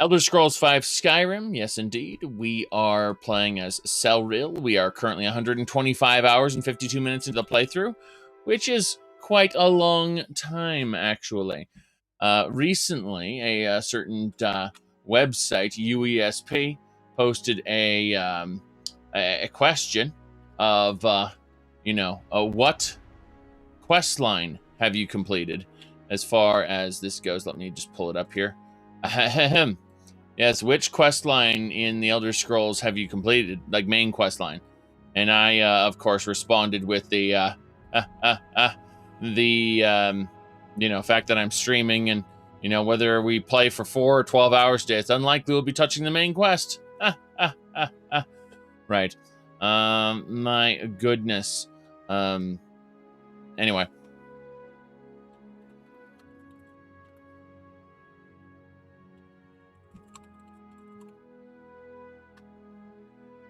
Elder Scrolls V Skyrim, yes indeed. We are playing as Celril. We are currently 125 hours and 52 minutes into the playthrough, which is quite a long time, actually. Recently, a certain website, UESP, posted a question of, what quest line have you completed? As far as this goes, let me just pull it up here. Ahem. Yes, which quest line in the Elder Scrolls have you completed? Like, main quest line. And I, of course, responded with the fact that I'm streaming and, whether we play for 4 or 12 hours a day, it's unlikely we'll be touching the main quest. Right. My goodness. Anyway.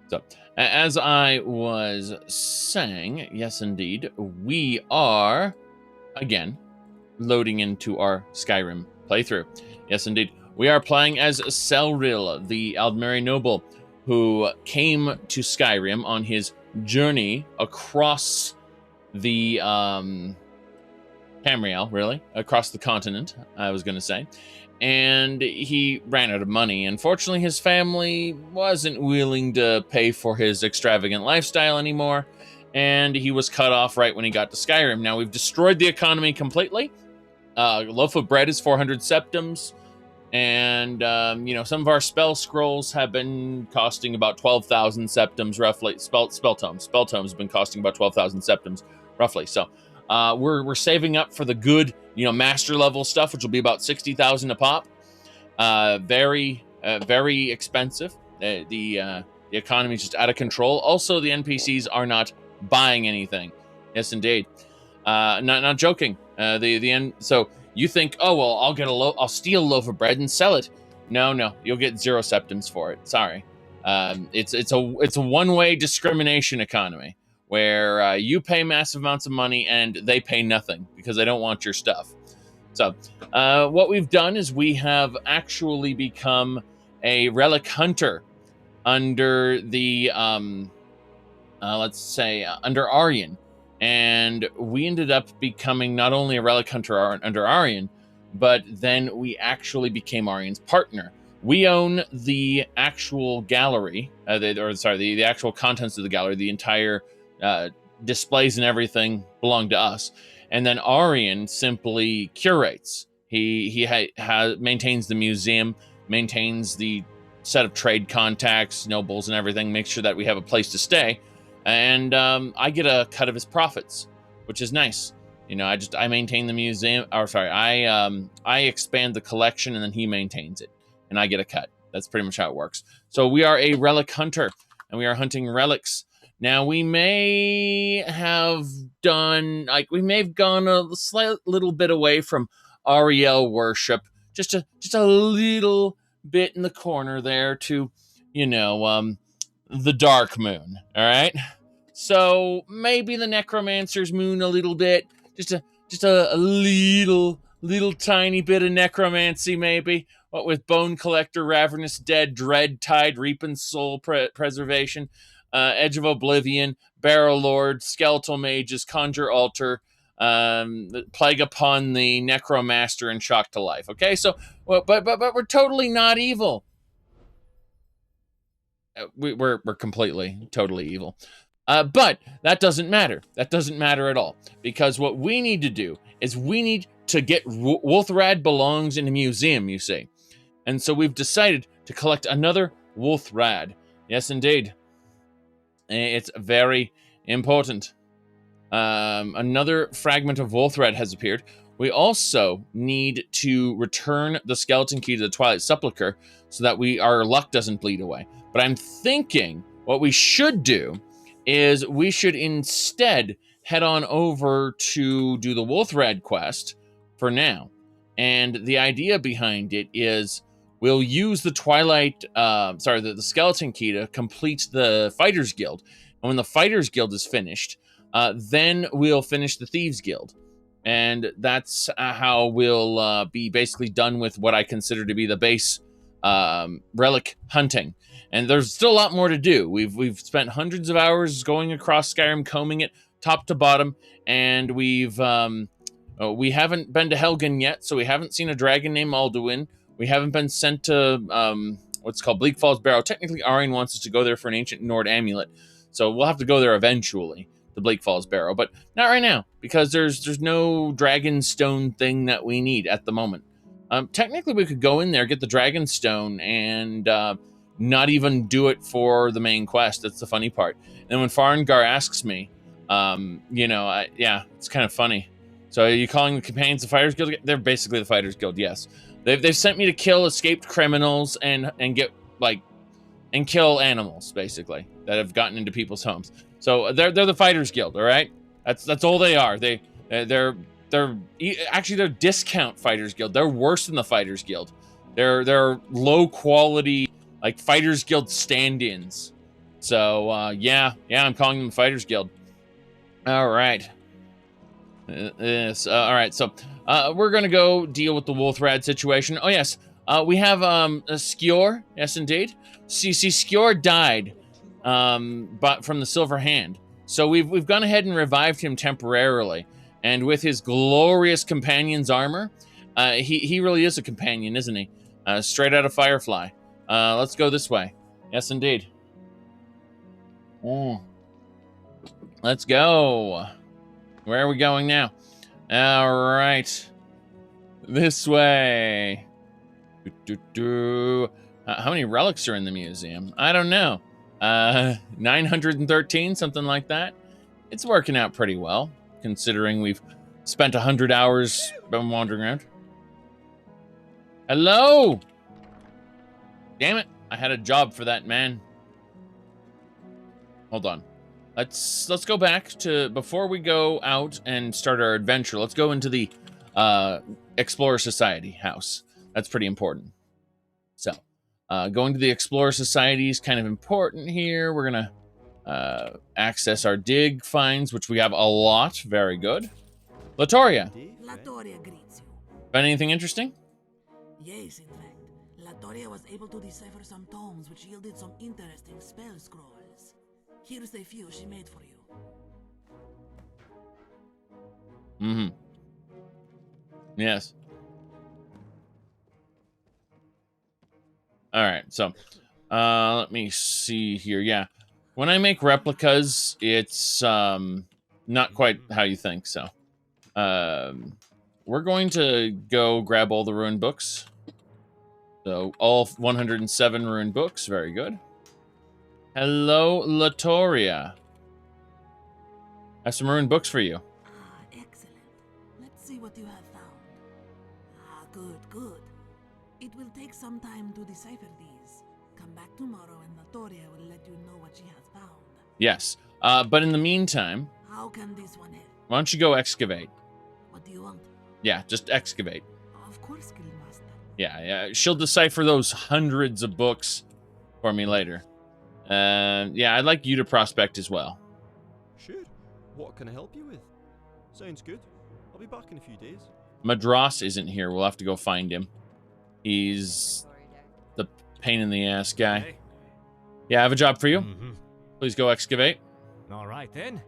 So, as I was saying, yes, indeed, we are, again, loading into our Skyrim playthrough. Yes, indeed, we are playing as Celril, the Aldmeri Noble, who came to Skyrim on his journey across the Tamriel, really, across the continent, I was going to say. And he ran out of money. Unfortunately, his family wasn't willing to pay for his extravagant lifestyle anymore, and he was cut off right when he got to Skyrim. Now, we've destroyed the economy completely. A loaf of bread is 400 septims, and, some of our spell scrolls have been costing about 12,000 septims, roughly. Spell tomes have been costing about 12,000 septims, roughly. So, we're saving up for the good, master level stuff, which will be about 60,000 a pop. Very expensive. The economy is just out of control. Also, the NPCs are not buying anything. Yes, indeed. Not joking. The end. So you think, oh well, I'll steal a loaf of bread and sell it. No, you'll get 0 septims for it. Sorry. It's a one-way discrimination economy, where you pay massive amounts of money and they pay nothing because they don't want your stuff. So what we've done is we have actually become a Relic Hunter under the, under Auryen. And we ended up becoming not only a Relic Hunter under Auryen, but then we actually became Auryen's partner. We own the actual gallery, the actual contents of the gallery, the entire displays and everything belong to us, and then Auryen simply curates. He maintains the museum, maintains the set of trade contacts, nobles, and everything. Makes sure that we have a place to stay, and I get a cut of his profits, which is nice. I maintain the museum. I expand the collection, and then he maintains it, and I get a cut. That's pretty much how it works. So we are a relic hunter, and we are hunting relics. Now, we may have gone a little bit away from Ariel worship, just a little bit in the corner there to, the dark moon, all right? So maybe the necromancer's moon a little bit, just a little tiny bit of necromancy maybe, what with Bone Collector, Ravenous Dead, Dread Tide, Reaping Soul Preservation, Edge of Oblivion, Barrow Lord, Skeletal Mages, Conjure Altar, Plague Upon the Necromaster, and Shock to Life. Okay, so, but we're totally not evil. We're completely, totally evil. But that doesn't matter. That doesn't matter at all. Because what we need to do is we need to get Wolthrad belongs in a museum, you see. And so we've decided to collect another Wolthrad. Yes, indeed. It's very important. Another fragment of Wolthrad has appeared. We also need to return the skeleton key to the Twilight Sepulchre so that our luck doesn't bleed away. But I'm thinking what we should do is we should instead head on over to do the Wolthrad quest for now. And the idea behind it is we'll use the the skeleton key to complete the Fighters Guild. And when the Fighters Guild is finished, then we'll finish the Thieves Guild. And that's how we'll be basically done with what I consider to be the base relic hunting. And there's still a lot more to do. We've spent hundreds of hours going across Skyrim, combing it top to bottom, and we haven't been to Helgen yet, so we haven't seen a dragon named Alduin. We haven't been sent to what's called Bleak Falls Barrow. Technically, Auryen wants us to go there for an ancient Nord amulet, so we'll have to go there eventually, the Bleak Falls Barrow, but not right now because there's no dragon stone thing that we need at the moment. Technically, we could go in there, get the dragon stone, and not even do it for the main quest. That's the funny part. And when Farengar asks me, yeah, it's kind of funny. So are you calling the companions the Fighters Guild? They're basically the Fighters Guild, yes. They've sent me to kill escaped criminals and kill animals, basically, that have gotten into people's homes. So they're the Fighters Guild, all right? That's all they are. They're discount Fighters Guild. They're worse than the Fighters Guild. They're low quality like Fighters Guild stand-ins. So yeah, I'm calling them the Fighters Guild. All right. All right. So we're gonna go deal with the Wolfrad situation. Oh yes, we have a Skjor. Yes, indeed. See, Skjor died, but from the Silver Hand. So we've gone ahead and revived him temporarily, and with his glorious companion's armor, he really is a companion, isn't he? Straight out of Firefly. Let's go this way. Yes, indeed. Let's go. Where are we going now? All right. This way. How many relics are in the museum? I don't know. 913, something like that. It's working out pretty well, considering we've spent 100 hours wandering around. Hello! Damn it, I had a job for that man. Hold on. Let's go back to, before we go out and start our adventure, let's go into the Explorer Society house. That's pretty important. So, going to the Explorer Society is kind of important here. We're gonna access our dig finds, which we have a lot. Very good. Latoria. Latoria greets you. Found anything interesting? Yes, in fact. Latoria was able to decipher some tomes which yielded some interesting spell scrolls. Here's a few she made for you. Mm-hmm. Yes. All right, so let me see here. Yeah, when I make replicas, it's not quite how you think. So we're going to go grab all the rune books. So all 107 rune books. Very good. Hello, Latoria. I have some rune books for you. Ah, excellent. Let's see what you have found. Ah, good. It will take some time to decipher these. Come back tomorrow and Latoria will let you know what she has found. Yes, but in the meantime... How can this one help? Why don't you go excavate? What do you want? Yeah, just excavate. Of course, Guildmaster. Yeah, she'll decipher those hundreds of books for me later. Yeah, I'd like you to prospect as well. Sure. What can I help you with? Sounds good. I'll be back in a few days. Madras isn't here. We'll have to go find him. He's the pain in the ass guy. Hey. Yeah, I have a job for you. Mm-hmm. Please go excavate. All right, then.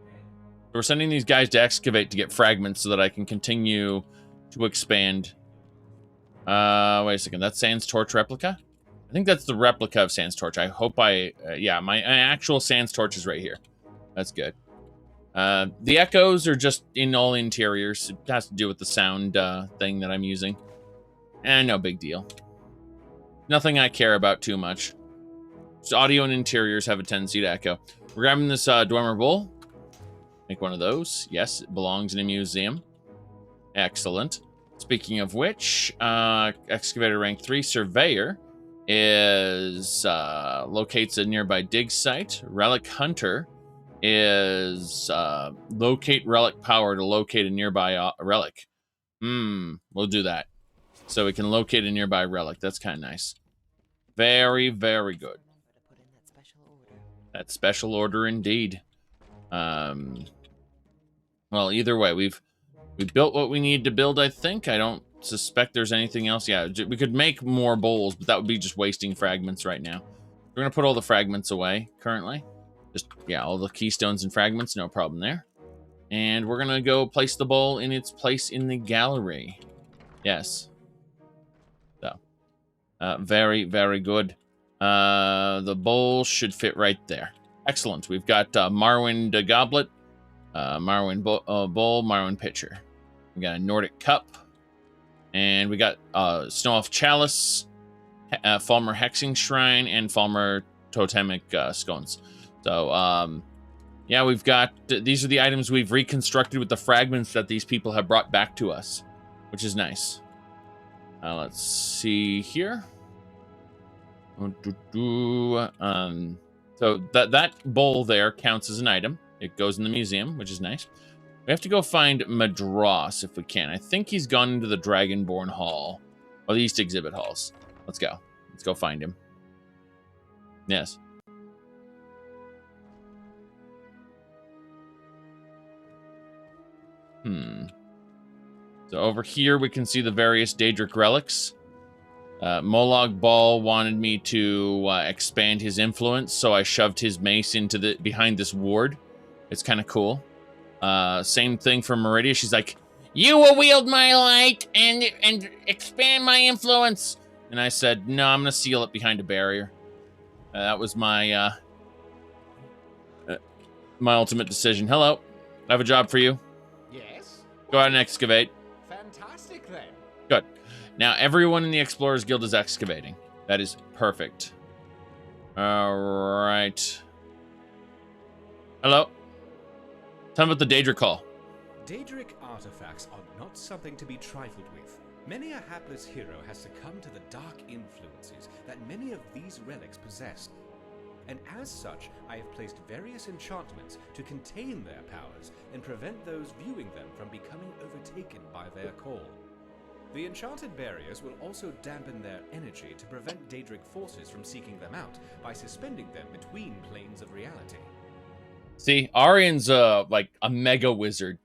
We're sending these guys to excavate to get fragments so that I can continue to expand. Wait a second. That's Sans Torch replica? I think that's the replica of Sans Torch. I hope yeah, my actual Sans Torch is right here. That's good. The echoes are just in all interiors. It has to do with the sound thing that I'm using. No big deal. Nothing I care about too much. So audio and interiors have a tendency to echo. We're grabbing this Dwemer Bull. Make one of those. Yes, it belongs in a museum. Excellent. Speaking of which, Excavator rank 3 Surveyor is locates a nearby dig site. Relic Hunter is locate relic power to locate a nearby relic. We'll do that. So we can locate a nearby relic. That's kind of nice. Very, very good. That special order indeed. Well, either way, we've built what we need to build, I think. I don't suspect there's anything else. Yeah, we could make more bowls, but that would be just wasting fragments right now. We're going to put all the fragments away currently. Just, yeah, all the keystones and fragments, no problem there. And we're going to go place the bowl in its place in the gallery. Yes. So, very, very good. The bowl should fit right there. Excellent. We've got Marwind Goblet, Marwind Bowl, Marwind Pitcher. We got a Nordic Cup. And we got Snow Elf Chalice, Falmer Hexing Shrine, and Falmer Totemic Scones. So, yeah, we've got... these are the items we've reconstructed with the fragments that these people have brought back to us, which is nice. Let's see here. So that bowl there counts as an item. It goes in the museum, which is nice. We have to go find Madras if we can. I think he's gone into the Dragonborn Hall. Or the East Exhibit Halls. Let's go. Let's go find him. Yes. So over here we can see the various Daedric relics. Molag Bal wanted me to expand his influence, so I shoved his mace into behind this ward. It's kind of cool. Same thing for Meridia. She's like, "You will wield my light and expand my influence." And I said, "No, I'm gonna seal it behind a barrier." That was my my ultimate decision. Hello, I have a job for you. Yes? Go out and excavate. Fantastic, then. Good. Now, everyone in the Explorers Guild is excavating. That is perfect. All right. Hello. Tell me about the Daedric Hall. Daedric artifacts are not something to be trifled with. Many a hapless hero has succumbed to the dark influences that many of these relics possess. And as such, I have placed various enchantments to contain their powers and prevent those viewing them from becoming overtaken by their call. The enchanted barriers will also dampen their energy to prevent Daedric forces from seeking them out by suspending them between planes of reality. See, Auryen's like a mega wizard.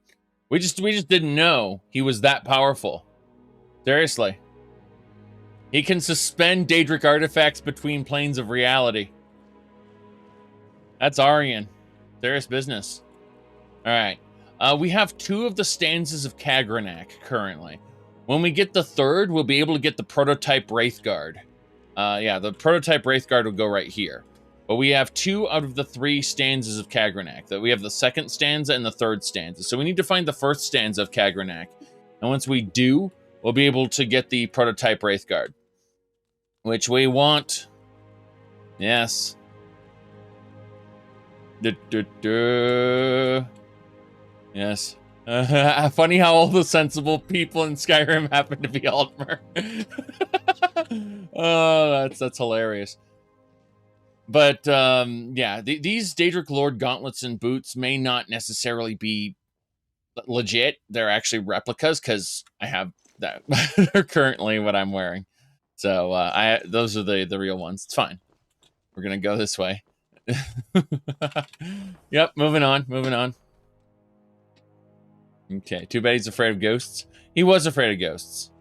We just didn't know he was that powerful. Seriously. He can suspend Daedric artifacts between planes of reality. That's Auryen. Serious business. All right. We have 2 of the stanzas of Kagranak currently. When we get the 3rd, we'll be able to get the prototype Wraithguard. Yeah, the prototype Wraithguard will go right here. But we have 2 out of the 3 stanzas of Kagranak. That we have the 2nd stanza and the 3rd stanza. So we need to find the 1st stanza of Kagranak. And once we do, we'll be able to get the prototype Wraithguard. Which we want. Yes. Yes. Funny how all the sensible people in Skyrim happen to be Altmer. Oh, that's hilarious. But, yeah, these Daedric Lord gauntlets and boots may not necessarily be legit. They're actually replicas, because I have that. They're currently what I'm wearing. So, those are the real ones. It's fine. We're going to go this way. Yep, moving on. Okay, too bad he's afraid of ghosts. He was afraid of ghosts.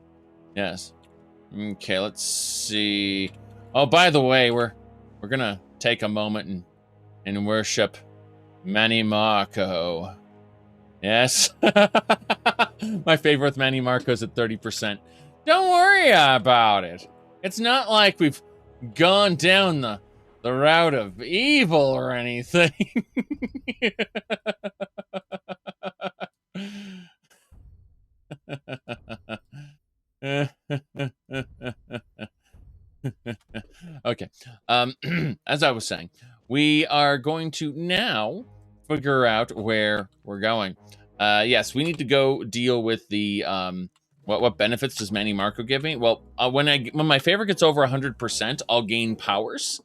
Yes. Okay, let's see. Oh, by the way, we're gonna take a moment and worship Manny Marco. Yes. My favorite with Manny Marco's at 30%. Don't worry about it. It's not like we've gone down the route of evil or anything. Okay. As I was saying, we are going to now figure out where we're going. Yes, we need to go deal with the what benefits does Manny Marco give me? Well, when my favorite gets over 100%, I'll gain powers.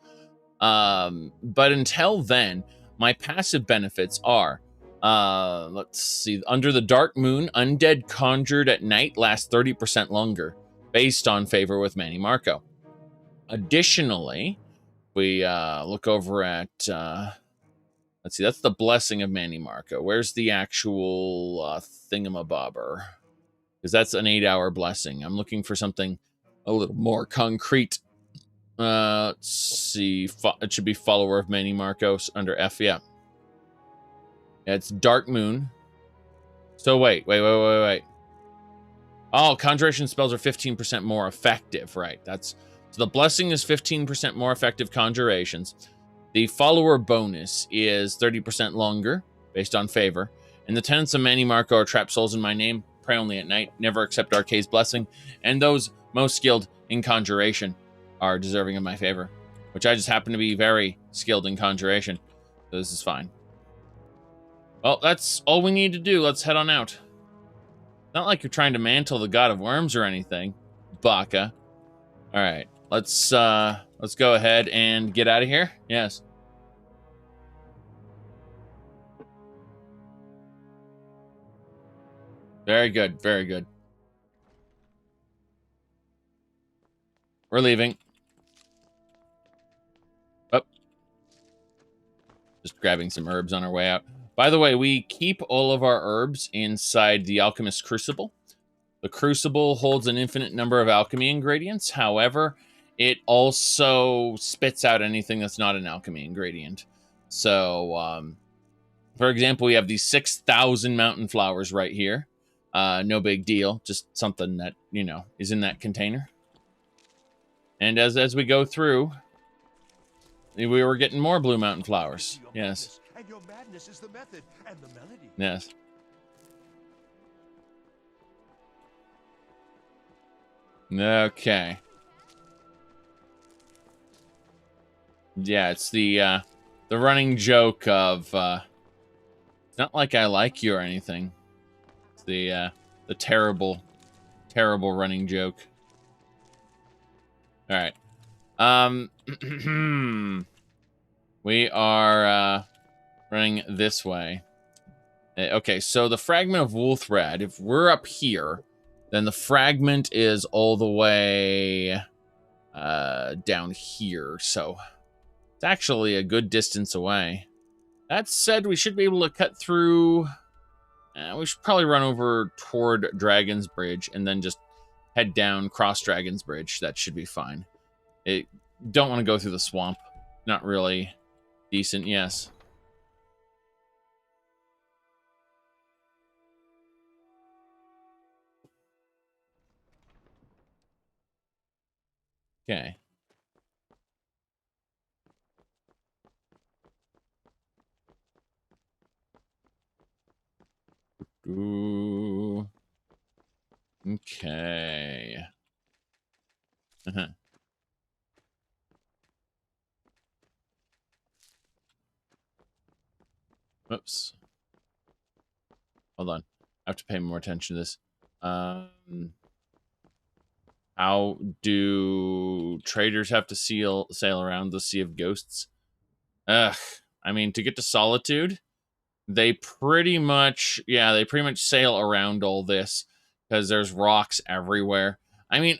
But until then, my passive benefits are, let's see, under the Dark Moon, undead conjured at night lasts 30% longer, based on favor with Manny Marco. Additionally, we look over at, let's see, that's the blessing of Manny Marco. Where's the actual thingamabobber? because that's an 8-hour blessing. I'm looking for something a little more concrete. Let's see. It should be follower of many Marcos under F. Yeah. It's Dark Moon. So wait. Oh, conjuration spells are 15% more effective, right? So the blessing is 15% more effective conjurations. The follower bonus is 30% longer, based on favor. And the tenants of Mani Marco are trapped souls in my name. Pray only at night. Never accept Arcade's blessing. And those most skilled in conjuration are deserving of my favor, which I just happen to be very skilled in conjuration. So this is fine. Well, that's all we need to do. Let's head on out. Not like you're trying to mantle the god of worms or anything, Baka. All right, let's go ahead and get out of here. Yes. Very good, very good. We're leaving. Oh. Just grabbing some herbs on our way out. By the way, we keep all of our herbs inside the Alchemist's Crucible. The Crucible holds an infinite number of alchemy ingredients. However, it also spits out anything that's not an alchemy ingredient. So, for example, we have these 6,000 mountain flowers right here. No big deal. Just something that, you know, is in that container. And as we go through, we were getting more blue mountain flowers. Yes. And your madness is the method and the melody. Yes. Okay. Yeah, it's the running joke of it's not like I like you or anything. It's the terrible running joke. All right. We are running this way. Okay, so the fragment of Wolfrad, if we're up here, then the fragment is all the way down here. So it's actually a good distance away. That said, we should be able to cut through. We should probably run over toward Dragon's Bridge and then just head down, cross Dragon's Bridge. That should be fine. Don't want to go through the swamp. Not really decent, yes. Okay. Ooh. Okay. Whoops. Hold on. I have to pay more attention to this. How do traders have to sail around the Sea of Ghosts? Ugh. I mean, to get to Solitude, they pretty much sail around all this because there's rocks everywhere. I mean,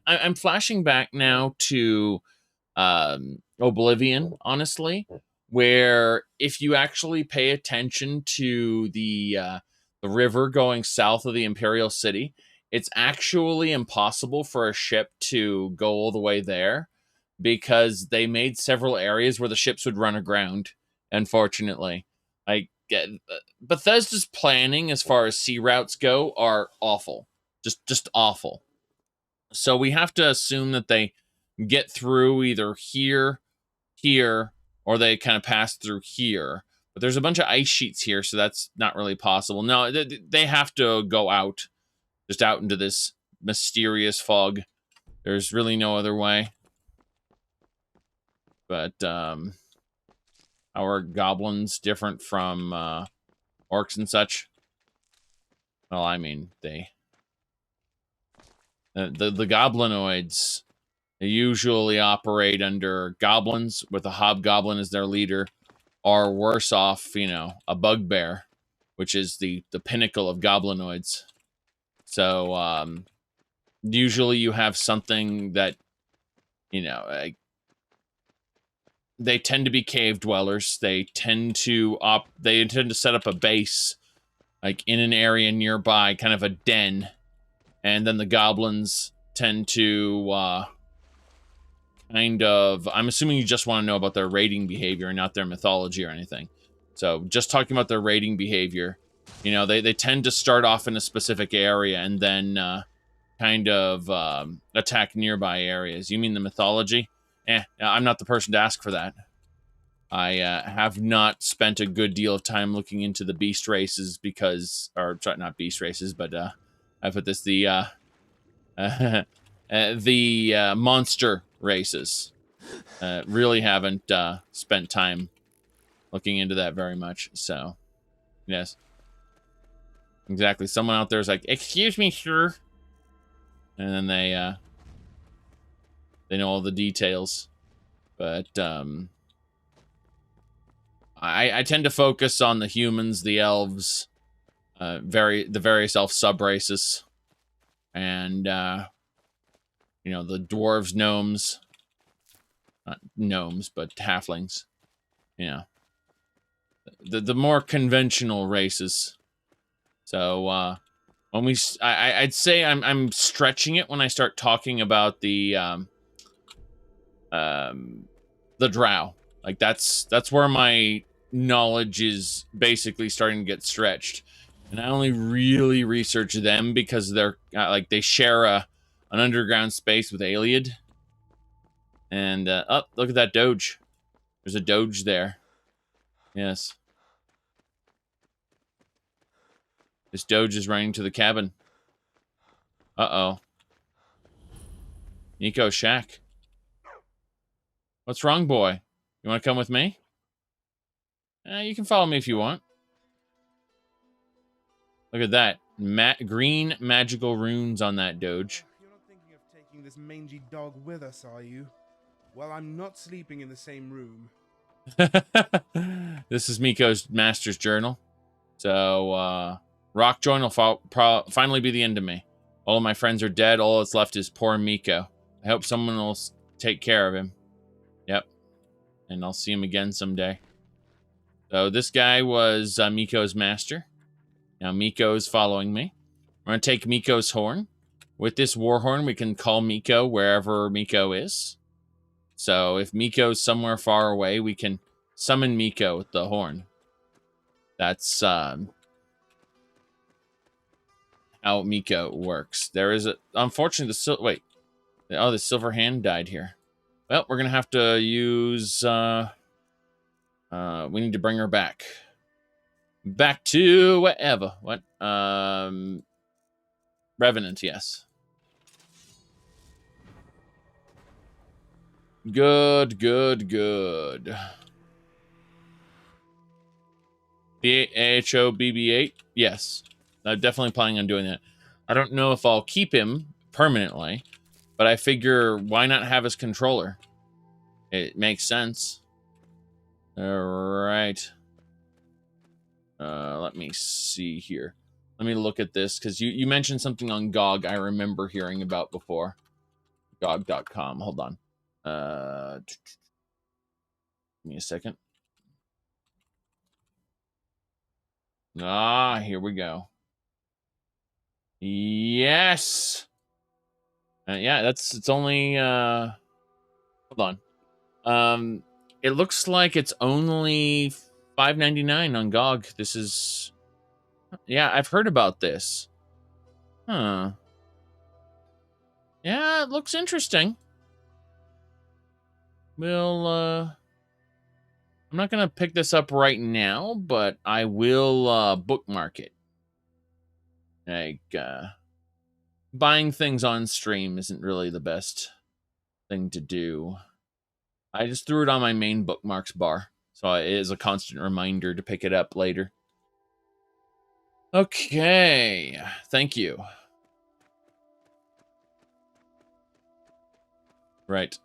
I'm flashing back now to Oblivion, honestly, where if you actually pay attention to the river going south of the Imperial City, it's actually impossible for a ship to go all the way there because they made several areas where the ships would run aground, unfortunately. Bethesda's planning as far as sea routes go are awful. Just awful. So we have to assume that they get through either here, or they kind of pass through here. But there's a bunch of ice sheets here, so that's not really possible. No, they have to go out, just out into this mysterious fog. There's really no other way. But, how are goblins different from orcs and such? Well, I mean, the goblinoids, they usually operate under goblins with a hobgoblin as their leader, or worse off, you know, a bugbear, which is the pinnacle of goblinoids. So, usually you have something that, you know, they tend to be cave dwellers. They tend to set up a base like in an area nearby, kind of a den. And then the goblins tend to kind of... I'm assuming you just want to know about their raiding behavior and not their mythology or anything. So just talking about their raiding behavior, you know, they tend to start off in a specific area and then kind of attack nearby areas. You mean the mythology? I'm not the person to ask for that. I have not spent a good deal of time looking into the beast races because... Or, sorry, not beast races, but I put this, the monster races. Really haven't spent time looking into that very much, so... Yes. Exactly. Someone out there is like, "Excuse me, sir." And then they know all the details. But, I tend to focus on the humans, the elves, the various elf sub-races. And, you know, the dwarves, gnomes. Not gnomes, but halflings. You know. The more conventional races. So, when I'd say I'm stretching it when I start talking about the drow. Like that's where my knowledge is basically starting to get stretched, and I only really research them because they're like they share an underground space with Ayleid. And oh, look at that doge. There's a doge there. Yes. This doge is running to the cabin. Uh-oh. Nico Shack. What's wrong, boy? You want to come with me? You can follow me if you want. Look at that. Green magical runes on that doge. You're not thinking of taking this mangy dog with us, are you? Well, I'm not sleeping in the same room. This is Miko's master's journal. So, Rockjoin will finally be the end of me. All of my friends are dead. All that's left is poor Miko. I hope someone will take care of him. Yep. And I'll see him again someday. So this guy was Miko's master. Now Miko's following me. We're going to take Miko's horn. With this war horn, we can call Miko wherever Miko is. So if Miko's somewhere far away, we can summon Miko with the horn. That's how Miko works. There is a... Unfortunately, wait. Oh, the silver hand died here. Well, we're going to have to use... we need to bring her back. Back to whatever. What? Revenant, yes. Good, good, good. BHOBB8? Yes. I'm definitely planning on doing that. I don't know if I'll keep him permanently, but I figure why not have his controller? It makes sense. Alright. Let me see here. Let me look at this, because you mentioned something on GOG I remember hearing about before. GOG.com. Hold on. Give me a second. Ah, here we go. Yes! Yeah, it's only, hold on. It looks like it's only $5.99 on GOG. This is... Yeah, I've heard about this. Huh. Yeah, it looks interesting. Well, I'm not gonna pick this up right now, but I will, bookmark it. Like, buying things on stream isn't really the best thing to do. I just threw it on my main bookmarks bar, so it is a constant reminder to pick it up later. Okay, thank you. Right.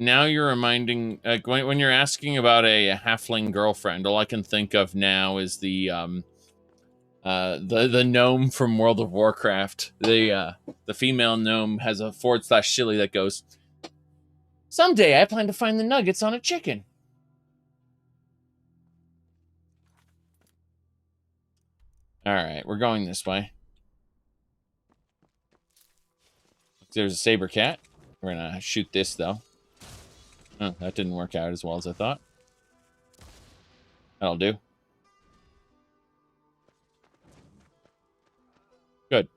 Now you're reminding, like, when you're asking about a halfling girlfriend, all I can think of now is the gnome from World of Warcraft. The female gnome has a /shilly that goes, Someday I plan to find the nuggets on a chicken. All right, we're going this way. There's a saber cat. We're gonna shoot this though. Oh, that didn't work out as well as I thought. That'll do. Good.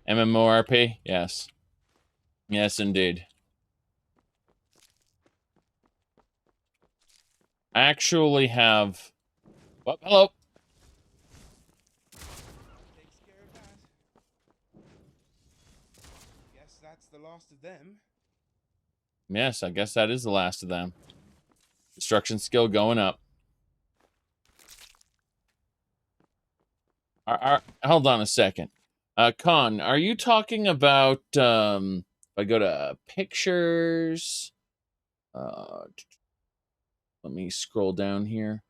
MMORP? Yes. Yes, indeed. I actually have... Oh, hello. Take care of that. Guess that's the last of them. Yes, I guess that is the last of them. Destruction skill going up. Hold on a second. Con, are you talking about... if I go to pictures... let me scroll down here.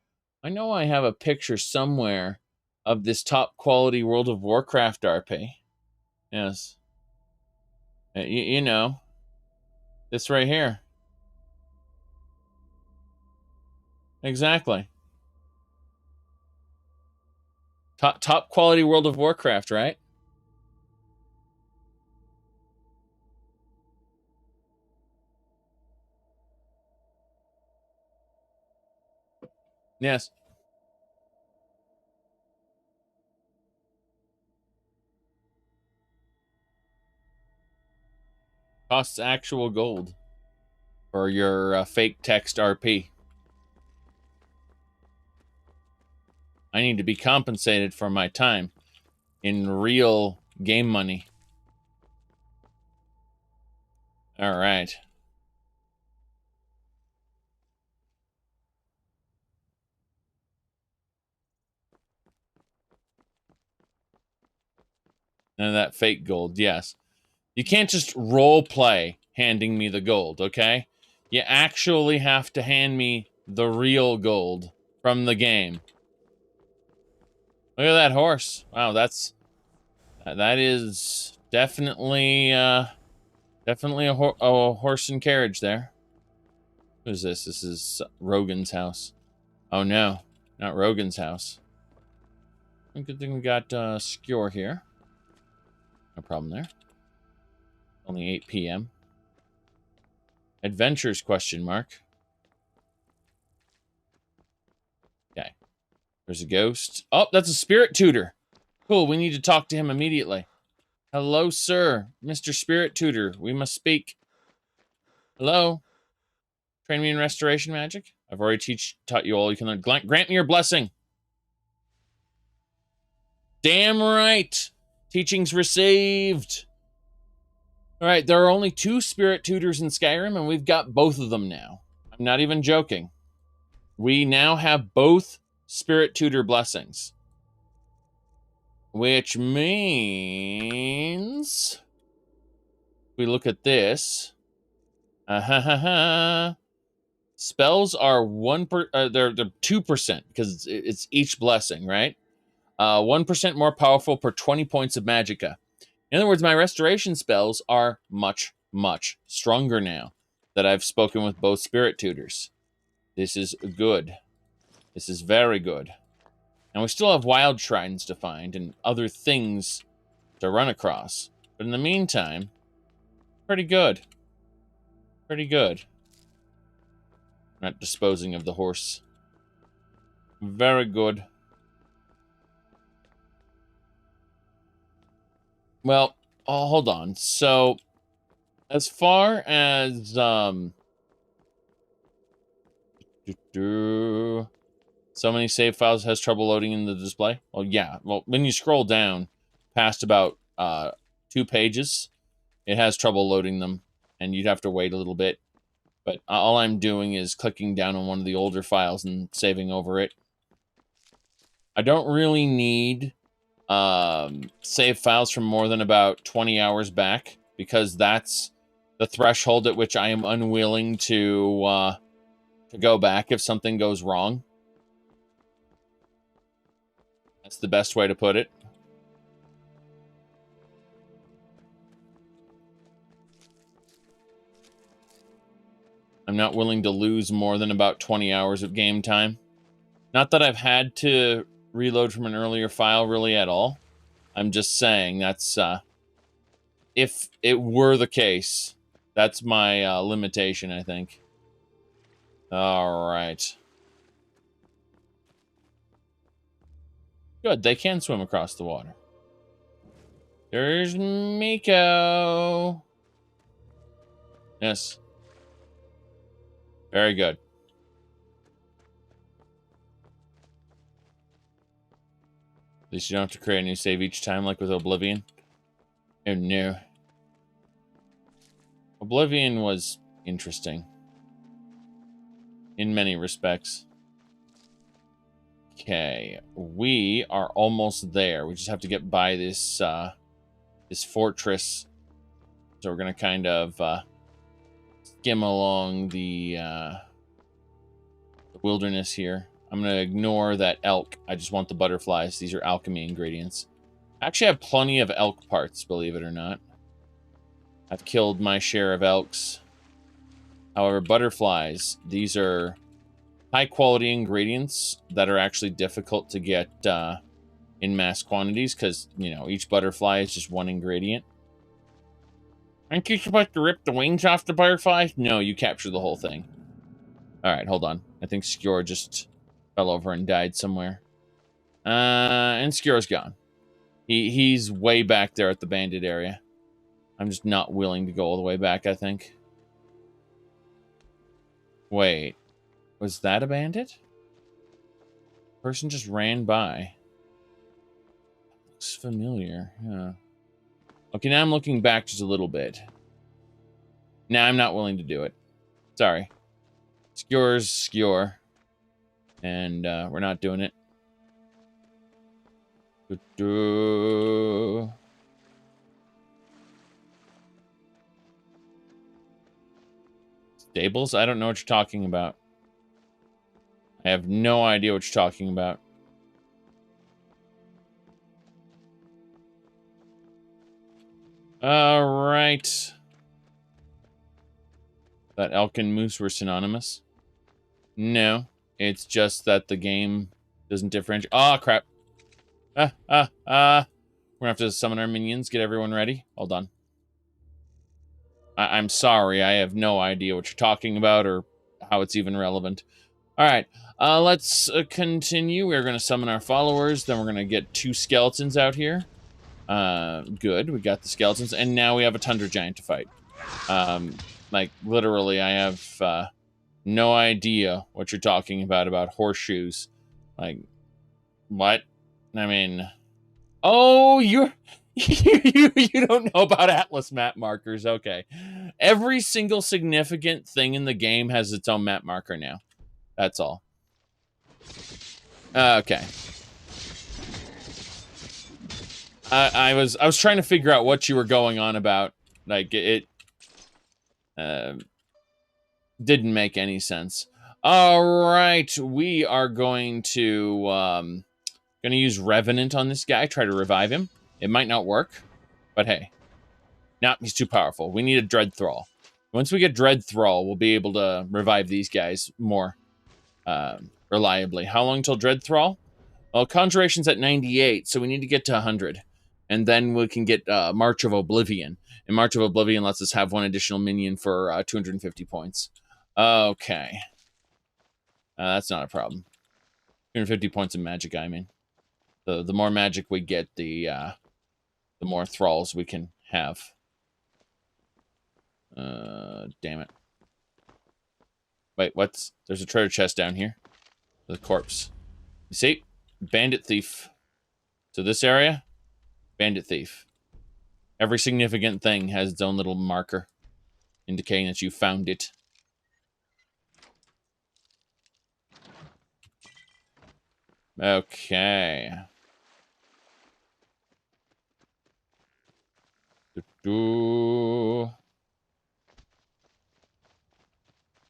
I know I have a picture somewhere of this top quality World of Warcraft RP. Yes. You know. This right here. Exactly. Top quality World of Warcraft, right? Yes. Costs actual gold for your fake text RP. I need to be compensated for my time in real game money. All right. None of that fake gold, yes. You can't just role play handing me the gold, okay? You actually have to hand me the real gold from the game. Look at that horse. Wow, that is definitely definitely a horse and carriage there. What is this? This is Rogan's house. Oh no, not Rogan's house. Good thing we got Skewer here. No problem there. Only 8 p.m. Adventures, question mark. Okay. There's a ghost. Oh, that's a spirit tutor. Cool, we need to talk to him immediately. Hello, sir. Mr. Spirit Tutor. We must speak. Hello? Train me in restoration magic? I've already taught you all you can learn. Grant me your blessing. Damn right. Teachings received. All right, there are only 2 spirit tutors in Skyrim, and we've got both of them now. I'm not even joking. We now have both spirit tutor blessings. Which means... if we look at this... spells are they're 2% because it's each blessing, right? 1% more powerful per 20 points of magicka. In other words, my restoration spells are much, much stronger now that I've spoken with both spirit tutors. This is good. This is very good. And we still have wild shrines to find and other things to run across. But in the meantime, pretty good. Pretty good. Not disposing of the horse. Very good. Well, oh, hold on. So, as far as so many save files has trouble loading in the display. Well, yeah. Well, when you scroll down past about 2 pages, it has trouble loading them, and you'd have to wait a little bit. But all I'm doing is clicking down on one of the older files and saving over it. I don't really need save files from more than about 20 hours back, because that's the threshold at which I am unwilling to go back if something goes wrong. That's the best way to put it. I'm not willing to lose more than about 20 hours of game time. Not that I've had to reload from an earlier file really at all. I'm just saying that's, if it were the case, that's my limitation, I think. All right. Good, they can swim across the water. There's Miko. Yes. Very good. At least you don't have to create a new save each time, like with Oblivion. Oh, no. Oblivion was interesting. In many respects. Okay. We are almost there. We just have to get by this, this fortress. So we're going to kind of, skim along the wilderness here. I'm going to ignore that elk. I just want the butterflies. These are alchemy ingredients. I actually have plenty of elk parts, believe it or not. I've killed my share of elks. However, butterflies, these are high-quality ingredients that are actually difficult to get in mass quantities because, you know, each butterfly is just one ingredient. Aren't you supposed to rip the wings off the butterflies? No, you capture the whole thing. All right, hold on. I think Skjor just fell over and died somewhere. And Skjor's gone. He's way back there at the bandit area. I'm just not willing to go all the way back, I think. Wait. Was that a bandit? Person just ran by. Looks familiar. Yeah. Okay, now I'm looking back just a little bit. Now I'm not willing to do it. Sorry. Skjor's Skjor. And we're not doing it. Stables? I don't know what you're talking about. I have no idea what you're talking about. All right. That elk and moose were synonymous? No. It's just that the game doesn't differentiate. Oh, crap. We're gonna have to summon our minions. Get everyone ready. Hold on. I'm sorry. I have no idea what you're talking about or how it's even relevant. All right. Let's continue. We're going to summon our followers. Then we're going to get 2 skeletons out here. Good. We got the skeletons. And now we have a tundra giant to fight. Like, literally, I have no idea what you're talking about horseshoes. Like, what? I mean... Oh, you don't know about Atlas map markers. Okay. Every single significant thing in the game has its own map marker now. That's all. Okay. I was trying to figure out what you were going on about. Like, it didn't make any sense. All right, we are going to use Revenant on this guy, try to revive him. It might not work, but hey. No, he's too powerful. We need a Dread Thrall. Once we get Dread Thrall, we'll be able to revive these guys more reliably. How long till Dread Thrall? Well, Conjuration's at 98, so we need to get to 100. And then we can get March of Oblivion. And March of Oblivion lets us have 1 additional minion for 250 points. Okay. That's not a problem. 250 points of magic, I mean. The more magic we get, the more thralls we can have. Damn it. Wait, what's... There's a treasure chest down here. The corpse. You see? Bandit Thief. So this area, Bandit Thief. Every significant thing has its own little marker indicating that you found it. Okay.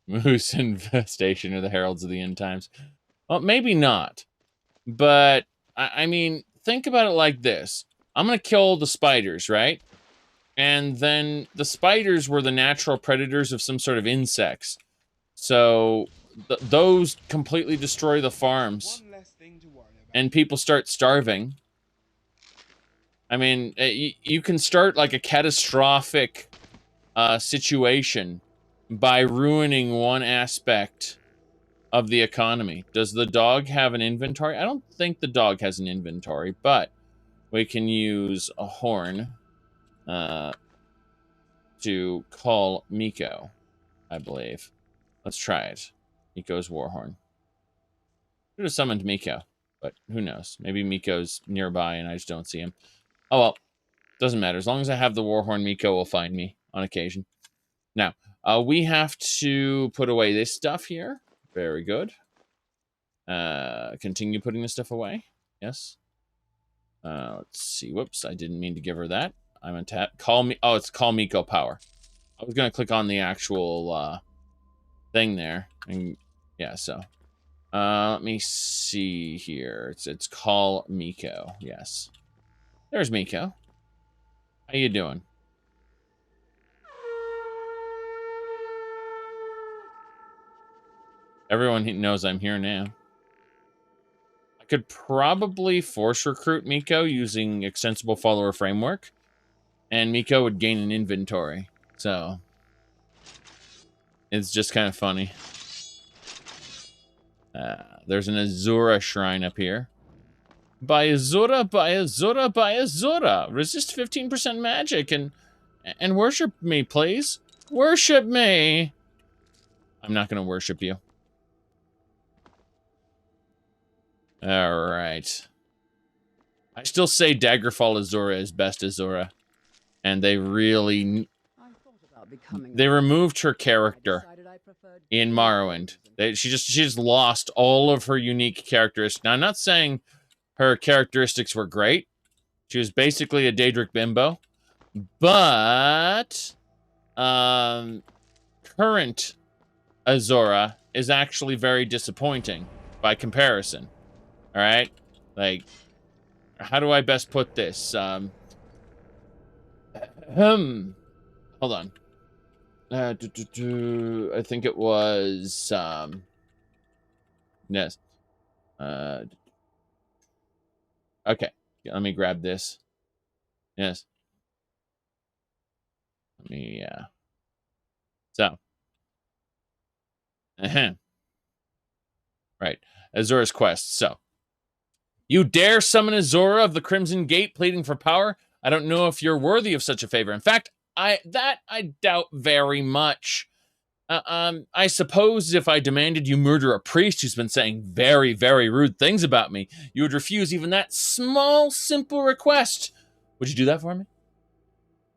Moose infestation of the heralds of the end times. Well, maybe not. But I mean, think about it like this. I'm going to kill the spiders, right? And then the spiders were the natural predators of some sort of insects. So those completely destroy the farms. One less thing to worry about. And people start starving. I mean, you can start like a catastrophic situation by ruining one aspect of the economy. Does the dog have an inventory? I don't think the dog has an inventory, but we can use a horn to call Miko, I believe. Let's try it. Miko's Warhorn. Should have summoned Miko, but who knows? Maybe Miko's nearby and I just don't see him. Oh well, doesn't matter. As long as I have the Warhorn, Miko will find me on occasion. Now, we have to put away this stuff here. Very good. Continue putting this stuff away. Yes. Let's see. Whoops, I didn't mean to give her that. I'm on tap. Call me. Oh, it's call Miko power. I was gonna click on the actual thing there, and yeah. So, let me see here. It's call Miko. Yes. There's Miko. How you doing? Everyone knows I'm here now. I could probably force recruit Miko using extensible follower framework, and Miko would gain an inventory. So it's just kind of funny. There's an Azura shrine up here. By Azura, by Azura, by Azura. Resist 15% magic and worship me, please. Worship me. I'm not going to worship you. All right. I still say Daggerfall Azura is best Azura. And they really... They removed her character in Morrowind. She just lost all of her unique characteristics. Now, I'm not saying her characteristics were great. She was basically a Daedric bimbo. But... current Azura is actually very disappointing by comparison. Alright? Like, how do I best put this? Hold on. I think it was, yes. Okay. Let me grab this. Yes. Let me, so. Right. Azura's quest. So. You dare summon Azura of the Crimson Gate pleading for power? I don't know if you're worthy of such a favor. In fact, I doubt very much. I suppose if I demanded you murder a priest who's been saying very, very rude things about me, you would refuse even that small, simple request. Would you do that for me?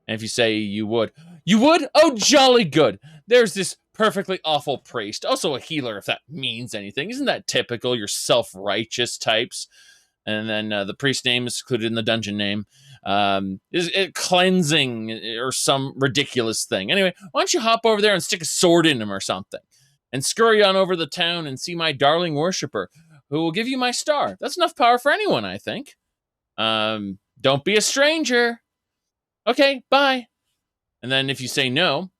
And if you say you would. You would? Oh, jolly good. There's this perfectly awful priest. Also a healer, if that means anything. Isn't that typical? You're self-righteous types. And then the priest name is included in the dungeon name. Is it cleansing or some ridiculous thing? Anyway, why don't you hop over there and stick a sword in him or something? And scurry on over the town and see my darling worshipper, who will give you my star. That's enough power for anyone, I think. Don't be a stranger. Okay, bye. And then if you say no,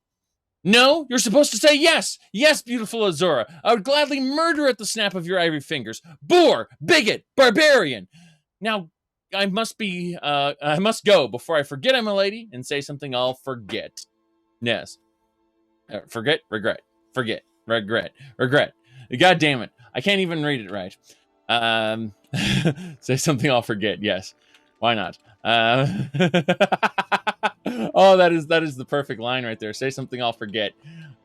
you're supposed to say yes. Yes, beautiful Azura. I would gladly murder at the snap of your ivory fingers. Boor, bigot, barbarian. Now, I must go before I forget I'm a lady and say something I'll forget. Yes. Forget, regret. Forget, regret. Regret. God damn it. I can't even read it right. Say something I'll forget. Yes. Why not? Oh, that is the perfect line right there. Say something I'll forget.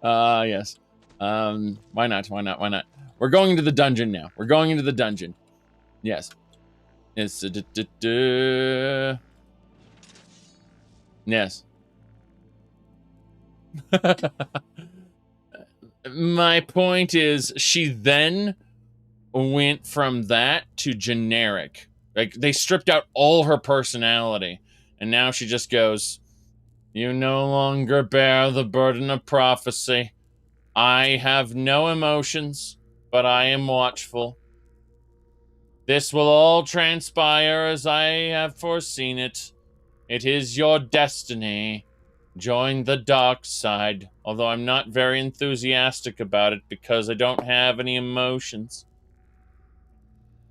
Yes. Why not? Why not? Why not? We're going into the dungeon now. We're going into the dungeon. Yes. It's yes. My point is, she then went from that to generic. Like, they stripped out all her personality, and now she just goes, "You no longer bear the burden of prophecy. I have no emotions, but I am watchful. This will all transpire as I have foreseen it. It is your destiny. Join the dark side. Although I'm not very enthusiastic about it because I don't have any emotions.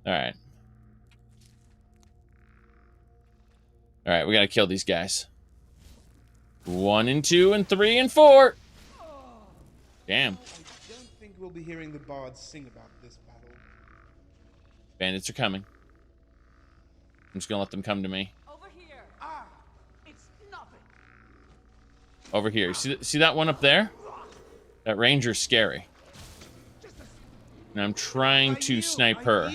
Alright. Alright, we gotta kill these guys. 1 and 2 and 3 and 4! Damn. I don't think we'll be hearing the bards sing about this battle. Bandits are coming. I'm just gonna let them come to me. Over here. It's nothing. Over here. See that one up there? That ranger's scary. And I'm trying to snipe her.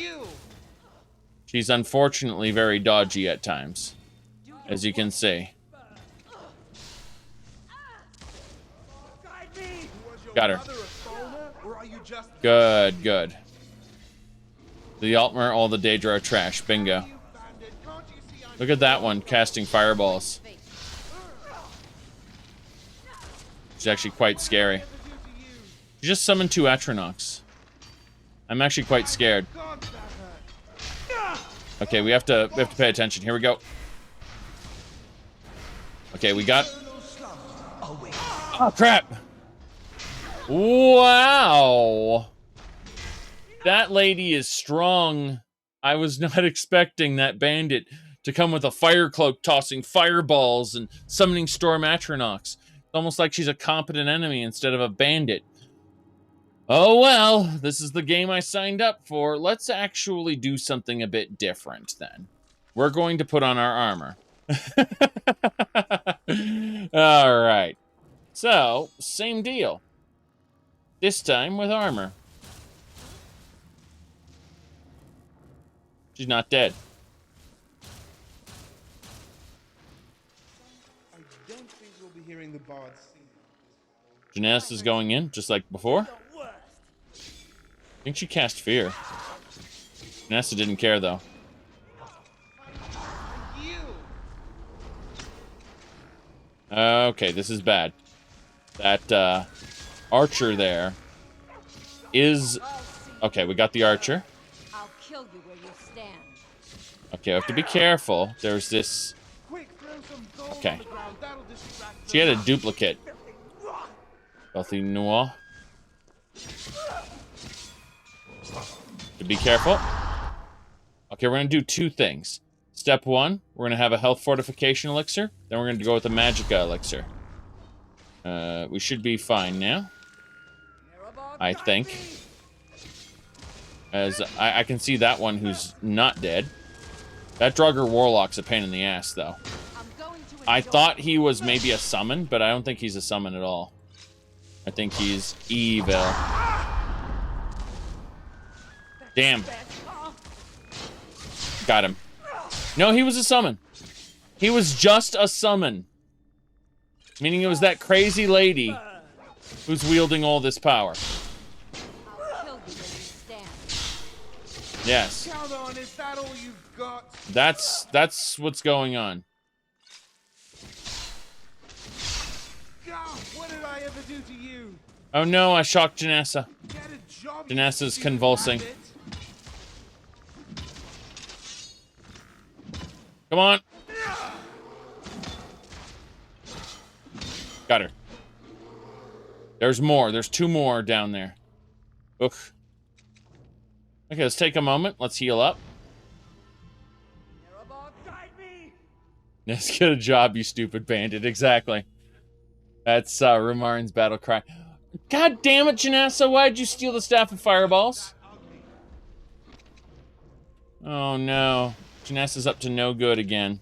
She's unfortunately very dodgy at times, as you can see. Got her. Good, good. The Altmer, all the Daedra are trash. Bingo. Look at that one casting fireballs. She's actually quite scary. She just summoned 2 Atronox. I'm actually quite scared. Okay, we have to pay attention. Here we go. Okay, we got. Oh crap! Wow, that lady is strong. I was not expecting that bandit to come with a fire cloak, tossing fireballs and summoning storm Atronox. It's almost like she's a competent enemy instead of a bandit. Oh well, this is the game I signed up for. Let's actually do something a bit different then. We're going to put on our armor. Alright. So, same deal. This time with armor. She's not dead. I don't think we'll be hearing the bards sing. Janessa is going in, just like before. I think she cast fear. Janessa didn't care, though. Okay, this is bad. That, archer there is... Okay, we got the archer. I'll kill you where you stand. Okay, I have to be careful. There's this... Okay. She had a duplicate. Wealthy Noir. To be careful. Okay, we're going to do 2 things. Step 1, we're going to have a health fortification elixir. Then we're going to go with a magicka elixir. We should be fine now. I think. As I can see that one who's not dead. That Draugr Warlock's a pain in the ass, though. I thought he was maybe a summon, but I don't think he's a summon at all. I think he's evil. Damn. Got him. No, he was a summon. He was just a summon. Meaning it was that crazy lady who's wielding all this power. Yes. Count on, is that all you've got? That's what's going on. God, what did I ever do to you? Oh no, I shocked Janessa. Get a job, Janessa's you convulsing. rabbit. Come on. Got her. There's more. There's 2 more down there. Oof. Okay, let's take a moment. Let's heal up. Let's get a job, you stupid bandit. Exactly. That's Rumarin's battle cry. God damn it, Janessa. Why'd you steal the staff of fireballs? Oh no. Janessa's up to no good again.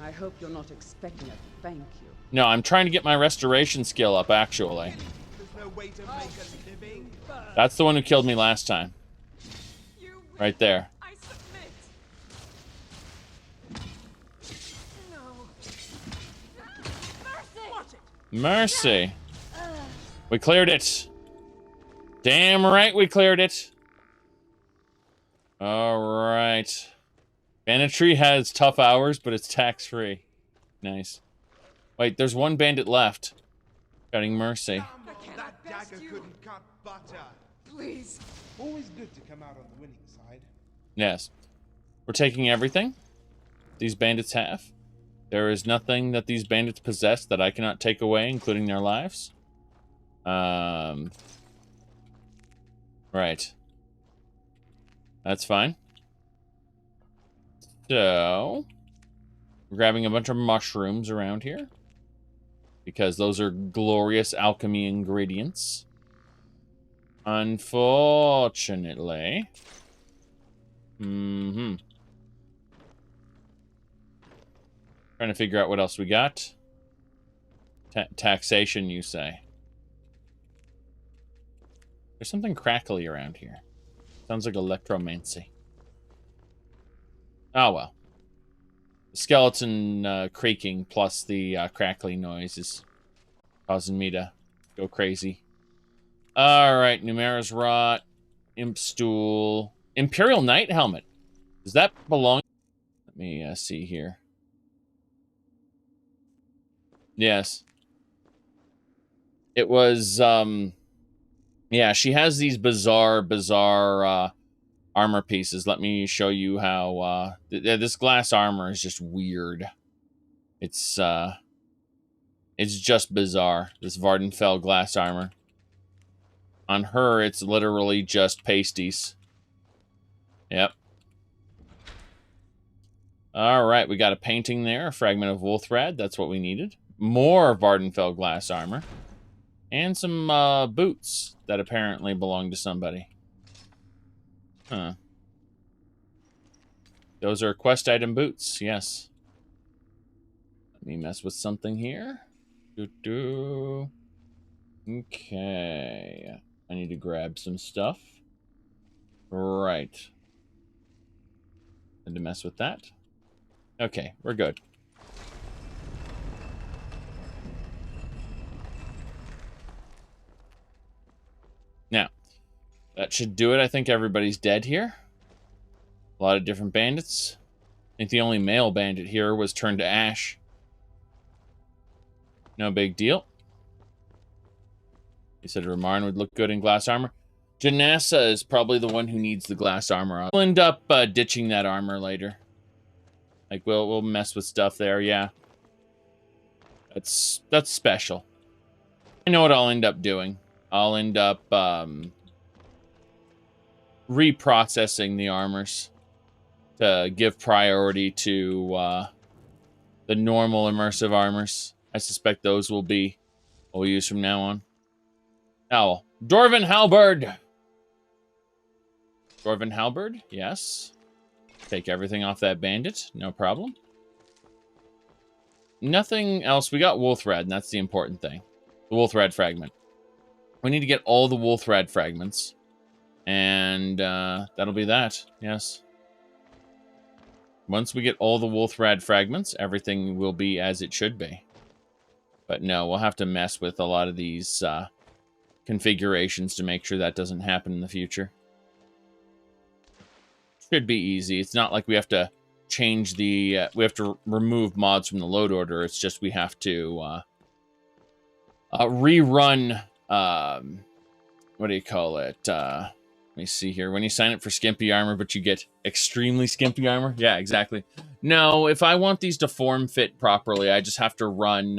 I hope you're not expecting a thank you. No, I'm trying to get my restoration skill up, actually. There's no way to make a living. That's the one who killed me last time. Right there. I submit. No. Mercy. We cleared it. Damn right we cleared it. Alright. Banditry has tough hours, but it's tax-free. Nice. Wait, there's 1 bandit left. Shouting mercy. That dagger couldn't cut butter. Please. Always good to come out on the winning side. Yes. We're taking everything these bandits have. There is nothing that these bandits possess that I cannot take away, including their lives. Right. That's fine. So, we're grabbing a bunch of mushrooms around here, because those are glorious alchemy ingredients. Unfortunately. Trying to figure out what else we got. Taxation, you say? There's something crackly around here. Sounds like electromancy. Oh well. The skeleton creaking plus the crackly noise is causing me to go crazy. Alright, Numera's Rot, Imp Stool, Imperial Knight Helmet. Does that belong? Let me see here. Yes. It was, yeah, she has these bizarre armor pieces. Let me show you how, this glass armor is just weird. It's just bizarre, this Vardenfell glass armor. On her, it's literally just pasties. Yep. Alright, we got a painting there, a fragment of wool thread. That's what we needed. More Vardenfell glass armor. And some boots that apparently belong to somebody. Huh. Those are quest item boots, yes. Let me mess with something here. Okay. I need to grab some stuff. Right. And to mess with that. Okay, we're good. Now, that should do it. I think everybody's dead here. A lot of different bandits. I think the only male bandit here was turned to ash. No big deal. He said Rumarin would look good in glass armor. Janassa is probably the one who needs the glass armor. We'll end up ditching that armor later. Like, we'll mess with stuff there, yeah. That's special. I know what I'll end up doing. I'll end up reprocessing the armors to give priority to the normal immersive armors. I suspect those will be what we'll use from now on. Owl. Dwarven Halberd! Dwarven Halberd, yes. Take everything off that bandit, no problem. Nothing else. We got wool thread, and that's the important thing. The wool thread fragment. We need to get all the wool thread fragments. And that'll be that, yes. Once we get all the wool thread fragments, everything will be as it should be. But no, we'll have to mess with a lot of these configurations to make sure that doesn't happen in the future. Should be easy. It's not like we have to change the... we have to remove mods from the load order. It's just we have to rerun... what do you call it? Let me see here. When you sign up for skimpy armor, but you get extremely skimpy armor? Yeah, exactly. No, if I want these to form fit properly, I just have to run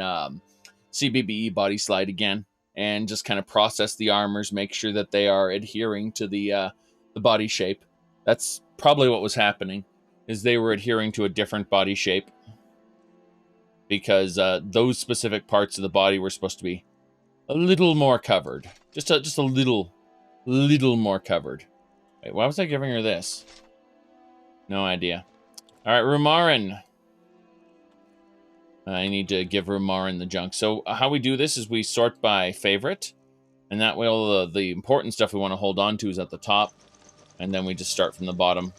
CBBE body slide again and just kind of process the armors, make sure that they are adhering to the body shape. That's probably what was happening, is they were adhering to a different body shape because those specific parts of the body were supposed to be a little more covered. Just a little more covered. Wait, why was I giving her this? No idea. All right, Rumarin. I need to give Rumarin the junk. So how we do this is we sort by favorite, and that way all the important stuff we want to hold on to is at the top, and then we just start from the bottom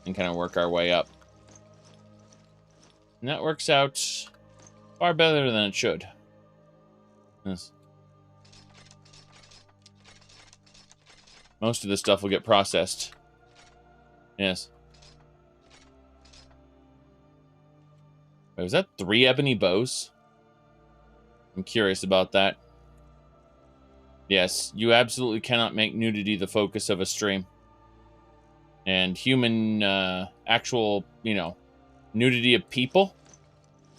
and kind of work our way up. And that works out far better than it should. Yes. Most of this stuff will get processed. Yes. Wait, was that 3 ebony bows? I'm curious about that. Yes, you absolutely cannot make nudity the focus of a stream. And human, actual, you know, nudity of people,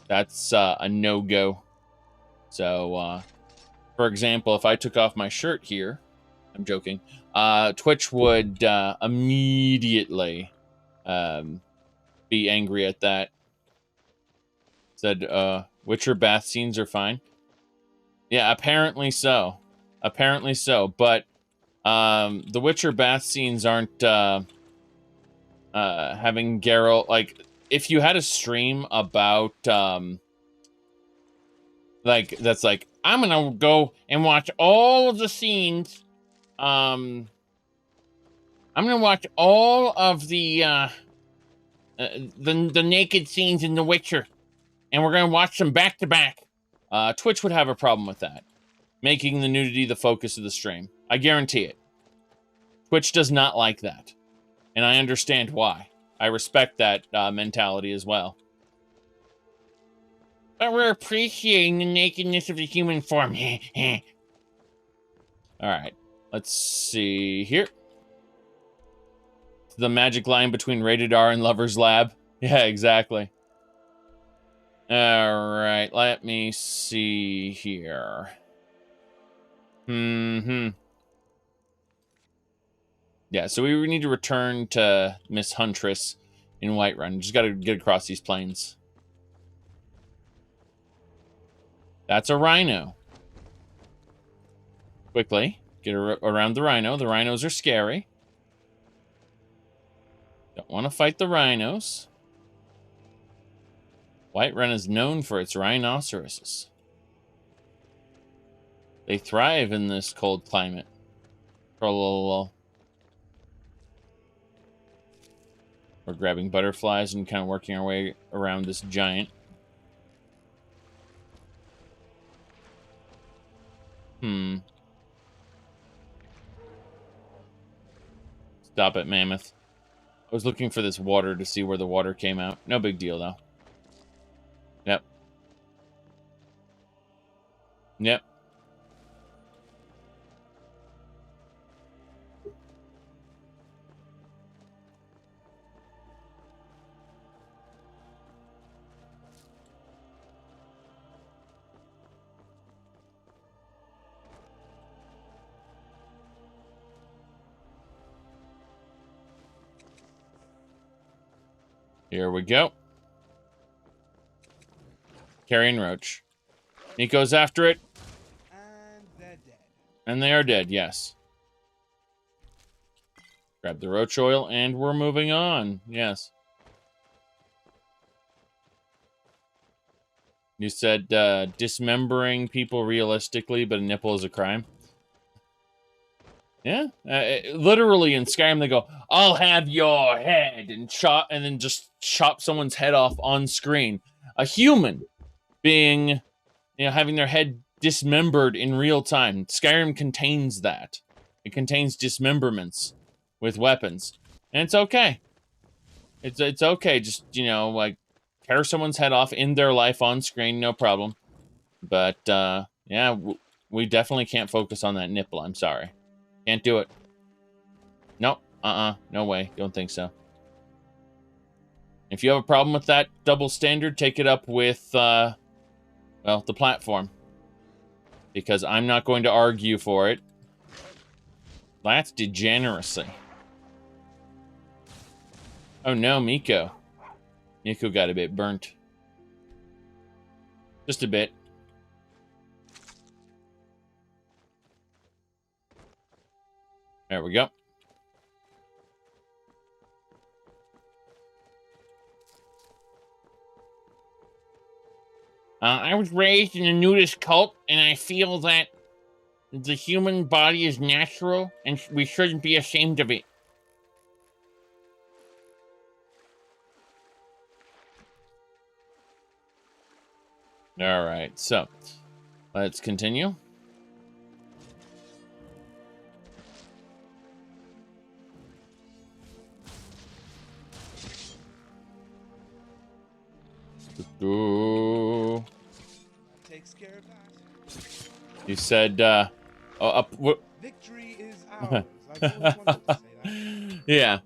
that's a no-go. So, for example, if I took off my shirt here, I'm joking, Twitch would immediately be angry at that. Said, Witcher bath scenes are fine. Yeah, apparently so. Apparently so. But the Witcher bath scenes aren't having Geralt, like, if you had a stream about like, that's like, I'm gonna go and watch all of the scenes, I'm gonna watch all of the naked scenes in The Witcher, and we're gonna watch them back to back. Twitch would have a problem with that, making the nudity the focus of the stream. I guarantee it. Twitch does not like that, and I understand why. I respect that mentality as well. But we're appreciating the nakedness of the human form. Alright, let's see here. The magic line between rated R and Lover's Lab. Yeah, exactly. Alright, let me see here. Yeah, so we need to return to Miss Huntress in Whiterun. Just gotta get across these plains. That's a rhino. Quickly, get around the rhino. The rhinos are scary. Don't want to fight the rhinos. Whiterun is known for its rhinoceroses. They thrive in this cold climate. We're grabbing butterflies and kind of working our way around this giant. Stop it, mammoth. I was looking for this water to see where the water came out. No big deal, though. Yep. Yep. Here we go. Carrion roach. Nico's after it. And they're dead. And they are dead, yes. Grab the roach oil, and we're moving on. Yes. You said dismembering people realistically, but a nipple is a crime. Yeah, literally in Skyrim they go, "I'll have your head," and then just chop someone's head off on screen. A human being, you know, having their head dismembered in real time. Skyrim contains that. It contains dismemberments with weapons, and it's okay. It's okay. Just, you know, like, tear someone's head off in their life on screen, no problem. But yeah, we definitely can't focus on that nipple. I'm sorry. Can't do it. Nope. No way. Don't think so. If you have a problem with that double standard, take it up with, well, the platform. Because I'm not going to argue for it. That's degeneracy. Oh no, Miko. Miko got a bit burnt. Just a bit. There we go. I was raised in a nudist cult, and I feel that the human body is natural, and we shouldn't be ashamed of it. All right, so let's continue. Takes care of that. You said, Victory is ours. I've always wanted to say that. Yeah.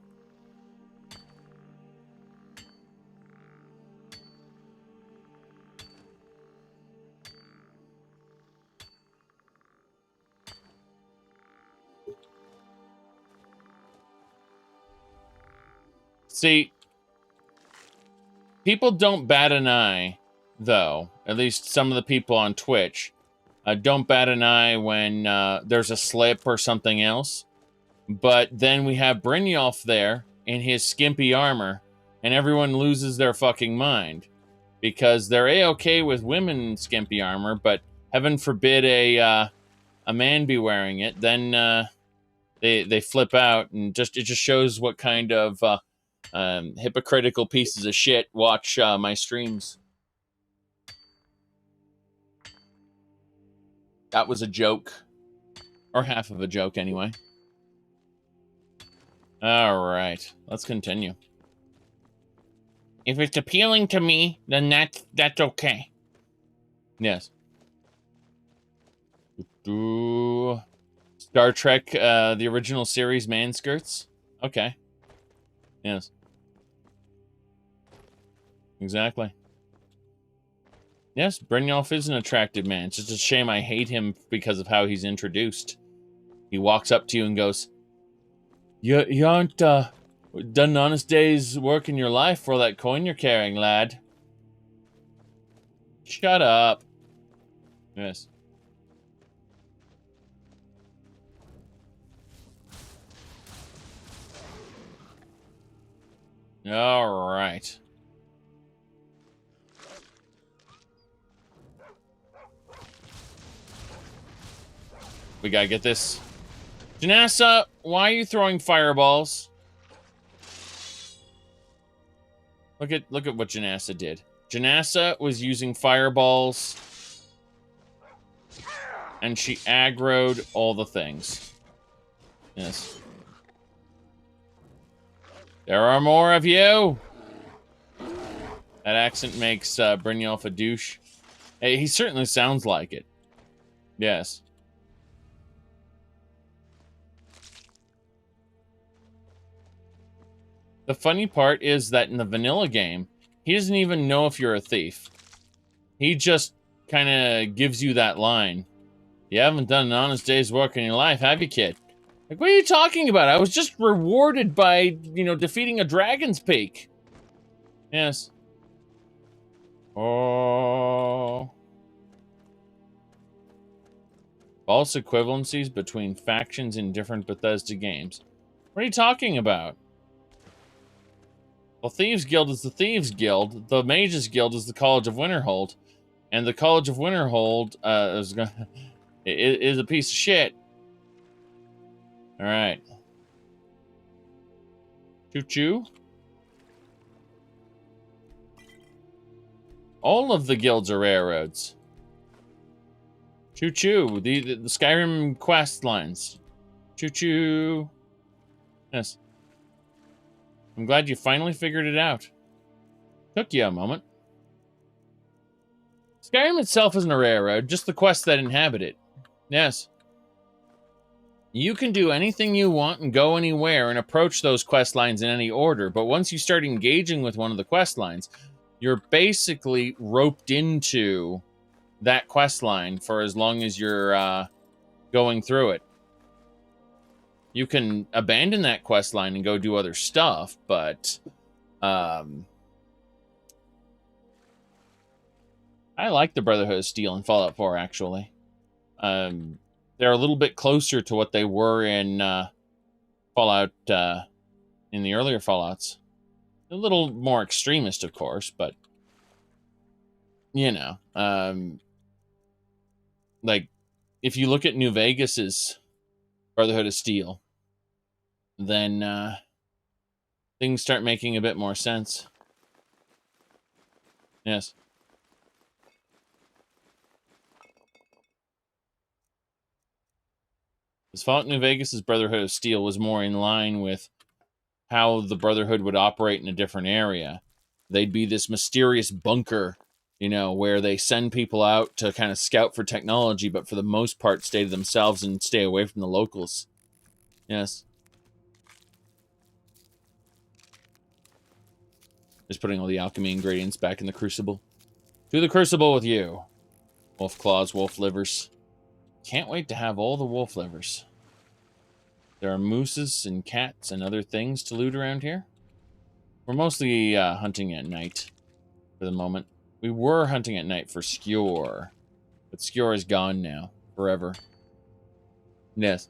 See, people don't bat an eye, though. At least some of the people on Twitch don't bat an eye when there's a slip or something else. But then we have Brynjolf there in his skimpy armor, and everyone loses their fucking mind. Because they're A-okay with women in skimpy armor, but heaven forbid a man be wearing it, then they flip out, and it just shows what kind of hypocritical pieces of shit watch my streams. That was a joke. Or half of a joke, anyway. Alright, let's continue. If it's appealing to me, then that's okay. Yes. Star Trek, the original series, man skirts? Okay. Yes. Exactly. Yes, Brynjolf is an attractive man. It's just a shame I hate him because of how he's introduced. He walks up to you and goes, You aren't, done an honest day's work in your life for all that coin you're carrying, lad. Shut up. Yes. All right. We gotta get this. Janassa, why are you throwing fireballs? Look at what Janassa did. Janassa was using fireballs, and she aggroed all the things. Yes. There are more of you! That accent makes Brynjolf a douche. Hey, he certainly sounds like it. Yes. The funny part is that in the vanilla game, he doesn't even know if you're a thief. He just kind of gives you that line. You haven't done an honest day's work in your life, have you, kid? Like, what are you talking about? I was just rewarded by, defeating a dragon's peak. Yes. Oh. False equivalencies between factions in different Bethesda games. What are you talking about? The Thieves Guild is the Thieves Guild. The Mages Guild is the College of Winterhold. And the College of Winterhold is a piece of shit. Alright. Choo-choo. All of the guilds are railroads. Choo-choo. The Skyrim quest lines. Choo-choo. Yes. I'm glad you finally figured it out. Took you a moment. Skyrim itself isn't a railroad, just the quests that inhabit it. Yes. You can do anything you want and go anywhere and approach those quest lines in any order, but once you start engaging with one of the quest lines, you're basically roped into that quest line for as long as you're going through it. You can abandon that quest line and go do other stuff, but I like the Brotherhood of Steel in Fallout 4, actually. They're a little bit closer to what they were in Fallout, in the earlier Fallouts. A little more extremist, of course, but, like, if you look at New Vegas's Brotherhood of Steel, then things start making a bit more sense. Yes. As Fallout New Vegas's Brotherhood of Steel was more in line with how the Brotherhood would operate in a different area. They'd be this mysterious bunker You know, where they send people out to kind of scout for technology, but for the most part stay to themselves and stay away from the locals. Yes. Just putting all the alchemy ingredients back in the crucible. To the crucible with you. Wolf claws, wolf livers. Can't wait to have all the wolf livers. There are mooses and cats and other things to loot around here. We're mostly hunting at night for the moment. We were hunting at night for Skjor, but Skjor is gone now, forever. Yes.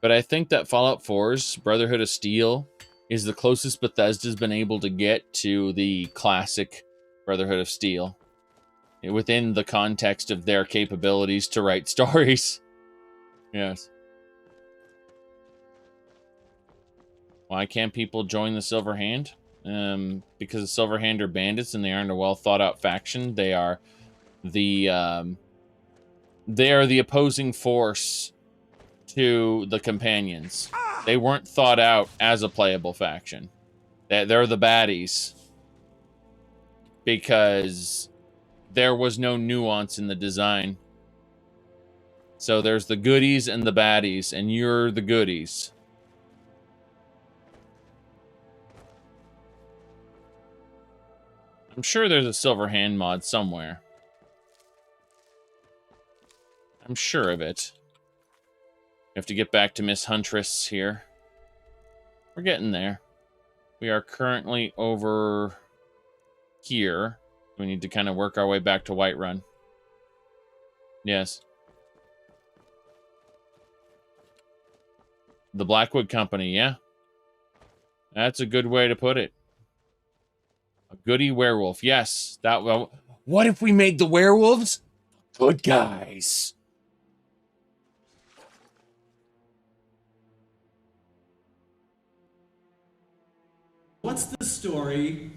But I think that Fallout 4's Brotherhood of Steel is the closest Bethesda's been able to get to the classic Brotherhood of Steel, within the context of their capabilities to write stories. Yes. Why can't people join the Silver Hand? Because the Silver Hand are bandits and they aren't a well thought out faction. They are the opposing force to the Companions. They weren't thought out as a playable faction. They're the baddies because there was no nuance in the design. So there's the goodies and the baddies, and you're the goodies. I'm sure there's a Silver Hand mod somewhere. I'm sure of it. We have to get back to Miss Huntress here. We're getting there. We are currently over here. We need to kind of work our way back to Whiterun. Yes. The Blackwood Company, yeah. That's a good way to put it. A goody werewolf. Yes. That. Well, what if we made the werewolves good guys? What's the story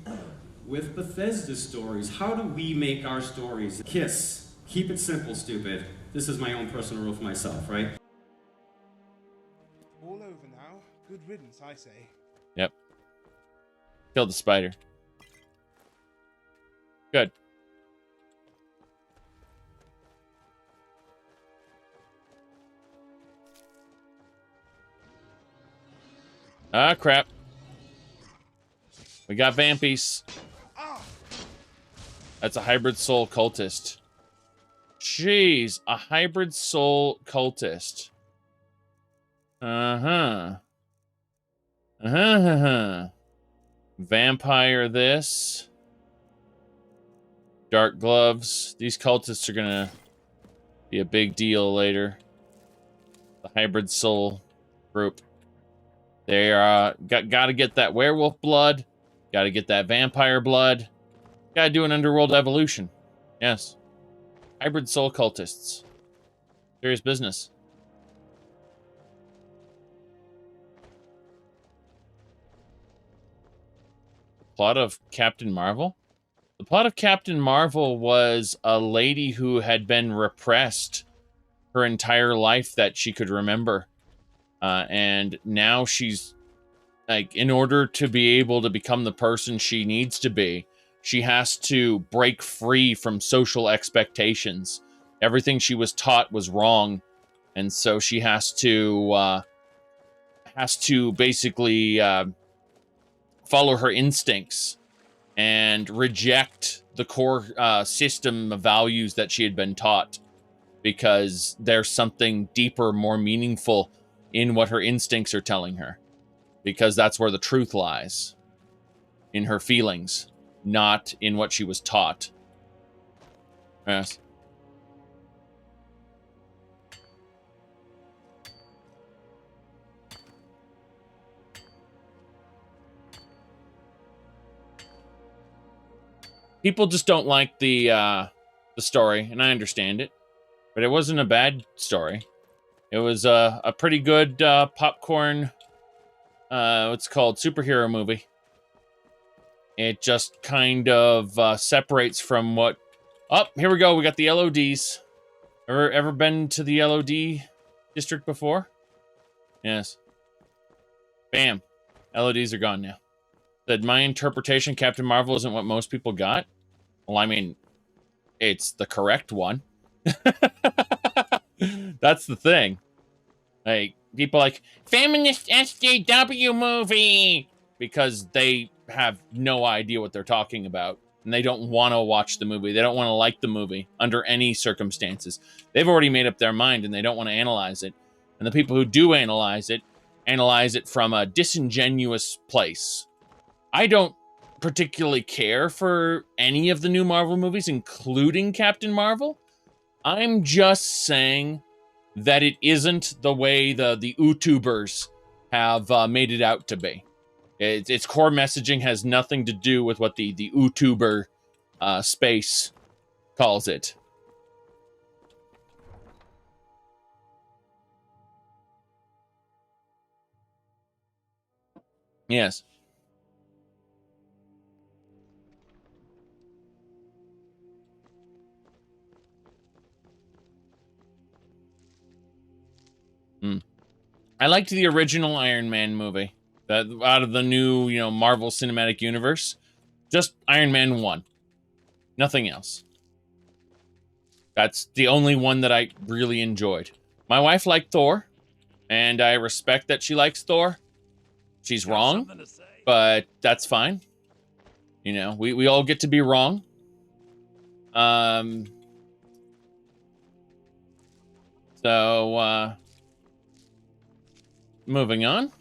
with Bethesda stories? How do we make our stories? Kiss. Keep it simple, stupid. This is my own personal rule for myself, right? All over now. Good riddance, I say. Yep. Killed the spider. Good. Ah, crap. We got vampies. That's a hybrid soul cultist. Jeez, a hybrid soul cultist. Uh-huh. Uh-huh. Vampire this. Dark gloves. These cultists are gonna be a big deal later. The hybrid soul group. They are gotta get that werewolf blood. Gotta get that vampire blood. Gotta do an underworld evolution. Yes. Hybrid soul cultists. Serious business. The plot of Captain Marvel? The plot of Captain Marvel was a lady who had been repressed her entire life that she could remember. And now she's, like, in order to be able to become the person she needs to be, she has to break free from social expectations. Everything she was taught was wrong. And so she has to basically follow her instincts and reject the core system of values that she had been taught, because there's something deeper, more meaningful in what her instincts are telling her, because that's where the truth lies, in her feelings, not in what she was taught. Yes. People just don't like the story, and I understand it. But it wasn't a bad story. It was a pretty good popcorn, what's it called, superhero movie. It just kind of separates from what... Oh, here we go. We got the LODs. Ever been to the LOD district before? Yes. Bam. LODs are gone now. That my interpretation of Captain Marvel isn't what most people got? Well, I mean, it's the correct one. That's the thing. Like, people like, feminist SJW movie! Because they have no idea what they're talking about. And they don't want to watch the movie. They don't want to like the movie under any circumstances. They've already made up their mind and they don't want to analyze it. And the people who do analyze it from a disingenuous place. I don't particularly care for any of the new Marvel movies, including Captain Marvel. I'm just saying that it isn't the way the YouTubers have made it out to be. Its core messaging has nothing to do with what the YouTuber space calls it. Yes. I liked the original Iron Man movie. That out of the new, Marvel Cinematic Universe, just Iron Man 1. Nothing else. That's the only one that I really enjoyed. My wife liked Thor, and I respect that she likes Thor. She's wrong, but that's fine. We all get to be wrong. So, moving on.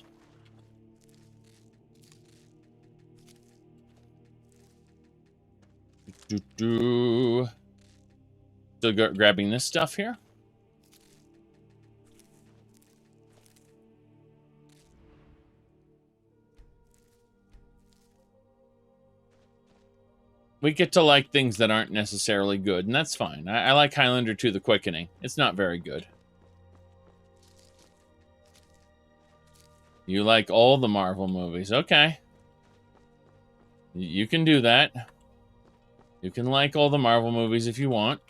Still grabbing this stuff here. We get to like things that aren't necessarily good, and that's fine. I like Highlander 2: The Quickening. It's not very good. You like all the Marvel movies. Okay. You can do that. You can like all the Marvel movies if you want.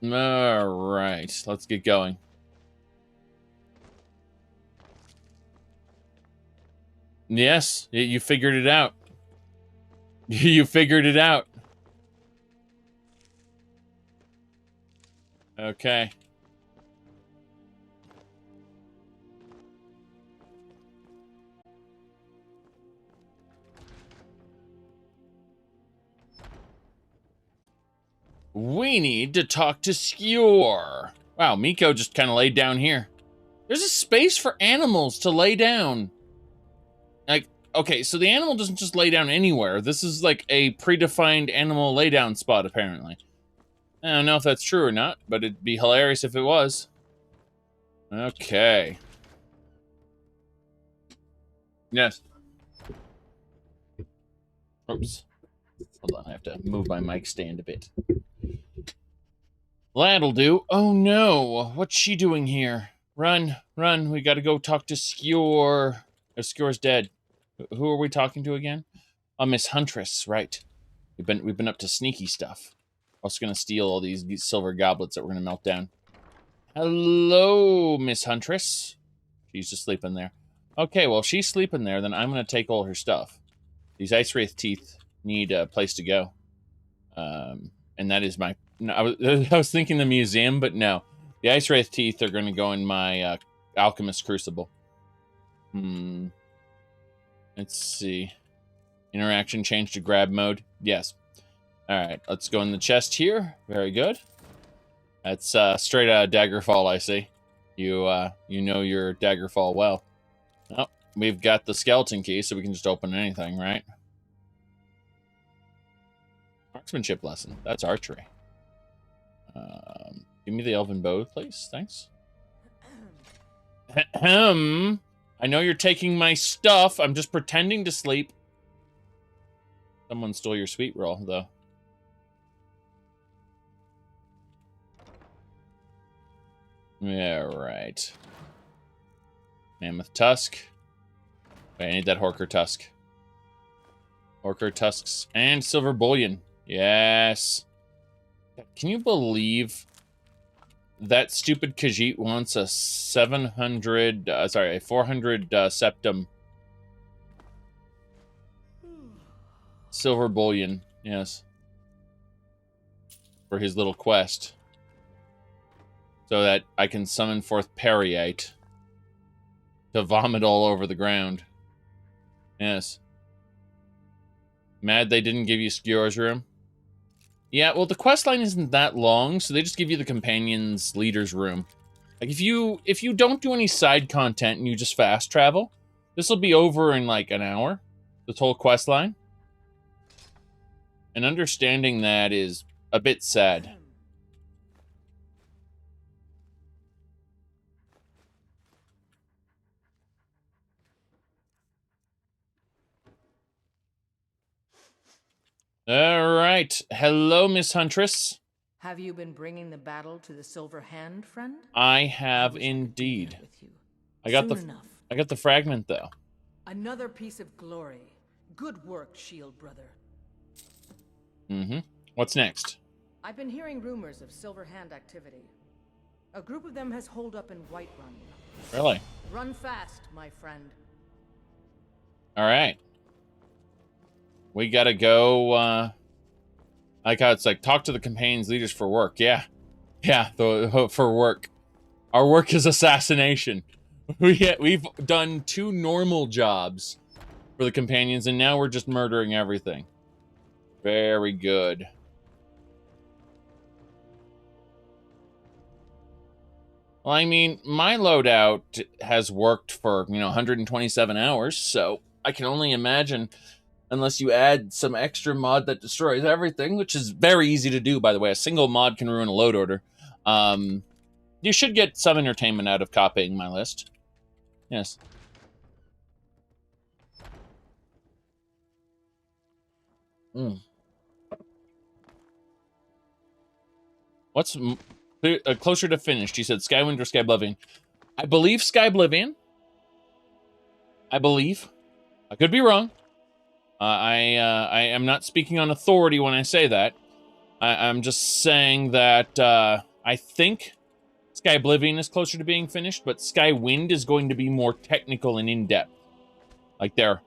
All right, let's get going. Yes, you figured it out. You figured it out. Okay. We need to talk to Skewer. Wow, Miko just kind of laid down here. There's a space for animals to lay down. Like, okay, so the animal doesn't just lay down anywhere. This is like a predefined animal lay down spot, apparently. I don't know if that's true or not, but it'd be hilarious if it was. Okay. Yes. Oops. Hold on, I have to move my mic stand a bit. That'll do. Oh no, what's she doing here? Run, run, we gotta go talk to Skewer. Skewer's dead. Who are we talking to again? Oh, Miss Huntress, right. We've been up to sneaky stuff. I was gonna steal all these silver goblets that we're gonna melt down. Hello, Miss Huntress. She's just sleeping there. Okay, well, if she's sleeping there, then I'm gonna take all her stuff. These Ice Wraith teeth need a place to go. And that is my... No, I was thinking the museum, but no. The Ice Wraith teeth are gonna go in my Alchemist Crucible. Let's see. Interaction change to grab mode. Yes. Alright, let's go in the chest here. Very good. That's straight out of Daggerfall, I see. You know your Daggerfall well. Oh, we've got the skeleton key, so we can just open anything, right? Marksmanship lesson. That's archery. Give me the elven bow, please. Thanks. Ahem. I know you're taking my stuff. I'm just pretending to sleep. Someone stole your sweet roll, though. Yeah, right. Mammoth tusk. Wait, I need that Horker tusk. Horker tusks and silver bullion. Yes. Can you believe that stupid Khajiit wants a a 400 septum silver bullion, yes, for his little quest, so that I can summon forth Periite to vomit all over the ground. Yes. Mad they didn't give you Skjor's room? Yeah, well, the quest line isn't that long, so they just give you the companion's leader's room. Like, if you don't do any side content and you just fast travel, this will be over in, like, an hour, this whole quest line. And understanding that is a bit sad. All right. Hello, Miss Huntress. Have you been bringing the battle to the Silver Hand, friend? I have indeed. I got the fragment though. Another piece of glory. Good work, Shield brother. Mm-hmm. What's next? I've been hearing rumors of Silver Hand activity. A group of them has holed up in Whiterun. Really? Run fast, my friend. All right. We gotta go, like how it's like, talk to the companions leaders for work. Yeah. Yeah, for work. Our work is assassination. We've done 2 normal jobs for the companions, and now we're just murdering everything. Very good. Well, I mean, my loadout has worked for, 127 hours, so I can only imagine, unless you add some extra mod that destroys everything, which is very easy to do, by the way. A single mod can ruin a load order. You should get some entertainment out of copying my list. Yes. What's closer to finished? You said Skywind or Skyblivion? I believe Skyblivion. I believe. I could be wrong. I am not speaking on authority when I say that. I'm just saying that I think Skyblivion is closer to being finished, but Skywind is going to be more technical and in-depth. Like, they're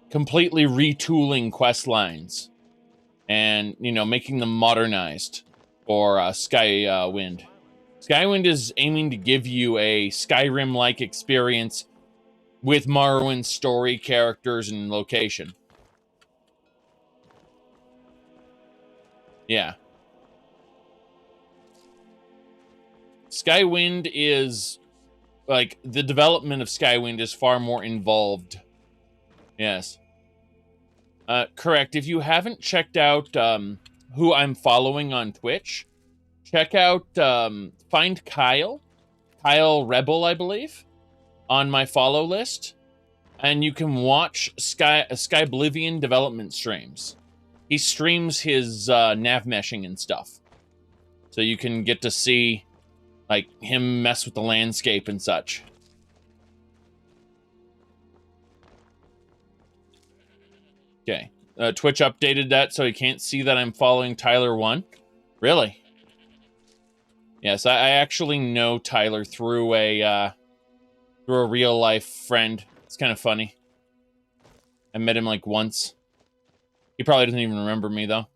completely retooling quest lines and, making them modernized for Skywind. Skywind is aiming to give you a Skyrim-like experience with Morrowind's story, characters, and location. Yeah. Skywind is, like, the development of Skywind is far more involved. Yes. Correct. If you haven't checked out who I'm following on Twitch, check out, find Kyle Rebel, I believe, on my follow list, and you can watch Skyblivion development streams. He streams his nav meshing and stuff, so you can get to see, like, him mess with the landscape and such. Okay, Twitch updated that so you can't see that I'm following Tyler1. Really? Yes, I actually know Tyler through a real life friend. It's kind of funny. I met him like once. He probably doesn't even remember me though.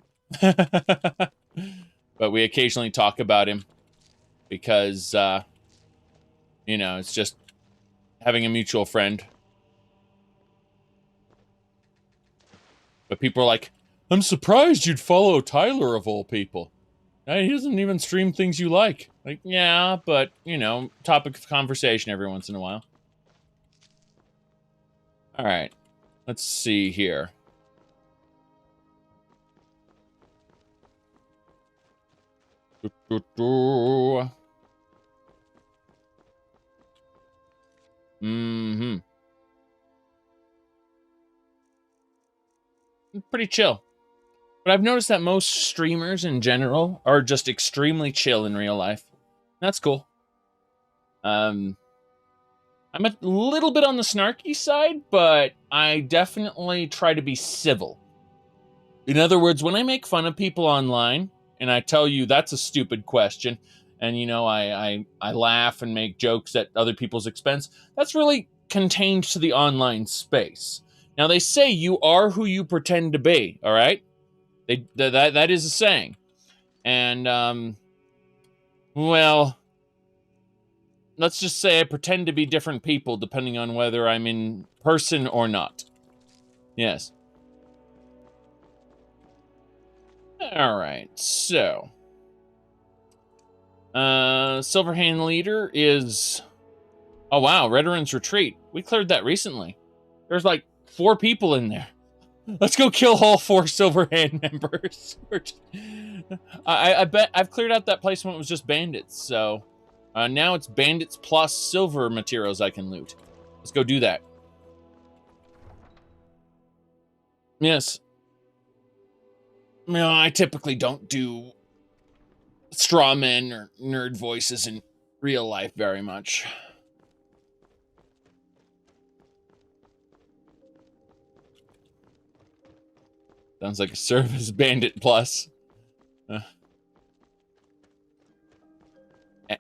But we occasionally talk about him because, it's just having a mutual friend. But people are like, I'm surprised you'd follow Tyler of all people. He doesn't even stream things you like. Like, yeah, but, topic of conversation every once in a while. All right. Let's see here. Mm-hmm. Pretty chill. But I've noticed that most streamers in general are just extremely chill in real life. That's cool. I'm a little bit on the snarky side, but I definitely try to be civil. In other words, when I make fun of people online, and I tell you that's a stupid question, and, you know, I laugh and make jokes at other people's expense, that's really contained to the online space. Now, they say you are who you pretend to be, all right? That is a saying. And, well, let's just say I pretend to be different people depending on whether I'm in person or not. Yes. All right, so Silverhand leader is, oh wow, Veterans Retreat. We cleared that recently. There's like 4 people in there. Let's go kill all 4 Silverhand members. I bet I've cleared out that place when it was just bandits, so now it's bandits plus silver materials I can loot. Let's go do that. Yes. No, I typically don't do straw men or nerd voices in real life very much. Sounds like a service bandit plus.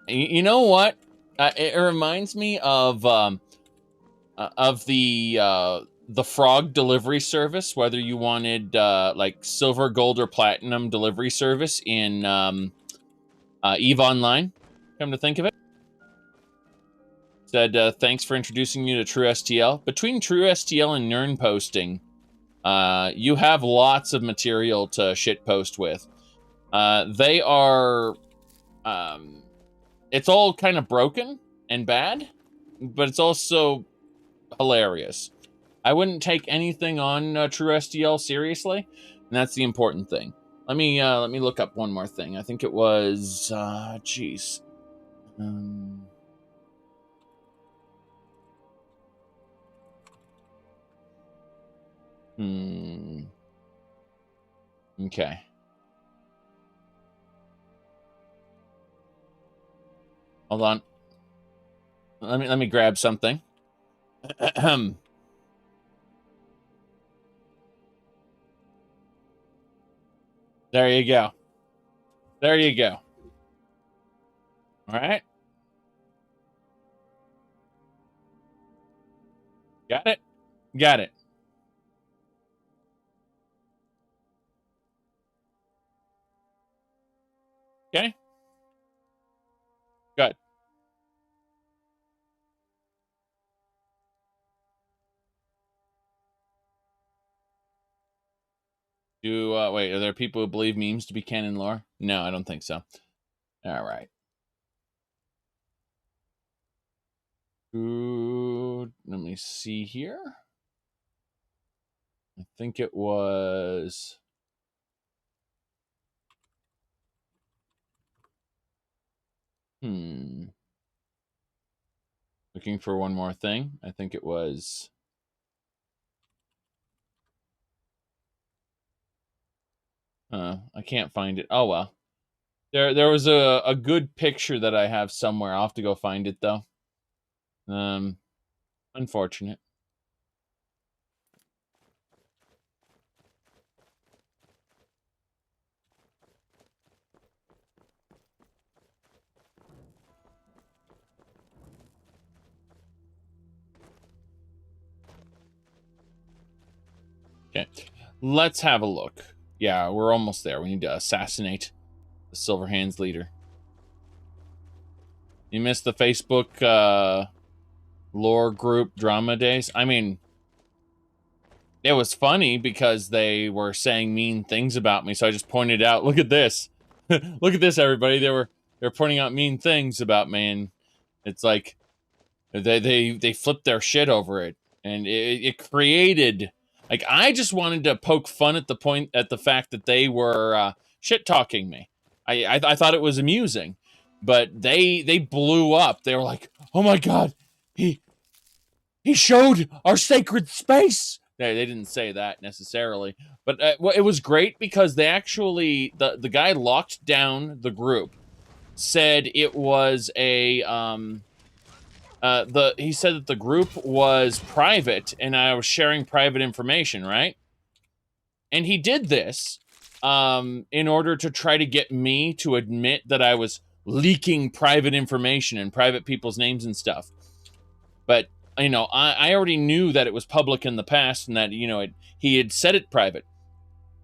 You know what? It reminds me of the frog delivery service, whether you wanted like silver, gold, or platinum delivery service in EVE Online, come to think of it. Said, thanks for introducing you to TrueSTL. Between TrueSTL and Nern posting, you have lots of material to shitpost with. They are, it's all kind of broken and bad, but it's also hilarious. I wouldn't take anything on TrueSTL seriously, and that's the important thing. Let me look up one more thing. I think it was, geez. Okay. Hold on. Let me grab something. There you go. There you go. All right. Got it? Got it. Okay. Good. Wait, are there people who believe memes to be canon lore? No, I don't think so. All right. Let me see here. I think it was... Looking for one more thing. I think it was... I can't find it. Oh, well. There was a good picture that I have somewhere. I'll have to go find it, though. Unfortunate. Okay, let's have a look. Yeah, we're almost there. We need to assassinate the Silverhands leader. You missed the Facebook lore group drama days? I mean, it was funny because they were saying mean things about me, so I just pointed out, look at this. Look at this, everybody. They're pointing out mean things about me, and it's like they flipped their shit over it. And it created... Like, I just wanted to poke fun at the fact that they were shit-talking me. I thought it was amusing. But they blew up. They were like, oh my god, he showed our sacred space! They didn't say that necessarily. But it was great because they actually, the guy locked down the group, said it was a... he said that the group was private and I was sharing private information, right? And he did this in order to try to get me to admit that I was leaking private information and private people's names and stuff. But, you know, I already knew that it was public in the past and that, you know, he had set it private.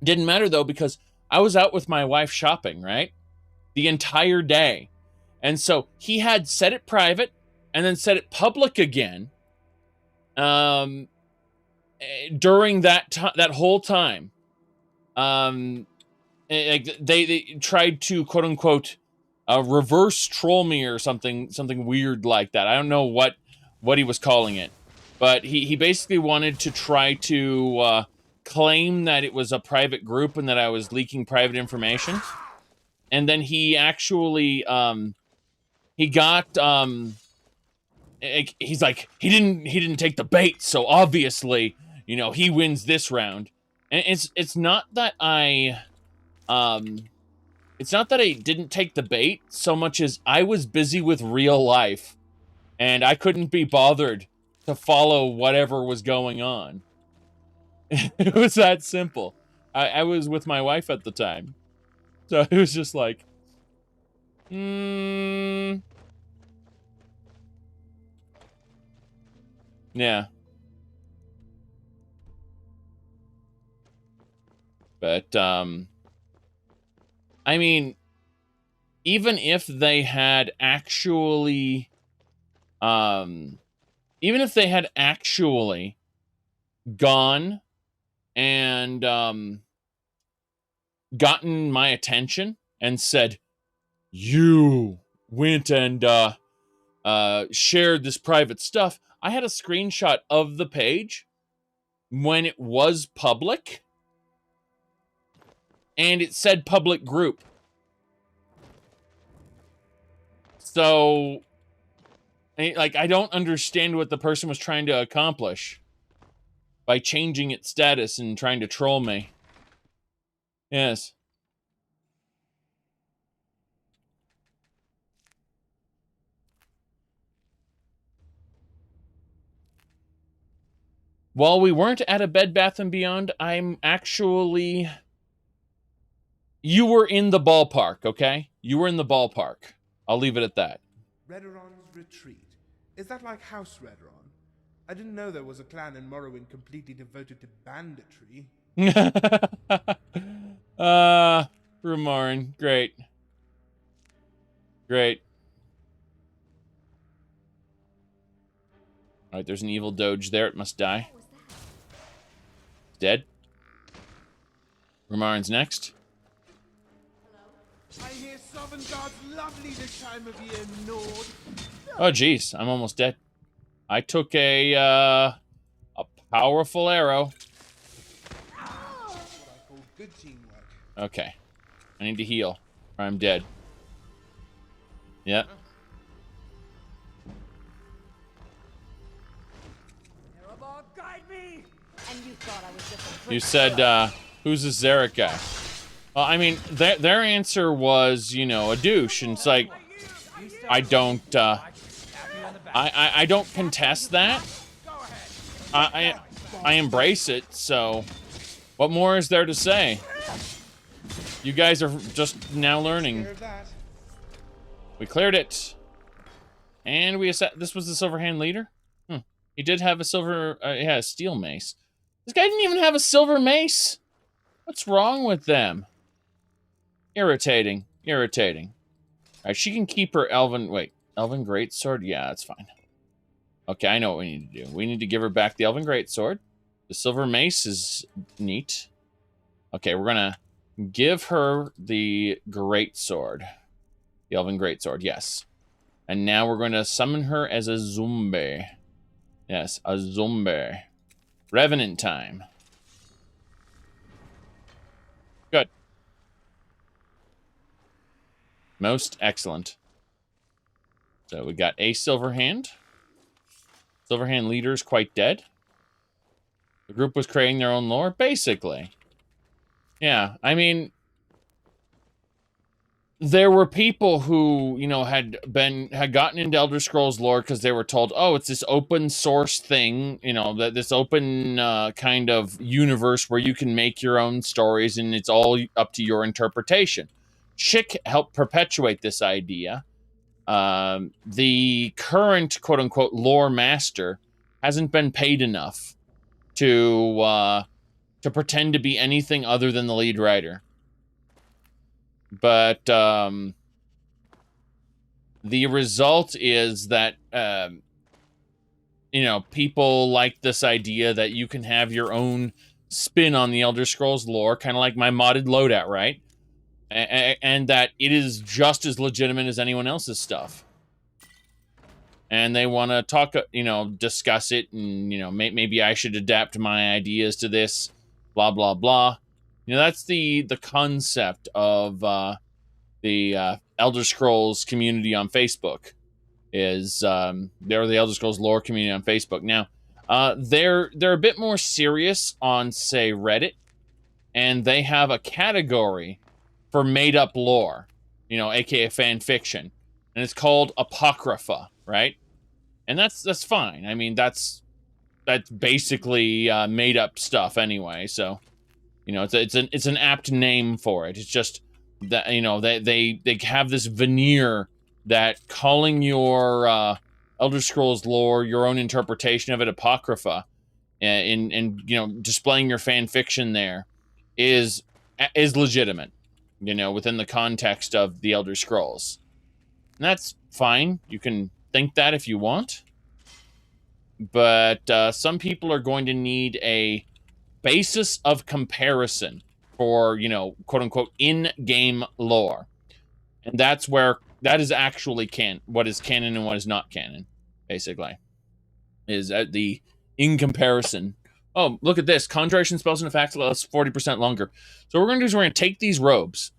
Didn't matter, though, because I was out with my wife shopping, right? The entire day. And so he had set it private and then set it public again during that whole time. They tried to, quote unquote, reverse troll me or something weird like that. I don't know what he was calling it, but he basically wanted to try to claim that it was a private group and that I was leaking private information. And then he actually he got he's like, he didn't take the bait, so obviously, you know, he wins this round. And it's not that I didn't take the bait so much as I was busy with real life and I couldn't be bothered to follow whatever was going on. It was that simple. I was with my wife at the time. So it was just like, yeah. But, I mean, even if they had actually, gone and, gotten my attention and said, you went and, shared this private stuff, I had a screenshot of the page when it was public, and it said public group. So, like, I don't understand what the person was trying to accomplish by changing its status and trying to troll me. Yes. While we weren't at a Bed Bath & Beyond, I'm actually... You were in the ballpark, okay? You were in the ballpark. I'll leave it at that. Redoron's Retreat. Is that like House Redoron? I didn't know there was a clan in Morrowind completely devoted to banditry. Rumarin. Great. Great. Alright, there's an evil doge there. It must die. Dead. Rumarin's next. I hear Sovngarde's lovely this time of year, Nord. Oh, jeez. I'm almost dead. I took a powerful arrow. What I call good teamwork. Okay. I need to heal, or I'm dead. Yep. Guide me! And you thought I was just a You said, who's this Zaric guy? Well, I mean, their answer was, you know, a douche, and it's like, I don't contest that. I embrace it, so what more is there to say? You guys are just now learning. We cleared it. And this was the Silverhand leader? He did have a silver, a steel mace. This guy didn't even have a silver mace. What's wrong with them? Irritating. Irritating. Alright, she can keep her Elven Greatsword? Yeah, that's fine. Okay, I know what we need to do. We need to give her back the Elven Greatsword. The silver mace is neat. Okay, we're gonna give her the Greatsword. The Elven Greatsword, yes. And now we're gonna summon her as a zombie. Yes, a zombie. Revenant time. Good. Most excellent. So we got a Silverhand. Silverhand leader's quite dead. The group was creating their own lore, basically. Yeah, I mean, there were people who, you know, had gotten into Elder Scrolls lore because they were told, oh, it's this open source thing, you know, this open kind of universe where you can make your own stories and it's all up to your interpretation. Chick helped perpetuate this idea. The current quote-unquote lore master hasn't been paid enough to pretend to be anything other than the lead writer. But the result is that you know, people like this idea that you can have your own spin on the Elder Scrolls lore, kind of like my modded loadout, right? And that it is just as legitimate as anyone else's stuff. And they want to talk, you know, discuss it, and, you know, maybe I should adapt my ideas to this, blah, blah, blah. You know, that's the concept of the Elder Scrolls community on Facebook. Is they're the Elder Scrolls lore community on Facebook. Now, they're a bit more serious on, say, Reddit, and they have a category for made-up lore, you know, aka fan fiction, and it's called Apocrypha, right? And that's fine. I mean, that's basically made-up stuff anyway. So, you know, it's an apt name for it. It's just that, you know, they have this veneer that calling your Elder Scrolls lore, your own interpretation of it, Apocrypha, and you know, displaying your fan fiction there is legitimate, you know, within the context of the Elder Scrolls. And that's fine. You can think that if you want. But some people are going to need a basis of comparison for, you know, quote-unquote in-game lore. And that's where that is actually what is canon and what is not canon, basically. Is the in comparison. Oh, look at this. Conjuration spells and effects last 40% longer. So what we're going to do is we're going to take these robes,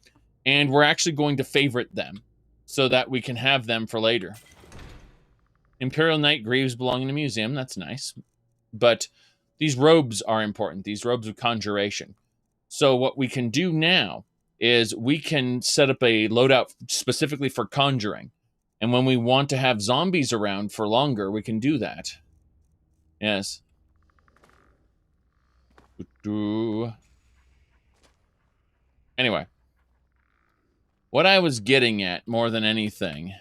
and we're actually going to favorite them so that we can have them for later. Imperial Knight Greaves belong in a museum. That's nice. But these robes are important. These robes of conjuration. So what we can do now is we can set up a loadout specifically for conjuring. And when we want to have zombies around for longer, we can do that. Yes. Anyway. What I was getting at more than anything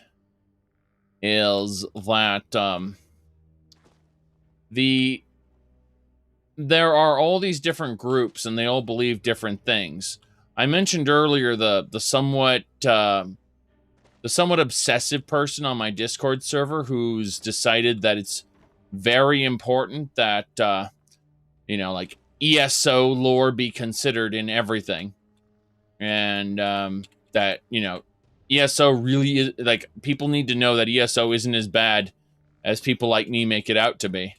is that there are all these different groups and they all believe different things. I mentioned earlier the somewhat obsessive person on my Discord server who's decided that it's very important that you know, like ESO lore be considered in everything, and that, you know, ESO really is, like, people need to know that ESO isn't as bad as people like me make it out to be.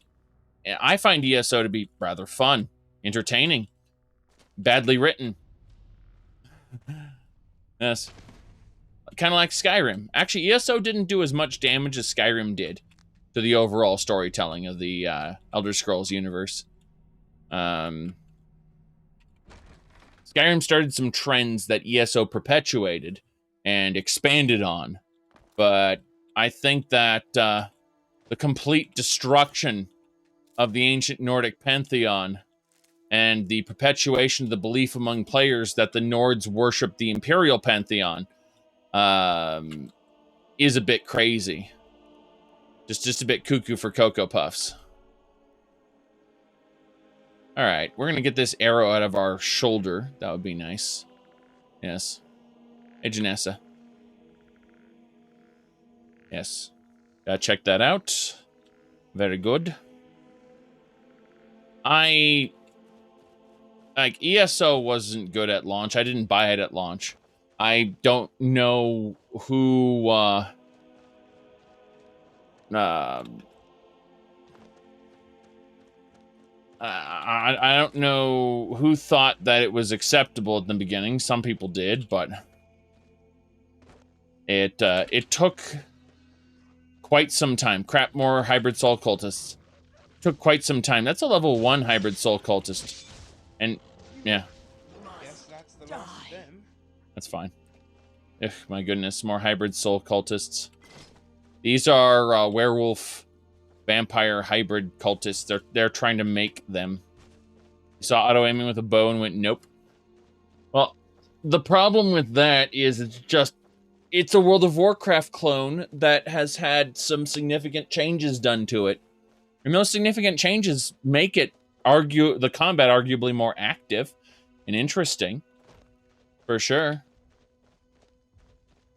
I find ESO to be rather fun, entertaining, badly written. Yes. Kind of like Skyrim. Actually, ESO didn't do as much damage as Skyrim did to the overall storytelling of the Elder Scrolls universe. Skyrim started some trends that ESO perpetuated and expanded on. But I think that the complete destruction of the ancient Nordic pantheon and the perpetuation of the belief among players that the Nords worship the imperial pantheon is a bit crazy. Just a bit cuckoo for Cocoa Puffs. All right, we're going to get this arrow out of our shoulder. That would be nice. Yes. Hey, Janessa. Yes. Gotta check that out. Very good. Like, ESO wasn't good at launch. I didn't buy it at launch. I don't know who, I don't know who thought that it was acceptable at the beginning. Some people did, but it took quite some time. Crap, more hybrid soul cultists. Took quite some time. That's a level 1 hybrid soul cultist. And, yeah. Guess that's the last of them. That's fine. Ugh, my goodness, more hybrid soul cultists. These are werewolf, vampire hybrid cultists. They're trying to make them. You saw auto-aiming with a bow and went, nope. Well, the problem with that is it's a World of Warcraft clone that has had some significant changes done to it. And those significant changes make it the combat arguably more active and interesting. For sure.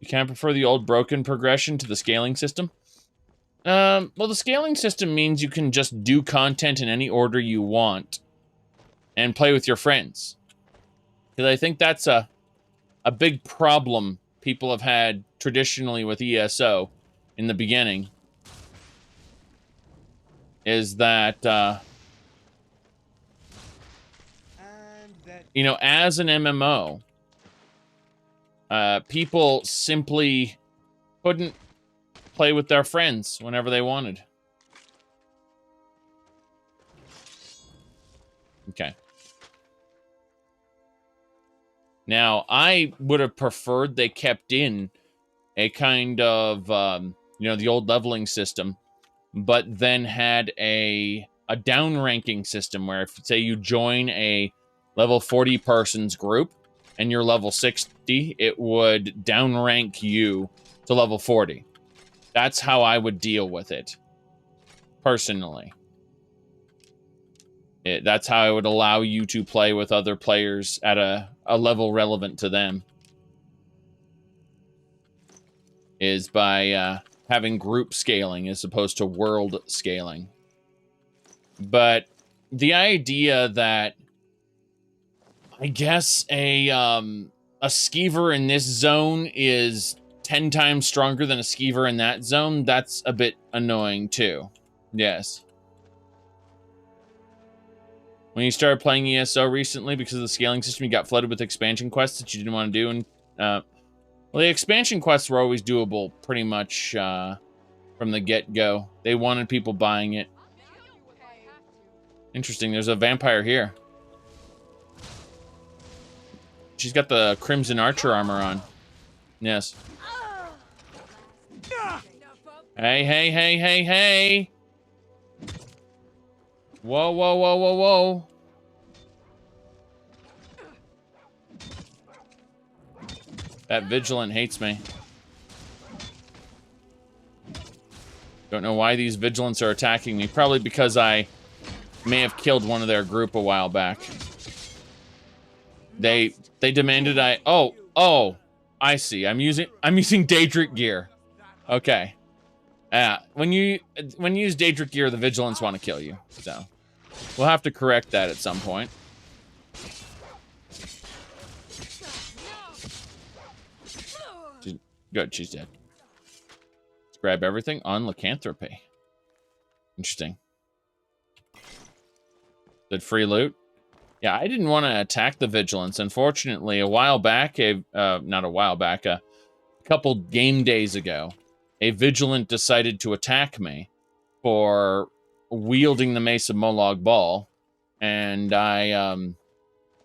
You can't prefer the old broken progression to the scaling system? Well, the scaling system means you can just do content in any order you want and play with your friends. Because I think that's a big problem people have had traditionally with ESO in the beginning. Is that, you know, as an MMO, people simply couldn't play with their friends whenever they wanted. Okay. Now, I would have preferred they kept in a kind of, you know, the old leveling system, but then had a down-ranking system where if, say, you join a level 40 person's group and you're level 60, it would down-rank you to level 40. That's how I would deal with it, personally. That's how I would allow you to play with other players at a level relevant to them. Is by having group scaling as opposed to world scaling. But the idea that, I guess, a skeever in this zone is 10 times stronger than a skeever in that zone, that's a bit annoying too. Yes. When you started playing ESO recently, because of the scaling system, you got flooded with expansion quests that you didn't want to do. And well, the expansion quests were always doable pretty much from the get-go. They wanted people buying it. Interesting, there's a vampire here. She's got the Crimson Archer armor on. Yes. Hey, hey, hey, hey, hey! Whoa, whoa, whoa, whoa, whoa. That Vigilant hates me. Don't know why these Vigilants are attacking me. Probably because I may have killed one of their group a while back. They demanded I... Oh, I see. I'm using Daedric gear. Okay. When you use Daedric gear, the Vigilants want to kill you. So we'll have to correct that at some point. Good, she's dead. Let's grab everything on lycanthropy. Interesting. Did free loot? Yeah, I didn't want to attack the Vigilance. Unfortunately, a couple game days ago, a Vigilant decided to attack me for wielding the Mace of Molag Bal. And I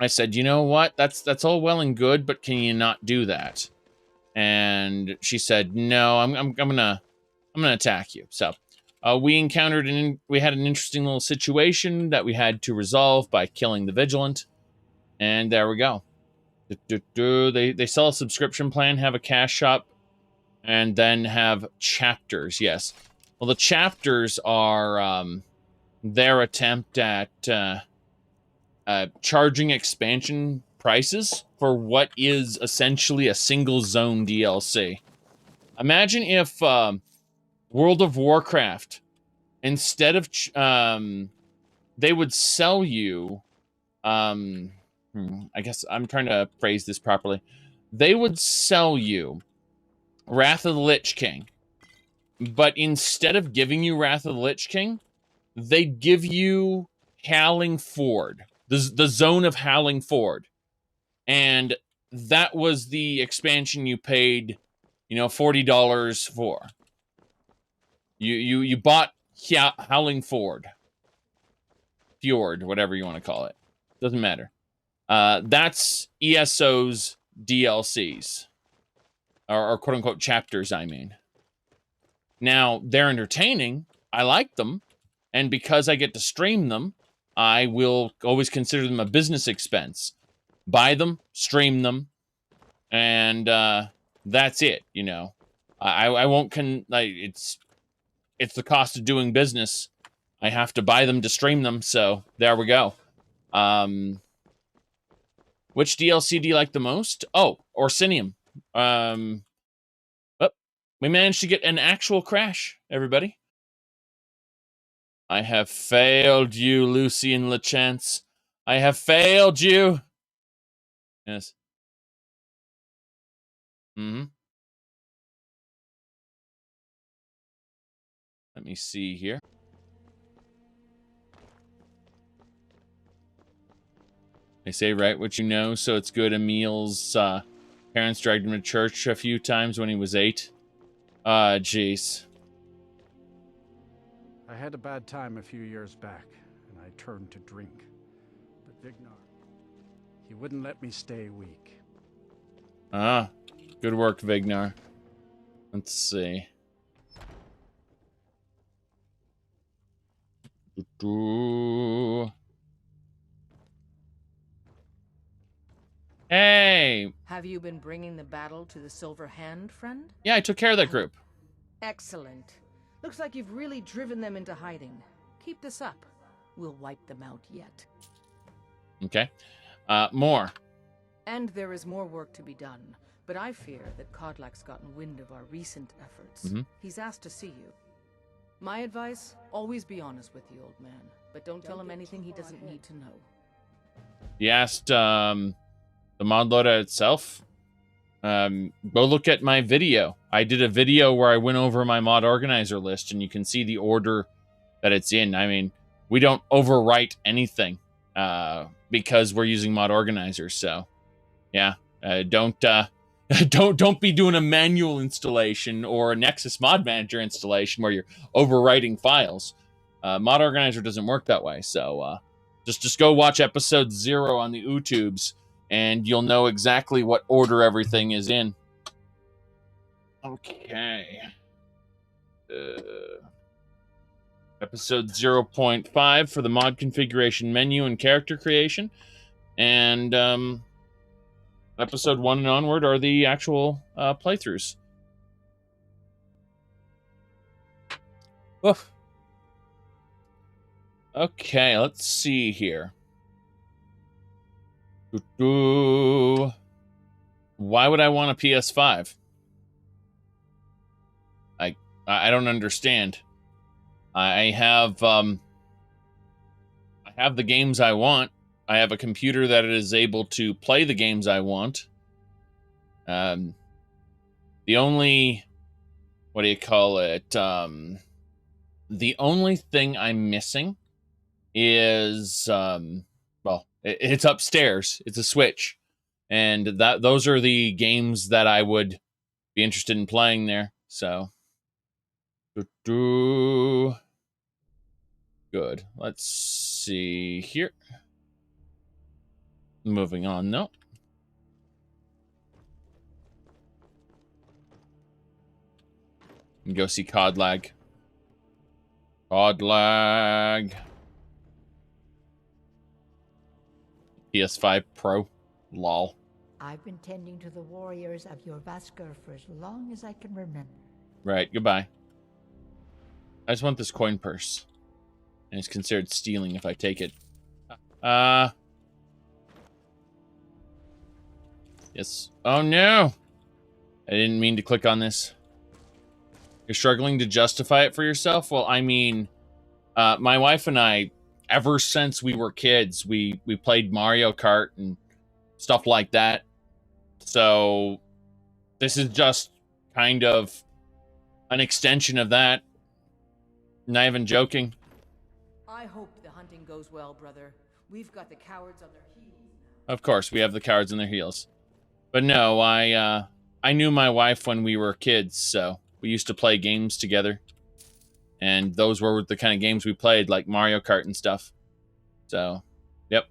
said, you know what? That's all well and good, but can you not do that? And she said, no, I'm gonna attack you. So we had an interesting little situation that we had to resolve by killing the Vigilant. And there we go. They sell a subscription plan, have a cash shop, and then have chapters. Yes. Well, the chapters are their attempt at charging expansion prices for what is essentially a single zone DLC. Imagine if World of Warcraft, instead of they would sell you I guess I'm trying to phrase this properly. They would sell you Wrath of the Lich King, but instead of giving you Wrath of the Lich King, they'd give you Howling Ford, the zone of Howling Ford. And that was the expansion you paid, you know, $40 for. You bought Howling Fjord, whatever you want to call it. Doesn't matter. That's ESO's DLCs. Or quote-unquote chapters, I mean. Now, they're entertaining. I like them. And because I get to stream them, I will always consider them a business expense. Buy them, stream them, and that's it. You know, I won't it's the cost of doing business. I have to buy them to stream them, so there we go. Which DLC do you like the most? Oh, Orsinium. We managed to get an actual crash, everybody. I have failed you, Lucian LeChance. I have failed you. Yes. Mm-hmm. Let me see here. They say write what you know, so it's good. Emil's parents dragged him to church a few times when he was 8. Jeez. I had a bad time a few years back, and I turned to drink. But Vignar, he wouldn't let me stay weak. Good work, Vignar. Let's see. Hey! Have you been bringing the battle to the Silver Hand, friend? Yeah, I took care of that group. Excellent. Looks like you've really driven them into hiding. Keep this up. We'll wipe them out yet. Okay. More. And there is more work to be done. But I fear that Kodlak's gotten wind of our recent efforts. He's asked to see you. My advice, always be honest with the old man. But don't tell him anything he doesn't need to know. You asked, the mod loadout itself. Go look at my video. I did a video where I went over my mod organizer list, and you can see the order that it's in. I mean, we don't overwrite anything because we're using mod organizers. So, yeah, don't be doing a manual installation or a Nexus Mod Manager installation where you're overwriting files. Mod organizer doesn't work that way. So, just go watch episode 0 on the YouTubes, and you'll know exactly what order everything is in. Okay. Episode 0.5 for the mod configuration menu and character creation. And episode 1 and onward are the actual playthroughs. Oof. Okay, let's see here. Why would I want a PS5? I don't understand. I have the games I want. I have a computer that is able to play the games I want. The only, what do you call it? The only thing I'm missing is well, it's upstairs. It's a Switch, and those are the games that I would be interested in playing there. So, good. Let's see here. Moving on. No. Go see Codlag. Codlag. PS5 Pro. Lol. I've been tending to the warriors of your Vaskar for as long as I can remember. Right, goodbye. I just want this coin purse. And it's considered stealing if I take it. Yes. Oh no! I didn't mean to click on this. You're struggling to justify it for yourself? Well, I mean, my wife and I, ever since we were kids, we played Mario Kart and stuff like that. So this is just kind of an extension of that. Not even joking. I hope the hunting goes well, brother. We've got the cowards on their heels now. Of course, we have the cowards on their heels. But no, I knew my wife when we were kids, so we used to play games together. And those were the kind of games we played, like Mario Kart and stuff. So, yep.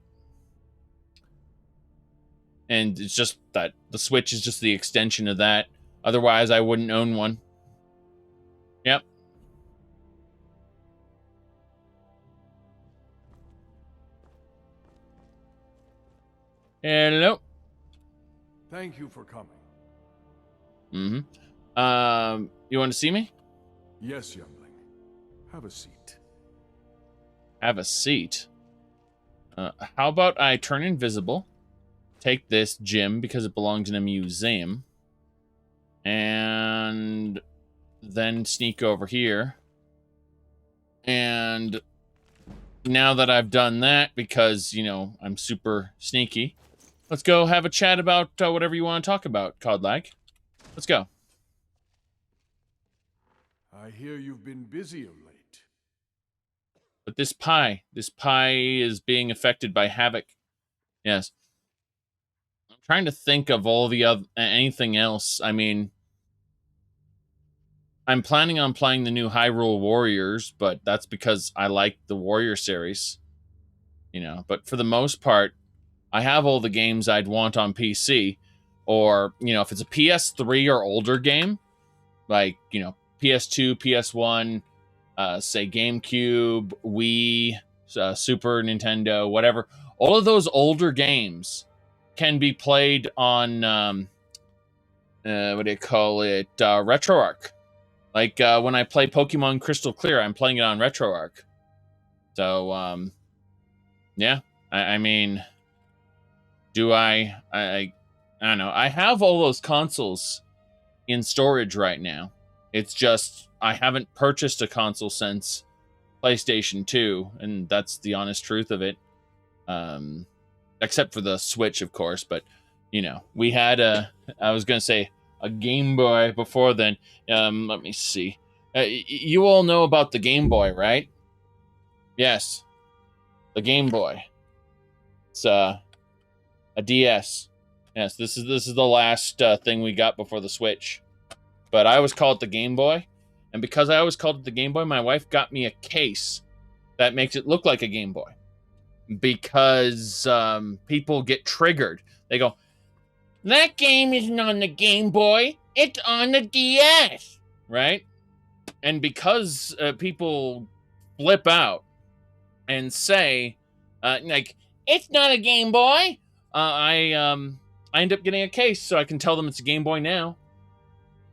And it's just that the Switch is just the extension of that. Otherwise, I wouldn't own one. Yep. Hello. Thank you for coming. Mm-hmm. You want to see me? Yes, youngling. Have a seat. Have a seat? How about I turn invisible, take this gem because it belongs in a museum, and then sneak over here. And now that I've done that, because, you know, I'm super sneaky, let's go have a chat about whatever you want to talk about, Codlag. Let's go. I hear you've been busy of late. But this pie is being affected by havoc. Yes. I'm trying to think of all the other anything else. I mean, I'm planning on playing the new Hyrule Warriors, but that's because I like the Warrior series. You know, but for the most part, I have all the games I'd want on PC. Or, you know, if it's a PS3 or older game, like, you know, PS2, PS1, say GameCube, Wii, Super Nintendo, whatever. All of those older games can be played on, what do you call it, RetroArch. Like, when I play Pokemon Crystal Clear, I'm playing it on RetroArch. So, yeah, I mean, do I don't know. I have all those consoles in storage right now. It's just, I haven't purchased a console since PlayStation 2, and that's the honest truth of it. Except for the Switch, of course, but, you know, we had I was going to say, a Game Boy before then. Let me see. You all know about the Game Boy, right? Yes. The Game Boy. It's a DS. Yes, this is the last thing we got before the Switch. But I always call it the Game Boy. And because I always called it the Game Boy, my wife got me a case that makes it look like a Game Boy. Because people get triggered. They go, that game isn't on the Game Boy. It's on the DS. Right? And because people flip out and say, like, it's not a Game Boy, I end up getting a case so I can tell them it's a Game Boy now.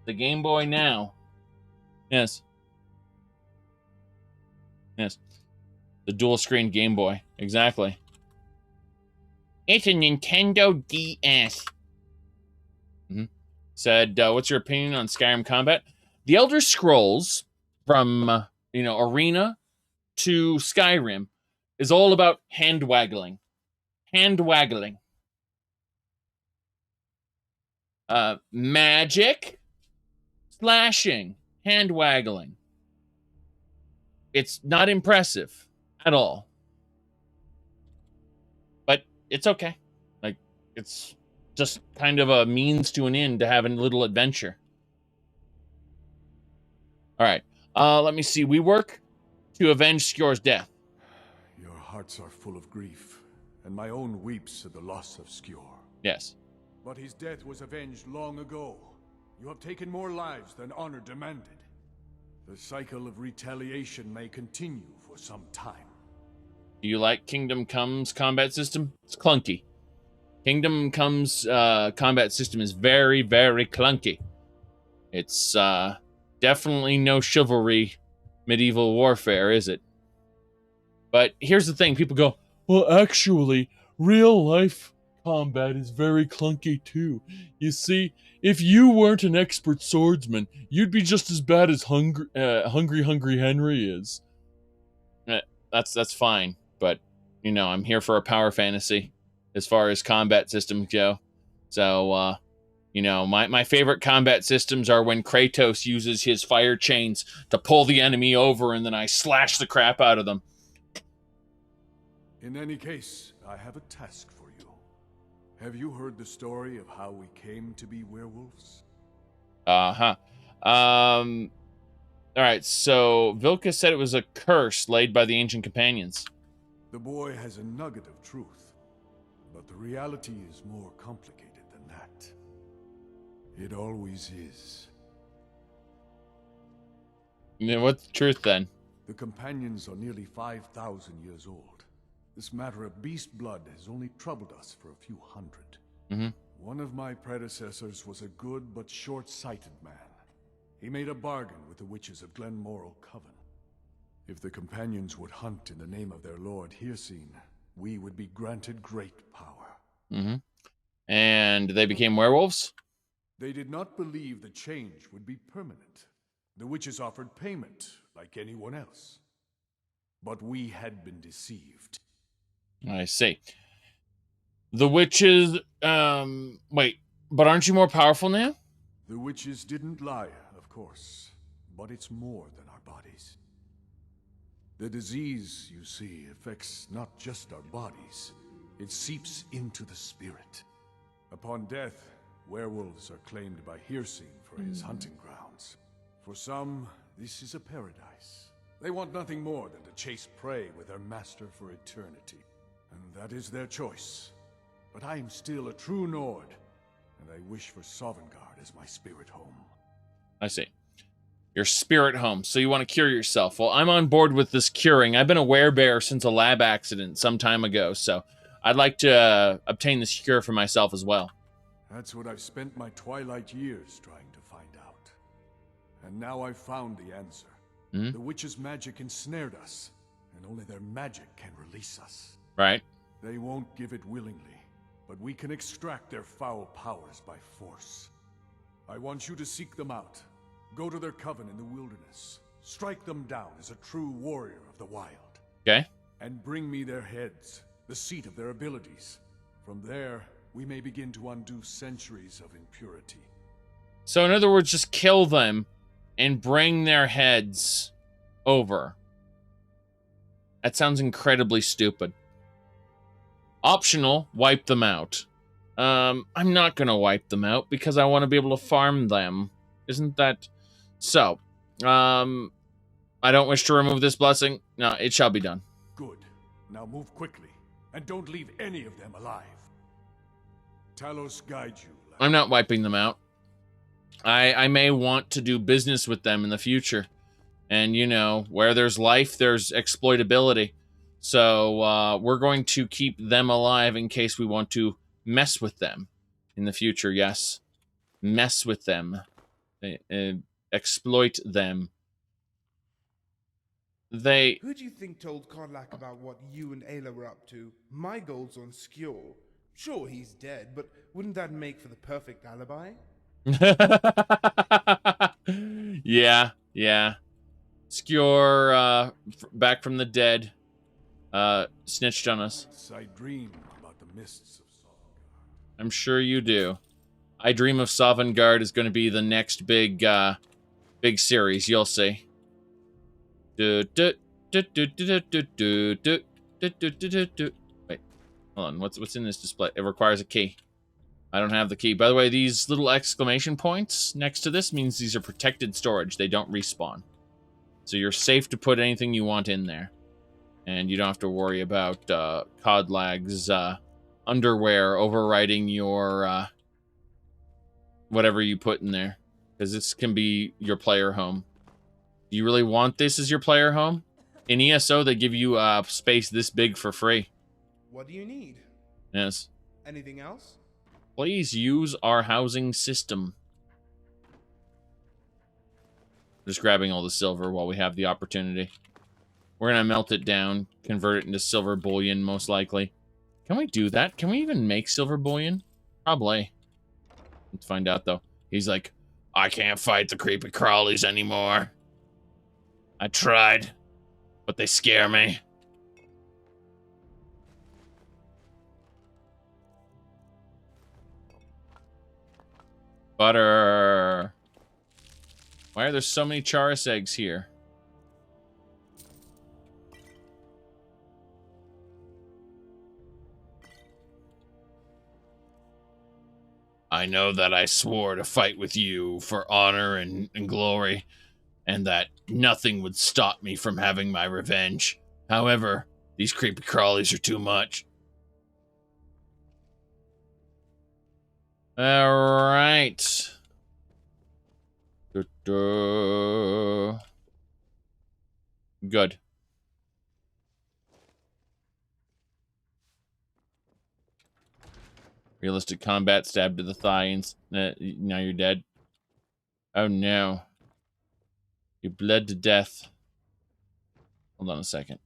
The Game Boy now. Yes. Yes. The dual screen Game Boy. Exactly. It's a Nintendo DS. Mm-hmm. Said, what's your opinion on Skyrim combat? The Elder Scrolls, from, you know, Arena to Skyrim, is all about hand waggling. Hand waggling. Magic, slashing, hand waggling. It's not impressive at all. But it's okay. Like, it's just kind of a means to an end to have a little adventure. All right. Let me see. We work to avenge Skjor's death. Your hearts are full of grief, and my own weeps at the loss of Skjor. Yes. But his death was avenged long ago. You have taken more lives than honor demanded. The cycle of retaliation may continue for some time. Do you like Kingdom Come's combat system? It's clunky. Kingdom Come's combat system is very, very clunky. It's definitely no chivalry medieval warfare, is it? But here's the thing. People go, well, actually, real life combat is very clunky too. You see, if you weren't an expert swordsman, you'd be just as bad as Hungry Henry is. That's fine, but, you know, I'm here for a power fantasy as far as combat systems go. So, you know, my favorite combat systems are when Kratos uses his fire chains to pull the enemy over and then I slash the crap out of them. In any case, I have a task for you. Have you heard the story of how we came to be werewolves? Uh-huh. All right, so Vilka said it was a curse laid by the ancient companions. The boy has a nugget of truth, but the reality is more complicated than that. It always is. Yeah, what's the truth then? The companions are nearly 5,000 years old. This matter of beast blood has only troubled us for a few hundred. Mm-hmm. One of my predecessors was a good but short-sighted man. He made a bargain with the witches of Glenmoral Coven. If the companions would hunt in the name of their lord Hircine, we would be granted great power. Mm-hmm. And they became werewolves? They did not believe the change would be permanent. The witches offered payment, like anyone else. But we had been deceived. I see. The witches, wait, but aren't you more powerful now? The witches didn't lie, of course, but it's more than our bodies. The disease, you see, affects not just our bodies. It seeps into the spirit. Upon death, werewolves are claimed by Hircine for his hunting grounds. For some, this is a paradise. They want nothing more than to chase prey with their master for eternity. And that is their choice. But I am still a true Nord, and I wish for Sovngarde as my spirit home. I see. Your spirit home, so you want to cure yourself. Well, I'm on board with this curing. I've been a werebear since a lab accident some time ago, so I'd like to obtain this cure for myself as well. That's what I've spent my twilight years trying to find out. And now I've found the answer. Mm-hmm. The witch's magic ensnared us, and only their magic can release us. Right. They won't give it willingly, but we can extract their foul powers by force. I want you to seek them out. Go to their coven in the wilderness. Strike them down as a true warrior of the wild. Okay. And bring me their heads, the seat of their abilities. From there, we may begin to undo centuries of impurity. So in other words, just kill them and bring their heads over. That sounds incredibly stupid. Optional, wipe them out. I'm not going to wipe them out because I want to be able to farm them. Isn't that... So, I don't wish to remove this blessing. No, it shall be done. Good. Now move quickly, and don't leave any of them alive. Talos guide you. I'm not wiping them out. I may want to do business with them in the future. And, you know, where there's life, there's exploitability. So, we're going to keep them alive in case we want to mess with them in the future, yes. Mess with them. Exploit them. Who do you think told Kodlak about what you and Ayla were up to? My goal's on Skjor. Sure, he's dead, but wouldn't that make for the perfect alibi? Yeah. Skjor, back from the dead, snitched on us. I dream about the mists of Sovngarde. I'm sure you do. I Dream of Sovngarde is going to be the next big series. You'll see. Wait, hold on. What's in this display? It requires a key. I don't have the key. By the way, these little exclamation points next to this means these are protected storage. They don't respawn. So you're safe to put anything you want in there. And you don't have to worry about Kodlak's underwear overriding your whatever you put in there. Because this can be your player home. Do you really want this as your player home? In ESO, they give you space this big for free. What do you need? Yes. Anything else? Please use our housing system. Just grabbing all the silver while we have the opportunity. We're going to melt it down, convert it into silver bullion, most likely. Can we do that? Can we even make silver bullion? Probably. Let's find out, though. He's like, I can't fight the creepy crawlies anymore. I tried, but they scare me. Butter. Why are there so many Charis eggs here? I know that I swore to fight with you for honor and glory, and that nothing would stop me from having my revenge. However, these creepy crawlies are too much. All right. Good. Realistic combat, stabbed to the thigh, and now you're dead. Oh no. You bled to death. Hold on a second.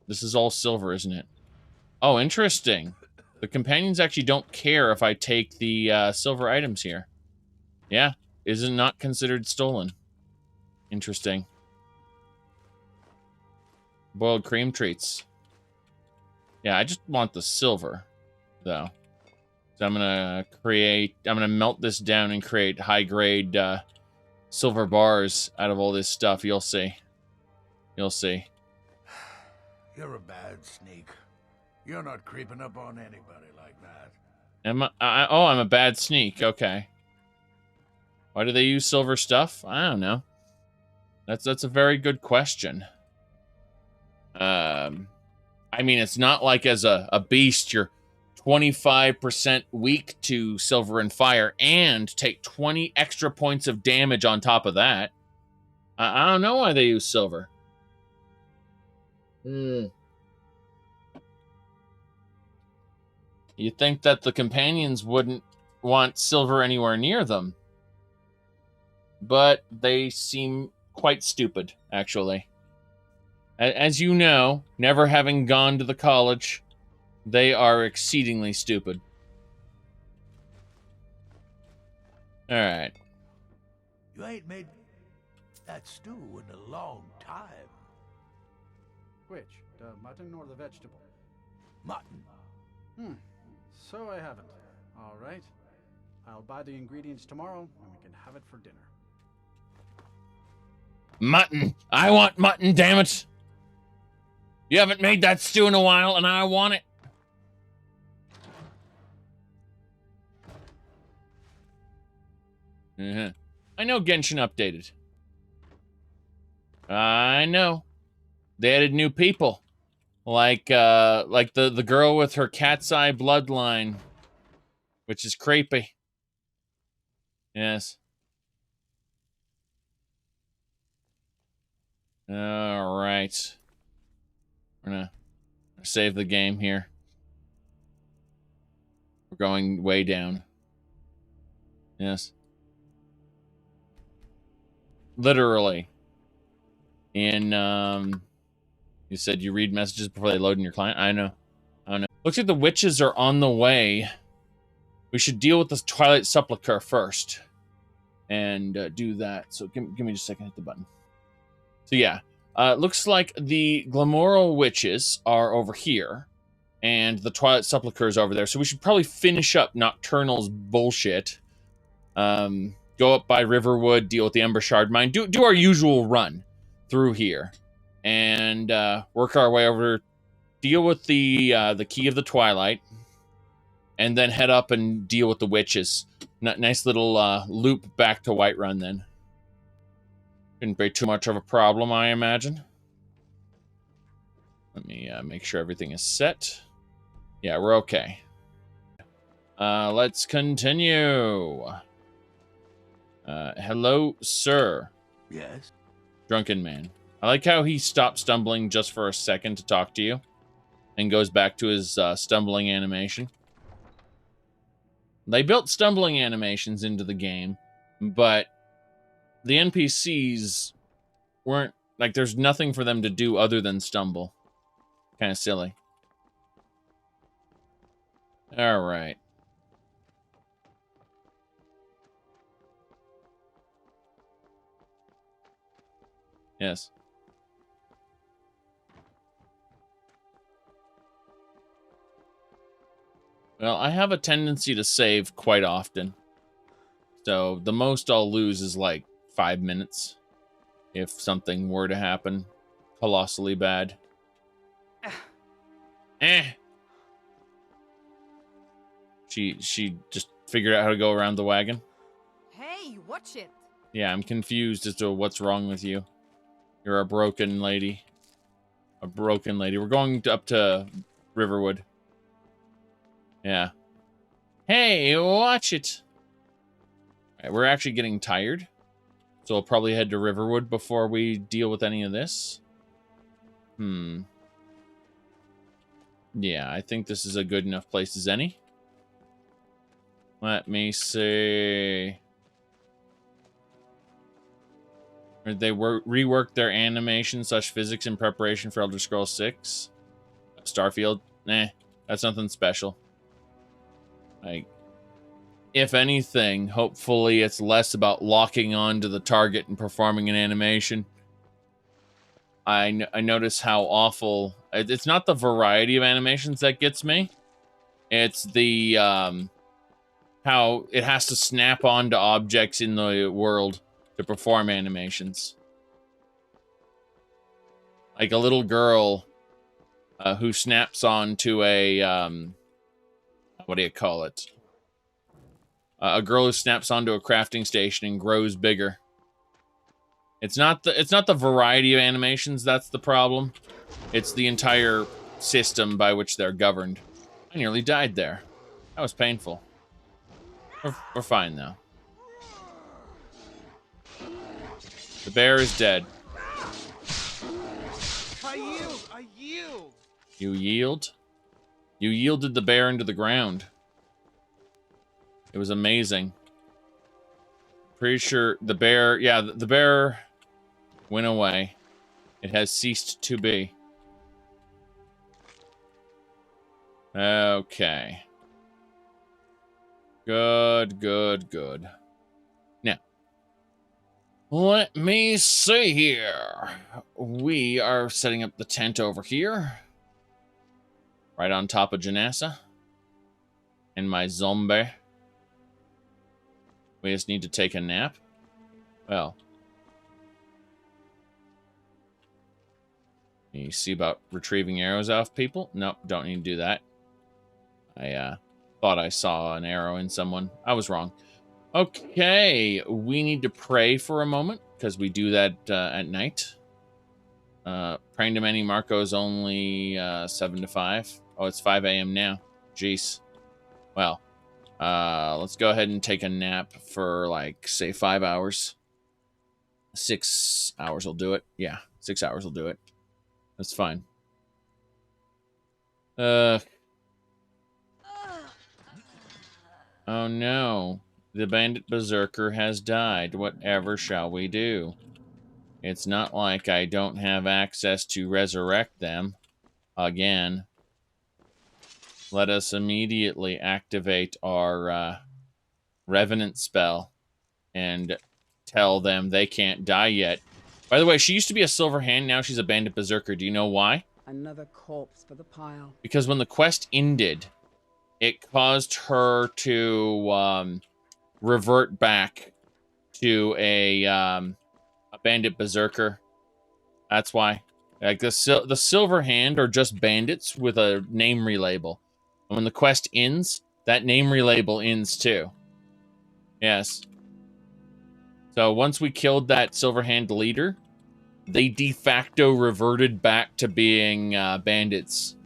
This is all silver, isn't it? Oh, interesting. The companions actually don't care if I take the silver items here. Yeah, is it not considered stolen? Interesting. Boiled cream treats. Yeah, I just want the silver, though. So I'm gonna melt this down and create high-grade silver bars out of all this stuff. You'll see. You'll see. You're a bad sneak. You're not creeping up on anybody like that. Oh, I'm a bad sneak. Okay. Why do they use silver stuff? I don't know. That's a very good question. I mean, it's not like as a beast you're 25% weak to silver and fire and take 20 extra points of damage on top of that. I don't know why they use silver. You think that the companions wouldn't want silver anywhere near them. But they seem quite stupid, actually. As you know, never having gone to the college, they are exceedingly stupid. Alright. You ain't made that stew in a long time. Which? The mutton or the vegetable? Mutton. So I haven't. All right. I'll buy the ingredients tomorrow, and we can have it for dinner. Mutton! I want mutton, damn it! You haven't made that stew in a while, and I want it. I know Genshin updated. I know. They added new people. Like the girl with her cat's eye bloodline. Which is creepy. Yes. Alright. We're gonna save the game here. We're going way down. Yes. Literally. In, you said you read messages before they load in your client? I know. Looks like the witches are on the way. We should deal with this Twilight Sepulchre first. And do that. So give me just a second, hit the button. So yeah. Looks like the Glamoral witches are over here. And the Twilight Sepulchre is over there. So we should probably finish up Nocturnal's bullshit. Go up by Riverwood, deal with the Ember Shard Mine. Do our usual run through here. And work our way over, deal with the Key of the Twilight. And then head up and deal with the witches. Nice little loop back to Whiterun then. Shouldn't be too much of a problem, I imagine. Let me make sure everything is set. Yeah, we're okay. Let's continue. Hello, sir. Yes? Drunken man. I like how he stopped stumbling just for a second to talk to you. And goes back to his stumbling animation. They built stumbling animations into the game, but the NPCs weren't, like, there's nothing for them to do other than stumble. Kind of silly. Alright. Yes. Well, I have a tendency to save quite often. So the most I'll lose is like 5 minutes. If something were to happen colossally bad. She just figured out how to go around the wagon. Hey, watch it. Yeah, I'm confused as to what's wrong with you. You're a broken lady. A broken lady. We're going up to Riverwood. Yeah. Hey, watch it. All right, we're actually getting tired. So we'll probably head to Riverwood before we deal with any of this. Yeah, I think this is a good enough place as any. Let me see. Or they rework their animation / physics in preparation for Elder Scrolls 6. Starfield? Nah, that's nothing special. Like, if anything, hopefully it's less about locking on to the target and performing an animation. I notice how awful... It's not the variety of animations that gets me. It's the, how it has to snap onto objects in the world to perform animations. Like a little girl who snaps onto a, what do you call it? A girl who snaps onto a crafting station and grows bigger. It's not the variety of animations that's the problem. It's the entire system by which they're governed. I nearly died there. That was painful. We're fine now. The bear is dead. I yield! I yield! You yield? You yielded the bear into the ground. It was amazing. Pretty sure the bear... Yeah, the bear went away. It has ceased to be. Okay. Good, good, good. Now, let me see here. We are setting up the tent over here. Right on top of Janassa. And my zombie. We just need to take a nap. Well. You see about retrieving arrows off people? Nope, don't need to do that. I thought I saw an arrow in someone. I was wrong. Okay, we need to pray for a moment, because we do that at night. Praying to many Marco's only 7 to 5. Oh, it's 5 a.m. now. Jeez. Well, let's go ahead and take a nap for, like, say 5 hours. 6 hours will do it. Yeah, 6 hours will do it. That's fine. Oh no. The bandit berserker has died. Whatever shall we do? It's not like I don't have access to resurrect them. Again. Let us immediately activate our Revenant spell and tell them they can't die yet. By the way, she used to be a silver hand, now she's a bandit berserker. Do you know why? Another corpse for the pile. Because when the quest ended, it caused her to revert back to a bandit berserker. That's why. Like the silver hand are just bandits with a name relabel. And when the quest ends, that name relabel ends too. Yes. So once we killed that silver hand leader, they de facto reverted back to being bandits,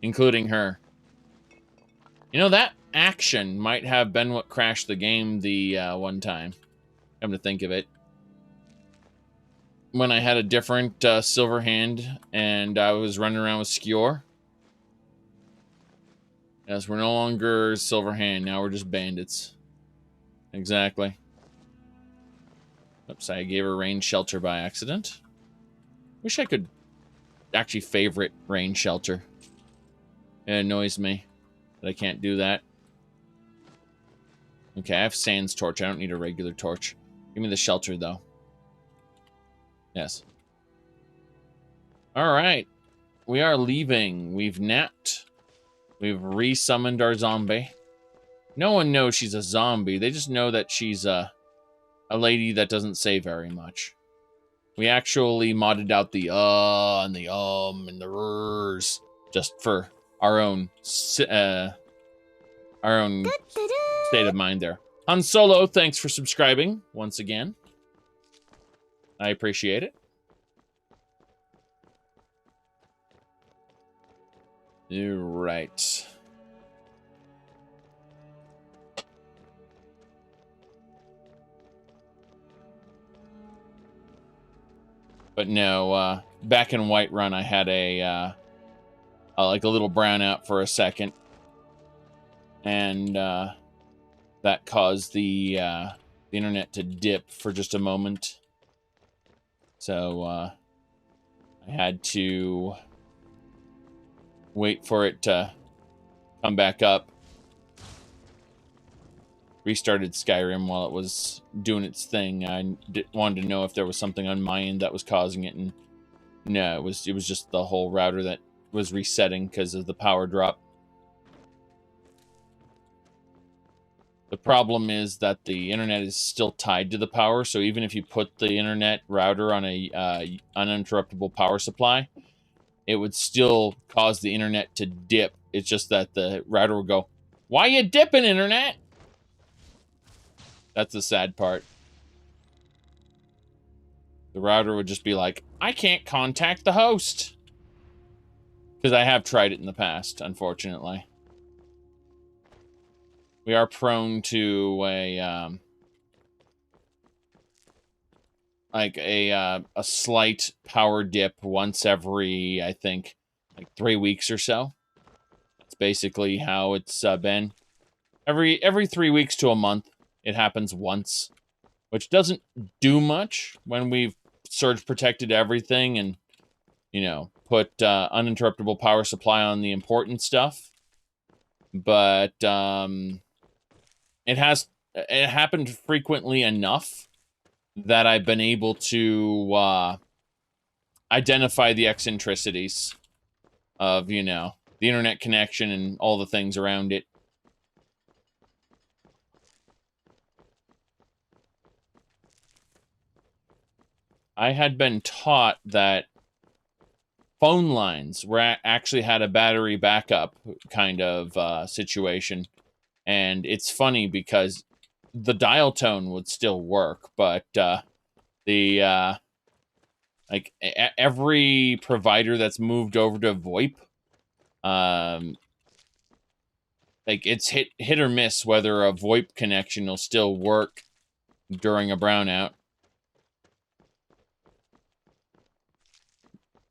including her. You know, that action might have been what crashed the game the one time. Come to think of it. When I had a different silver hand and I was running around with Skewer. Yes, we're no longer silver hand, now we're just bandits. Exactly. Oops, I gave her rain shelter by accident. Wish I could actually favorite rain shelter. It annoys me that I can't do that. Okay, I have Sans torch. I don't need a regular torch. Give me the shelter, though. Yes. Alright. We are leaving. We've napped. We've re-summoned our zombie. No one knows she's a zombie. They just know that she's a lady that doesn't say very much. We actually modded out the and the and the r's just for our own state of mind there. Han Solo, thanks for subscribing once again. I appreciate it. You're right. But no, back in Whiterun, I had a like a little brownout for a second, and that caused the internet to dip for just a moment. So I had to wait for it to come back up. Restarted Skyrim while it was doing its thing. I wanted to know if there was something on my end that was causing it, and no, it was just the whole router that was resetting because of the power drop. The problem is that the internet is still tied to the power, so even if you put the internet router on a uninterruptible power supply, it would still cause the internet to dip. It's just that the router would go, "Why you dipping, internet?" That's the sad part. The router would just be like, "I can't contact the host." Because I have tried it in the past, unfortunately. We are prone to a slight power dip once every, I think, like 3 weeks or so. That's basically how it's been. Every 3 weeks to a month, it happens once, which doesn't do much when we've surge protected everything and, you know, put uninterruptible power supply on the important stuff. But it happened frequently enough that I've been able to identify the eccentricities of, you know, the internet connection and all the things around it. I had been taught that phone lines actually had a battery backup kind of situation. And it's funny because the dial tone would still work, but every provider that's moved over to VoIP, like it's hit or miss whether a VoIP connection will still work during a brownout.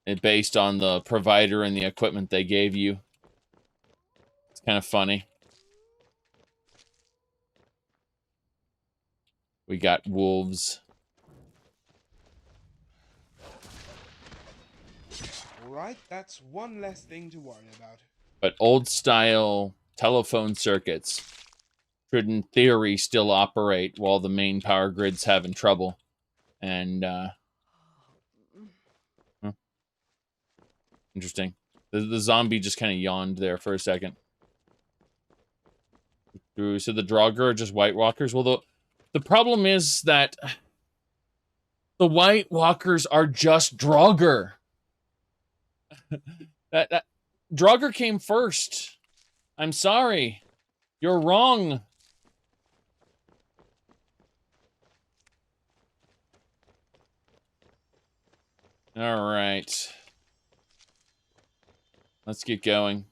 It based on the provider and the equipment they gave you. It's kind of funny. We got wolves. Alright, that's one less thing to worry about. But old-style telephone circuits should, in theory, still operate while the main power grid's having trouble. And, interesting. The zombie just kind of yawned there for a second. So the Draugr are just White Walkers? Well, the problem is that the White Walkers are just Draugr. that Draugr came first. I'm sorry. You're wrong. All right. Let's get going.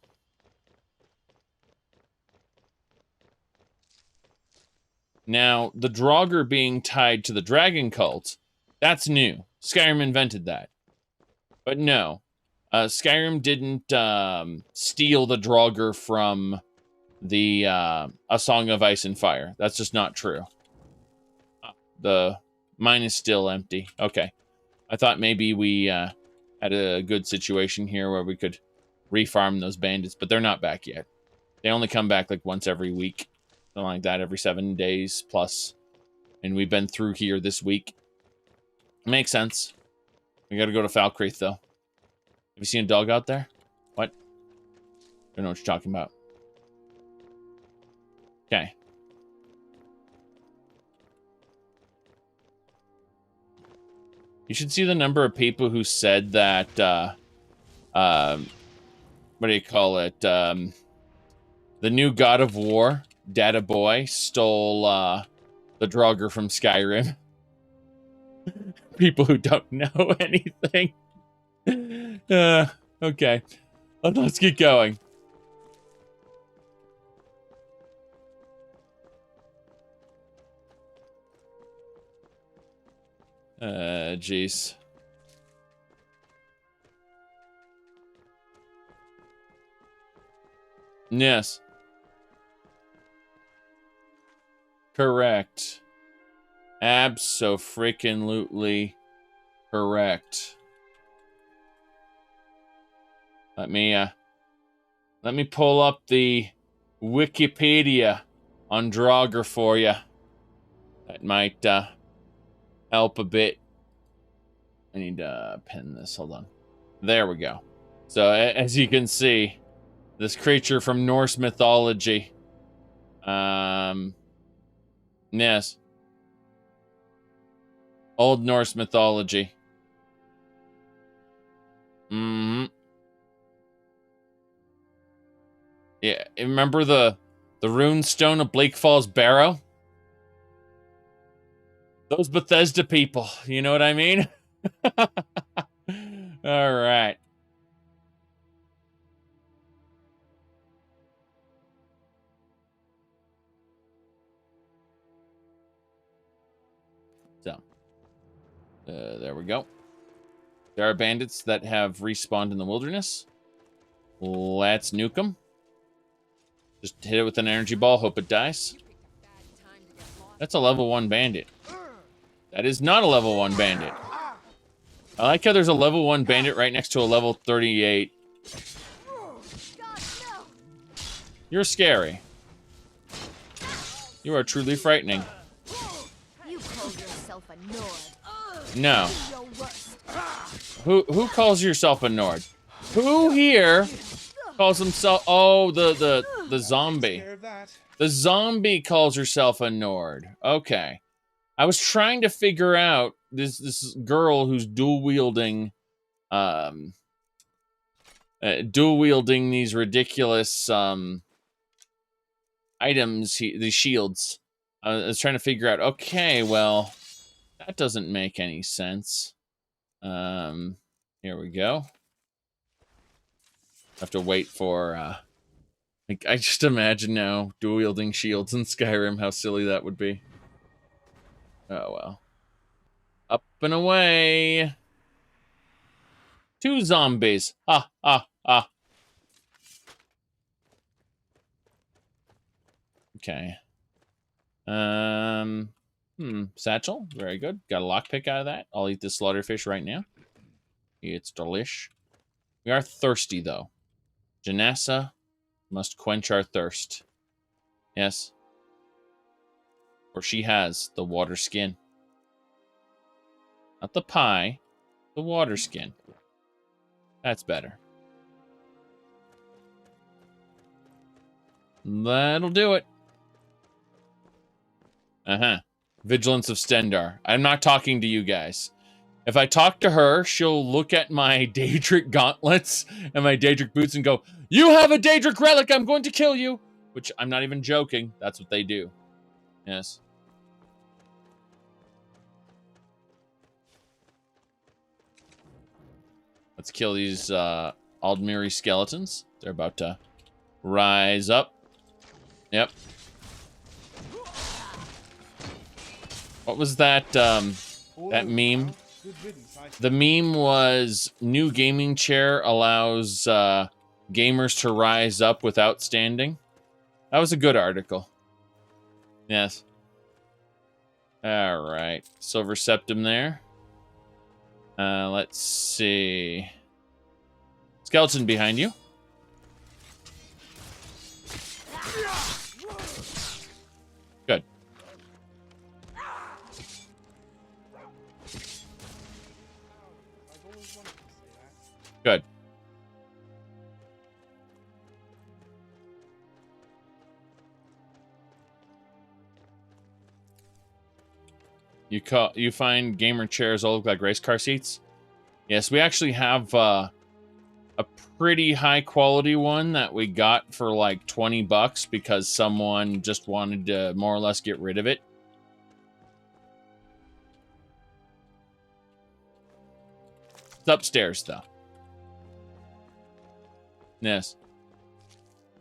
Now, the Draugr being tied to the dragon cult, that's new. Skyrim invented that. But no, Skyrim didn't steal the Draugr from the A Song of Ice and Fire. That's just not true. The mine is still empty. Okay. I thought maybe we had a good situation here where we could refarm those bandits, but they're not back yet. They only come back like once every week. Something like that, every 7 days plus. And we've been through here this week. Makes sense. We gotta go to Falkreath, though. Have you seen a dog out there? What? Don't know what you're talking about. Okay. You should see the number of people who said that, what do you call it? The new God of War, Data Boy, stole the Draugr from Skyrim. People who don't know anything. Okay. Let's get going. Jeez. Yes. Correct. Abso-freaking-lutely correct. Let me pull up the Wikipedia on Draugr for you. That might help a bit. I need to pin this. Hold on. There we go. So, as you can see, this creature from Norse mythology. Yes. Old Norse mythology. Yeah, remember the rune stone of Blake Falls Barrow? Those Bethesda people, you know what I mean? All right. So, there we go. There are bandits that have respawned in the wilderness. Let's nuke them. Just hit it with an energy ball, hope it dies. That's a level 1 bandit. That is not a level 1 bandit. I like how there's a level 1 bandit right next to a level 38. You're scary. You are truly frightening. You call yourself a Nord. No. Who calls yourself a Nord? Who here calls himself... Oh, the zombie. The zombie calls herself a Nord. Okay. I was trying to figure out this girl who's dual wielding these ridiculous items, these shields. I was trying to figure out, okay, well, that doesn't make any sense. Here we go. Have to wait for I just imagine now dual wielding shields in Skyrim, how silly that would be. Oh well. Up and away. 2 zombies. Ah, ah, ah. Okay. Satchel. Very good. Got a lockpick out of that. I'll eat this slaughterfish right now. It's delish. We are thirsty, though. Janessa must quench our thirst. Yes. For she has the water skin. Not the pie, the water skin. That's better. That'll do it. Vigilance of Stendar. I'm not talking to you guys. If I talk to her, she'll look at my Daedric gauntlets and my Daedric boots and go, "You have a Daedric relic, I'm going to kill you!" Which, I'm not even joking. That's what they do. Yes. Let's kill these Aldmeri skeletons. They're about to rise up. Yep. What was that, that meme? The meme was, new gaming chair allows gamers to rise up without standing. That was a good article. Yes. Alright. Silver septum there. Let's see. Skeleton behind you. Good. Good. You find gamer chairs all look like race car seats? Yes, we actually have a pretty high quality one that we got for like $20 because someone just wanted to more or less get rid of it. It's upstairs though. Yes.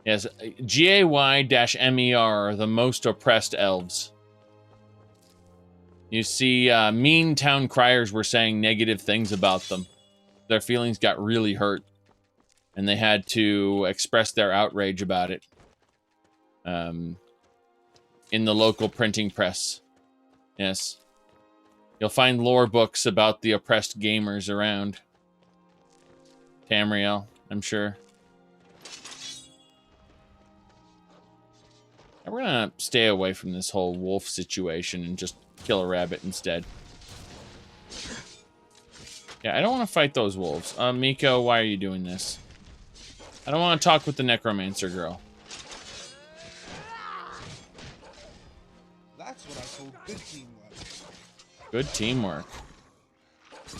Yes, GAY-MER are the most oppressed elves. You see, mean town criers were saying negative things about them. Their feelings got really hurt. And they had to express their outrage about it. in the local printing press. Yes. You'll find lore books about the oppressed gamers around. Tamriel, I'm sure. And we're gonna stay away from this whole wolf situation and just kill a rabbit instead. Yeah, I don't want to fight those wolves. Miko, why are you doing this? I don't want to talk with the necromancer girl. That's what I call good teamwork. Good teamwork.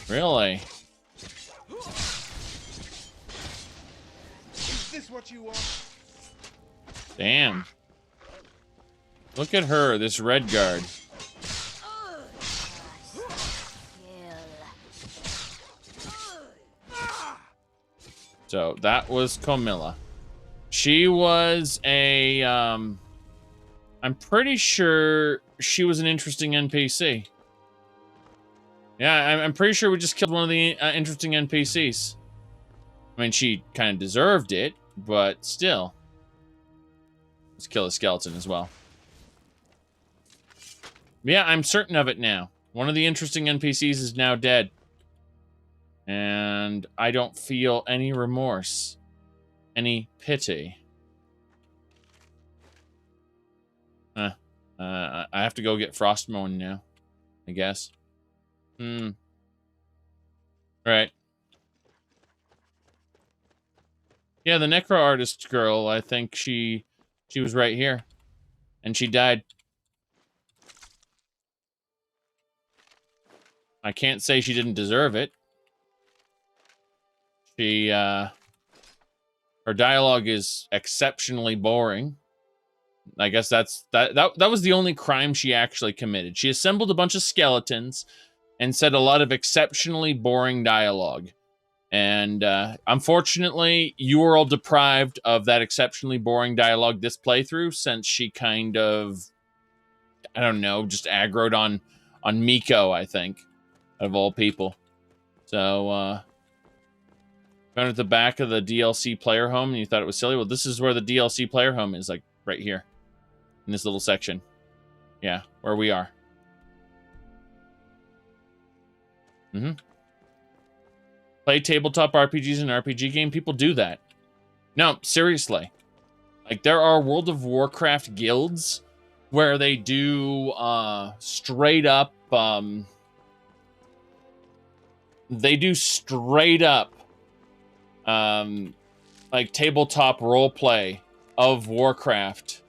Really? Is this what you want? Damn. Look at her, this red guard. So that was Camilla. She was a, I'm pretty sure she was an interesting NPC. Yeah, I'm pretty sure we just killed one of the interesting NPCs. I mean, she kind of deserved it, but still. Let's kill a skeleton as well. Yeah, I'm certain of it now. One of the interesting NPCs is now dead. And I don't feel any remorse. Any pity. I have to go get Frostmourne now, I guess. Right. Yeah, the necro artist girl, I think she was right here. And she died. I can't say she didn't deserve it. She, her dialogue is exceptionally boring. I guess that was the only crime she actually committed. She assembled a bunch of skeletons and said a lot of exceptionally boring dialogue. And unfortunately, you were all deprived of that exceptionally boring dialogue this playthrough, since she kind of, I don't know, just aggroed on Miko, I think, of all people. So, found at the back of the DLC player home and you thought it was silly? Well, this is where the DLC player home is, like, right here. In this little section. Yeah, where we are. Play tabletop RPGs in an RPG game? People do that. No, seriously. Like, there are World of Warcraft guilds where they do, straight up, they do straight up, like, tabletop roleplay of Warcraft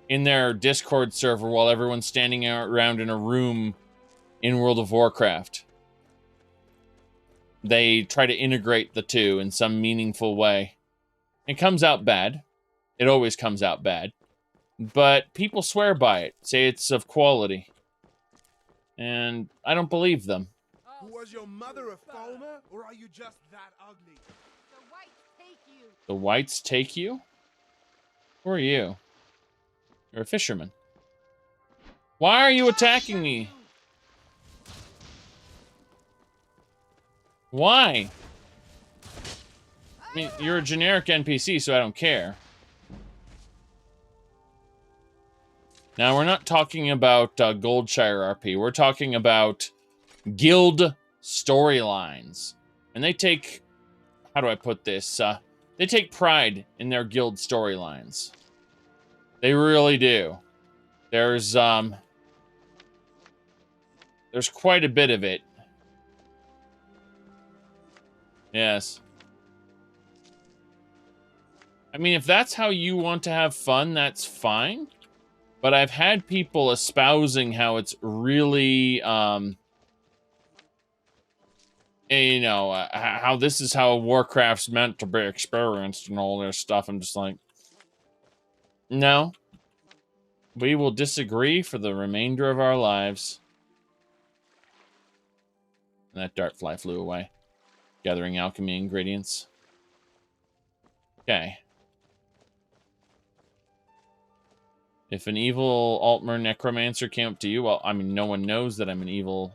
in their Discord server while everyone's standing around in a room in World of Warcraft. They try to integrate the two in some meaningful way. It comes out bad. It always comes out bad. But people swear by it, say it's of quality. And I don't believe them. Was your mother a farmer, or are you just that ugly? The whites take you. The whites take you? Who are you? You're a fisherman. Why are you attacking me? Why? I mean, you're a generic NPC, so I don't care. Now, we're not talking about Goldshire RP. We're talking about guild storylines. And they take... How do I put this? They take pride in their guild storylines. They really do. There's quite a bit of it. Yes. I mean, if that's how you want to have fun, that's fine. But I've had people espousing how it's really, you know, how this is how Warcraft's meant to be experienced and all this stuff. I'm just like, no. We will disagree for the remainder of our lives. And that dartfly flew away. Gathering alchemy ingredients. Okay. If an evil Altmer necromancer came up to you, well, I mean, no one knows that I'm an evil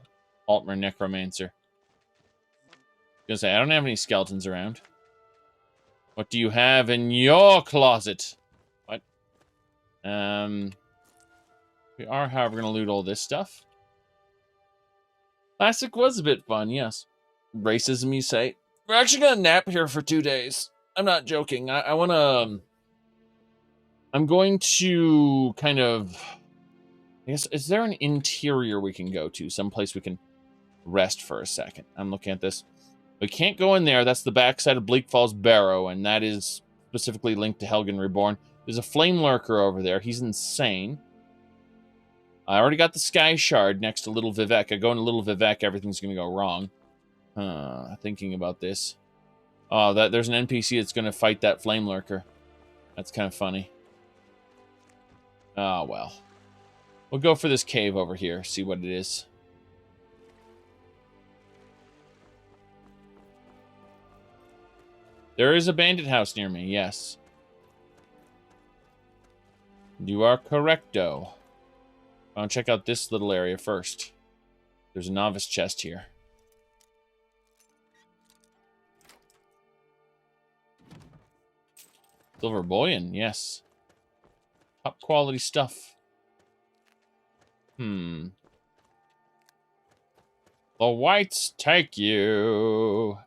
Altmer necromancer. I was gonna say, I don't have any skeletons around. What do you have in your closet? What? We are, however, going to loot all this stuff. Classic was a bit fun, yes. Racism, you say? We're actually going to nap here for 2 days. I'm not joking. I want to... I'm going to kind of... I guess, is there an interior we can go to? Someplace we can rest for a second. I'm looking at this. We can't go in there. That's the backside of Bleak Falls Barrow, and that is specifically linked to Helgen Reborn. There's a Flame Lurker over there. He's insane. I already got the Sky Shard next to Little Vivek. I go into Little Vivek, everything's going to go wrong. Thinking about this. Oh, there's an NPC that's going to fight that Flame Lurker. That's kind of funny. Oh, well. We'll go for this cave over here, see what it is. There is a bandit house near me, yes. You are correcto. I'll check out this little area first. There's a novice chest here. Silver bullion, yes. Top quality stuff. The whites take you.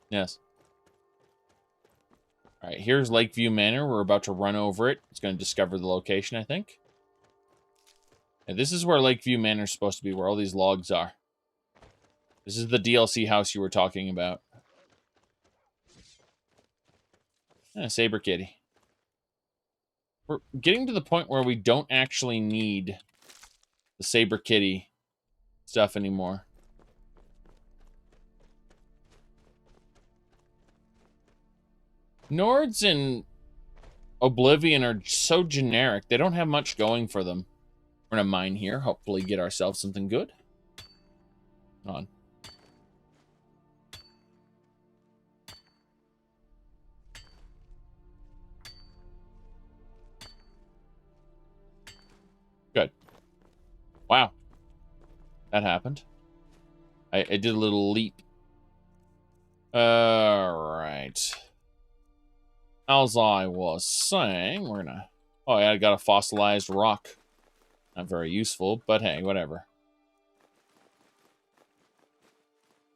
Yes. All right, here's Lakeview Manor. We're about to run over it. It's going to discover the location, I think. And this is where Lakeview Manor is supposed to be, where all these logs are. This is the DLC house you were talking about. Saber Kitty. We're getting to the point where we don't actually need the Saber Kitty stuff anymore. Nords and Oblivion are so generic. They don't have much going for them. We're going to mine here. Hopefully get ourselves something good. Hold on. Good. Wow. That happened. I did a little leap. Alright. As I was saying, we're gonna... Oh, yeah, I got a fossilized rock. Not very useful, but hey, whatever.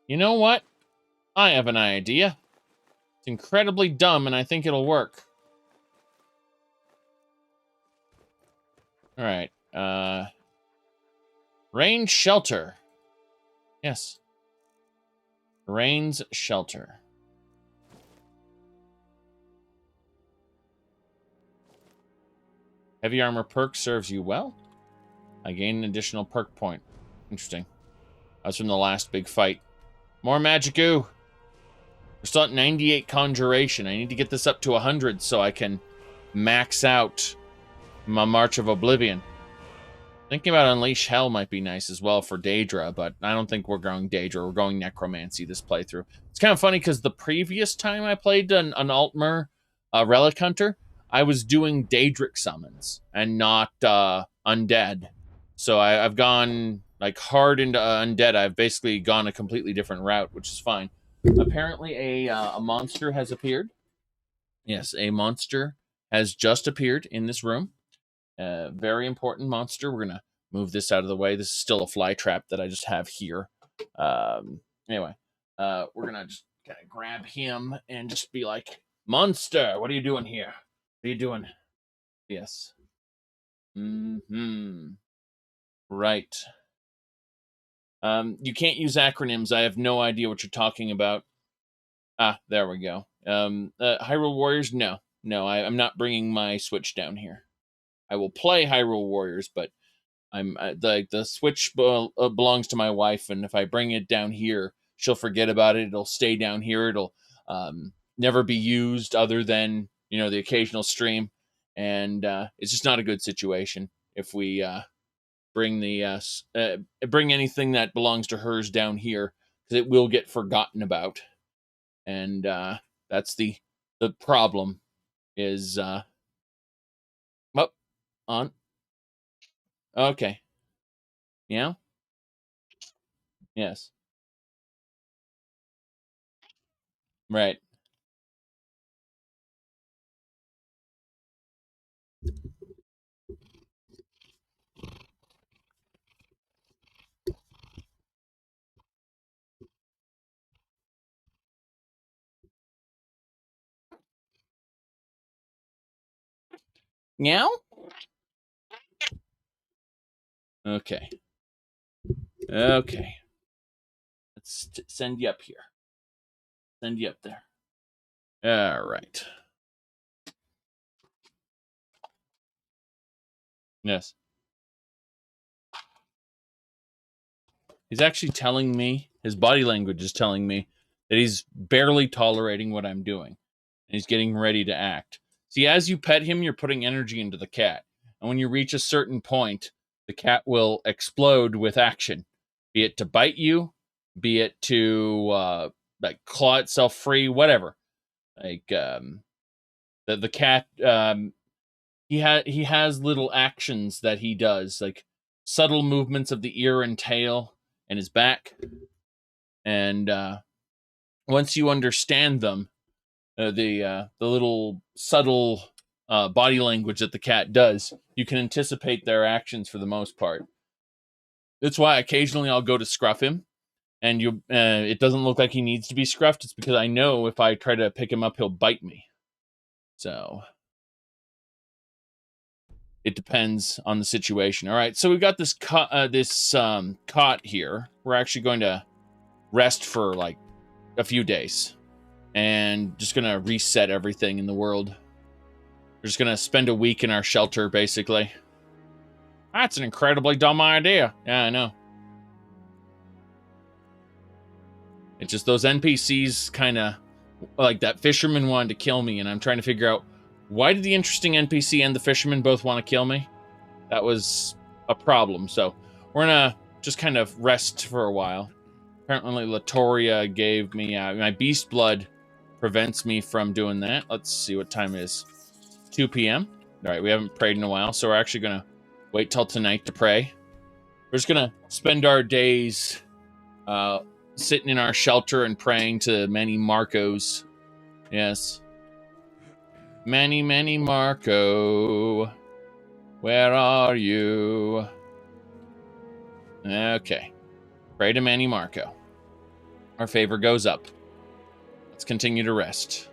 You know what? I have an idea. It's incredibly dumb, and I think it'll work. Alright, Rain Shelter. Yes. Rain's Shelter. Heavy armor perk serves you well. I gain an additional perk point. Interesting. That's from the last big fight. More magic goo. We're still at 98 conjuration. I need to get this up to 100 so I can max out my March of Oblivion. Thinking about Unleash Hell might be nice as well for Daedra, but I don't think we're going Daedra. We're going Necromancy this playthrough. It's kind of funny because the previous time I played an Altmer Relic Hunter, I was doing Daedric summons and not undead. So I've gone like hard into undead. I've basically gone a completely different route, which is fine. Apparently a monster has appeared. Yes, a monster has just appeared in this room. Very important monster. We're going to move this out of the way. This is still a fly trap that I just have here. Anyway, we're going to just kind of grab him and just be like, Monster, what are you doing here? What are you doing? Yes. Right. You can't use acronyms. I have no idea what you're talking about. Ah, there we go. Hyrule Warriors? No. No, I'm not bringing my Switch down here. I will play Hyrule Warriors, but I'm the Switch belongs to my wife, and if I bring it down here, she'll forget about it. It'll stay down here. It'll never be used other than, you know, the occasional stream, and it's just not a good situation if we bring bring anything that belongs to hers down here, because it will get forgotten about, and that's the problem. Is on. Okay. Yeah? Yes. Right. Meow? Okay. Okay. Let's send you up here. Send you up there. All right. Yes. He's actually telling me, his body language is telling me that he's barely tolerating what I'm doing. And he's getting ready to act. See, as you pet him, you're putting energy into the cat. And when you reach a certain point, the cat will explode with action. Be it to bite you, be it to like claw itself free, whatever. Like the cat he has little actions that he does, like subtle movements of the ear and tail and his back. And once you understand them, the little subtle body language that the cat does, you can anticipate their actions for the most part. That's why occasionally I'll go to scruff him, and it doesn't look like he needs to be scruffed. It's because I know if I try to pick him up, he'll bite me. So it depends on the situation. All right, so we've got this cot here. We're actually going to rest for like a few days and just gonna reset everything in the world. We're just gonna spend a week in our shelter, basically. That's an incredibly dumb idea. Yeah, I know. It's just those NPCs kind of, like that fisherman wanted to kill me, and I'm trying to figure out, why did the interesting NPC and the fisherman both want to kill me? That was a problem. So we're gonna just kind of rest for a while. Apparently Latoria gave me my beast blood prevents me from doing that. Let's see what time it is. 2 p.m. All right, we haven't prayed in a while, so we're actually gonna wait till tonight to pray. We're just gonna spend our days sitting in our shelter and praying to many Marcos. Yes. Many, many Marco. Where are you? Okay. Pray to Manny Marco. Our favor goes up. Let's continue to rest.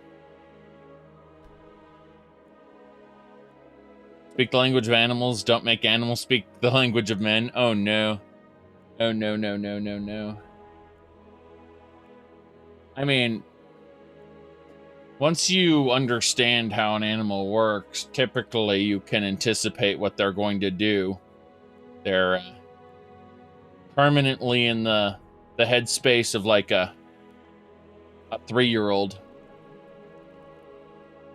Speak the language of animals. Don't make animals speak the language of men. Oh no. Oh no, no, no, no, no. I mean, once you understand how an animal works, typically you can anticipate what they're going to do. They're permanently in the headspace of like a 3-year-old.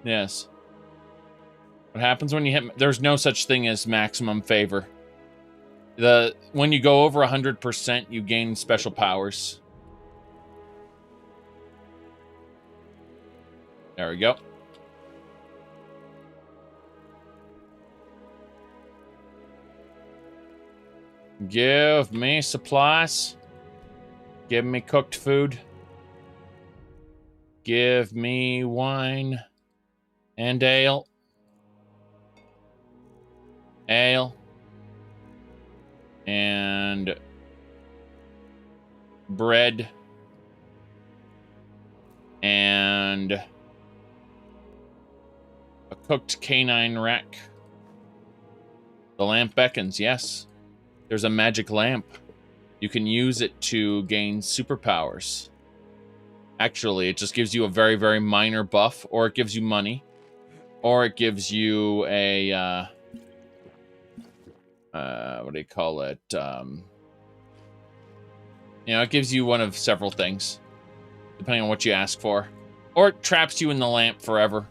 Yes. What happens when you hit... There's no such thing as maximum favor. When you go over 100%, you gain special powers. There we go. Give me supplies. Give me cooked food. Give me wine and ale. Ale. And bread. And a cooked canine rack. The lamp beckons, yes. There's a magic lamp. You can use it to gain superpowers. Actually, it just gives you a very, very minor buff, or it gives you money, or it gives you a, what do you call it? You know, it gives you one of several things, depending on what you ask for. Or it traps you in the lamp forever,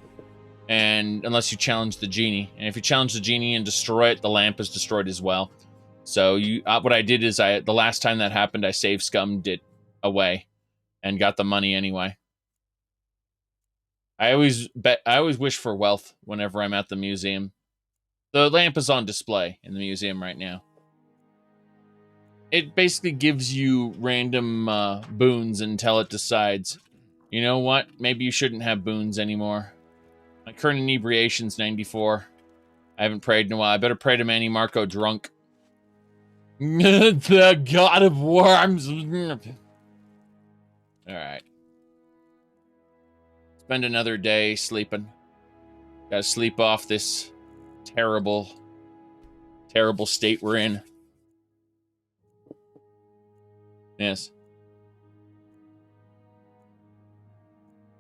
and unless you challenge the genie. And if you challenge the genie and destroy it, the lamp is destroyed as well. So what I did is the last time that happened, I save scummed it away and got the money anyway. I always wish for wealth whenever I'm at the museum. The lamp is on display in the museum right now. It basically gives you random boons until it decides, you know what, maybe you shouldn't have boons anymore. My current inebriation's 94. I haven't prayed in a while. I better pray to Manny Marco drunk. The god of worms. Alright. Spend another day sleeping. Gotta sleep off this terrible, terrible state we're in. Yes.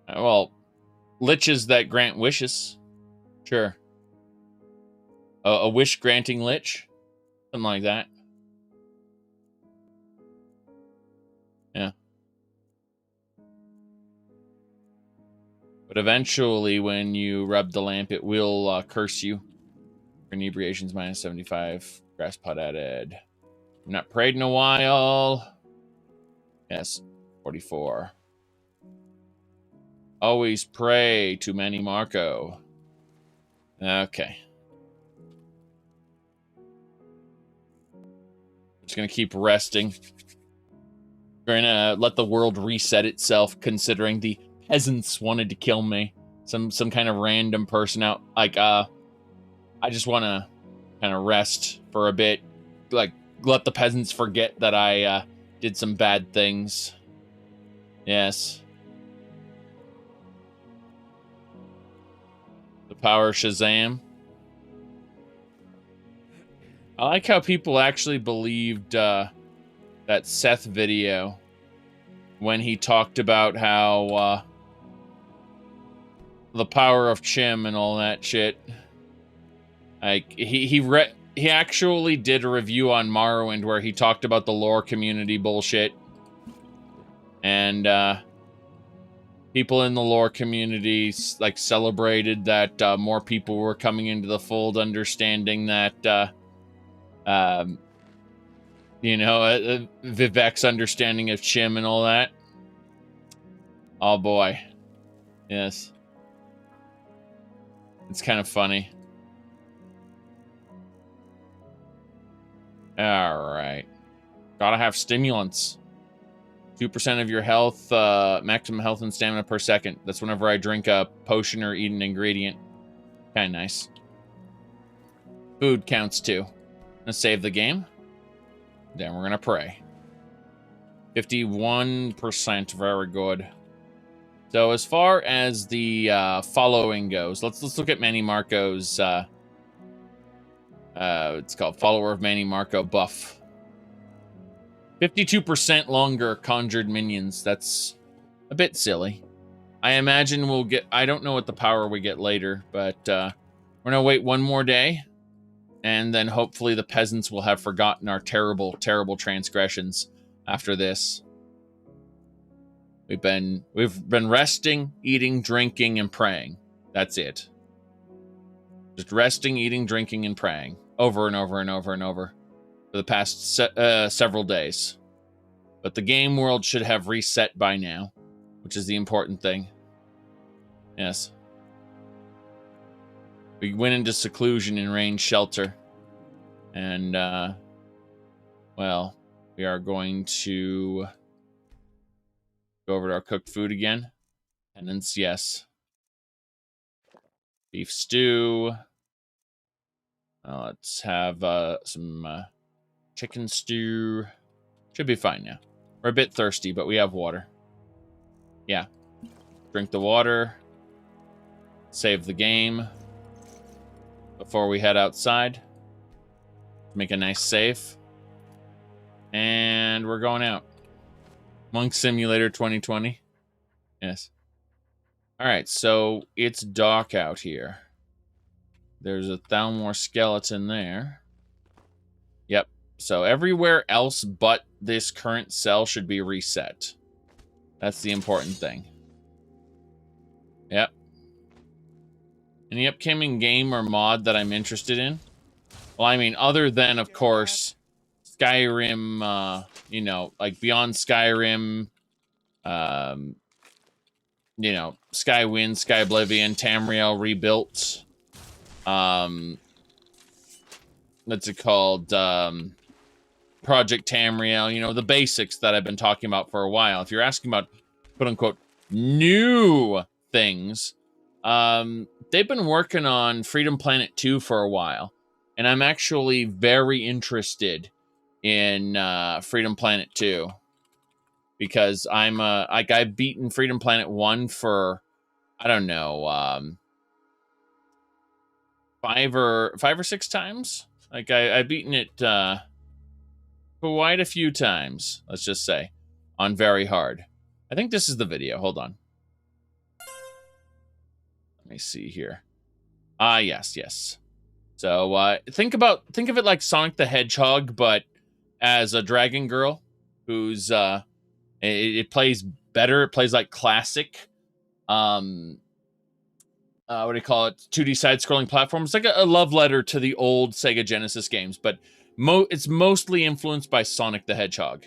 Well, liches that grant wishes. Sure. A wish-granting lich. Something like that. Yeah. But eventually, when you rub the lamp, it will curse you. Inebriation's minus 75. Grass pot added. I'm not prayed in a while. Yes, 44. Always pray to Manny Marco. Okay. Just gonna keep resting. We're gonna let the world reset itself, considering the peasants wanted to kill me. Some kind of random person out. Like, I just want to kind of rest for a bit. Like, let the peasants forget that I did some bad things. Yes. The power of Shazam. I like how people actually believed that Seth video when he talked about how the power of Chim and all that shit. Like, he actually did a review on Morrowind where he talked about the lore community bullshit. And people in the lore community like celebrated that more people were coming into the fold, understanding that you know, Vivek's understanding of Chim and all that. Oh boy. Yes. It's kind of funny. Alright. Gotta have stimulants. 2% of your health, maximum health and stamina per second. That's whenever I drink a potion or eat an ingredient. Kinda nice. Food counts too. Let's save the game. Then we're gonna pray. 51%, very good. So as far as the following goes, let's look at Manny Marco's it's called Follower of Manny Marco buff. 52% longer conjured minions. That's a bit silly. I imagine we'll get, I don't know what the power we get later, but we're gonna wait one more day. And then hopefully the peasants will have forgotten our terrible, terrible transgressions after this. We've been resting, eating, drinking, and praying. That's it. Just resting, eating, drinking, and praying. Over and over and over and over. For the past several days. But the game world should have reset by now. Which is the important thing. Yes. We went into seclusion in rain shelter. And, well, we are going to go over to our cooked food again. Penance, yes. Beef stew. Let's have some chicken stew. Should be fine now. We're a bit thirsty, but we have water. Yeah. Drink the water. Save the game. Before we head outside. Make a nice save. And we're going out. Monk Simulator 2020. Yes. Alright, so it's dark out here. There's a Thalmor skeleton there. Yep. So everywhere else but this current cell should be reset. That's the important thing. Yep. Any upcoming game or mod that I'm interested in? Well, I mean, other than, of course, Skyrim, you know, like Beyond Skyrim, you know, Skywind, Skyblivion, Tamriel Rebuilt, what's it called, Project Tamriel, you know, the basics that I've been talking about for a while. If you're asking about, quote-unquote, new things, they've been working on Freedom Planet 2 for a while. And I'm actually very interested in Freedom Planet 2. Because I'm, like, I've beaten Freedom Planet 1 for, I don't know, 5 or 6 times. Like I've beaten it quite a few times, let's just say, on very hard. I think this is the video. Hold on. Let me see here. Yes. So think of it like Sonic the Hedgehog, but as a dragon girl who's it plays better. It plays like classic what do you call it? 2D side-scrolling platform. It's like a love letter to the old Sega Genesis games, but it's mostly influenced by Sonic the Hedgehog.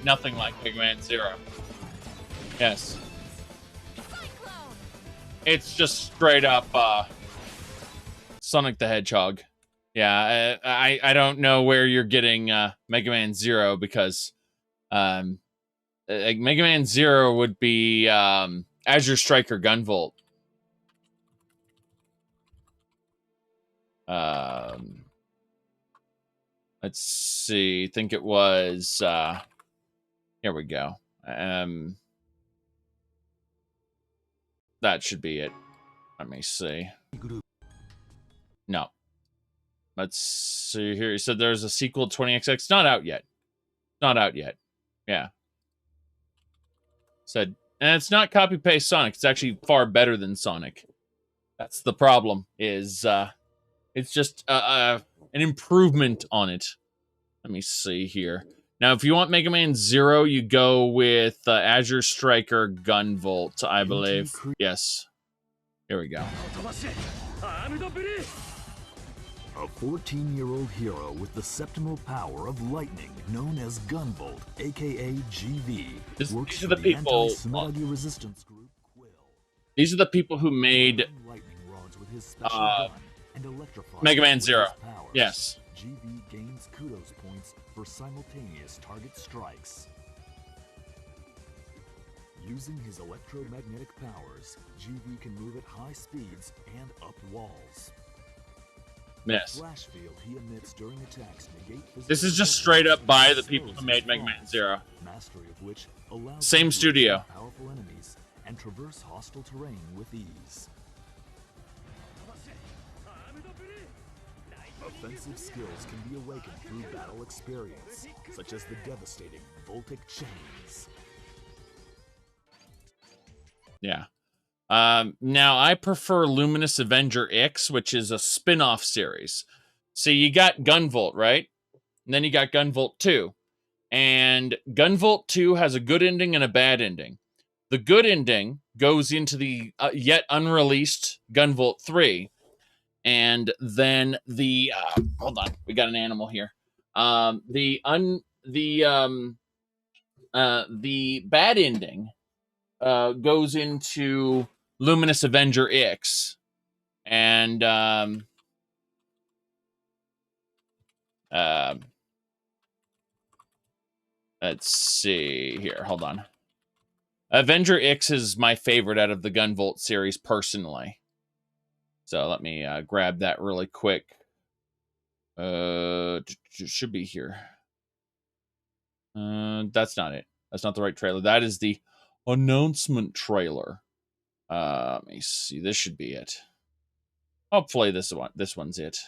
Nothing like Mega Man Zero. Yes. It's just straight up Sonic the Hedgehog. Yeah, I don't know where you're getting Mega Man Zero, because Mega Man Zero would be Azure Striker Gunvolt. Let's see. I think it was here we go. That should be it. Let me see. No. Let's see here. He said there's a sequel 20XX. Not out yet. Not out yet. Yeah. Said, and it's not copy-paste Sonic. It's actually far better than Sonic. That's the problem, is it's just an improvement on it. Let me see here. Now, if you want Mega Man Zero, you go with Azure Striker Gunvolt, I believe. Yes. Here we go. A 14-year-old hero with the septimal power of lightning, known as Gunvolt, aka GV, works these are the people. Resistance group Quill. These are the people who made Mega Man Zero. Yes. GV gains kudos points for simultaneous target strikes. Using his electromagnetic powers, GV can move at high speeds and up walls. Yes. Flash field he emits during attacks negate this is just straight up by the people who made Mega Man Zero. Mastery of which allows same studio. Powerful enemies and traverse hostile terrain with ease. Offensive skills can be awakened through battle experience, such as the devastating Voltic Chains. Yeah. Now, I prefer Luminous Avenger X, which is a spin-off series. See, you got Gunvolt, right? And then you got Gunvolt 2. And Gunvolt 2 has a good ending and a bad ending. The good ending goes into the yet unreleased Gunvolt 3. And then the hold on, we got an animal here. The bad ending goes into Luminous Avenger X, and Let's see here. Hold on. Avenger X is my favorite out of the Gunvolt series, personally. So let me grab that really quick. Should be here. That's not it. That's not the right trailer. That is the announcement trailer. Let me see. This should be it. Hopefully this one's it.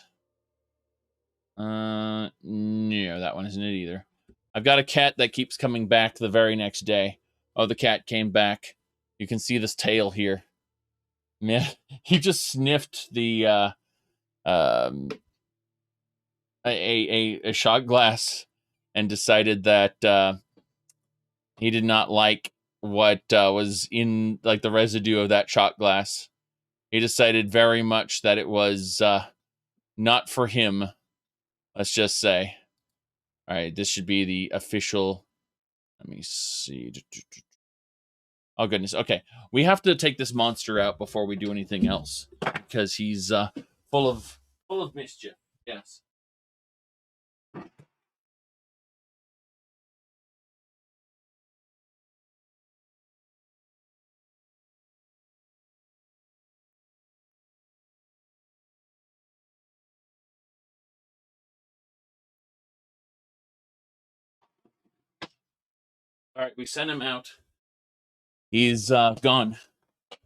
No, that one isn't it either. I've got a cat that keeps coming back the very next day. Oh, the cat came back. You can see this tail here. Yeah, he just sniffed the a shot glass and decided that he did not like what was in like the residue of that shot glass. He decided very much that it was not for him. Let's just say. All right, this should be the official. Let me see. Oh, goodness. Okay, we have to take this monster out before we do anything else because he's full of mischief. Yes. All right, we sent him out. He's gone.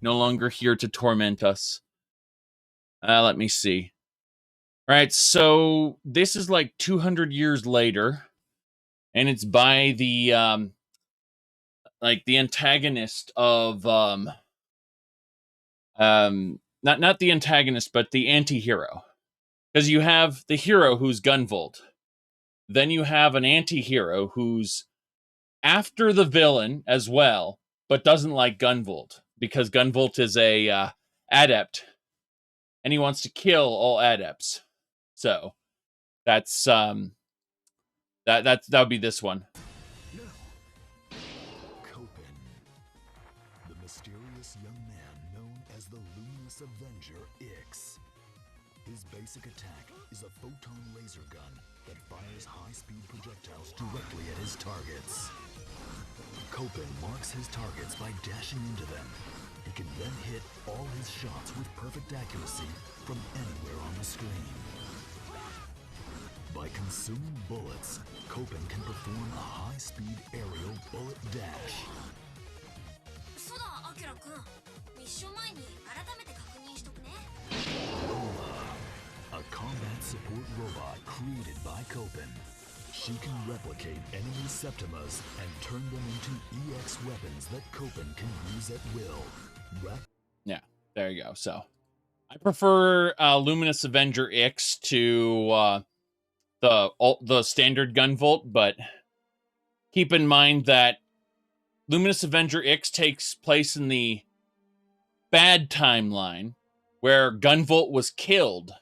No longer here to torment us. Let me see. All right, so this is like 200 years later, and it's by the like the antagonist of not the antagonist, but the anti-hero. Because you have the hero who's Gunvolt. Then you have an anti-hero who's after the villain as well, but doesn't like Gunvolt because Gunvolt is a adept, and he wants to kill all adepts. So that's that would be this one. Copen, the mysterious young man known as the Luminous Avenger X. His basic attack is a photon laser gun that fires high-speed projectiles directly at his targets. Copen marks his targets by dashing into them. He can then hit all his shots with perfect accuracy from anywhere on the screen. By consuming bullets, Copen can perform a high-speed aerial bullet dash. Lola, a combat support robot created by Copen. She can replicate enemy Septimas and turn them into EX weapons that Copen can use at will. Yeah, there you go. So, I prefer Luminous Avenger X to the standard Gunvolt, but keep in mind that Luminous Avenger X takes place in the bad timeline where Gunvolt was killed.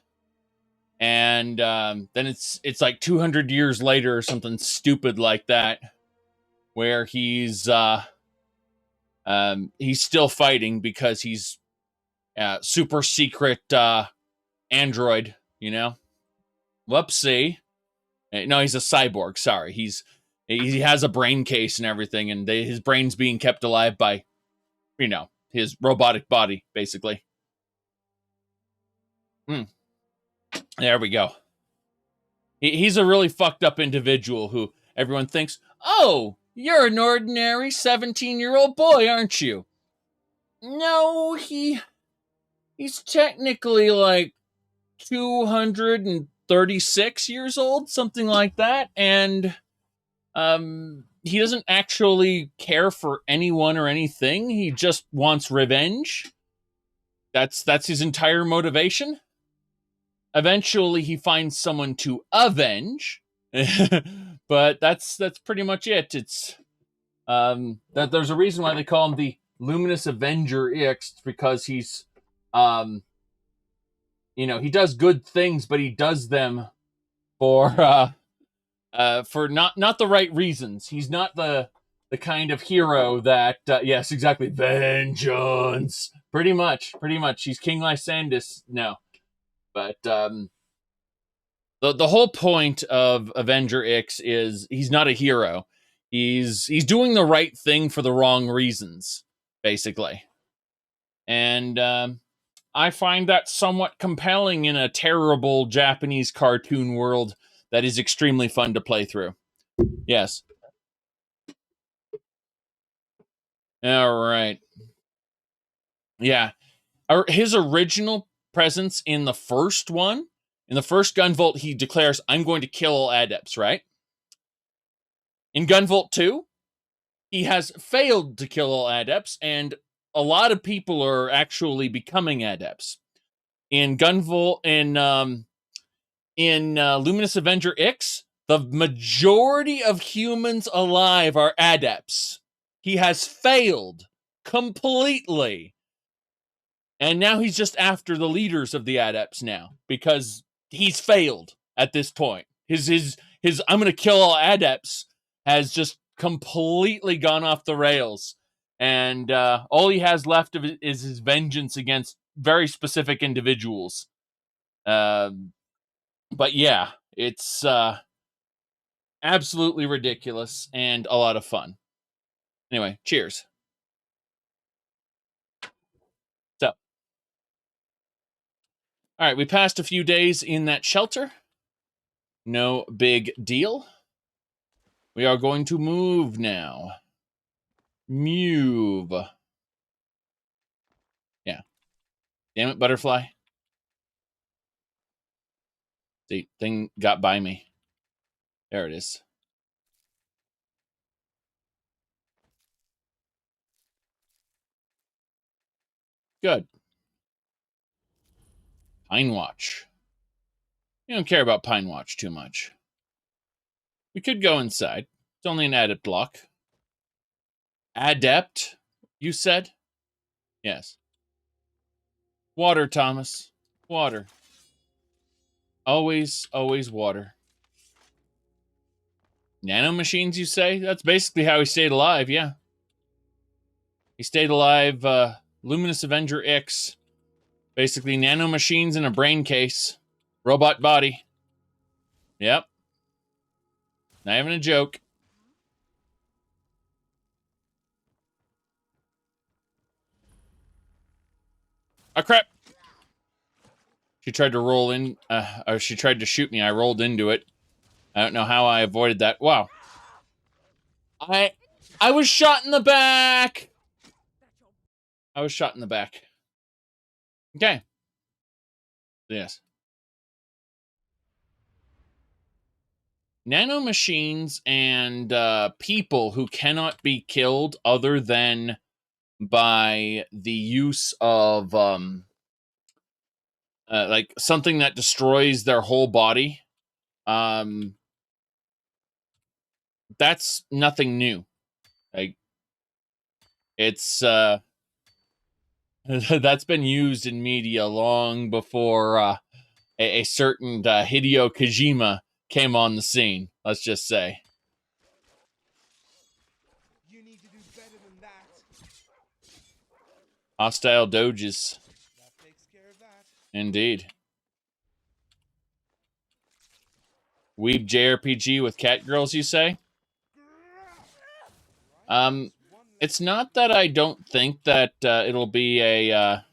And then it's like 200 years later or something stupid like that, where he's still fighting because he's super secret android, you know. Whoopsie. No, he's a cyborg. Sorry, he has a brain case and everything, and his brain's being kept alive by, you know, his robotic body, basically. There we go. He's a really fucked up individual who everyone thinks, oh, you're an ordinary 17-year-old boy, aren't you? No, he's technically like 236 years old, something like that, and he doesn't actually care for anyone or anything. He just wants revenge. That's his entire motivation. Eventually, he finds someone to avenge, but that's pretty much it. It's that there's a reason why they call him the Luminous Avenger X, because he's you know, he does good things, but he does them for not the right reasons. He's not the kind of hero that yes, exactly, vengeance. Pretty much. He's King Lysandas. No. But The whole point of Avenger X is he's not a hero. He's doing the right thing for the wrong reasons, basically. And I find that somewhat compelling in a terrible Japanese cartoon world that is extremely fun to play through. Yes. All right. Yeah. His original presence in the first one, in the first Gunvolt, he declares, I'm going to kill all adepts, right? In Gunvolt 2, he has failed to kill all adepts, and a lot of people are actually becoming adepts. In Gunvolt, in Luminous Avenger X, the majority of humans alive are adepts. He has failed completely. And now he's just after the leaders of the adepts now, because he's failed at this point. His I'm going to kill all adepts has just completely gone off the rails. And all he has left of it is his vengeance against very specific individuals. But yeah, it's absolutely ridiculous and a lot of fun. Anyway, cheers. So, all right, we passed a few days in that shelter. No big deal. We are going to move now. Move. Yeah. Damn it, butterfly. The thing got by me. There it is. Good. Pine Watch. You don't care about Pine Watch too much. We could go inside. It's only an adept block. Adept, you said? Yes. Water, Thomas. Water. Always, always water. Nanomachines, you say? That's basically how he stayed alive, yeah. He stayed alive, Luminous Avenger X. Basically, nanomachines in a brain case. Robot body. Yep. Not even a joke. Oh, crap! She tried to roll in, or she tried to shoot me. I rolled into it. I don't know how I avoided that. Wow. I was shot in the back! I was shot in the back. Okay. Yes. Nanomachines and people who cannot be killed other than by the use of like something that destroys their whole body. That's nothing new. Like, it's that's been used in media long before a certain Hideo Kojima came on the scene. Let's just say. You need to do better than that. Hostile doges. That takes care of that. Indeed. Weeb JRPG with cat girls, you say? It's not that I don't think that it'll be a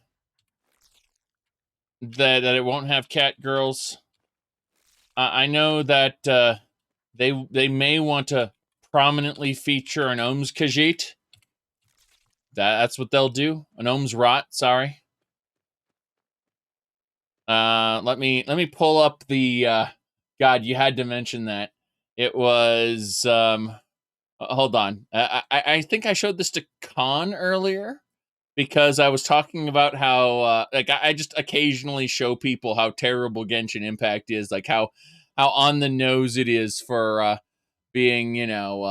that it won't have cat girls. I know that they may want to prominently feature an Ohms Khajiit. That's what they'll do. An Ohms Rot, sorry. Let me pull up the God, you had to mention that. It was hold on. I think I showed this to Khan earlier because I was talking about how like I just occasionally show people how terrible Genshin Impact is, like how on the nose it is for being, you know,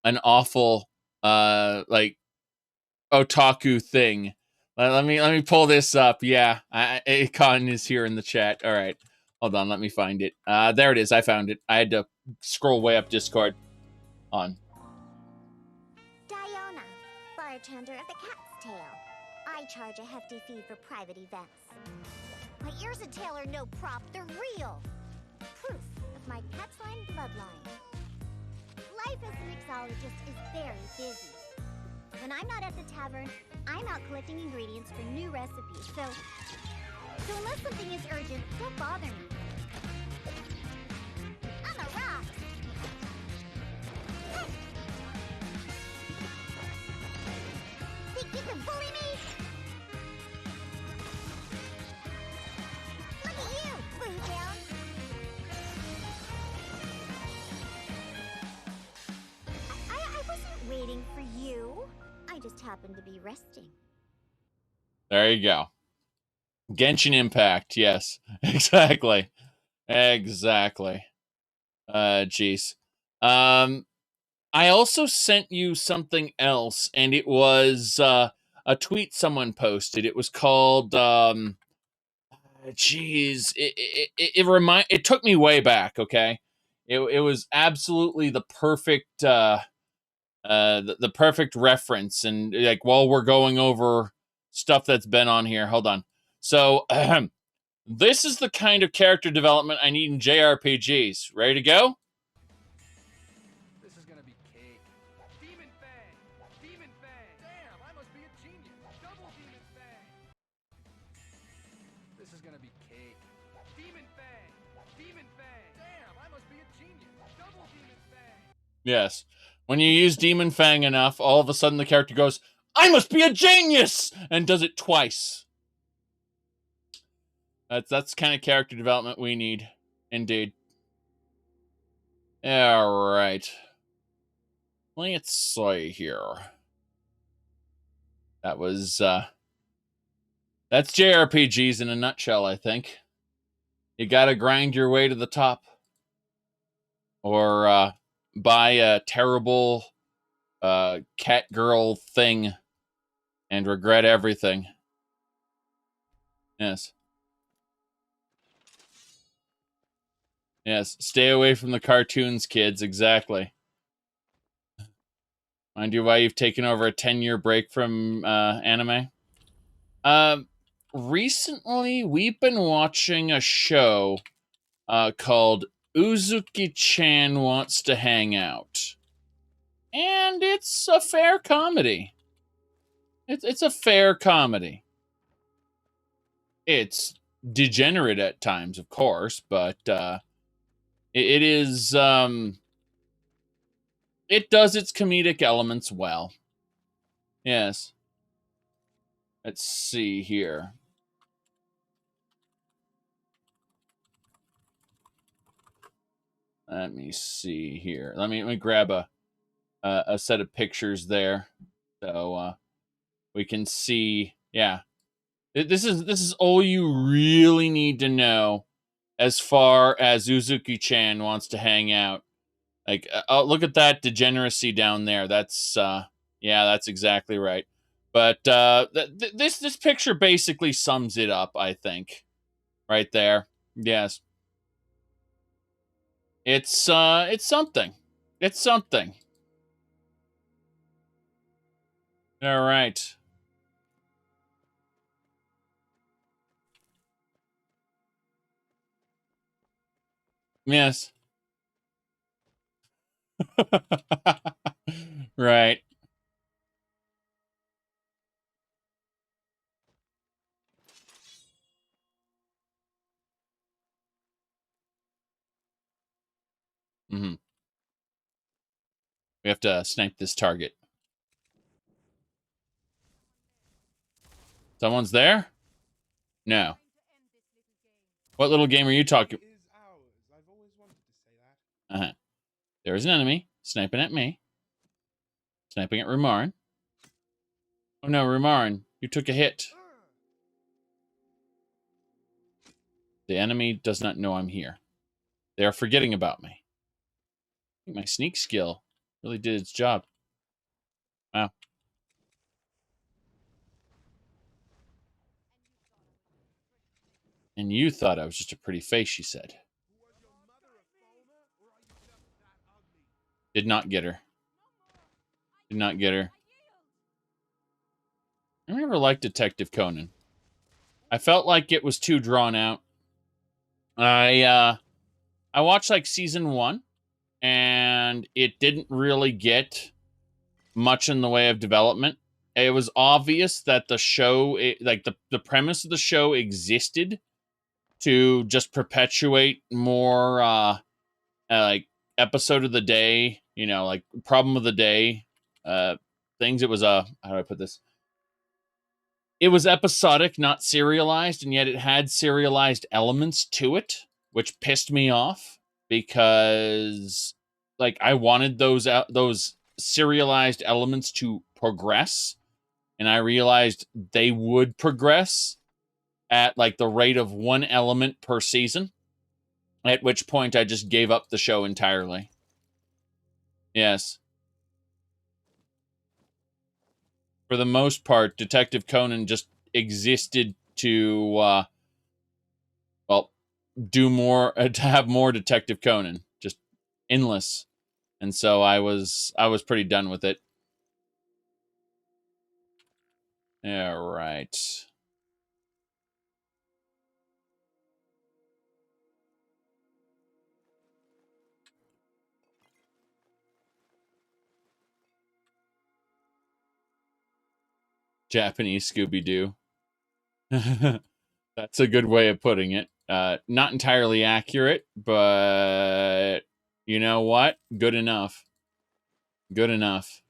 an awful like otaku thing. Let me pull this up. Yeah, Khan is here in the chat. All right. Hold on, let me find it. There it is. I found it. I had to scroll way up Discord. On. Diona, bartender of the Cat's Tail. I charge a hefty fee for private events. But ears a tail are no prop, they're real. Proof of my cat's line bloodline. Life as a mixologist is very busy. When I'm not at the tavern, I'm out collecting ingredients for new recipes, so unless something is urgent, don't bother me. I'm a rock! Think you can bully me? Look at you, Boomtown! I wasn't waiting for you. I just happened to be resting. There you go. Genshin Impact. Yes, exactly. Exactly. Jeez. I also sent you something else, and it was a tweet someone posted. It was called, jeez, it took me way back, okay? It was absolutely the perfect, the perfect reference, and like, while we're going over stuff that's been on here, hold on. So, this is the kind of character development I need in JRPGs. Ready to go? This is gonna be cake. Demon Fang! Demon Fang! Damn, I must be a genius. Double Demon Fang! This is gonna be cake. Demon Fang! Demon Fang! Damn, I must be a genius. Double Demon Fang! Yes. When you use Demon Fang enough, all of a sudden the character goes, I must be a genius! And does it twice. That's the kind of character development we need. Indeed. Alright. Let's see here. That was, that's JRPGs in a nutshell, I think. You gotta grind your way to the top. Or, buy a terrible, cat girl thing and regret everything. Yes. Yes, stay away from the cartoons, kids, exactly. Mind you why you've taken over a 10-year break from anime? Recently, we've been watching a show called Uzuki-chan Wants to Hang Out. And it's a fair comedy. It's a fair comedy. It's degenerate at times, of course, but it is, it does its comedic elements well. Yes. Let's see here. Let me see here. Let me grab a set of pictures there, so we can see. Yeah, this is all you really need to know as far as Uzuki-chan Wants to Hang Out. Like, look at that degeneracy down there. That's yeah, that's exactly right. But this picture basically sums it up, I think, right there. Yes. It's something. It's something. All right. Yes. Right. Mm-hmm. We have to snipe this target. Someone's there? No. What little game are you talking? Uh-huh. There's an enemy sniping at me. Sniping at Rumarin. Oh no, Rumarin, you took a hit. The enemy does not know I'm here. They are forgetting about me. I think my sneak skill really did its job. Wow. And you thought I was just a pretty face, she said. Did not get her. Did not get her. I never liked Detective Conan. I felt like it was too drawn out. I watched like season 1, and it didn't really get much in the way of development. It was obvious that the show, the premise of the show existed to just perpetuate more like episode of the day, you know, like problem of the day things. It was how do I put this? It was episodic, not serialized, and yet it had serialized elements to it, which pissed me off because like I wanted those serialized elements to progress, and I realized they would progress at like the rate of one element per season, at which point I just gave up the show entirely. Yes. For the most part, Detective Conan just existed to, well, do more, to have more Detective Conan, just endless. And so I was pretty done with it. All right. Japanese Scooby-Doo. That's a good way of putting it. Not entirely accurate, but you know what? Good enough. Good enough.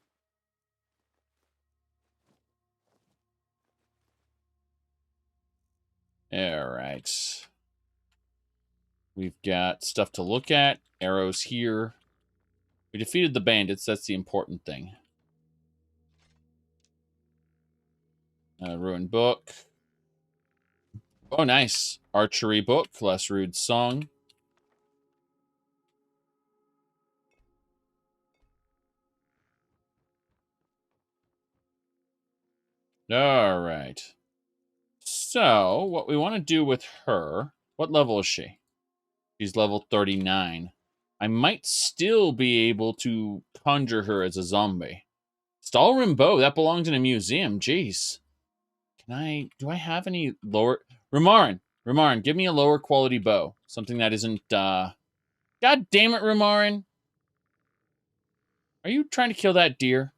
All right. We've got stuff to look at. Arrows here. We defeated the bandits. That's the important thing. Ruined book. Oh, nice. Archery book. Less rude song. All right. So, what we want to do with her... What level is she? She's level 39. I might still be able to conjure her as a zombie. Stalrim bow. That belongs in a museum. Jeez. Do I have any lower... Rumarin, give me a lower quality bow. Something that isn't, God damn it, Rumarin. Are you trying to kill that deer?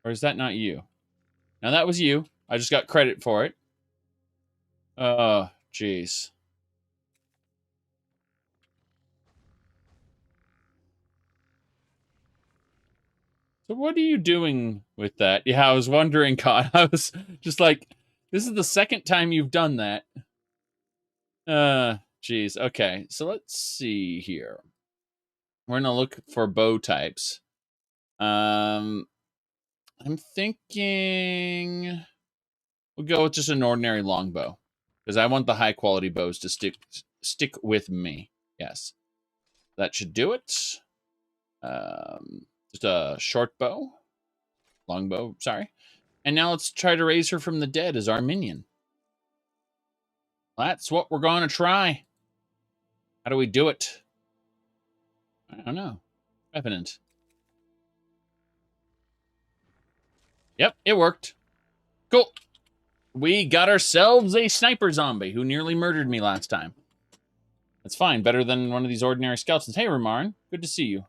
Or is that not you? Now, that was you. I just got credit for it. Oh, jeez. So what are you doing with that? Yeah, I was wondering, God. I was just like, this is the second time you've done that. Jeez. Okay, so let's see here. We're going to look for bow types. I'm thinking we'll go with just an ordinary longbow, because I want the high quality bows to stick with me. Yes, that should do it. Just a short bow, longbow. Sorry. And now let's try to raise her from the dead as our minion. That's what we're going to try. How do we do it? I don't know. Revenant. Yep, it worked. Cool. We got ourselves a sniper zombie who nearly murdered me last time. That's fine. Better than one of these ordinary skeletons. Hey, Rumarin. Good to see you.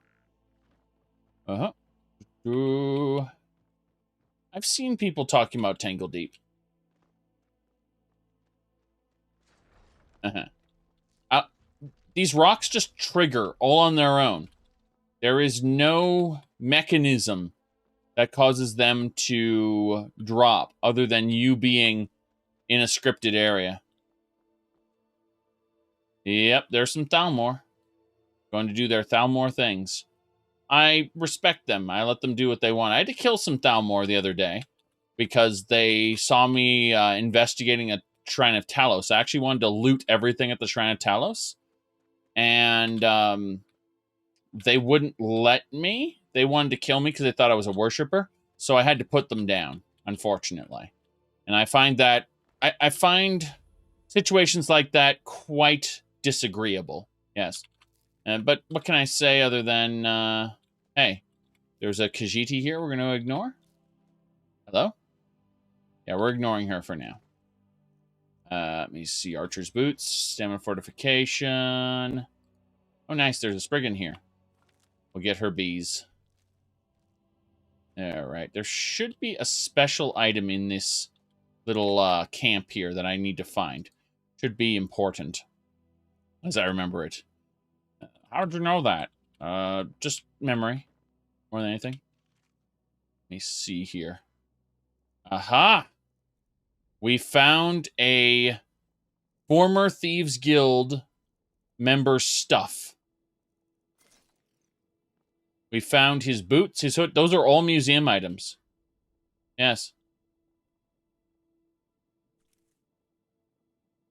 Uh-huh. I've seen people talking about Tangle Deep. Uh-huh. These rocks just trigger all on their own. There is no mechanism that causes them to drop other than you being in a scripted area. Yep, there's some Thalmor. Going to do their Thalmor things. I respect them. I let them do what they want. I had to kill some Thalmor the other day because they saw me investigating a Shrine of Talos. I actually wanted to loot everything at the Shrine of Talos. And they wouldn't let me. They wanted to kill me because they thought I was a worshiper. So I had to put them down, unfortunately. And I find that... I find situations like that quite disagreeable. Yes. But what can I say other than... hey, there's a Khajiit here we're going to ignore. Hello? Yeah, we're ignoring her for now. Let me see. Archer's boots, stamina fortification. Oh, nice. There's a Spriggan here. We'll get her bees. All right. There should be a special item in this little camp here that I need to find. Should be important, as I remember it. How did you know that? Just memory, more than anything. Let me see here. Aha! We found a former Thieves Guild member stuff. We found his boots, his hood. Those are all museum items. Yes.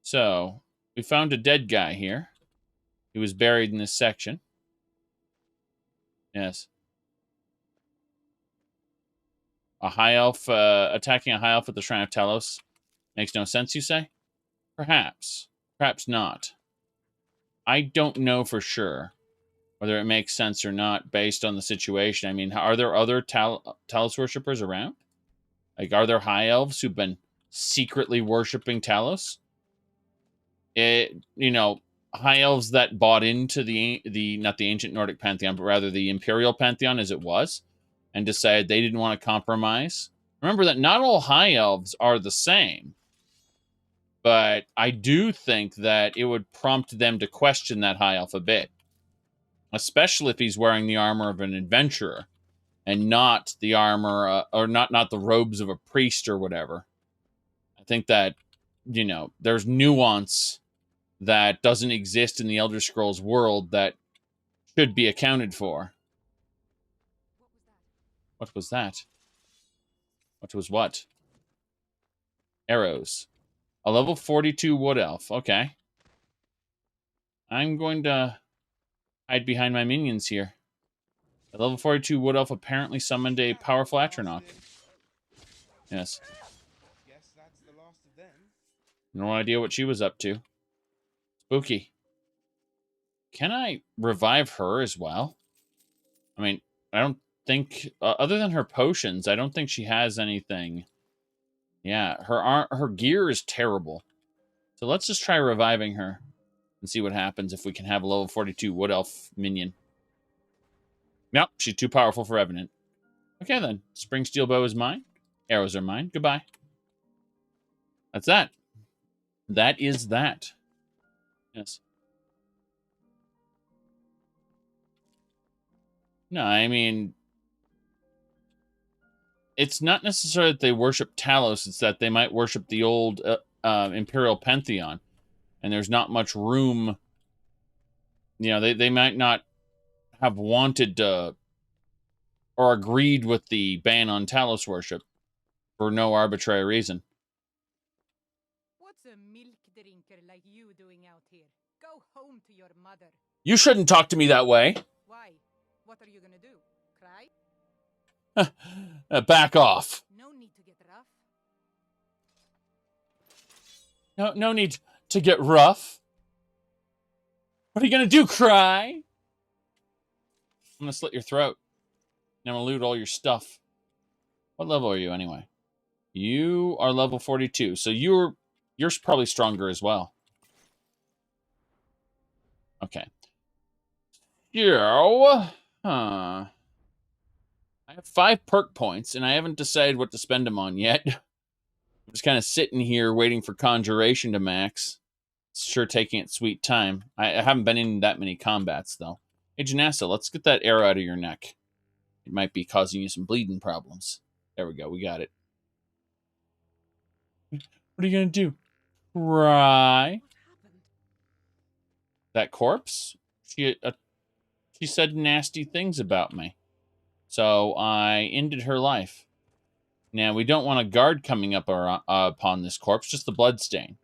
So, we found a dead guy here. He was buried in this section. Yes. A high elf, attacking a high elf at the Shrine of Telos. Makes no sense, you say? Perhaps. Perhaps not. I don't know for sure whether it makes sense or not based on the situation. I mean, are there other Talos worshippers around? Like, are there high elves who've been secretly worshipping Talos? High elves that bought into the not the ancient Nordic pantheon, but rather the imperial pantheon as it was, and decided they didn't want to compromise. Remember that not all high elves are the same, but I do think that it would prompt them to question that high elf a bit. Especially if he's wearing the armor of an adventurer and not the armor or not the robes of a priest or whatever. I think that, there's nuance that doesn't exist in the Elder Scrolls world that should be accounted for. What was that? What was what? Arrows. A level 42 wood elf. Okay. I'm going to hide behind my minions here. A level 42 wood elf apparently summoned a powerful Atronach. Yes. Guess that's the last of them. No idea what she was up to. Spooky. Can I revive her as well? I mean, I don't think, other than her potions, I don't think she has anything. Yeah, her gear is terrible. So let's just try reviving her and see what happens if we can have a level 42 wood elf minion. Nope, she's too powerful for Revenant. Okay then, Spring Steel Bow is mine. Arrows are mine. Goodbye. That's that. That is that. Yes. No, I mean, it's not necessarily that they worship Talos, it's that they might worship the old Imperial Pantheon. And there's not much room. They might not have wanted to or agreed with the ban on Talos worship for no arbitrary reason. What's a milk drinker like you doing out here? Go home to your mother. You shouldn't talk to me that way. Why? What are you gonna do? Cry? Back off. No need to get rough. No need to get rough. What are you gonna do, cry? I'm gonna slit your throat. And I'm gonna loot all your stuff. What level are you anyway? You are level 42, so you're probably stronger as well. Okay. I have 5 perk points, and I haven't decided what to spend them on yet. I'm just kind of sitting here waiting for Conjuration to max. It's sure taking its sweet time. I haven't been in that many combats, though. Hey, Janessa, let's get that arrow out of your neck. It might be causing you some bleeding problems. There we go, we got it. What are you going to do? Cry? That corpse? She said nasty things about me. So I ended her life. Now, we don't want a guard coming up upon this corpse, just the bloodstain.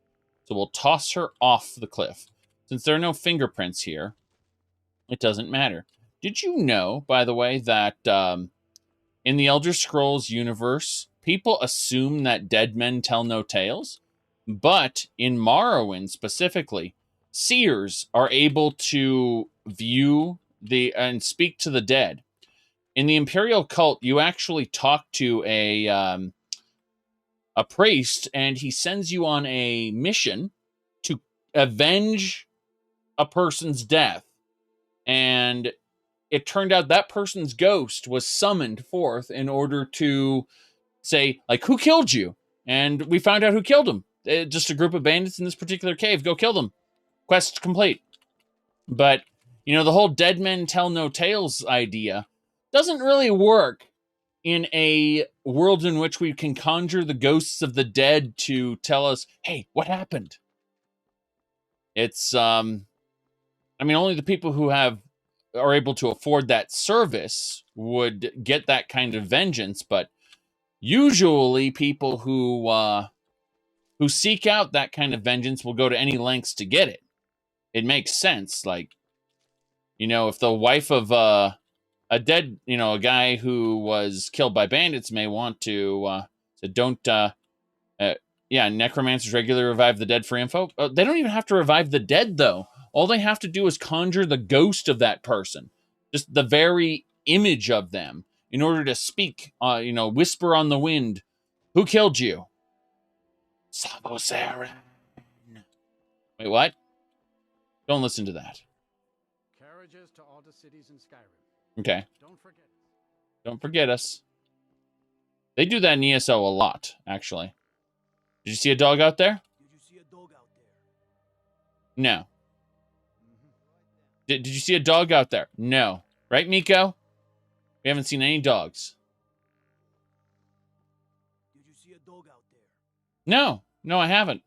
So we'll toss her off the cliff. Since there are no fingerprints here, it doesn't matter. Did you know, by the way, that in the Elder Scrolls universe, people assume that dead men tell no tales? But in Morrowind specifically, seers are able to view and speak to the dead. In the Imperial cult, you actually talk to a a priest, and he sends you on a mission to avenge a person's death. And it turned out that person's ghost was summoned forth in order to say, like, who killed you? And we found out who killed him. Just a group of bandits in this particular cave. Go kill them. Quest complete. But, you know, the whole dead men tell no tales idea doesn't really work in a world in which we can conjure the ghosts of the dead to tell us, hey, what happened? It's, I mean, only the people who are able to afford that service would get that kind of vengeance, but usually people who seek out that kind of vengeance will go to any lengths to get it. It makes sense. Like, you know, if the wife of a dead, you know, a guy who was killed by bandits may want to, so don't, yeah, necromancers regularly revive the dead for info. They don't even have to revive the dead, though. All they have to do is conjure the ghost of that person, just the very image of them, in order to speak, you know, whisper on the wind, who killed you? Zaric. Wait, what? Don't listen to that. Carriages to all the cities in Skyrim. Okay. Don't forget. Don't forget us. They do that in ESO a lot, actually. Did you see a dog out there? Did you see a dog out there? No. Did you see a dog out there? No. Right, Miko? We haven't seen any dogs. Did you see a dog out there? No. No, I haven't.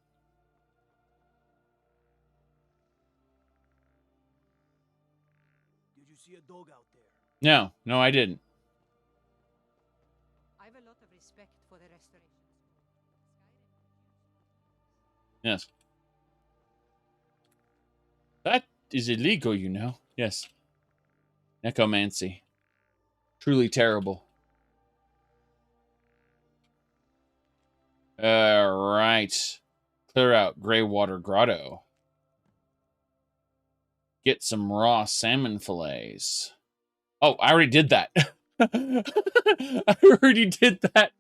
Did you see a dog out there? No. No, I didn't. I have a lot of respect for the restoration. Yes. That is illegal, you know. Yes. Necromancy. Truly terrible. Alright. Clear out Greywater Grotto. Get some raw salmon fillets. Oh, I already did that. I already did that.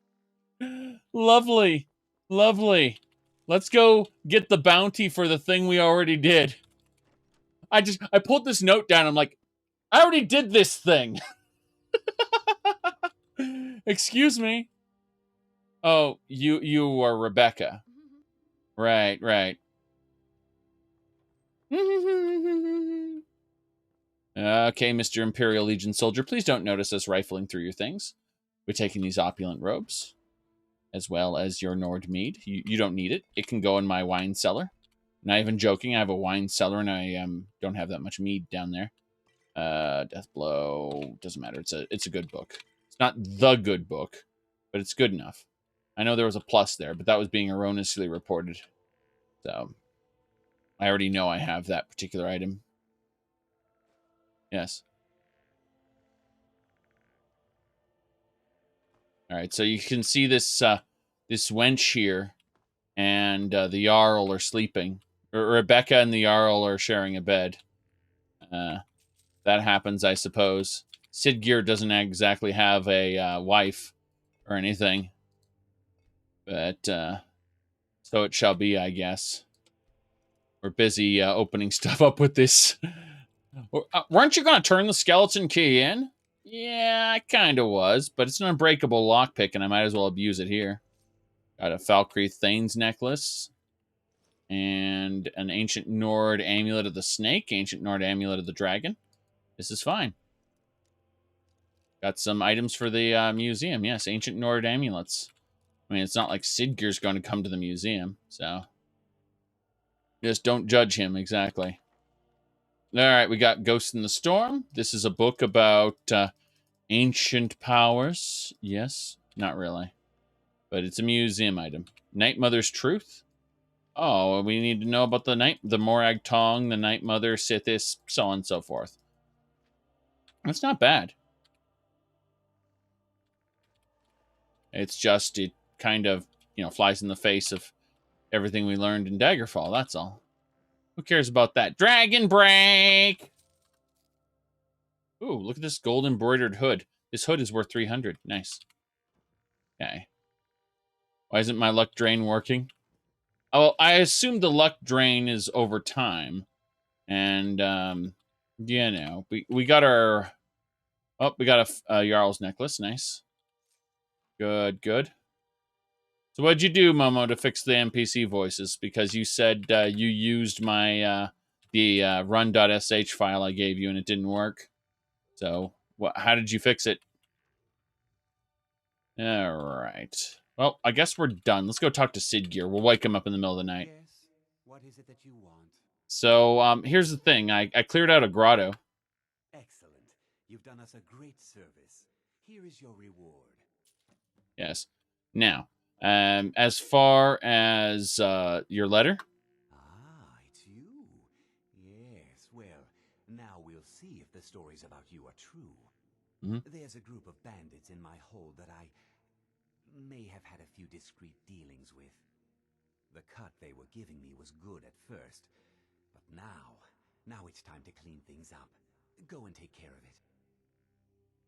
Lovely. Lovely. Let's go get the bounty for the thing we already did. I pulled this note down. I'm like, I already did this thing. Excuse me. Oh, you are Rebecca. Right, right. Okay, Mr. Imperial Legion soldier, please don't notice us rifling through your things. We're taking these opulent robes, as well as your Nord mead. You don't need it. It can go in my wine cellar. Not even joking, I have a wine cellar and I don't have that much mead down there. Deathblow, doesn't matter. It's a good book. It's not the good book, but it's good enough. I know there was a plus there, but that was being erroneously reported. So, I already know I have that particular item. Yes. Alright, so you can see this, this wench here, and the Jarl are sleeping. Rebecca and the Jarl are sharing a bed. That happens, I suppose. Sidgeir doesn't exactly have a wife or anything. But, so it shall be, I guess. We're busy opening stuff up with this. Weren't you going to turn the skeleton key in? Yeah, I kind of was, but it's an unbreakable lockpick, and I might as well abuse it here. Got a Valkyrie Thane's necklace. And an Ancient Nord Amulet of the Snake. Ancient Nord Amulet of the Dragon. This is fine. Got some items for the museum. Yes, Ancient Nord Amulets. I mean, it's not like Sidgeir's going to come to the museum, so... Just don't judge him, exactly. Alright, we got Ghost in the Storm. This is a book about ancient powers. Yes, not really. But it's a museum item. Night Mother's Truth. Oh, we need to know about the Morag Tong, the Night Mother, Sithis, so on and so forth. That's not bad. It's just, it kind of, you know, flies in the face of everything we learned in Daggerfall, that's all. Who cares about that? Dragon Break! Ooh, look at this gold embroidered hood. This hood is worth 300. Nice. Okay. Why isn't my luck drain working? Oh, I assume the luck drain is over time. And, you know, we got our... Oh, we got a Jarl's necklace. Nice. Good, good. So what'd you do, Momo, to fix the NPC voices? Because you said you used my the run.sh file I gave you and it didn't work. So how did you fix it? All right. Well, I guess we're done. Let's go talk to Sidgear. We'll wake him up in the middle of the night. Yes. What is it that you want? So here's the thing. I cleared out a grotto. Excellent. You've done us a great service. Here is your reward. Yes. Now, as far as your letter. Ah, it's you. Yes, well, now we'll see if the stories about you are true. There's a group of bandits in my hold that I may have had a few discreet dealings with. The cut they were giving me was good at first, but now it's time to clean things up. Go and take care of it.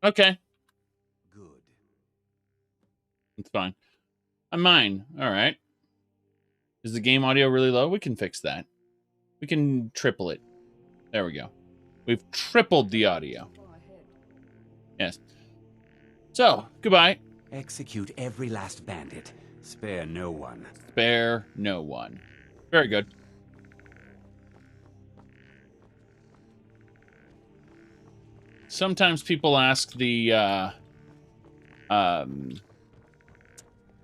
Okay. Good. It's fine. Mine. All right. Is the game audio really low? We can fix that. We can triple it. There we go. We've tripled the audio. Yes. So, goodbye. Execute every last bandit. Spare no one. Spare no one. Very good. Sometimes people ask the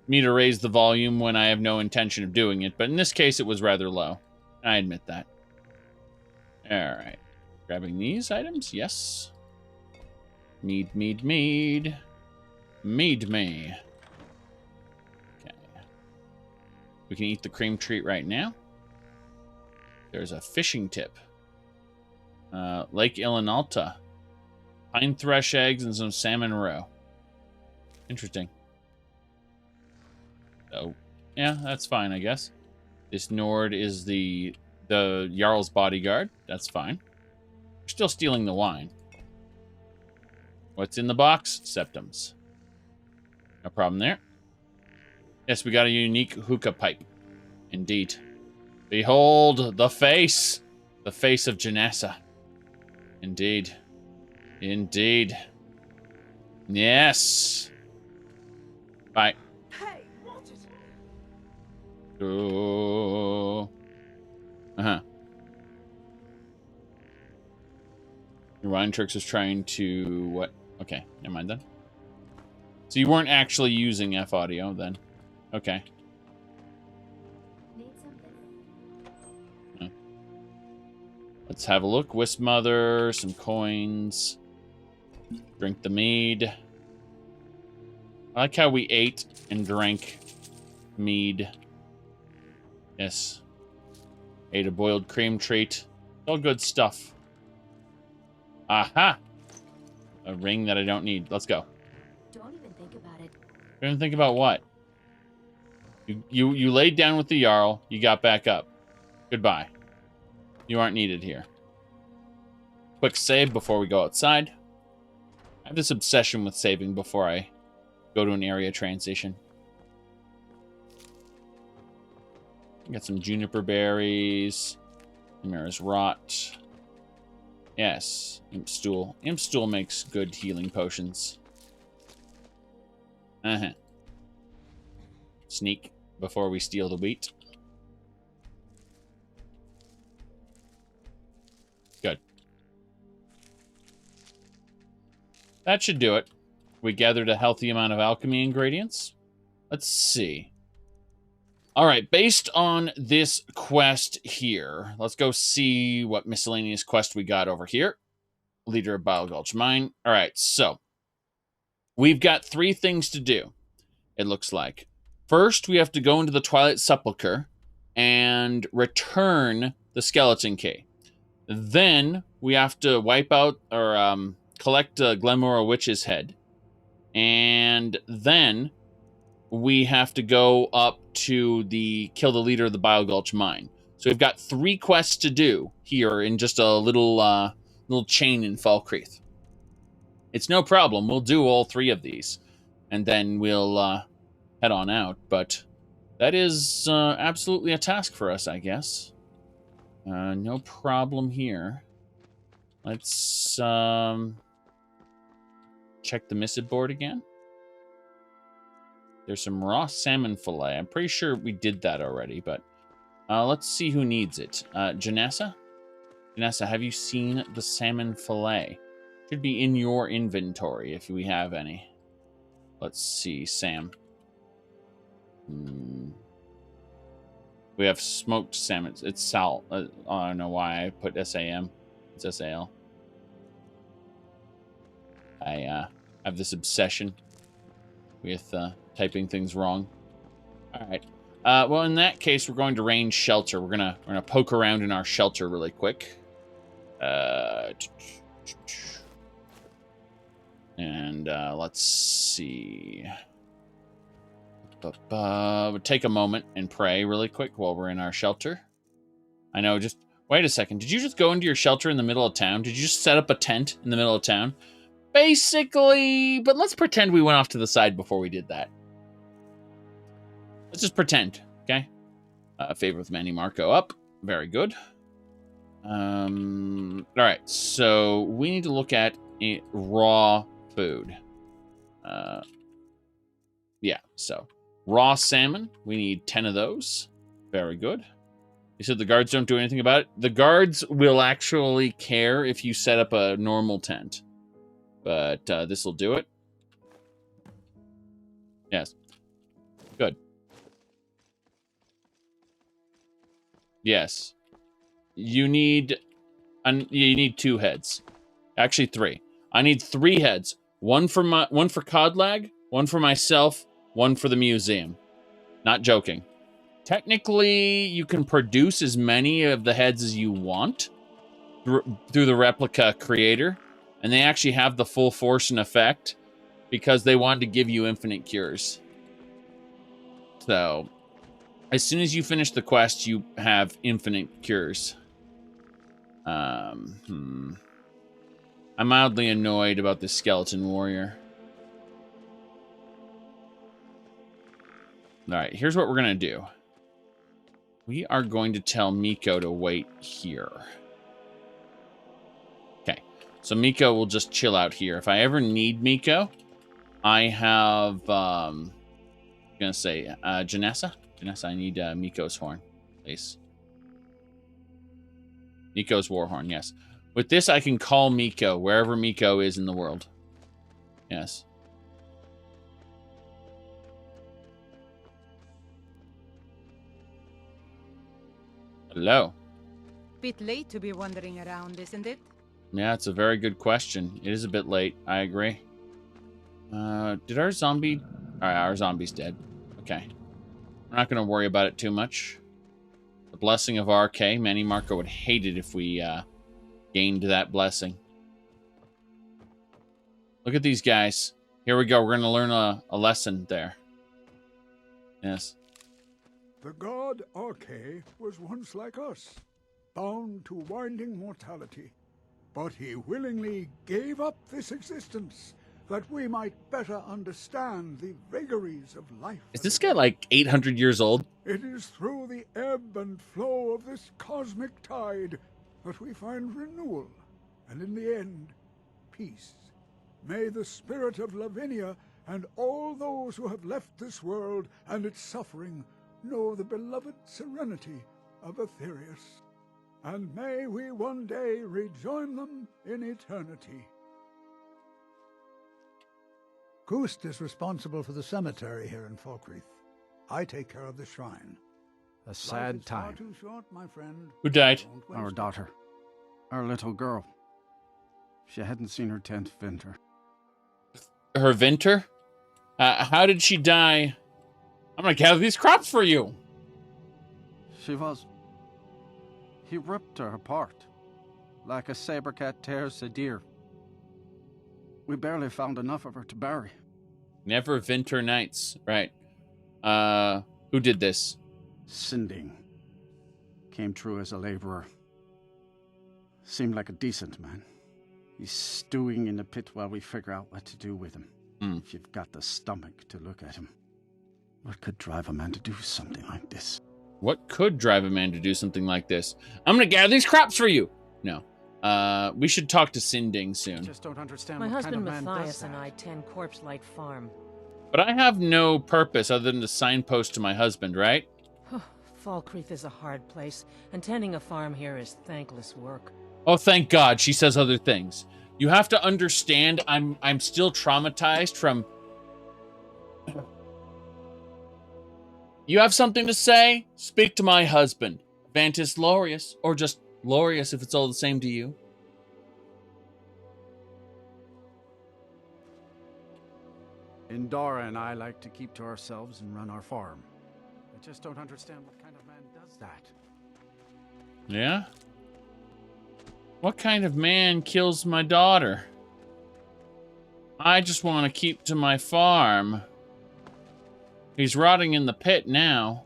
me to raise the volume when I have no intention of doing it, but in this case it was rather low. I admit that. All right. Grabbing these items, yes. Mead, mead, mead. Mead me. Okay. We can eat the cream treat right now. There's a fishing tip. Lake Ilinalta. Pine thrush eggs and some salmon roe. Interesting. So, yeah, that's fine, I guess. This Nord is the Jarl's bodyguard. That's fine. We're still stealing the wine. What's in the box? Septums. No problem there. Yes, we got a unique hookah pipe. Indeed. Behold the face. The face of Janessa. Indeed. Indeed. Yes. Bye. Hey, watch it. Oh. Uh-huh. Your wine tricks is trying to... What? Okay, never mind then. So you weren't actually using F audio then. Okay. Need something? Yeah. Let's have a look. Wisp Mother, some coins. Drink the mead. I like how we ate and drank mead. Yes. Ate a boiled cream treat. All good stuff. Aha! A ring that I don't need. Let's go. Don't even think about it. Don't even think about what? You laid down with the Jarl. You got back up. Goodbye. You aren't needed here. Quick save before we go outside. I have this obsession with saving before I go to an area transition. Got some juniper berries. Chimera's rot. Yes, Imp Stool. Imp Stool makes good healing potions. Uh-huh. Sneak before we steal the wheat. Good. That should do it. We gathered a healthy amount of alchemy ingredients. Let's see. All right, based on this quest here, let's go see what miscellaneous quest we got over here. Leader of Bile Gulch Mine. All right, so we've got 3 things to do, it looks like. First, we have to go into the Twilight Sepulchre and return the skeleton key. Then we have to wipe out or collect Glenmora Witch's head. And then we have to go up to kill the leader of the Bile Gulch Mine. So we've got 3 quests to do here in just a little chain in Falkreath. It's no problem. We'll do all 3 of these. And then we'll head on out. But That is absolutely a task for us, I guess. No problem here. Let's check the missive board again. There's some raw salmon fillet. I'm pretty sure we did that already, but let's see who needs it. Janessa? Janessa, have you seen the salmon fillet? Should be in your inventory if we have any. Let's see, Sam. We have smoked salmon. It's sal. I don't know why I put SAM. It's SAL. I have this obsession with typing things wrong. All right. Well, in that case, we're going to range shelter. We're gonna poke around in our shelter really quick. And let's see. We'll take a moment and pray really quick while we're in our shelter. I know, just wait a second. Did you just go into your shelter in the middle of town? Did you just set up a tent in the middle of town? Basically, but let's pretend we went off to the side before we did that. Let's just pretend, okay? Favor with Manny Marco up. Very good. All right, so we need to look at raw food. Yeah, so raw salmon. We need 10 of those. Very good. You said the guards don't do anything about it? The guards will actually care if you set up a normal tent. But this will do it. Yes. Good. Yes. You need 2 heads. Actually 3. I need 3 heads. One for Codlag, one for myself, one for the museum. Not joking. Technically, you can produce as many of the heads as you want through the replica creator, and they actually have the full force and effect because they wanted to give you infinite cures. So, as soon as you finish the quest, you have infinite cures. I'm mildly annoyed about this skeleton warrior. All right, here's what we're going to do. We are going to tell Miko to wait here. Okay, so Miko will just chill out here. If I ever need Miko, I have, I'm going to say, Janessa? Janessa, I need Miko's horn, please. Miko's war horn, yes. With this, I can call Miko wherever Miko is in the world. Yes. Hello. Bit late to be wandering around, isn't it? Yeah, it's a very good question. It is a bit late. I agree. Did our zombie... Alright, our zombie's dead. Okay. We're not going to worry about it too much. The blessing of RK. Manny Marco would hate it if we gained that blessing. Look at these guys. Here we go. We're going to learn a lesson there. Yes. The god Arche was once like us, bound to winding mortality. But he willingly gave up this existence that we might better understand the vagaries of life. Is this guy like 800 years old? It is through the ebb and flow of this cosmic tide that we find renewal, and in the end, peace. May the spirit of Lavinia and all those who have left this world and its suffering know the beloved serenity of Aetherius. And may we one day rejoin them in eternity. Kust is responsible for the cemetery here in Falkreath. I take care of the shrine. A sad time. Far too short, my friend. Who died? Our daughter. Our little girl. She hadn't seen her 10th winter. Her winter? How did she die? I'm gonna gather these crops for you. She was... He ripped her apart, like a saber cat tears a deer. We barely found enough of her to bury. Never winter nights, right? Who did this? Sinding. Came through as a laborer. Seemed like a decent man. He's stewing in the pit while we figure out what to do with him. If you've got the stomach to look at him. What could drive a man to do something like this? What could drive a man to do something like this? I'm gonna gather these crops for you! No. We should talk to Sinding soon. I just don't understand My what husband kind of man Matthias does and that. I tend Corpse Light Farm. But I have no purpose other than to signpost to my husband, right? Falkreath is a hard place, and tending a farm here is thankless work. Oh, thank God, she says other things. You have to understand, I'm still traumatized from... You have something to say? Speak to my husband, Vantis Lorius, or just Lorius if it's all the same to you. Indara and I like to keep to ourselves and run our farm. I just don't understand what kind of man does that. Yeah? What kind of man kills my daughter? I just want to keep to my farm. He's rotting in the pit now.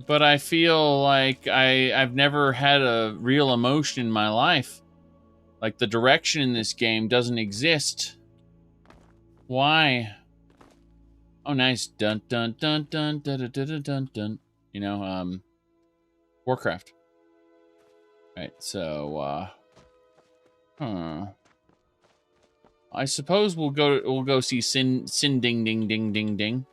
But I feel like I've never had a real emotion in my life. Like the direction in this game doesn't exist. Why? Oh, nice. Dun dun dun dun dun dun dun dun dun. You know, Warcraft. Right, so I suppose we'll go see Sin Ding Ding Ding Ding Ding.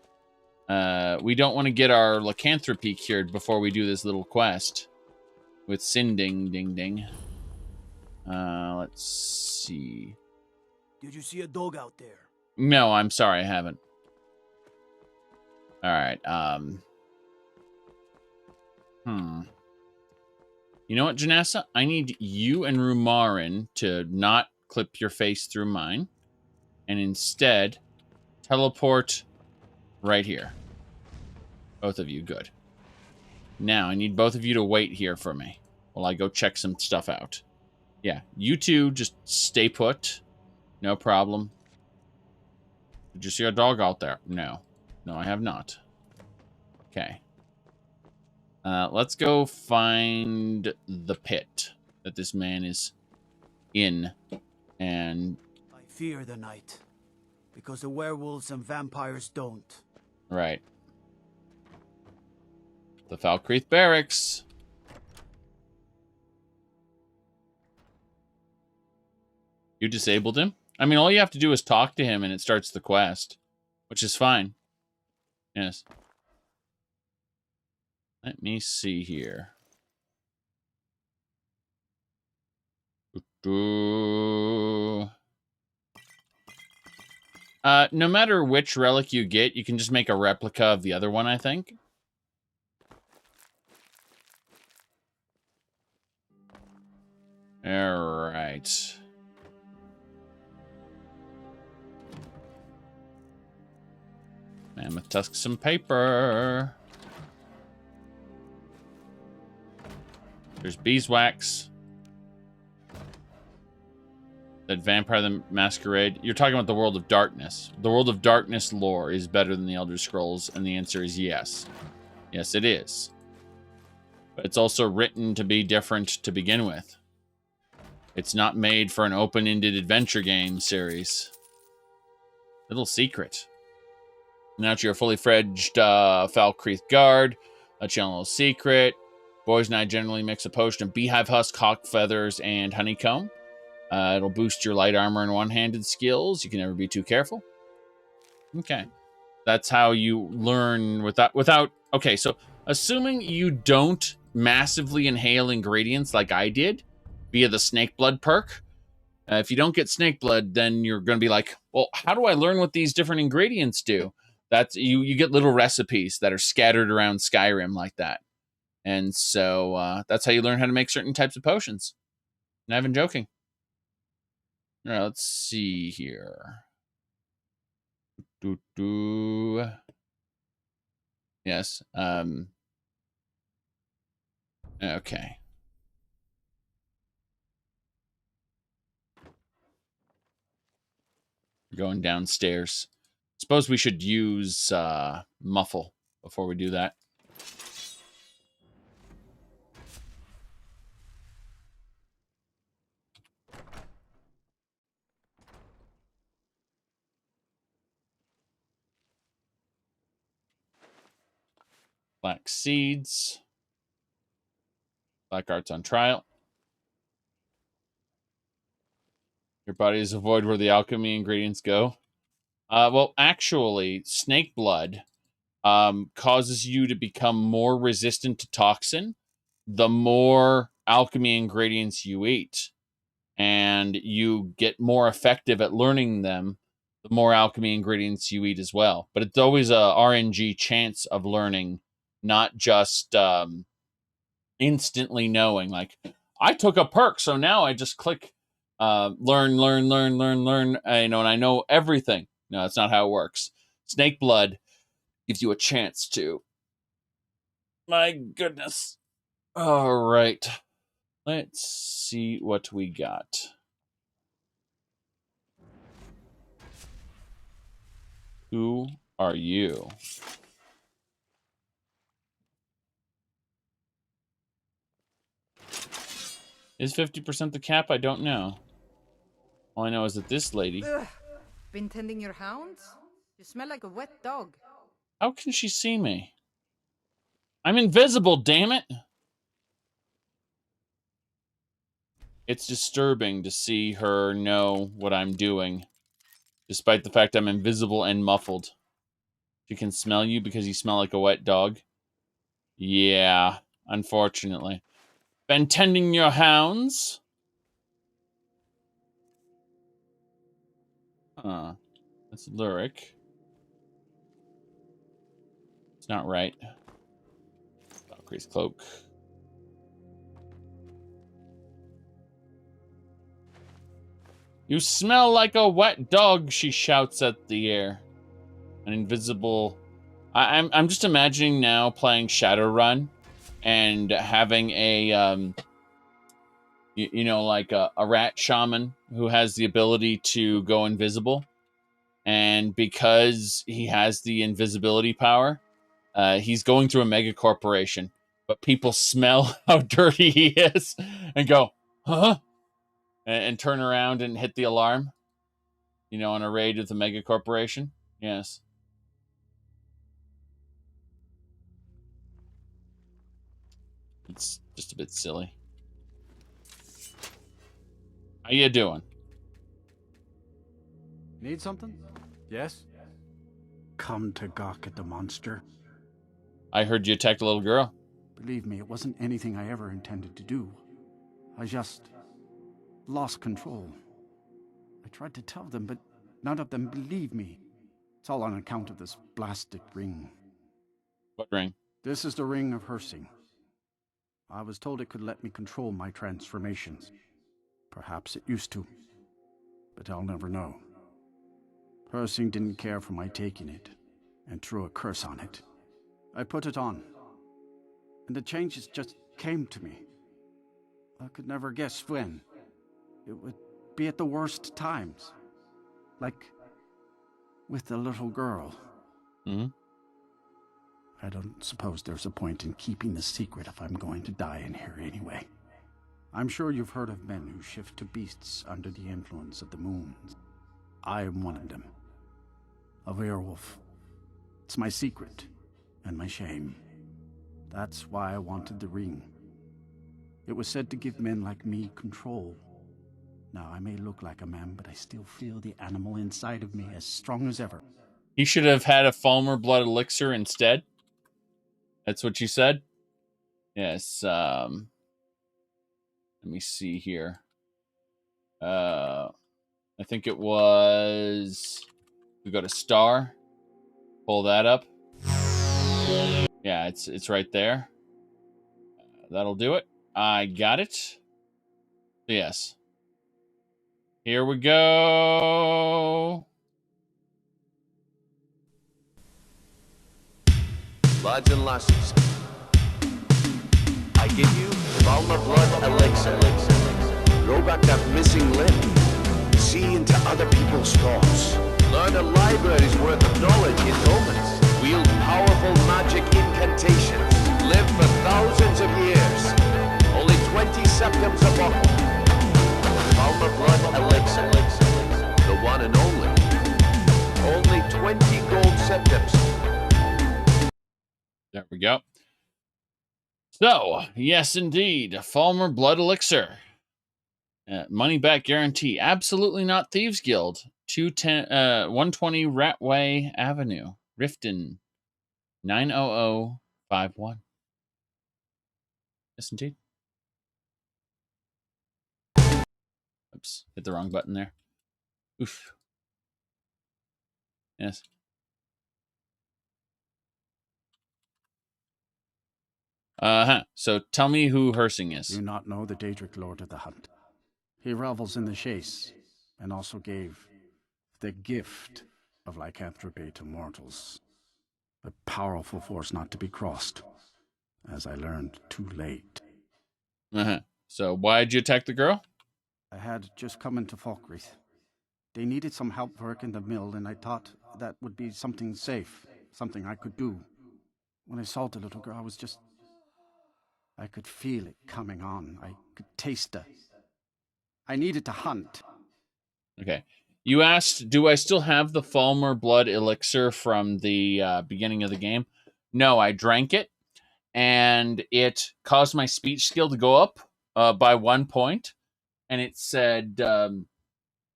We don't want to get our lycanthropy cured before we do this little quest with Sin Ding Ding Ding. Let's see. Did you see a dog out there? No, I'm sorry, I haven't. All right. You know what, Janessa? I need you and Rumarin to not clip your face through mine, and instead teleport right here. Both of you, good. Now, I need both of you to wait here for me while I go check some stuff out. Yeah, you two just stay put. No problem. Did you see a dog out there? No. No, I have not. Okay. Let's go find the pit that this man is in. And... I fear the night, because the werewolves and vampires don't. Right. The Falkreath Barracks. You disabled him? I mean, all you have to do is talk to him and it starts the quest, which is fine. Yes. Let me see here. No matter which relic you get, you can just make a replica of the other one, I think. All right. Mammoth tusk some paper. There's beeswax. That Vampire the Masquerade. You're talking about the World of Darkness. The World of Darkness lore is better than the Elder Scrolls, and the answer is yes. Yes, it is. But it's also written to be different to begin with. It's not made for an open-ended adventure game series. Little secret. Now that you're a fully fledged Falkreath guard, let you on a little secret. Boys and I generally mix a potion of beehive husk, hawk feathers, and honeycomb. It'll boost your light armor and one-handed skills. You can never be too careful. Okay. That's how you learn without... Okay, so assuming you don't massively inhale ingredients like I did via the snake blood perk, if you don't get snake blood, then you're going to be like, well, how do I learn what these different ingredients do? That's you get little recipes that are scattered around Skyrim like that. And so that's how you learn how to make certain types of potions. Not even joking. All right, let's see here. Yes. Okay. Going downstairs. Suppose we should use muffle before we do that. Black seeds. Black arts on trial. Your bodies avoid where the alchemy ingredients go. Well, actually, snake blood causes you to become more resistant to toxin the more alchemy ingredients you eat. And you get more effective at learning them the more alchemy ingredients you eat as well. But it's always a RNG chance of learning, not just instantly knowing. Like, I took a perk, so now I just click learn, and I know everything. No, that's not how it works. Snake blood gives you a chance to. My goodness. All right. Let's see what we got. Who are you? Is 50% the cap? I don't know. All I know is that this lady... Ugh. Been tending your hounds? You smell like a wet dog. How can she see me? I'm invisible, damn it! It's disturbing to see her know what I'm doing, despite the fact I'm invisible and muffled. She can smell you because you smell like a wet dog? Yeah, unfortunately. Been tending your hounds? Huh. That's lyric. It's not right. Valkyrie's cloak. You smell like a wet dog, she shouts at the air. An invisible... I'm just imagining now playing Shadowrun and having a, like a rat shaman who has the ability to go invisible. And because he has the invisibility power, he's going through a mega corporation. But people smell how dirty he is and go, huh? And turn around and hit the alarm. On a raid with a mega corporation. Yes. It's just a bit silly. How you doing? Need something? Yes? Come to gawk at the monster. I heard you attacked a little girl. Believe me, it wasn't anything I ever intended to do. I just lost control. I tried to tell them, but none of them believed me. It's all on account of this blasted ring. What ring? This is the Ring of Hersing. I was told it could let me control my transformations. Perhaps it used to, but I'll never know. Hersing didn't care for my taking it, and threw a curse on it. I put it on, and the changes just came to me. I could never guess when. It would be at the worst times. Like with the little girl. Mm-hmm. I don't suppose there's a point in keeping the secret if I'm going to die in here anyway. I'm sure you've heard of men who shift to beasts under the influence of the moons. I am one of them. A werewolf. It's my secret and my shame. That's why I wanted the ring. It was said to give men like me control. Now, I may look like a man, but I still feel the animal inside of me as strong as ever. He should have had a Falmer blood elixir instead. That's what you said? Yes, let me see here. I think it was... We go to star. Pull that up. Yeah, it's right there. That'll do it. I got it. Yes. Here we go. Lads and lasses, I give you Falmer blood elixir. Grow back that missing limb. See into other people's thoughts. Learn a library's worth of knowledge in moments. Wield powerful magic incantations. Live for thousands of years. Only 20 septims a bottle. Falmer blood elixir. The one and only. Only 20 gold septims. There we go. So, yes, indeed. Falmer Blood Elixir. Money back guarantee. Absolutely not Thieves Guild. 120 Ratway Avenue. Riften. 90051. Yes, indeed. Oops. Hit the wrong button there. Oof. Yes. So tell me who Hersing is. Do you not know the Daedric Lord of the Hunt? He revels in the chase, and also gave the gift of lycanthropy to mortals. A powerful force not to be crossed, as I learned too late. So why'd you attack the girl? I had just come into Falkreath. They needed some help work in the mill, and I thought that would be something safe, something I could do. When I saw the little girl, I could feel it coming on. I could taste it. I needed to hunt. Okay. You asked, do I still have the Falmer Blood Elixir from the beginning of the game? No, I drank it, and it caused my speech skill to go up by 1 point. And it said,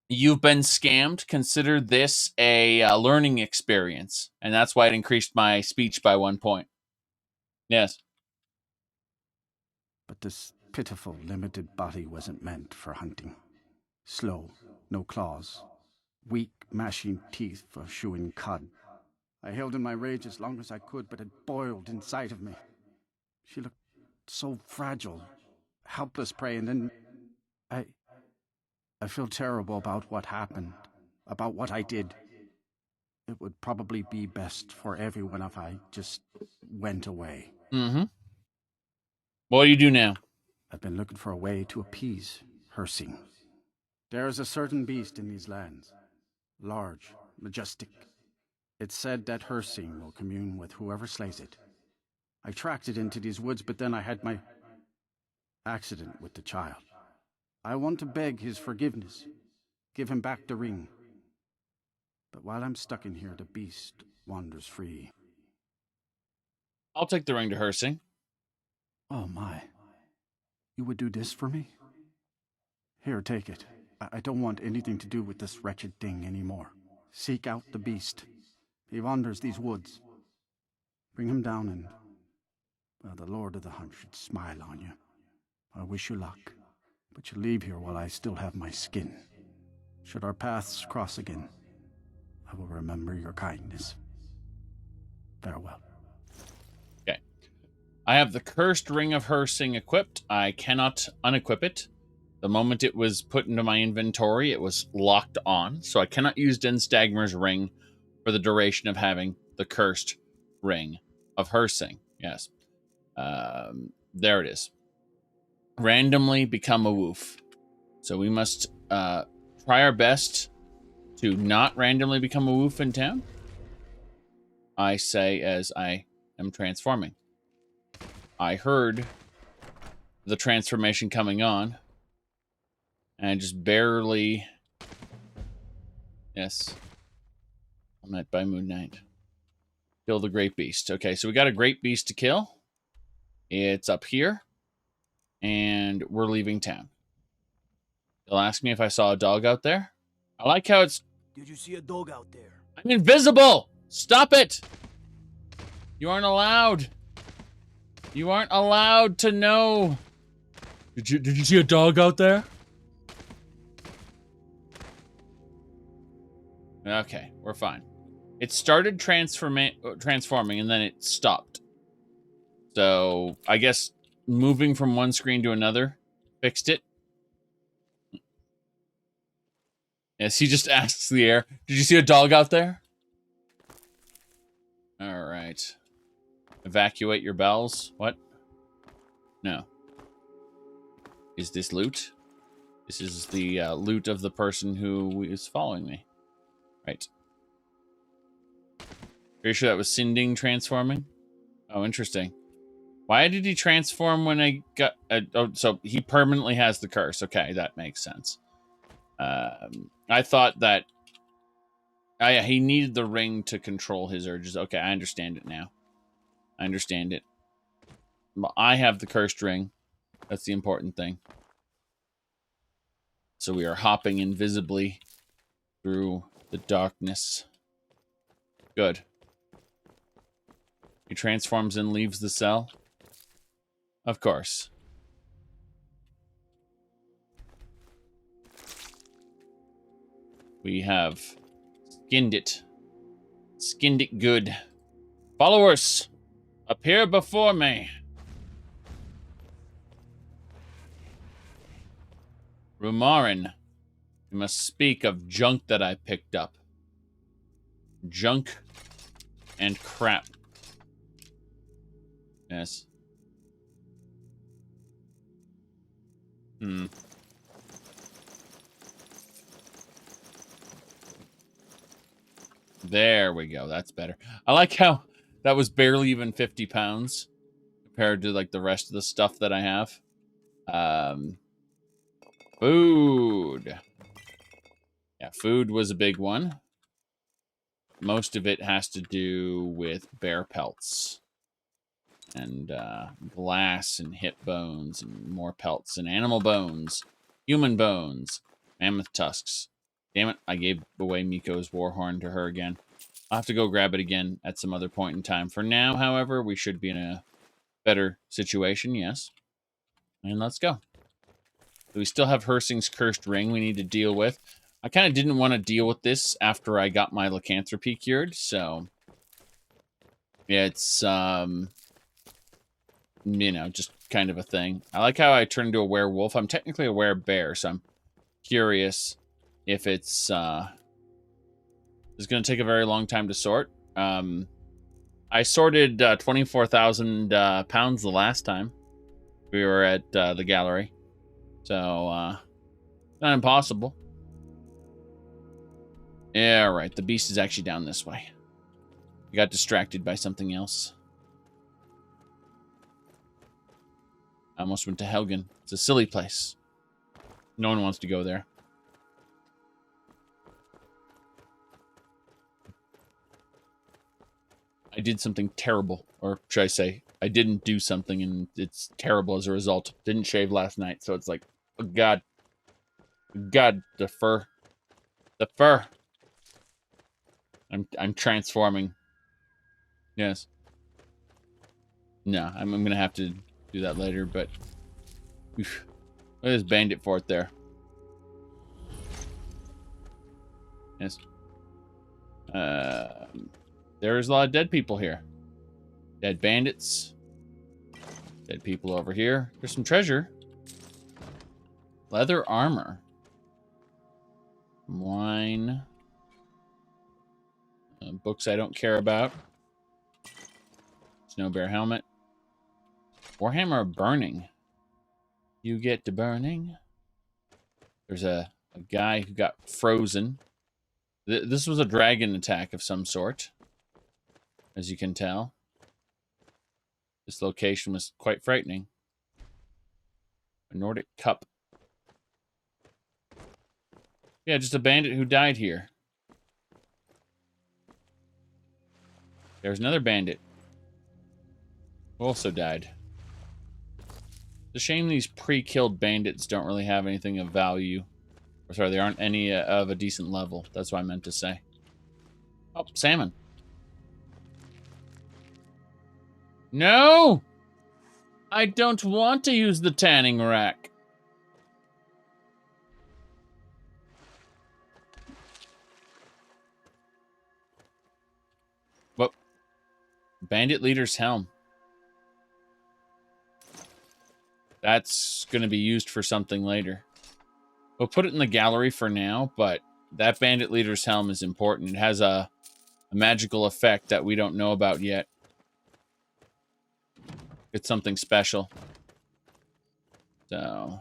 you've been scammed. Consider this a learning experience. And that's why it increased my speech by 1 point. Yes. But this pitiful, limited body wasn't meant for hunting. Slow, no claws. Weak, mashing teeth for chewing cud. I held in my rage as long as I could, but it boiled inside of me. She looked so fragile, helpless prey, and then I feel terrible about what happened, about what I did. It would probably be best for everyone if I just went away. Mm-hmm. What do you do now? I've been looking for a way to appease Hersing. There is a certain beast in these lands. Large, majestic. It's said that Hersing will commune with whoever slays it. I tracked it into these woods, but then I had my accident with the child. I want to beg his forgiveness, give him back the ring. But while I'm stuck in here, the beast wanders free. I'll take the ring to Hersing. Oh my. You would do this for me? Here, take it. I don't want anything to do with this wretched thing anymore. Seek out the beast. He wanders these woods. Bring him down and... well, the Lord of the Hunt should smile on you. I wish you luck. But you leave here while I still have my skin. Should our paths cross again, I will remember your kindness. Farewell. Okay. I have the Cursed Ring of Hersing equipped. I cannot unequip it. The moment it was put into my inventory, it was locked on. So I cannot use Den Stagmer's ring for the duration of having the Cursed Ring of Hersing. Yes. There it is. Randomly become a woof. So we must try our best to not randomly become a woof in town. I say as I am transforming. I heard the transformation coming on. And I just barely... yes. I'm met by Moon Knight. Kill the Great Beast. Okay, so we got a Great Beast to kill. It's up here. And we're leaving town. They'll ask me if I saw a dog out there. I like how it's... Did you see a dog out there? I'm invisible! Stop it! You aren't allowed. You aren't allowed to know. Did you see a dog out there? Okay, we're fine. It started transforming and then it stopped. So, I guess moving from one screen to another fixed it. Yes, he just asks the air, did you see a dog out there? Alright. Evacuate your bells. What? No. Is this loot? This is the loot of the person who is following me. Right. Pretty sure that was Sinding transforming? Oh, interesting. Why did he transform when I got... oh, so he permanently has the curse. Okay, that makes sense. I thought that... oh, yeah, he needed the ring to control his urges. Okay, I understand it now. I understand it. I have the cursed ring. That's the important thing. So we are hopping invisibly through the darkness. Good. He transforms and leaves the cell. Of course. We have skinned it. Skinned it good. Followers, appear before me. Rumarin, you must speak of junk that I picked up. Junk and crap. Yes. There we go. That's better. I like how that was barely even 50 pounds compared to like the rest of the stuff that I have. Food. Yeah, food was a big one. Most of it has to do with bear pelts. And glass and hip bones and more pelts and animal bones. Human bones. Mammoth tusks. Damn it, I gave away Miko's warhorn to her again. I'll have to go grab it again at some other point in time. For now, however, we should be in a better situation, yes. And let's go. We still have Hersing's cursed ring we need to deal with. I kind of didn't want to deal with this after I got my lycanthropy cured, so... Yeah, it's, you know, just kind of a thing. I like how I turned into a werewolf. I'm technically a werebear, so I'm curious if it's going to take a very long time to sort. I sorted 24,000 pounds the last time we were at the gallery. So, not impossible. Yeah, right. The beast is actually down this way. I got distracted by something else. I almost went to Helgen. It's a silly place. No one wants to go there. I did something terrible. Or should I say, I didn't do something and it's terrible as a result. Didn't shave last night, so it's like, oh God. God, the fur. The fur. I'm transforming. Yes. No, I'm going to have to do that later, but... Oof. Look at this bandit fort there. Yes. There's a lot of dead people here. Dead bandits. Dead people over here. There's some treasure. Leather armor. Wine. Books I don't care about. Snow bear helmet. Warhammer of burning. You get to burning. There's a guy who got frozen. This was a dragon attack of some sort, as you can tell. This location was quite frightening. A Nordic cup. Yeah, just a bandit who died here. There's another bandit who also died. It's a shame these pre-killed bandits don't really have anything of value. Or sorry, they aren't any of a decent level. That's what I meant to say. Oh, salmon. No! I don't want to use the tanning rack. Whoop. Bandit leader's helm. That's going to be used for something later. We'll put it in the gallery for now, but that bandit leader's helm is important. It has a magical effect that we don't know about yet. It's something special. So.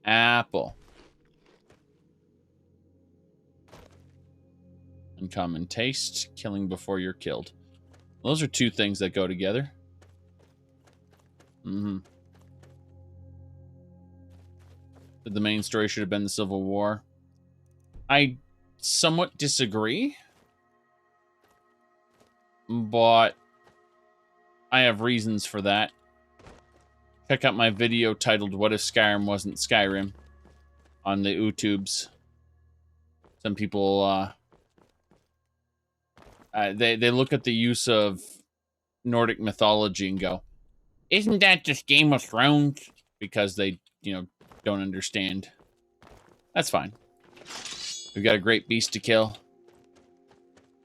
Apple. Uncommon taste. Killing before you're killed. Those are two things that go together. The main story should have been the Civil War. I somewhat disagree. But have reasons for that. Check out my video titled "What if Skyrim wasn't Skyrim" on the YouTubes. Some people they look at the use of Nordic mythology and go, "Isn't that just Game of Thrones?" Because they, don't understand. That's fine. We've got a great beast to kill.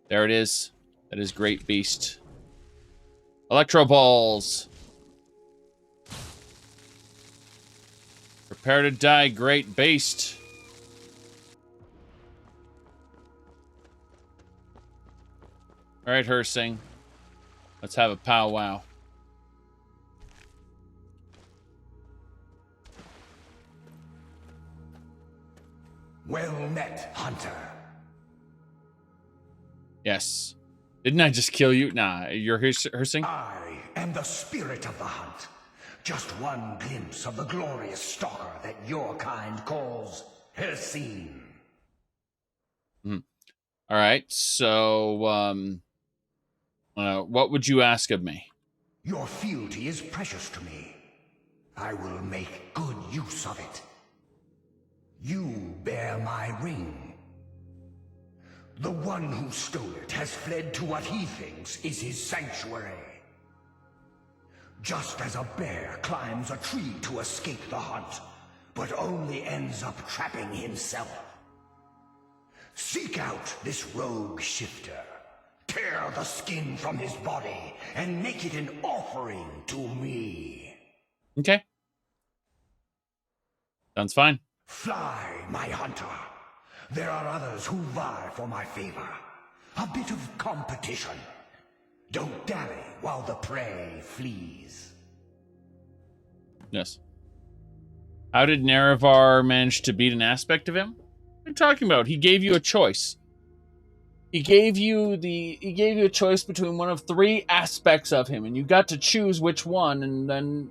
There it is. That is great beast. Electro balls. Prepare to die, great beast. All right, Hersing. Let's have a powwow. Well met, Hunter. Yes. Didn't I just kill you? Nah, you're Hersing? I am the spirit of the hunt. Just one glimpse of the glorious stalker that your kind calls Hersing. All right, so, what would you ask of me? Your fealty is precious to me. I will make good use of it. You bear my ring. The one who stole it has fled to what he thinks is his sanctuary. Just as a bear climbs a tree to escape the hunt, but only ends up trapping himself. Seek out this rogue shifter. Tear the skin from his body and make it an offering to me. Okay. Sounds fine. Fly, my hunter. There are others who vie for my favor. A bit of competition. Don't dally while the prey flees. Yes. How did Nerevar manage to beat an aspect of him? What are you talking about? He gave you a choice. He gave you a choice between one of 3 aspects of him, and you got to choose which one, and then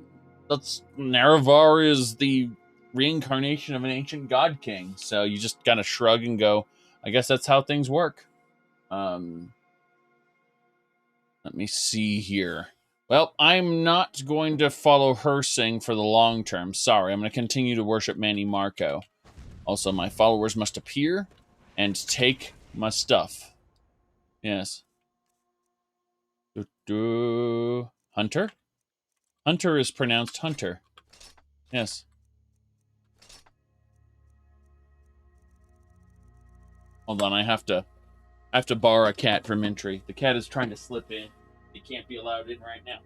Nerevar is the reincarnation of an ancient god king. So you just kind of shrug and go, I guess that's how things work. Let me see here. Well, I'm not going to follow Hersing for the long term. Sorry, I'm going to continue to worship Manny Marco. Also, my followers must appear and take my stuff. Yes. Hunter? Hunter is pronounced Hunter. Yes. Hold on, I have to borrow a cat from entry. The cat is trying to slip in. He can't be allowed in right now.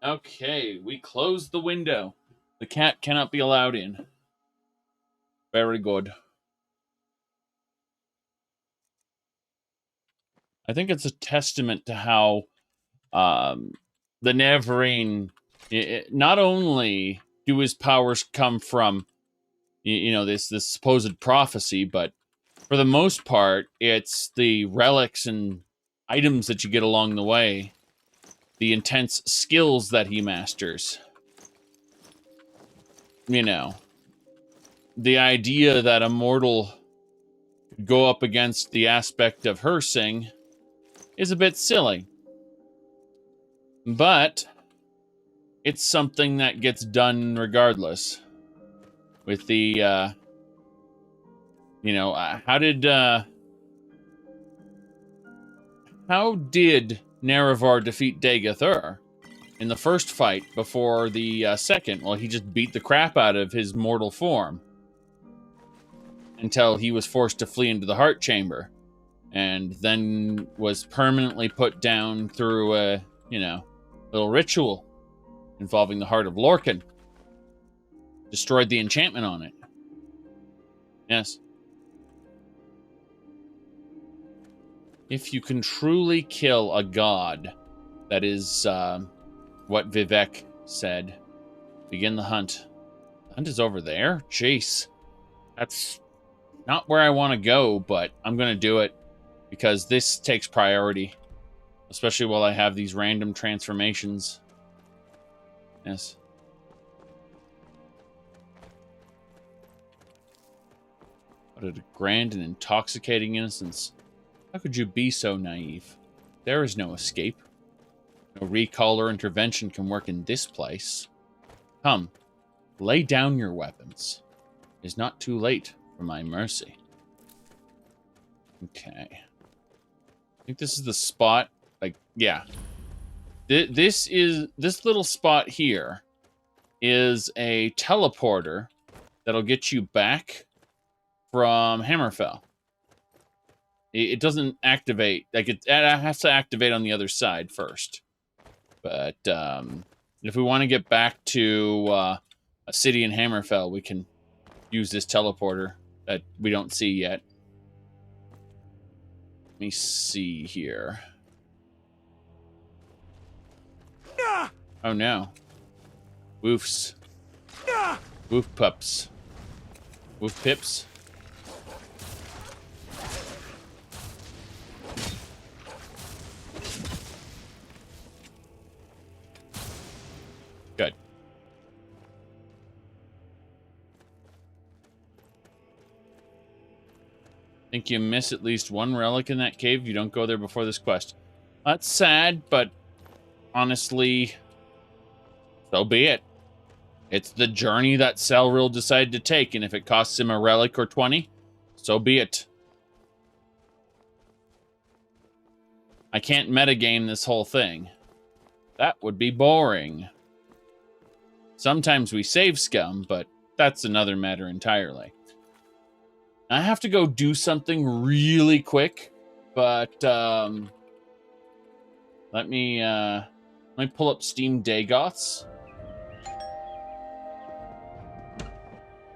Okay, we closed the window. The cat cannot be allowed in. Very good. I think it's a testament to how the Neverine, not only do his powers come from, this supposed prophecy, but for the most part, it's the relics and items that you get along the way, the intense skills that he masters. The idea that a mortal could go up against the aspect of Hersing is a bit silly. But it's something that gets done regardless. With the, how did Nerevar defeat Dagathur in the first fight before the second? Well, he just beat the crap out of his mortal form until he was forced to flee into the heart chamber, and then was permanently put down through a, little ritual involving the heart of Lorcan. Destroyed the enchantment on it. Yes. If you can truly kill a god, that is what Vivek said. Begin the hunt. The hunt is over there? Jeez. That's not where I want to go, but I'm going to do it. because this takes priority, especially while I have these random transformations. Yes. What a grand and intoxicating innocence. How could you be so naive? There is no escape. No recall or intervention can work in this place. Come, lay down your weapons. It is not too late for my mercy. Okay. I think this is the spot. Like, yeah. This little spot here is a teleporter that'll get you back from Hammerfell. It doesn't activate. Like, it has to activate on the other side first. But if we want to get back to a city in Hammerfell, we can use this teleporter that we don't see yet. Let me see here. Oh no. Woofs. Woof pups. Woof pips. Good. Think you miss at least one relic in that cave if you don't go there before this quest. That's sad, but honestly, so be it. It's the journey that Celril decided to take, and if it costs him a relic or 20, so be it. I can't metagame this whole thing. That would be boring. Sometimes we save scum, but that's another matter entirely. I have to go do something really quick, but let me pull up Steam Dagoths.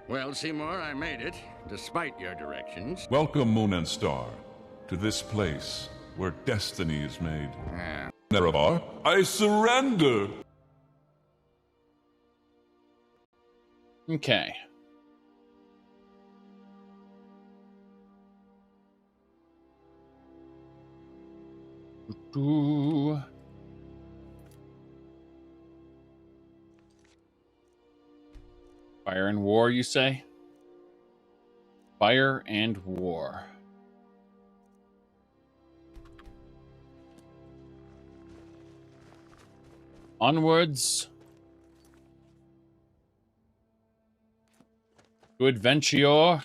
Well, Seymour, I made it, despite your directions. Welcome, Moon and Star, to this place where destiny is made. Nerevar, I surrender! Okay. Ooh. Fire and war, you say? Fire and war. Onwards. To adventure.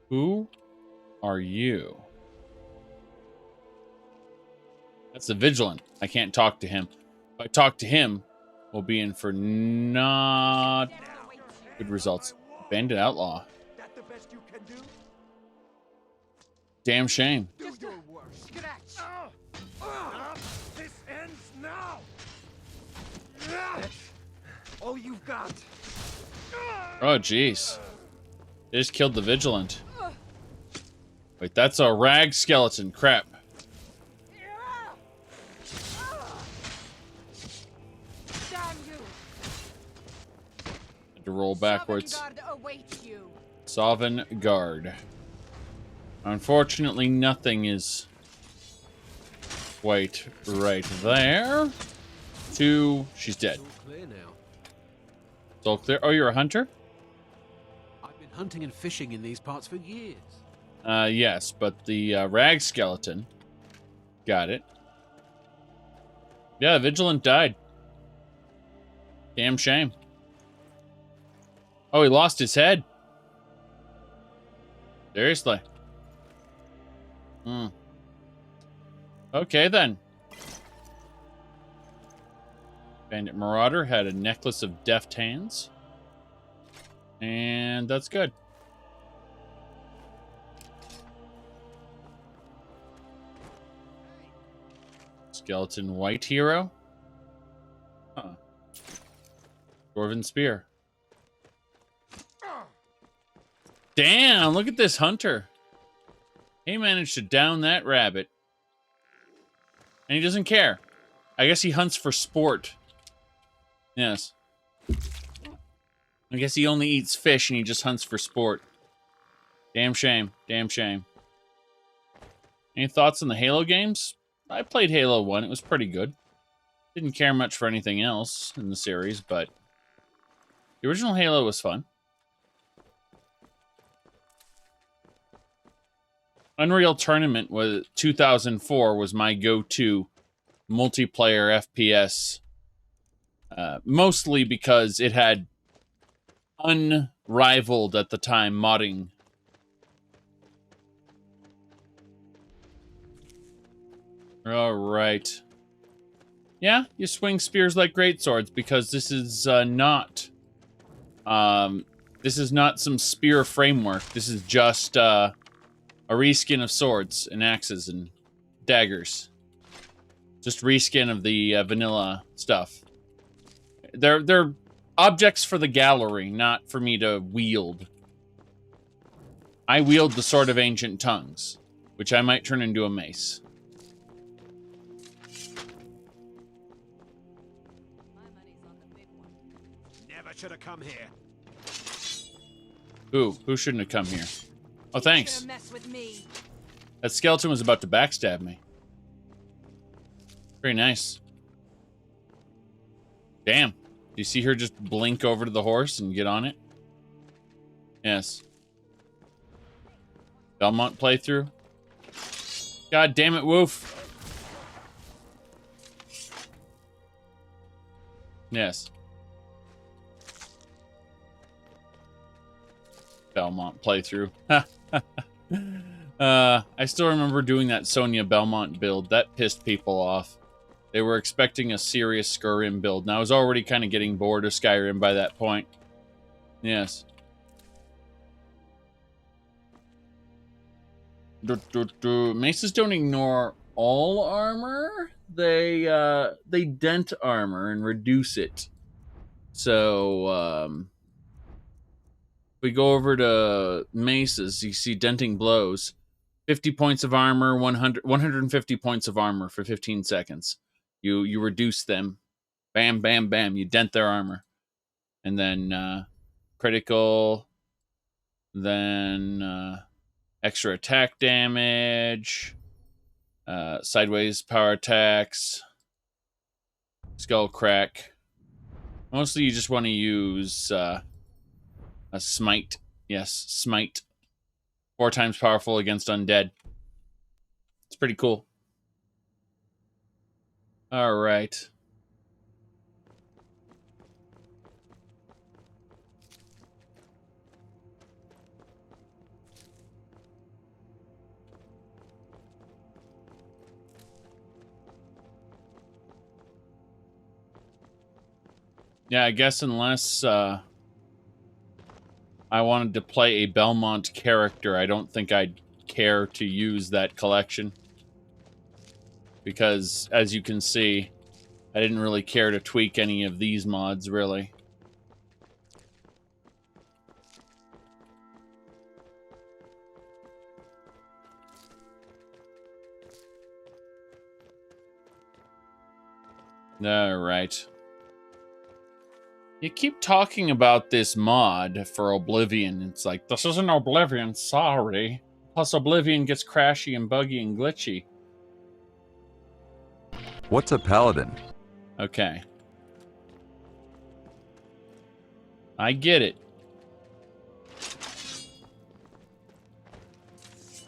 Who are you? That's the Vigilant. I can't talk to him. If I talk to him, we'll be in for not good results. Bandit Outlaw. Damn shame. Do your worst. Scratch. This ends now. All you've got. Oh, jeez. They just killed the Vigilant. Wait, that's a rag skeleton. Crap. Damn you. Had to roll backwards. Sovngarde awaits you. Sovn Guard. Unfortunately, nothing is quite right there. Two. She's dead. Clear now. It's all clear. Oh, you're a hunter? I've been hunting and fishing in these parts for years. Yes, but the rag skeleton. Got it. Yeah, Vigilant died. Damn shame. Oh, he lost his head. Seriously. Okay, then. Bandit Marauder had a necklace of deft hands. And that's good. Skeleton White Hero. Huh. Dwarven Spear. Damn, look at this hunter. He managed to down that rabbit. And he doesn't care. I guess he hunts for sport. Yes. I guess he only eats fish and he just hunts for sport. Damn shame. Damn shame. Any thoughts on the Halo games? I played Halo 1. It was pretty good. Didn't care much for anything else in the series, but the original Halo was fun. Unreal Tournament was 2004 was my go-to multiplayer FPS. Mostly because it had unrivaled at the time modding. All right. Yeah, you swing spears like greatswords because this is not some spear framework. This is just a reskin of swords and axes and daggers. Just reskin of the vanilla stuff. They're objects for the gallery, not for me to wield. I wield the Sword of Ancient Tongues, which I might turn into a mace. Never should have come here. Who shouldn't have come here? Oh, thanks. Mess with me. That skeleton was about to backstab me. Very nice. Damn. Do you see her just blink over to the horse and get on it? Yes. Belmont playthrough. God damn it, Woof. Yes. Belmont playthrough. I still remember doing that Sonia Belmont build. That pissed people off. They were expecting a serious Skyrim build, and I was already kind of getting bored of Skyrim by that point. Yes. Maces don't ignore all armor. They dent armor and reduce it. So, if we go over to maces, you see denting blows. 50 points of armor, 150 points of armor for 15 seconds. You reduce them. Bam, bam, bam. You dent their armor. And then critical. Then extra attack damage. Sideways power attacks. Skull crack. Mostly you just want to use a smite. Yes, smite. 4 times powerful against undead. It's pretty cool. All right. Yeah, I guess unless I wanted to play a Belmont character, I don't think I'd care to use that collection. Because, as you can see, I didn't really care to tweak any of these mods, really. Alright. You keep talking about this mod for Oblivion. It's like, this isn't Oblivion, sorry. Plus Oblivion gets crashy and buggy and glitchy. What's a paladin? Okay. I get it.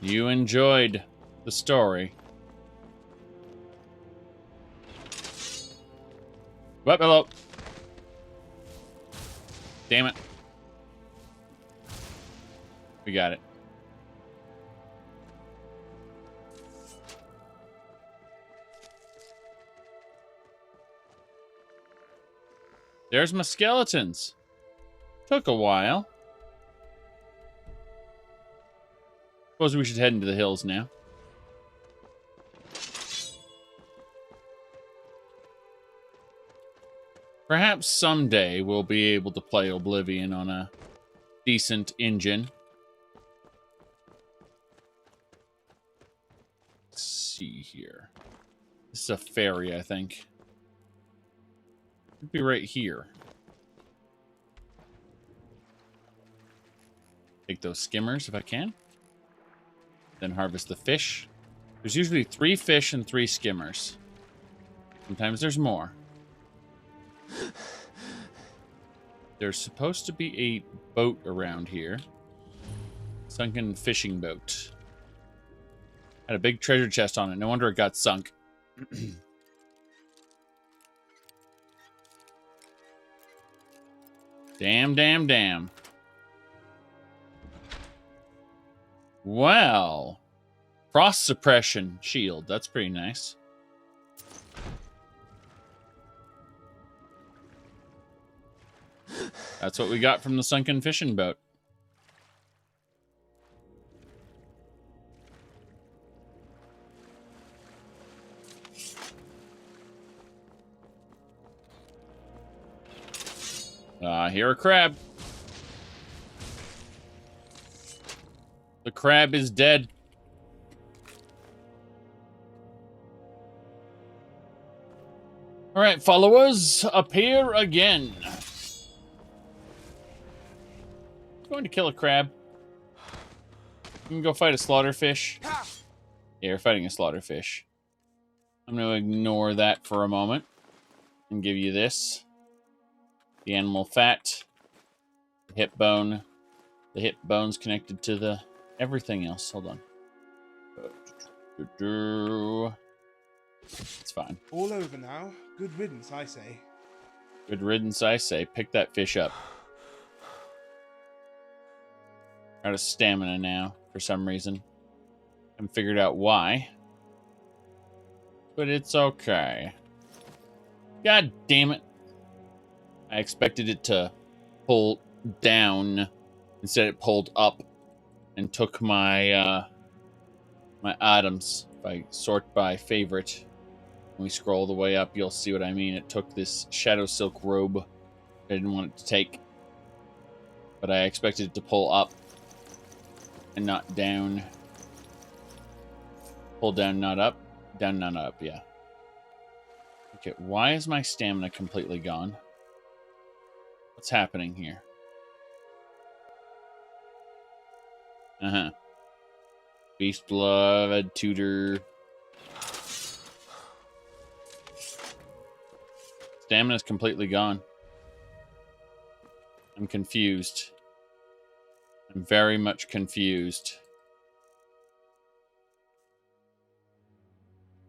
You enjoyed the story. What? Hello. Damn it. We got it. There's my skeletons. Took a while. Suppose we should head into the hills now. Perhaps someday we'll be able to play Oblivion on a decent engine. see here. This is a ferry, I think. It'd be right here. Take those skimmers if I can. Then harvest the fish. There's usually 3 fish and 3 skimmers. Sometimes there's more. There's supposed to be a boat around here. Sunken fishing boat. Had a big treasure chest on it. No wonder it got sunk. Damn, damn, damn. Well. Frost suppression shield. That's pretty nice. That's what we got from the sunken fishing boat. Here a crab. The crab is dead. All right, followers, appear again. Going to kill a crab. You can go fight a slaughterfish. Yeah, you're fighting a slaughterfish. I'm going to ignore that for a moment and give you this. The animal fat, the hip bone. The hip bone's connected to the everything else. Hold on. It's fine. All over now. Good riddance, I say. Good riddance, I say. Pick that fish up. Out of stamina now, for some reason. Haven't figured out why. But it's okay. God damn it. I expected it to pull down. Instead it pulled up and took my my items. If I sort by favorite, when we scroll the way up, you'll see what I mean. It took this shadow silk robe I didn't want it to take. But I expected it to pull up and not down. Pull down, not up. Down, not up, yeah. Okay, why is my stamina completely gone? What's happening here? Uh-huh. Beast blood, tutor. Stamina's completely gone. I'm confused. I'm very much confused.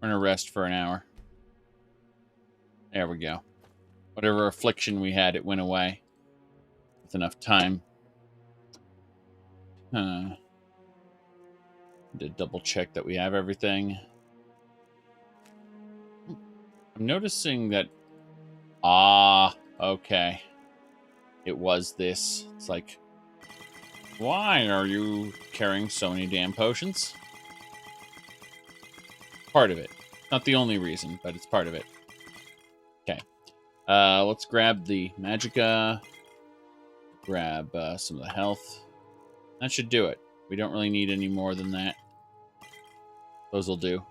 We're gonna rest for an hour. There we go. Whatever affliction we had, it went away. With enough time. To double check that we have everything. I'm noticing that... okay. It was this. It's like... Why are you carrying so many damn potions? Part of it. Not the only reason, but it's part of it. Okay. Let's grab the Magicka. Grab some of the health. That should do it. We don't really need any more than that. Those will do.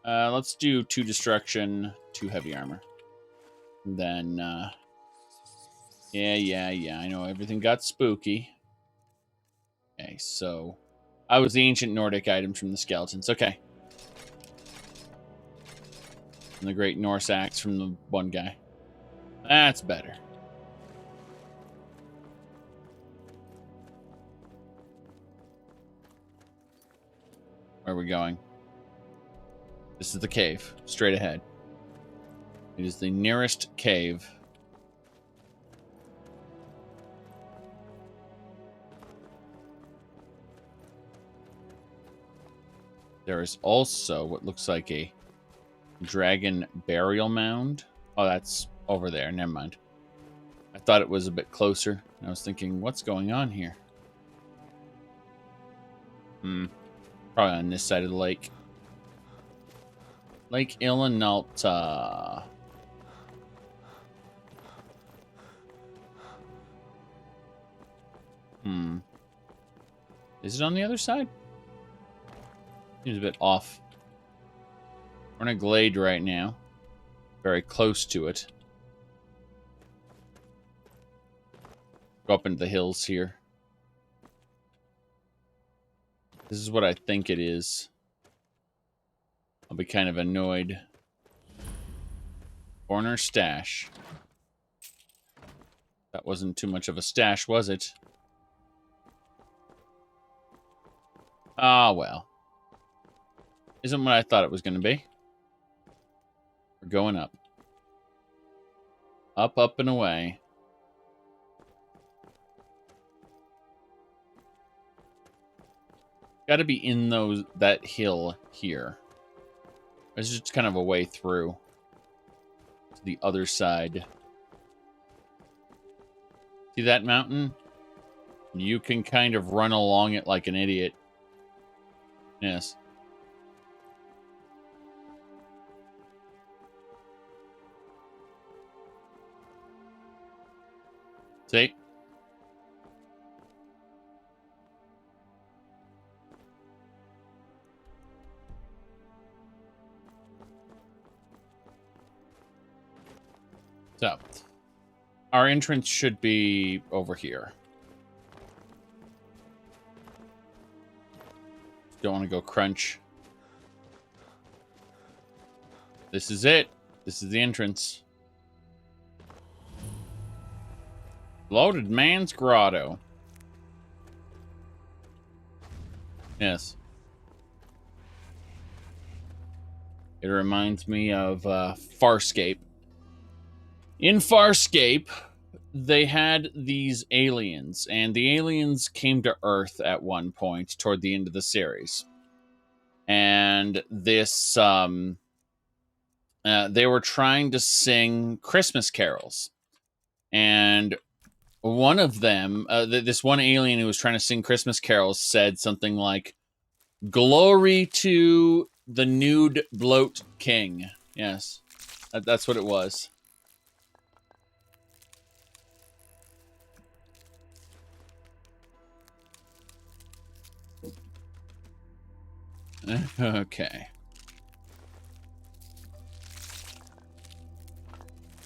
Let's do 2 destruction, 2 heavy armor. And then, yeah, I know everything got spooky. Okay, so I was the ancient Nordic items from the skeletons. Okay. And the great Norse axe from the one guy. That's better. Where are we going? This is the cave, straight ahead. It is the nearest cave. There is also what looks like a dragon burial mound. Oh, that's over there. Never mind. I thought it was a bit closer. I was thinking, what's going on here? Probably on this side of the lake. Lake Ilinalta. Is it on the other side? Seems a bit off. We're in a glade right now. Very close to it. Go up into the hills here. This is what I think it is. I'll be kind of annoyed. Corner stash. That wasn't too much of a stash, was it? Ah, well. Isn't what I thought it was going to be. We're going up. Up, up, and away. Got to be in that hill here. There's just kind of a way through to the other side. See that mountain? You can kind of run along it like an idiot. Yes. See? So, our entrance should be over here. Don't want to go crunch. This is it. This is the entrance. Loaded Man's Grotto. Yes. It reminds me of Farscape. In Farscape, they had these aliens, and the aliens came to Earth at one point toward the end of the series. And this, they were trying to sing Christmas carols. And one of them, this one alien who was trying to sing Christmas carols said something like, "Glory to the nude bloat king." Yes, that's what it was. Okay.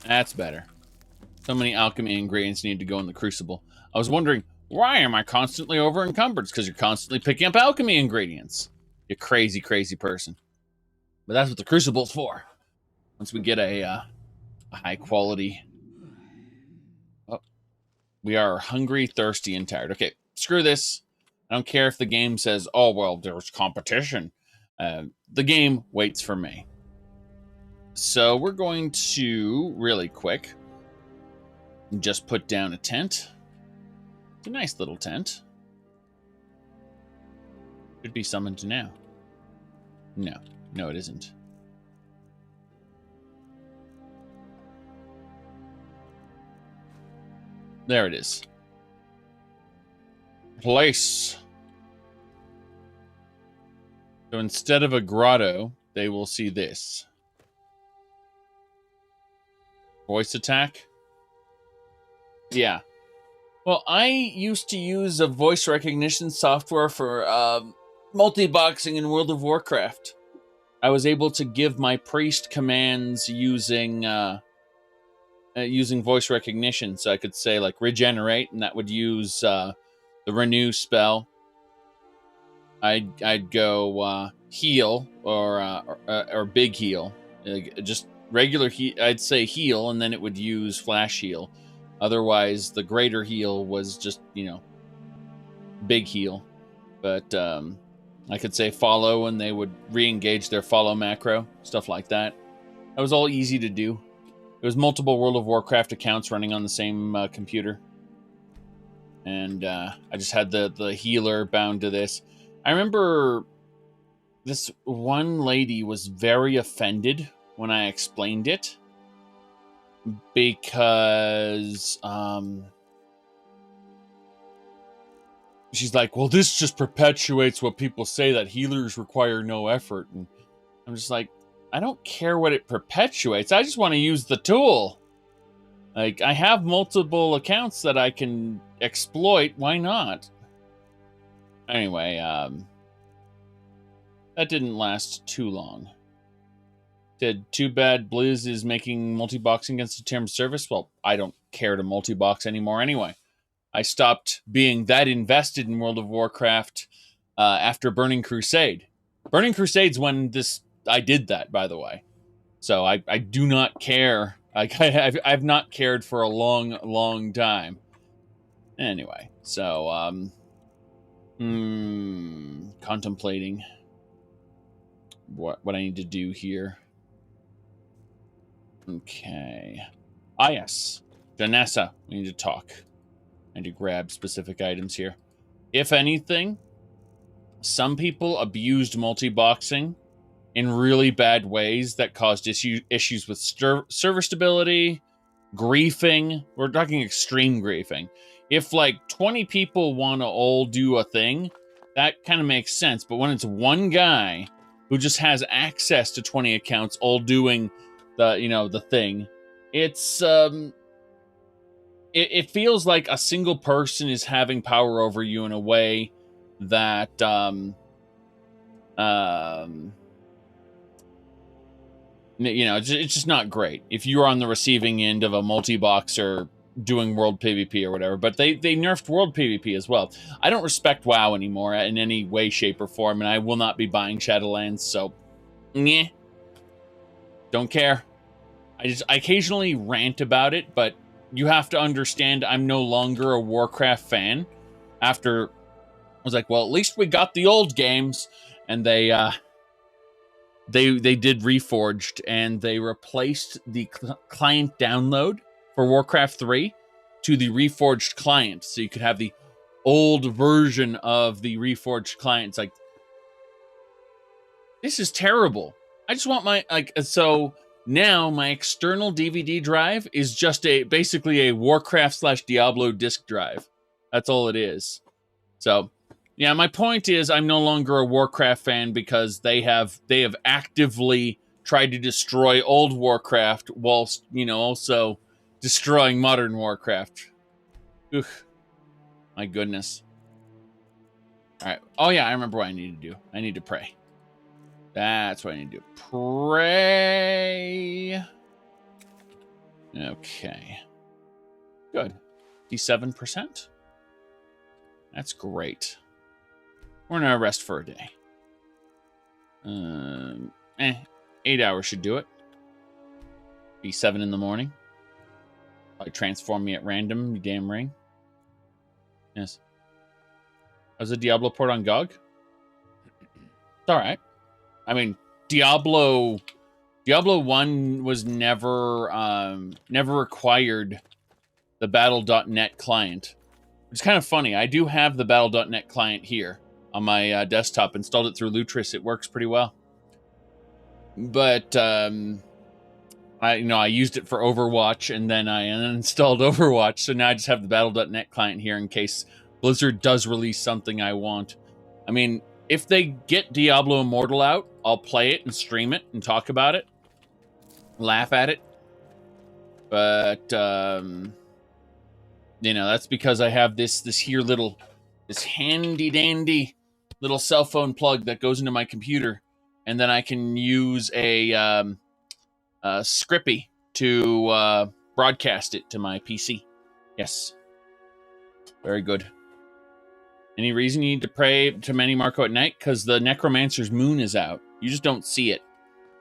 That's better. So many alchemy ingredients need to go in the crucible. I was wondering, why am I constantly over encumbered? It's because you're constantly picking up alchemy ingredients. You crazy, crazy person. But that's what the crucible's for. Once we get a high quality... Oh. We are hungry, thirsty, and tired. Okay, screw this. I don't care if the game says, oh, well, there's competition. The game waits for me. So we're going to, really quick, just put down a tent. It's a nice little tent. Should be summoned now. No. No, it isn't. There it is. Place. So instead of a grotto, they will see this. Voice attack? Yeah. Well, I used to use a voice recognition software for multi-boxing in World of Warcraft. I was able to give my priest commands using using voice recognition. So I could say, like, regenerate, and that would use the renew spell. I'd go heal or big heal, just regular heal. I'd say heal, and then it would use flash heal. Otherwise, the greater heal was just, you know, big heal. But I could say follow, and they would re-engage their follow macro, stuff like that. That was all easy to do. It was multiple World of Warcraft accounts running on the same computer. And I just had the healer bound to this. I remember this one lady was very offended when I explained it. Because she's like, well, this just perpetuates what people say, that healers require no effort. And I'm just like, I don't care what it perpetuates. I just want to use the tool. Like, I have multiple accounts that I can exploit. Why not? Anyway, that didn't last too long. Did too bad Blizz is making multi-boxing against the term service. Well, I don't care to multi-box anymore anyway. I stopped being that invested in World of Warcraft after Burning Crusade. Burning Crusade's when I did that, by the way. So I do not care. I've not cared for a long, long time. Anyway, so contemplating what I need to do here. Okay. Ah, yes. Janessa, we need to talk. I need to grab specific items here. If anything, some people abused multi-boxing in really bad ways that caused issues with server stability, griefing. We're talking extreme griefing. If like 20 people want to all do a thing, that kind of makes sense. But when it's one guy who just has access to 20 accounts all doing the thing, it's it feels like a single person is having power over you in a way that it's just not great if you're on the receiving end of a multi-boxer doing world PvP or whatever. But they nerfed world PvP as well. I don't respect WoW anymore in any way, shape, or form, and I will not be buying Shadowlands, so meh. Don't care. I occasionally rant about it, but you have to understand I'm no longer a Warcraft fan. After I was like, well, at least we got the old games, and they did Reforged, and they replaced the client download for Warcraft 3 to the Reforged client, so you could have the old version of the Reforged client. It's like, this is terrible. I just want my so now my external DVD drive is just basically a Warcraft/Diablo disk drive. That's all it is. So, yeah, my point is I'm no longer a Warcraft fan because they have actively tried to destroy old Warcraft whilst, also destroying modern Warcraft. Ugh. My goodness. All right. Oh, yeah, I remember what I need to do. I need to pray. That's what I need to do. Pray. Okay. Good. 57%. That's great. We're gonna rest for a day. 8 hours should do it. Be 7 in the morning. Probably transform me at random, you damn ring. Yes. How's the Diablo port on GOG? It's alright. I mean, Diablo 1 was never required the Battle.net client. It's kind of funny. I do have the Battle.net client here on my desktop. Installed it through Lutris. It works pretty well. But I used it for Overwatch, and then I uninstalled Overwatch. So now I just have the Battle.net client here in case Blizzard does release something I want. I mean, if they get Diablo Immortal out, I'll play it and stream it and talk about it, laugh at it. But that's because I have this handy dandy little cell phone plug that goes into my computer, and then I can use a Scrippy to broadcast it to my PC. Yes, very good. Any reason you need to pray to Manny Marco at night? Because the Necromancer's moon is out. You just don't see it.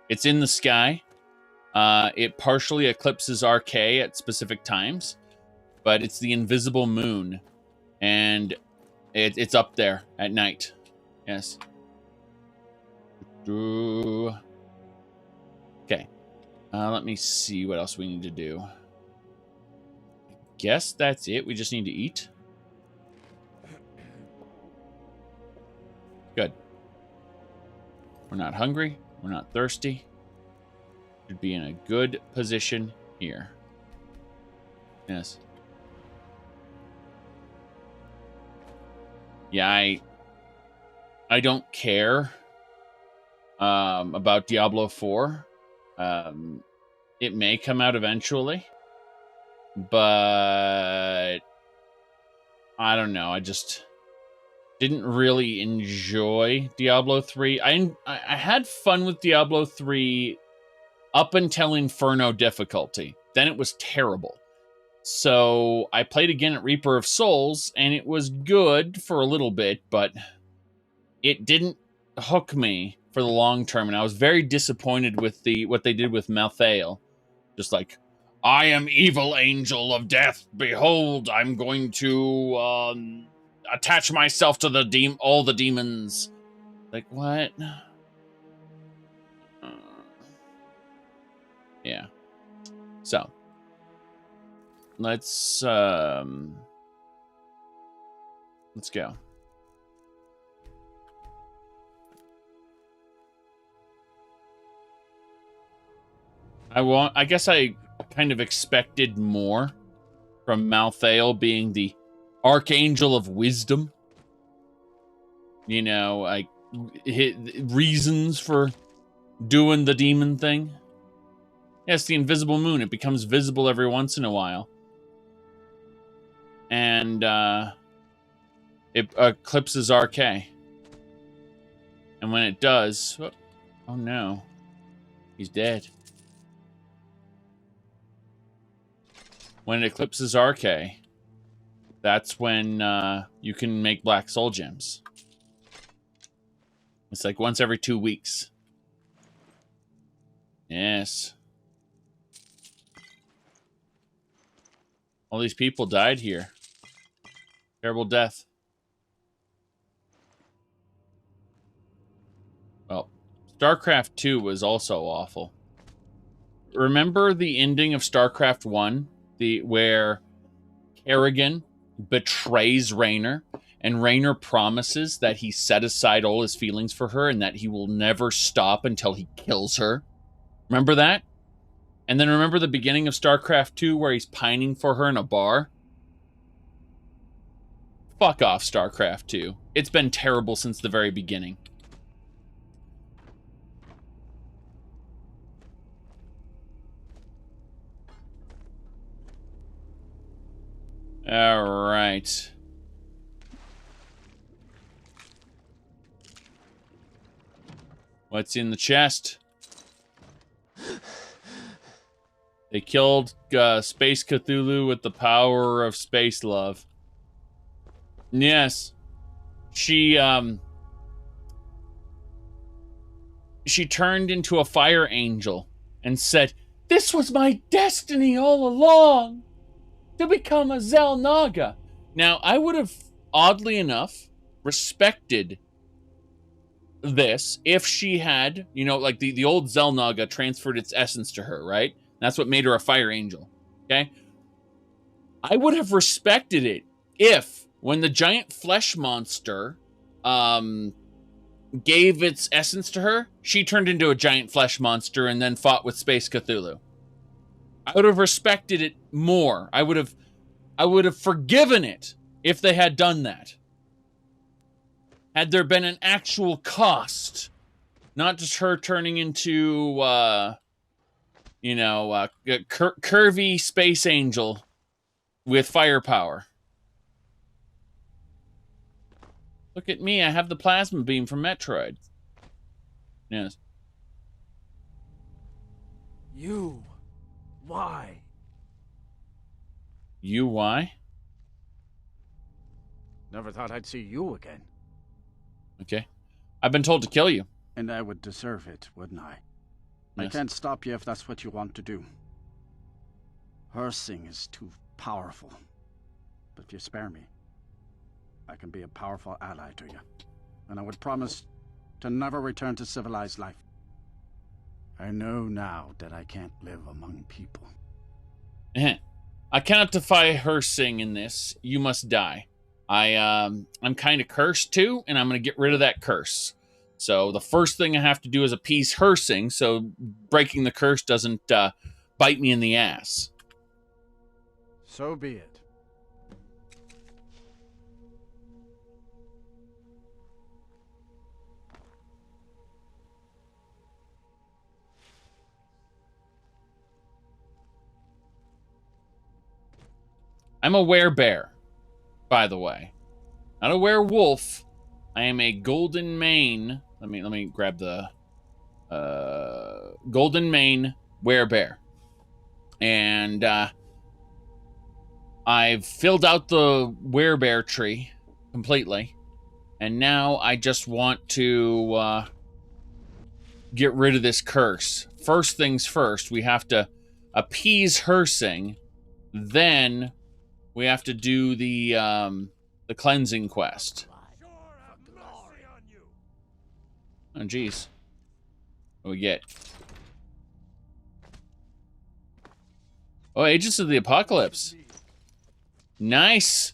It's in the sky. It partially eclipses RK at specific times, but it's the invisible moon, and it's up there at night. Yes. Okay. Let me see what else we need to do. I guess that's it. We just need to eat. Good. We're not hungry. We're not thirsty. Should be in a good position here. Yes. Yeah, I don't care about Diablo 4. It may come out eventually, but I don't know. I just didn't really enjoy Diablo 3. I had fun with Diablo 3 up until Inferno difficulty. Then it was terrible. So I played again at Reaper of Souls, and it was good for a little bit, but it didn't hook me for the long term, and I was very disappointed with what they did with Malthael. Just like, I am evil angel of death. Behold, I'm going to attach myself to all the demons. Like, what? Yeah. So, let's go. I guess I kind of expected more from Malthael being the Archangel of Wisdom. You know, like reasons for doing the demon thing. Yes, the invisible moon. It becomes visible every once in a while. And it eclipses RK. And when it does... Oh no. He's dead. When it eclipses RK, that's when you can make black soul gems. It's like once every 2 weeks. Yes. All these people died here. Terrible death. Well, StarCraft 2 was also awful. Remember the ending of StarCraft 1? Where Kerrigan betrays Raynor, and Raynor promises that he set aside all his feelings for her and that he will never stop until he kills her. Remember that? And then remember the beginning of StarCraft 2 where he's pining for her in a bar? Fuck off, StarCraft 2. It's been terrible since the very beginning. All right. What's in the chest? They killed Space Cthulhu with the power of space love. Yes. She turned into a fire angel and said, "This was my destiny all along, to become a Xel'Naga." Now, I would have, oddly enough, respected this if she had, you know, like the old Xel'Naga transferred its essence to her, right? That's what made her a fire angel, okay? I would have respected it if, when the giant flesh monster gave its essence to her, she turned into a giant flesh monster and then fought with Space Cthulhu. I would have respected it more. I would have forgiven it if they had done that. Had there been an actual cost, not just her turning into, curvy space angel with firepower. Look at me, I have the plasma beam from Metroid. Yes. You. Why? You why? Never thought I'd see you again. Okay. I've been told to kill you. And I would deserve it, wouldn't I? Yes. I can't stop you if that's what you want to do. Hersing is too powerful. But if you spare me, I can be a powerful ally to you. And I would promise to never return to civilized life. I know now that I can't live among people. I cannot defy Hersing in this. You must die. I'm kind of cursed too, and I'm going to get rid of that curse. So the first thing I have to do is appease Hersing, so breaking the curse doesn't bite me in the ass. So be it. I'm a werebear, by the way. Not a werewolf. I am a golden mane. Let me grab the Golden Mane Werebear. And I've filled out the Werebear tree completely. And now I just want to get rid of this curse. First things first, we have to appease Hersing. Then we have to do the cleansing quest. Oh, jeez. What do we get? Oh, Agents of the Apocalypse. Nice.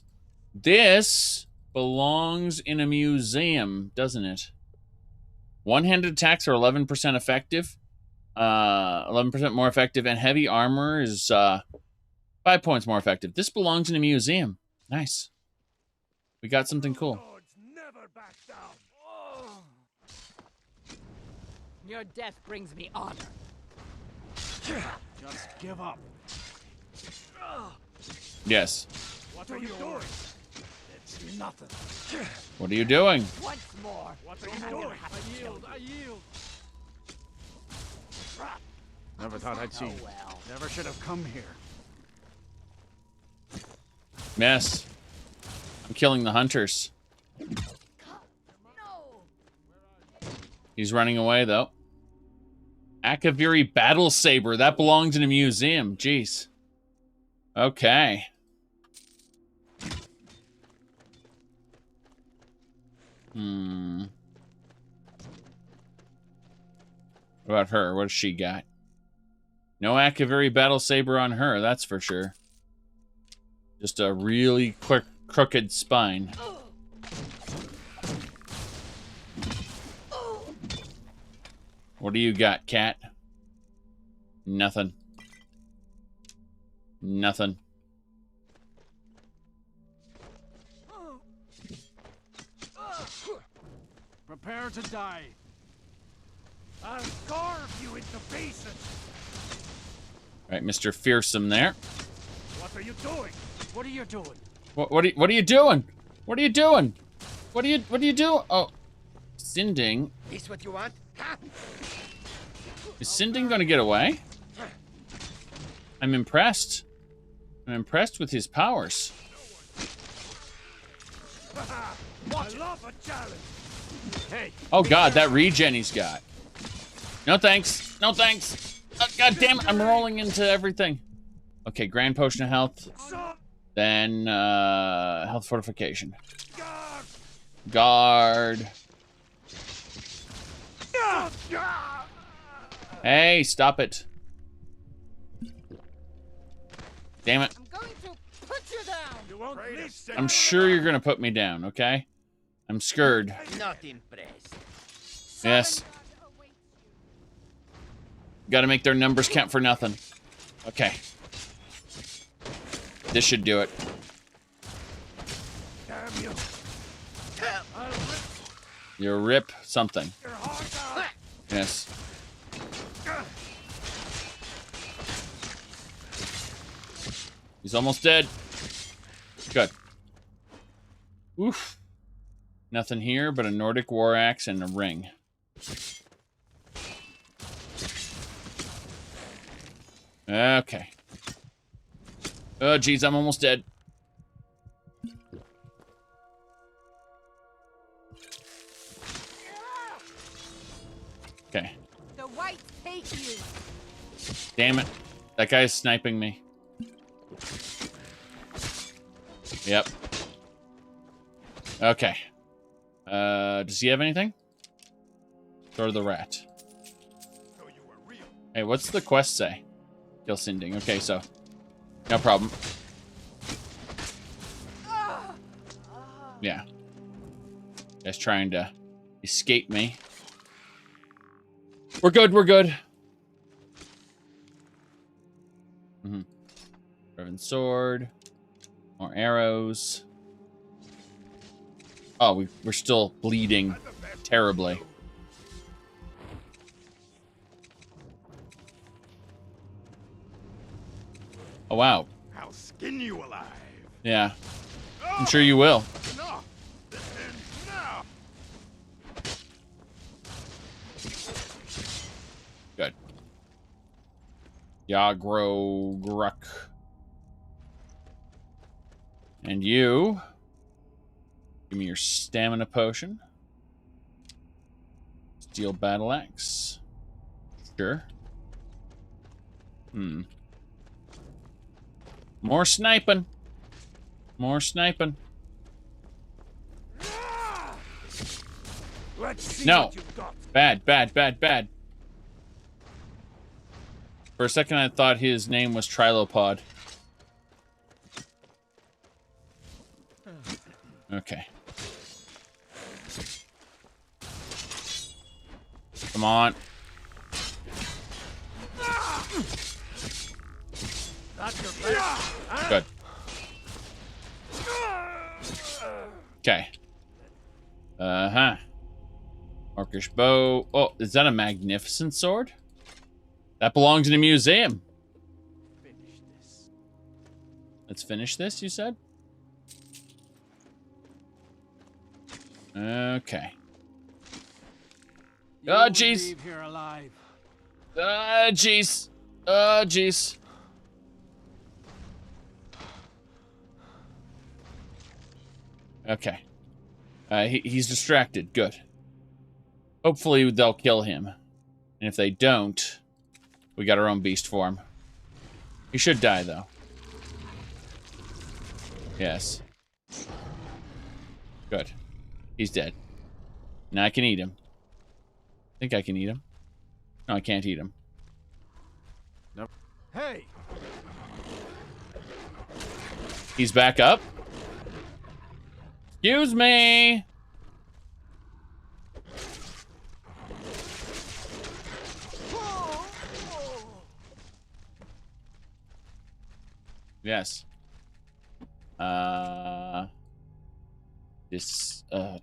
This belongs in a museum, doesn't it? One-handed attacks are 11% effective. 11% more effective, and heavy armor is 5 points more effective. This belongs in a museum. Nice. We got something cool. Your death brings me honor. Just give up. Yes. What are you doing? It's nothing. What are you doing? Once more. What are you doing? I yield. Never thought I'd see you. Never should have come here. Miss. I'm killing the hunters. He's running away, though. Akaviri Battle Saber. That belongs in a museum. Jeez. Okay. What about her? What does she got? No Akaviri Battle Saber on her, that's for sure. Just a really quick, crooked spine. What do you got, cat? Nothing. Nothing. Prepare to die. I'll carve you into pieces. Right, Mr. Fearsome there. What are you doing? What are you doing? What are you doing? What are you doing? What are you doing? Oh, Sinding. This what you want? Is Sinding gonna get away? I'm impressed. I'm impressed with his powers. I love a challenge. Hey. Oh god, that regen he's got. No thanks. No thanks. God damn it, I'm rolling into everything. Okay, Grand Potion of Health. Then, Health Fortification. Guard. Hey, stop it. Damn it. I'm going to put you down. You won't I'm sure you're gonna put me down, okay? I'm scared. Not impressed. Yes. Gotta make their numbers count for nothing. Okay. This should do it. Damn you. You rip something. Yes. He's almost dead. Good. Oof. Nothing here but a Nordic war axe and a ring. Okay. Oh, geez, I'm almost dead. Okay. The whites hate you. Damn it. That guy's sniping me. Yep. Okay. Does he have anything? Throw the rat. Hey, what's the quest say? Kill Sinding. Okay, so no problem. Yeah. Guy's trying to escape me. We're good, we're good. Riven sword. More arrows. Oh, we're still bleeding terribly. Oh, wow. I'll skin you alive. Yeah. I'm sure you will. No. This ends now. Yagro Gruck. And you, give me your stamina potion. Steel battle axe. Sure. More sniping. More sniping. Let's see No. what you've got. Bad, bad, bad, bad. For a second, I thought his name was Trilopod. Okay. Come on. That's your best. Good. Okay. Uh-huh. Orcish bow. Oh, is that a magnificent sword? That belongs in a museum. Finish this. Let's finish this, you said? Okay. Oh, jeez. Leave here alive. Jeez. Jeez. Okay. He's distracted. Good. Hopefully they'll kill him. And if they don't, we got our own beast form. He should die, though. Yes. Good. He's dead. Now I can eat him. I think I can eat him. No, I can't eat him. Nope. Hey! He's back up. Excuse me! Yes.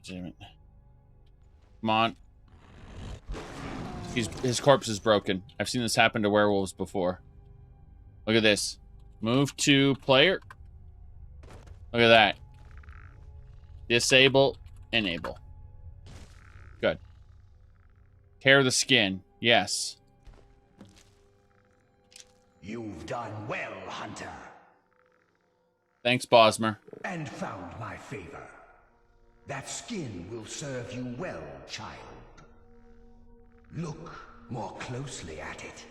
Damn it. Come on. His corpse is broken. I've seen this happen to werewolves before. Look at this. Move to player. Look at that. Disable, enable. Good. Tear the skin. Yes. You've done well, Hunter. Thanks, Bosmer. And found my favor. That skin will serve you well, child. Look more closely at it.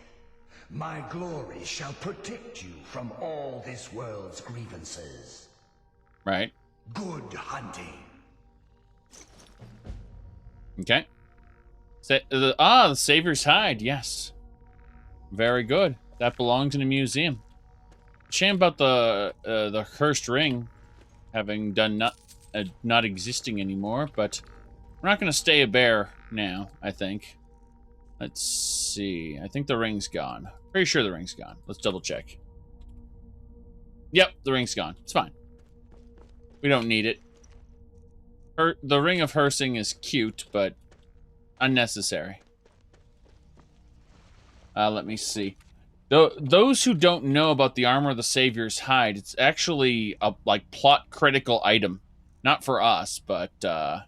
My glory shall protect you from all this world's grievances. Right. Good hunting. Okay. The Savior's Hide. Yes. Very good. That belongs in a museum. Shame about the cursed ring having done not existing anymore, but we're not going to stay a bear now, I think. Let's see. I think the ring's gone. Pretty sure the ring's gone. Let's double check. Yep, the ring's gone. It's fine. We don't need it. The Ring of Hersing is cute, but unnecessary. Let me see. Those who don't know about the Armor of the Savior's Hide, it's actually a plot critical item. Not for us, but let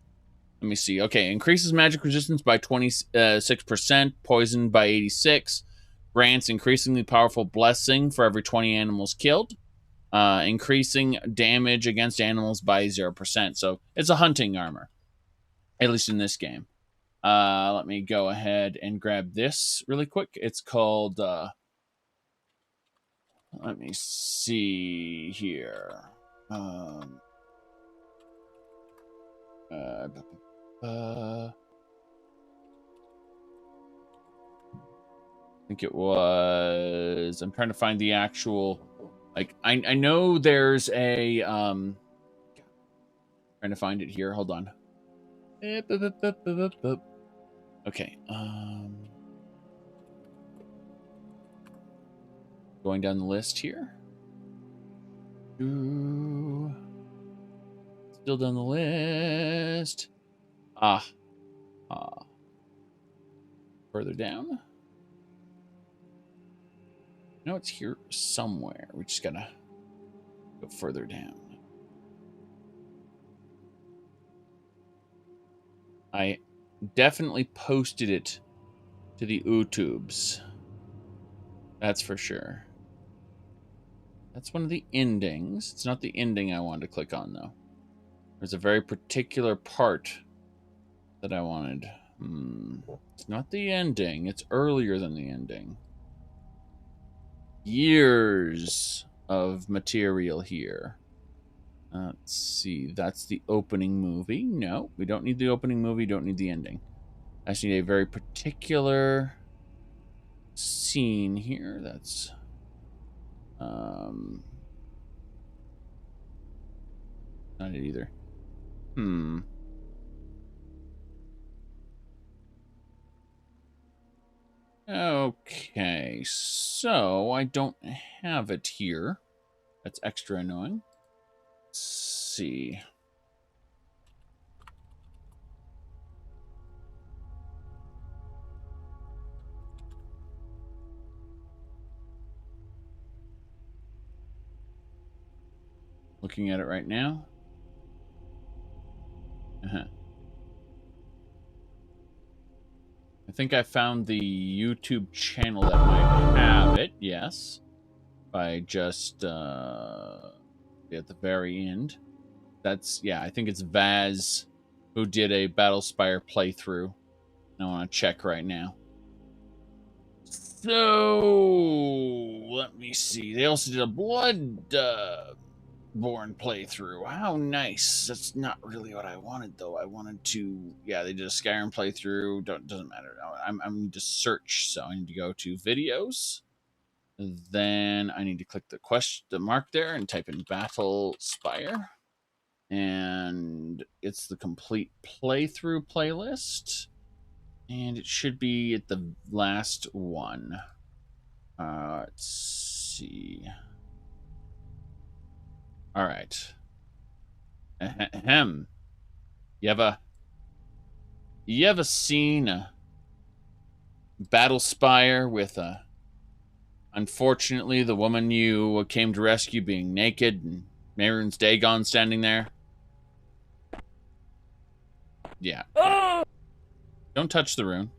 me see. Okay, increases magic resistance by 26%, poisoned by 86, grants increasingly powerful blessing for every 20 animals killed, increasing damage against animals by 0%. So it's a hunting armor, at least in this game. Let me go ahead and grab this really quick. It's called, let me see here. I think it was, I'm trying to find the actual, I know there's a, trying to find it here. Hold on. Okay. Going down the list here. Still down the list. Further down. No, it's here somewhere. We just gotta go further down. I definitely posted it to the YouTubes. That's for sure. That's one of the endings. It's not the ending I wanted to click on, though. There's a very particular part that I wanted. It's not the ending. It's earlier than the ending. Years of material here. Let's see. That's the opening movie. No, we don't need the opening movie. Don't need the ending. I just need a very particular scene here. That's not it either. Okay, so I don't have it here. That's extra annoying. Let's see. Looking at it right now. I think I found the YouTube channel that might have it, yes. By just, at the very end. That's, yeah, I think it's Vaz who did a Battlespire playthrough. I want to check right now. So, let me see. They also did a Bloodborne playthrough. How nice. That's not really what I wanted, though. I wanted to... Yeah, they did a Skyrim playthrough. Doesn't matter. I'm going to search, so I need to go to videos. Then I need to click the mark there and type in Battlespire. And it's the complete playthrough playlist. And it should be at the last one. Let's see. All right. Ahem. You ever seen a Battlespire with a... Unfortunately, the woman you came to rescue being naked and Mehrunes Dagon standing there? Yeah. Don't touch the rune.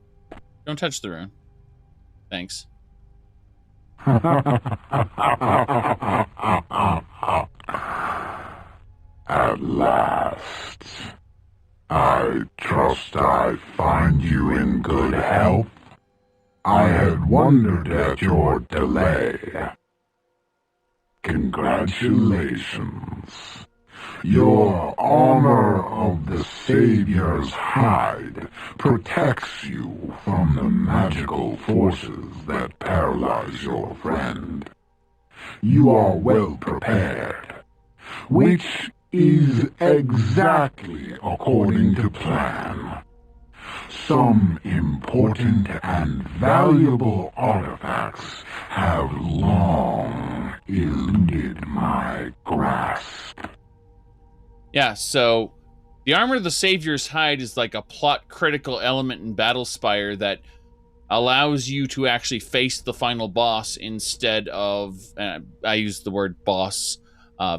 Don't touch the rune. Thanks. At last. I trust I find you in good health. I had wondered at your delay. Congratulations. Your armor of the Savior's hide protects you from the magical forces that paralyze your friend. You are well prepared, which is exactly according to plan. Some important and valuable artifacts have long eluded my grasp. Yeah, so the Armor of the Savior's Hide is like a plot-critical element in Battlespire that allows you to actually face the final boss instead of... I use the word boss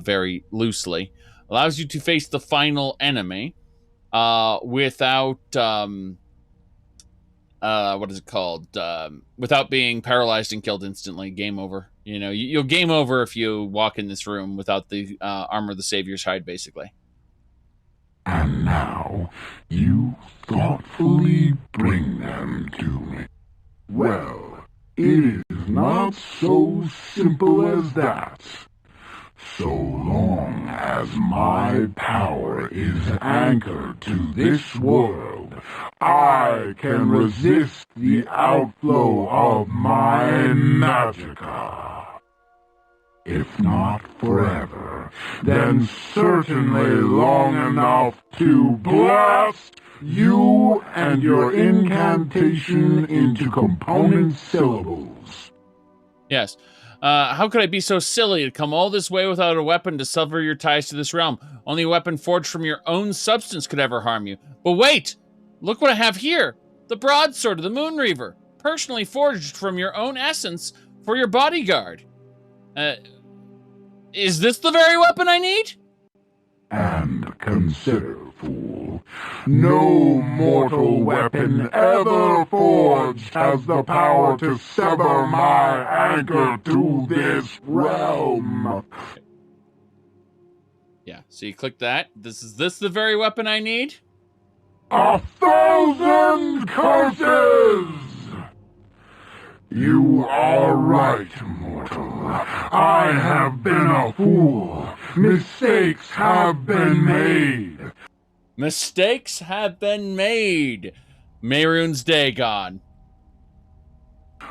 very loosely. Allows you to face the final enemy without... what is it called? Without being paralyzed and killed instantly. Game over. You know, you'll game over if you walk in this room without the Armor of the Savior's Hide, basically. And now, you thoughtfully bring them to me. Well, it is not so simple as that. So long as my power is anchored to this world, I can resist the outflow of my magicka. If not forever, then certainly long enough to blast you and your incantation into component syllables. Yes. How could I be so silly to come all this way without a weapon to sever your ties to this realm? Only a weapon forged from your own substance could ever harm you. But wait! Look what I have here! The broadsword of the Moonreaver, personally forged from your own essence for your bodyguard. Is this the very weapon I need? And consider, fool, No mortal weapon ever forged has the power to sever my anchor to this realm. Yeah, so you click that. Is this the very weapon I need? 1,000 curses! You are right, mortal. I have been a fool. Mistakes have been made. Mistakes have been made. Mehrunes Dagon.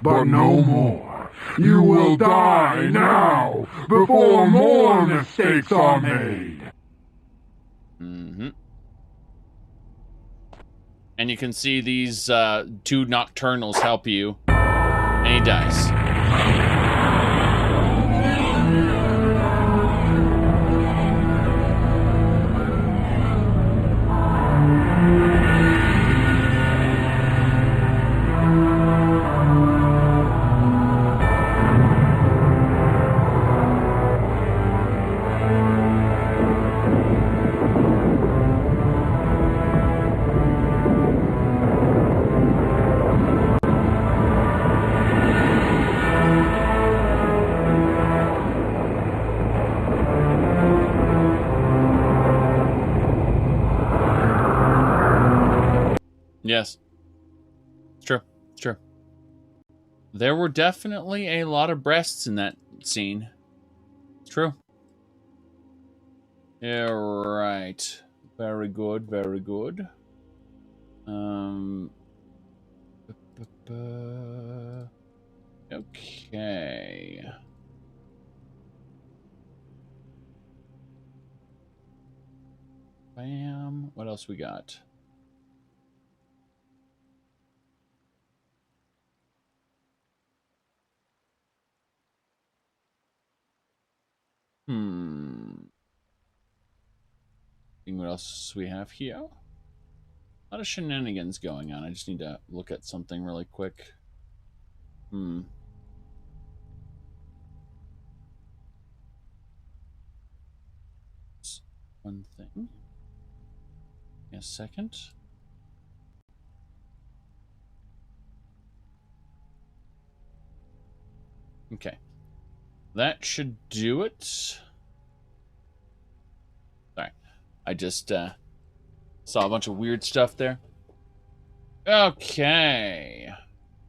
But no more. You will die now before more mistakes are made. Mm-hmm. And you can see these two nocturnals help you. And he dies. Yes. It's true. It's true. There were definitely a lot of breasts in that scene. It's true. Yeah, right. Very good, very good. Okay. Bam. What else we got? Seeing what else we have here. A lot of shenanigans going on. I just need to look at something really quick. One thing. A second. Okay. That should do it. Sorry. I just saw a bunch of weird stuff there. Okay.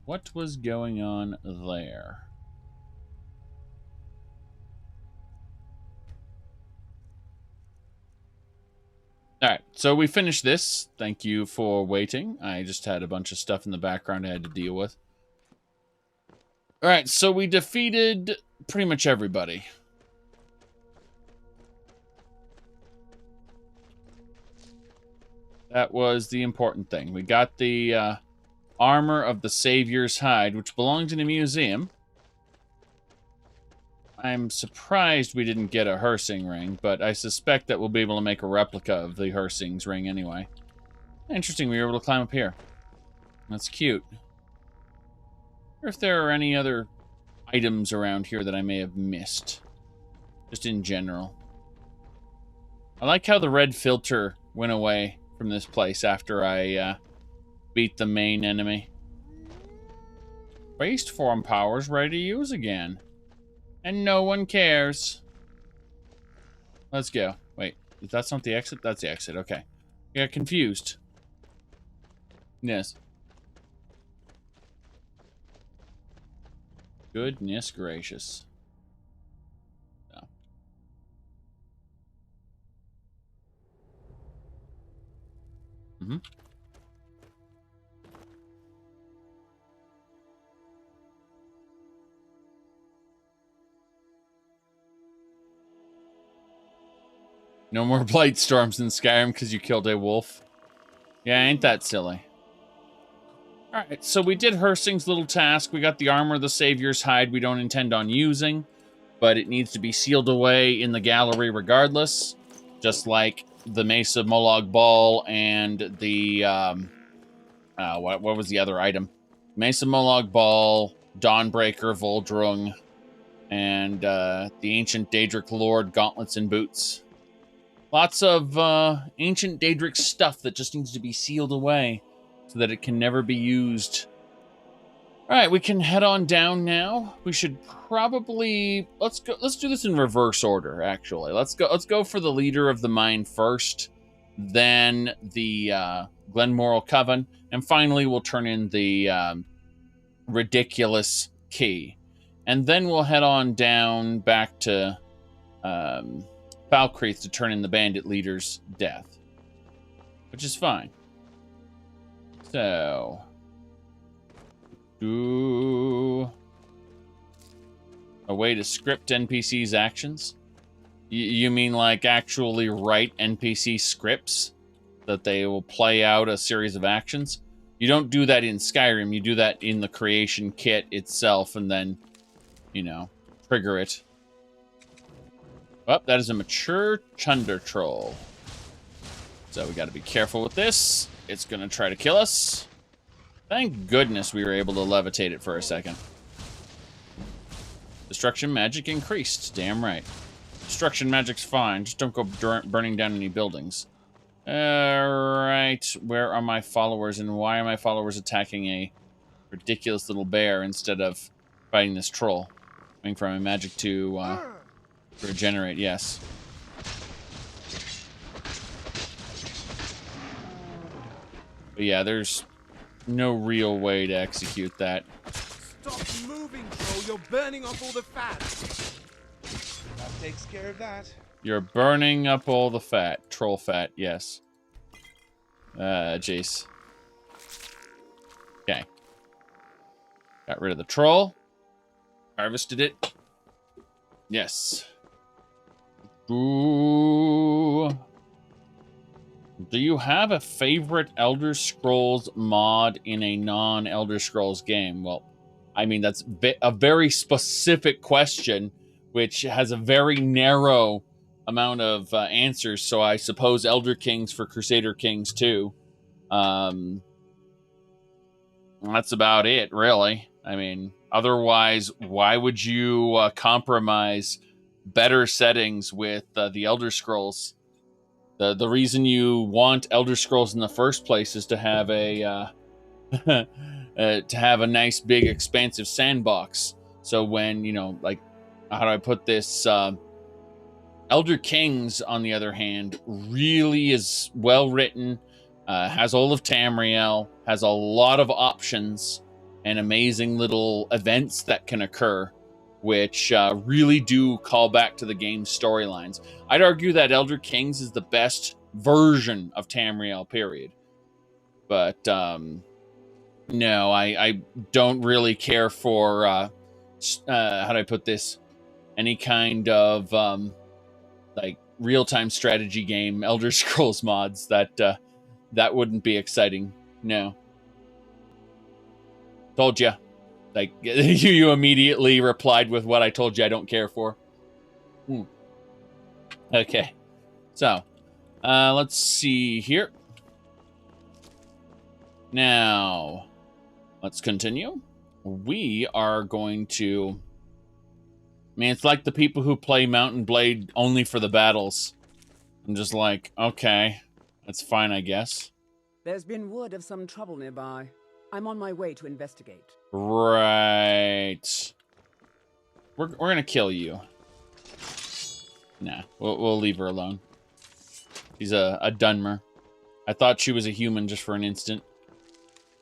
What was going on there? Alright, so we finished this. Thank you for waiting. I just had a bunch of stuff in the background I had to deal with. Alright, so we defeated pretty much everybody. That was the important thing. We got the armor of the Savior's Hide, which belongs in a museum. I'm surprised we didn't get a Hersing ring, but I suspect that we'll be able to make a replica of the Hersing's ring anyway. Interesting, we were able to climb up here. That's cute. I wonder if there are any other items around here that I may have missed. Just in general. I like how the red filter went away from this place after I beat the main enemy. Beast form powers ready to use again. And no one cares. Let's go. Wait, if that's not the exit? That's the exit, okay. I got confused. Yes. Goodness gracious. No. Mm-hmm. No more blight storms in Skyrim because you killed a wolf. Yeah, ain't that silly. Alright, so we did Hersing's little task. We got the armor of the Savior's Hide we don't intend on using, but it needs to be sealed away in the gallery regardless, just like the Mace of Molag Bal and the, what was the other item? Mace of Molag Bal, Dawnbreaker, Voldrung, and the Ancient Daedric Lord Gauntlets and Boots. Lots of ancient Daedric stuff that just needs to be sealed away so that it can never be used. All right, we can head on down now. We should probably let's do this in reverse order. Actually, let's go for the leader of the mine first, then the Glenmoral Coven, and finally we'll turn in the ridiculous key, and then we'll head on down back to Falkreath to turn in the bandit leader's death, which is fine. So, a way to script NPCs' actions? You mean like actually write NPC scripts that they will play out a series of actions? You don't do that in Skyrim. You do that in the creation kit itself and then, you know, trigger it. Oh, that is a mature Chunder Troll. So we got to be careful with this. It's going to try to kill us. Thank goodness we were able to levitate it for a second. Destruction magic increased. Damn right. Destruction magic's fine. Just don't go burning down any buildings. Alright. Where are my followers, and why are my followers attacking a ridiculous little bear instead of fighting this troll? Waiting for my magic to regenerate, yes. But yeah, there's no real way to execute that. Stop moving, bro. You're burning off all the fat. That takes care of that. You're burning up all the fat. Troll fat, yes. Jace. Okay. Got rid of the troll. Harvested it. Yes. Ooh. Do you have a favorite Elder Scrolls mod in a non-Elder Scrolls game? Well, I mean, that's a very specific question, which has a very narrow amount of answers, so I suppose Elder Kings for Crusader Kings too. That's about it, really. I mean, otherwise, why would you compromise better settings with the Elder Scrolls? The reason you want Elder Scrolls in the first place is to have a nice, big, expansive sandbox. So when, you know, like, how do I put this? Elder Kings, on the other hand, really is well written, has all of Tamriel, has a lot of options and amazing little events that can occur, which really do call back to the game's storylines. I'd argue that Elder Kings is the best version of Tamriel, period. But, no, I don't really care for, how do I put this? Any kind of, like, real-time strategy game, Elder Scrolls mods. That wouldn't be exciting. No. Told ya. Like, you immediately replied with what I told you I don't care for. Okay. So, let's see here. Now, let's continue. We are going to... I mean, it's like the people who play Mount & Blade only for the battles. I'm just like, okay, that's fine, I guess. There's been word of some trouble nearby. I'm on my way to investigate. Right. We're gonna kill you. Nah, we'll leave her alone. She's a Dunmer. I thought she was a human just for an instant.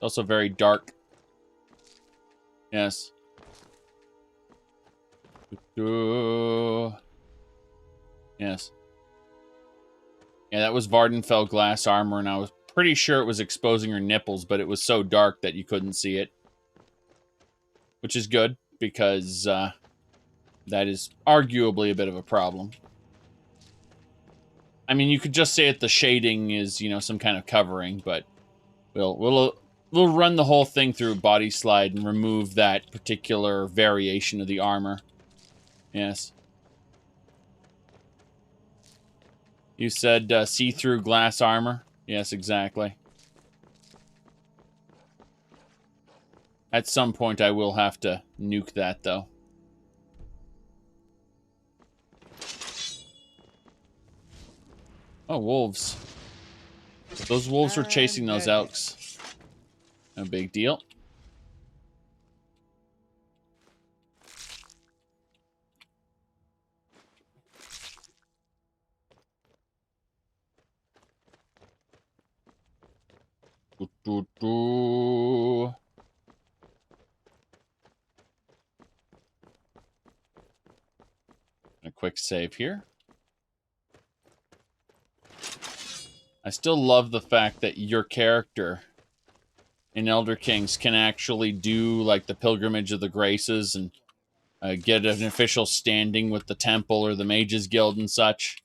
Also very dark. Yes. Yes. Yeah, that was Vardenfell glass armor, and I was pretty sure it was exposing her nipples, but it was so dark that you couldn't see it. Which is good, because that is arguably a bit of a problem. I mean, you could just say that the shading is, you know, some kind of covering, but we'll run the whole thing through body slide and remove that particular variation of the armor. Yes. You said see-through glass armor? Yes, exactly. At some point, I will have to nuke that, though. Oh, wolves. Those wolves were chasing those elks. No big deal. A quick save here. I still love the fact that your character in Elder Kings can actually do like the Pilgrimage of the Graces and get an official standing with the temple or the Mages Guild and such.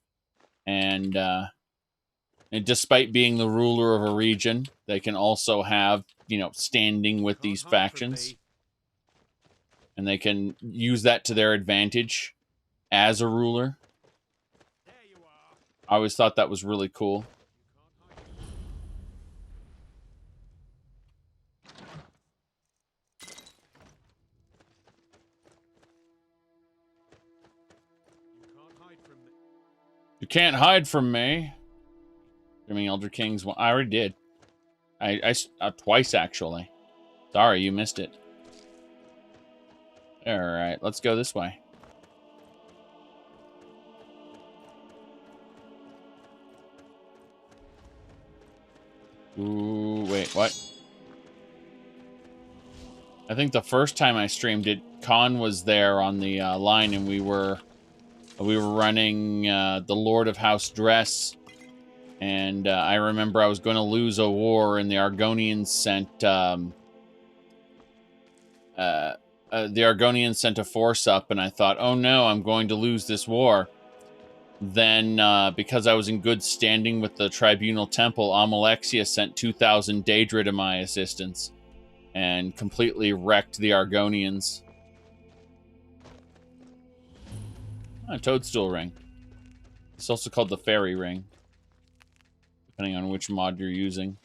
And despite being the ruler of a region, they can also have, you know, standing with these factions. And they can use that to their advantage as a ruler. I always thought that was really cool. You can't hide from me. Streaming Elder Kings. Well, I already did. I twice actually. Sorry, you missed it. All right, let's go this way. Ooh, wait, what? I think the first time I streamed it, Khan was there on the line, and we were running the Lord of House Dress, and I remember I was going to lose a war, and the Argonians sent a force up, and I thought, oh no, I'm going to lose this war. Then, because I was in good standing with the Tribunal Temple, Amalexia sent 2,000 Daedra to my assistance and completely wrecked the Argonians. A toadstool ring. It's also called the fairy ring, depending on which mod you're using.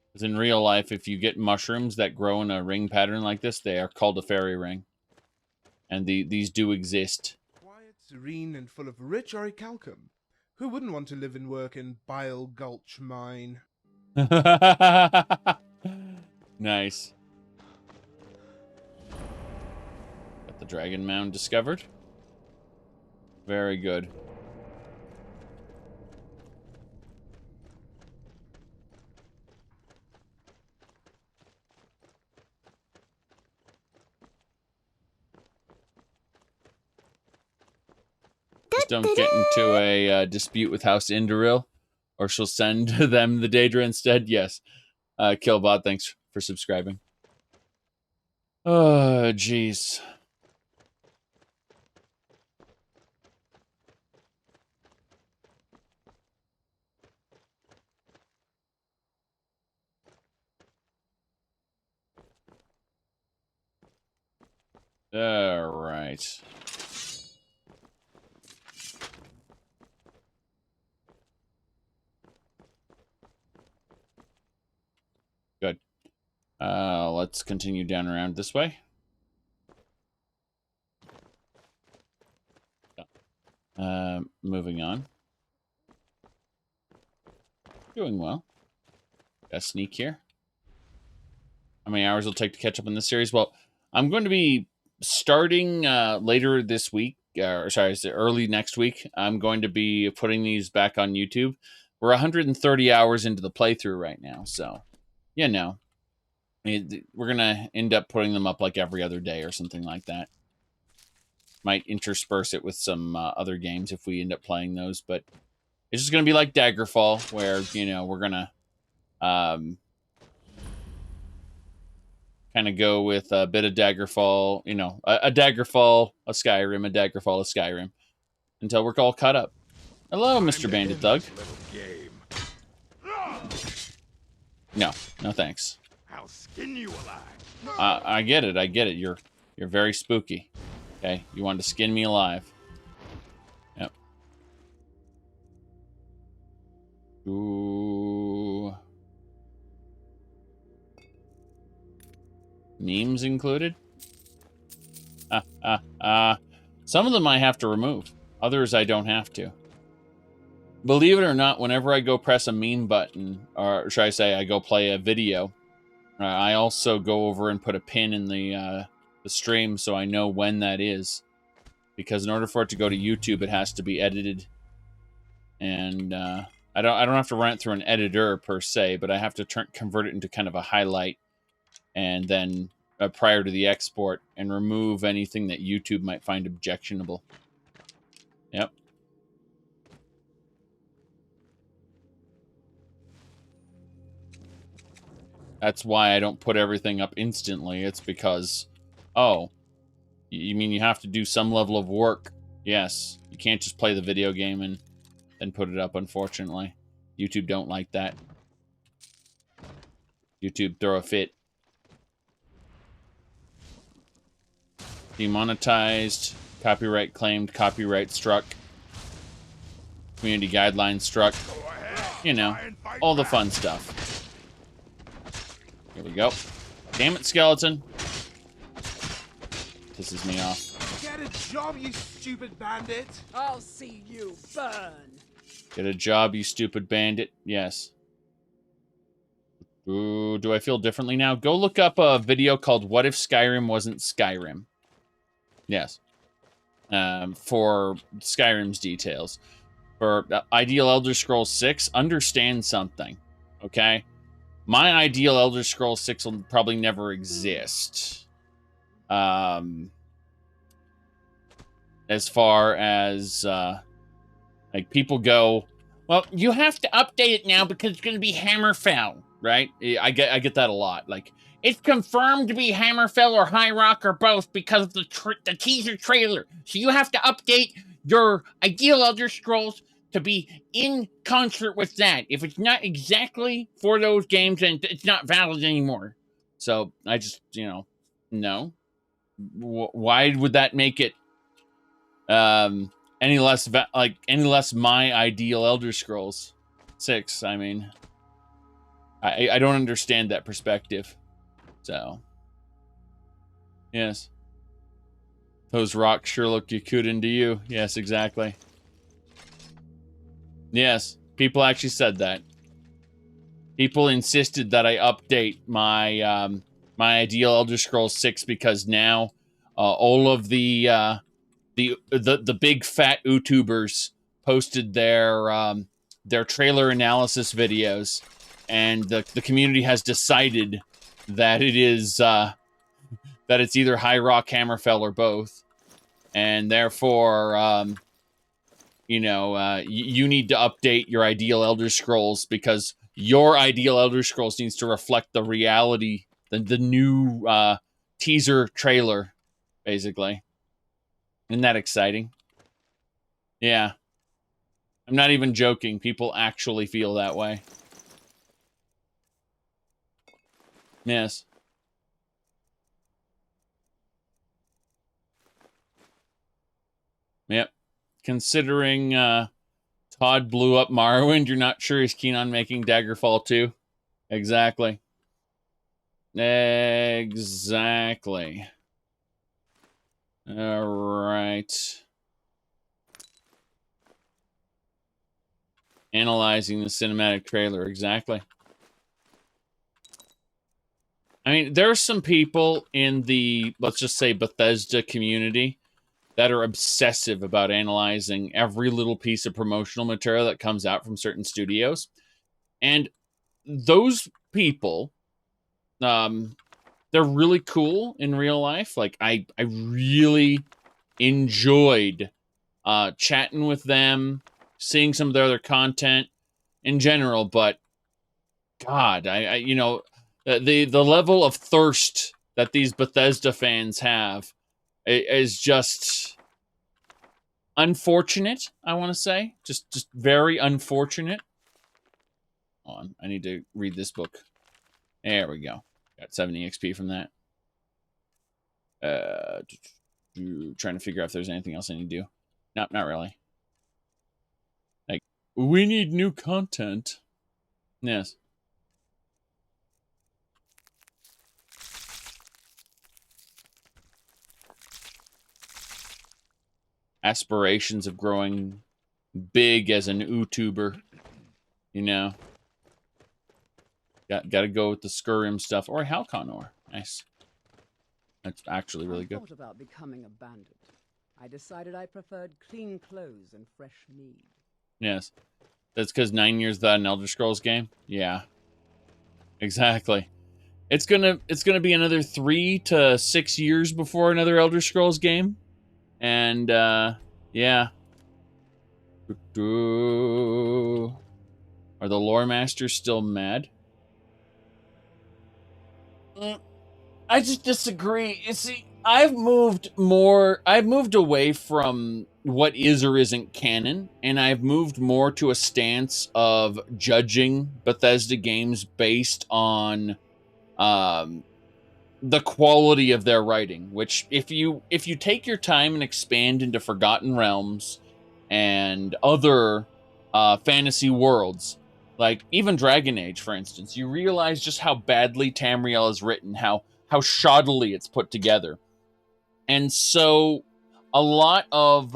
Because in real life, if you get mushrooms that grow in a ring pattern like this, they are called a fairy ring. And these do exist. Quiet, serene, and full of rich orichalcum. Who wouldn't want to live and work in Bile Gulch Mine? Nice. Got the dragon mound discovered. Very good. Just don't get into a dispute with House Indoril, or she'll send them the Daedra instead. Yes. Killbot, thanks for subscribing. Oh, jeez. All right. Good. Let's continue down around this way. Moving on. Doing well. Got a sneak here. How many hours will it take to catch up on this series? Well, I'm going to be starting later this week, or sorry, early next week. I'm going to be putting these back on YouTube. We're 130 hours into the playthrough right now, so, you know, we're going to end up putting them up like every other day or something like that. Might intersperse it with some other games if we end up playing those, but it's just going to be like Daggerfall, where, you know, we're going to kind of go with a bit of Daggerfall, you know, a Daggerfall, a Skyrim, a Daggerfall, a Skyrim, until we're all caught up. Hello, Mr. Bandit Thug. No, no thanks. I'll skin you alive. I get it, I get it. You're very spooky. Okay, you wanted to skin me alive. Yep. Ooh. Memes included? Some of them I have to remove. Others I don't have to. Believe it or not, whenever I go press a meme button, or should I say I go play a video, I also go over and put a pin in the stream so I know when that is. Because in order for it to go to YouTube, it has to be edited. And I don't have to run it through an editor per se, but I have to convert it into kind of a highlight, and then prior to the export, and remove anything that YouTube might find objectionable. Yep. That's why I don't put everything up instantly. It's because, oh, you mean you have to do some level of work? Yes. You can't just play the video game and then put it up, unfortunately. YouTube don't like that. YouTube throw a fit. Demonetized, copyright claimed, copyright struck, community guidelines struck. You know, all the fun stuff. Here we go. Damn it, skeleton. Pisses me off. Get a job, you stupid bandit! I'll see you burn. Get a job, you stupid bandit. Yes. Ooh, do I feel differently now? Go look up a video called What If Skyrim Wasn't Skyrim? Yes. For Skyrim's details. For Ideal Elder Scrolls 6, understand something. Okay? My ideal Elder Scrolls 6 will probably never exist. As far as, like, people go, well, you have to update it now because it's going to be Hammerfell, right? I get that a lot. Like, it's confirmed to be Hammerfell or High Rock or both because of the teaser trailer. So you have to update your ideal Elder Scrolls to be in concert with that. If it's not exactly for those games, then it's not valid anymore. So I just, you know, no. Why would that make it any less my ideal Elder Scrolls 6? I mean, I don't understand that perspective. So, yes. Those rocks sure look Yakuden to you. Yes, exactly. Yes, people actually said that. People insisted that I update my my ideal Elder Scrolls 6 because now all of the big fat YouTubers posted their trailer analysis videos, and the community has decided that it is that it's either High Rock, Hammerfell, or both, and therefore you know, you need to update your ideal Elder Scrolls because your ideal Elder Scrolls needs to reflect the reality, the new teaser trailer, basically. Isn't that exciting? Yeah. I'm not even joking. People actually feel that way. Yes. Yep. Considering Todd blew up Morrowind, you're not sure he's keen on making Daggerfall 2? Exactly. Exactly. All right. Analyzing the cinematic trailer. Exactly. I mean, there are some people in the, let's just say, Bethesda community that are obsessive about analyzing every little piece of promotional material that comes out from certain studios. And those people, they're really cool in real life. Like, I really enjoyed chatting with them, seeing some of their other content in general, but God, I you know, the level of thirst that these Bethesda fans have is just unfortunate, I want to say. Just very unfortunate. Hold on, I need to read this book. There we go. Got 70 XP from that. Trying to figure out if there's anything else I need to do. Nope, not really. Like, we need new content. Yes. Aspirations of growing big as an YouTuber, you know. Got to go with the Skyrim stuff or Halcon ore. Nice. That's actually really good. I thought about becoming a bandit. I decided I preferred clean clothes and fresh mead. Yes. That's because 9 years without an Elder Scrolls game? Yeah. Exactly. It's gonna be another 3 to 6 years before another Elder Scrolls game. And yeah. Are the lore masters still mad? I just disagree. You see, I've moved away from what is or isn't canon, and I've moved more to a stance of judging Bethesda games based on the quality of their writing, which if you take your time and expand into Forgotten Realms and other fantasy worlds, like even Dragon Age, for instance, you realize just how badly Tamriel is written, how shoddily it's put together. And so a lot of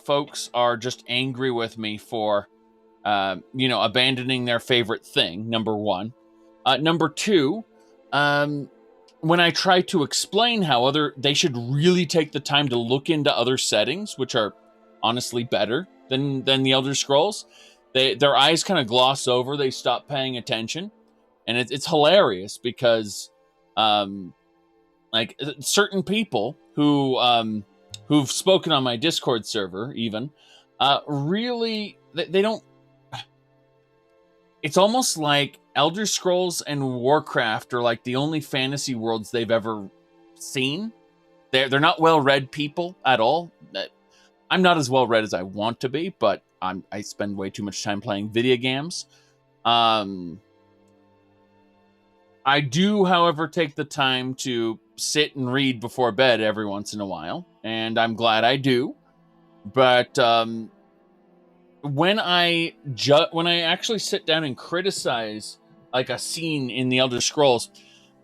folks are just angry with me for abandoning their favorite thing, number one. Number two, when I try to explain how they should really take the time to look into other settings, which are honestly better than the Elder Scrolls, their eyes kind of gloss over, they stop paying attention. And it's hilarious because like certain people who've spoken on my Discord server even really they don't. It's almost like Elder Scrolls and Warcraft are like the only fantasy worlds they've ever seen. They're not well-read people at all. I'm not as well-read as I want to be, but I spend way too much time playing video games. I do, however, take the time to sit and read before bed every once in a while, and I'm glad I do. But when I actually sit down and criticize like a scene in the Elder Scrolls,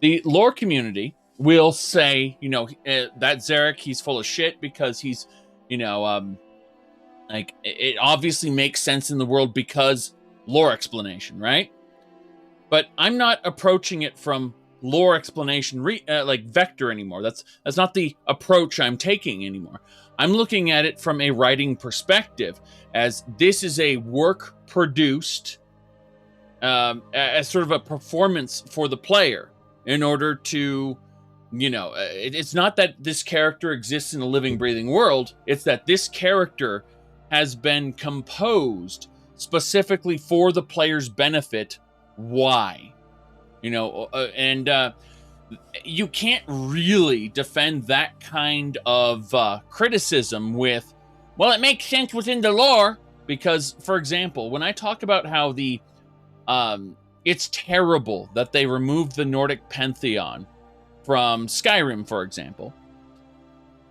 the lore community will say, that Zaric, he's full of shit because he's, like it obviously makes sense in the world because lore explanation, right? But I'm not approaching it from lore explanation like vector anymore. That's not the approach I'm taking anymore. I'm looking at it from a writing perspective, as this is a work produced as sort of a performance for the player in order to, it's not that this character exists in a living, breathing world. It's that this character has been composed specifically for the player's benefit. Why? And you can't really defend that kind of criticism with, well, it makes sense within the lore, because, for example, when I talk about how it's terrible that they removed the Nordic pantheon from Skyrim, for example,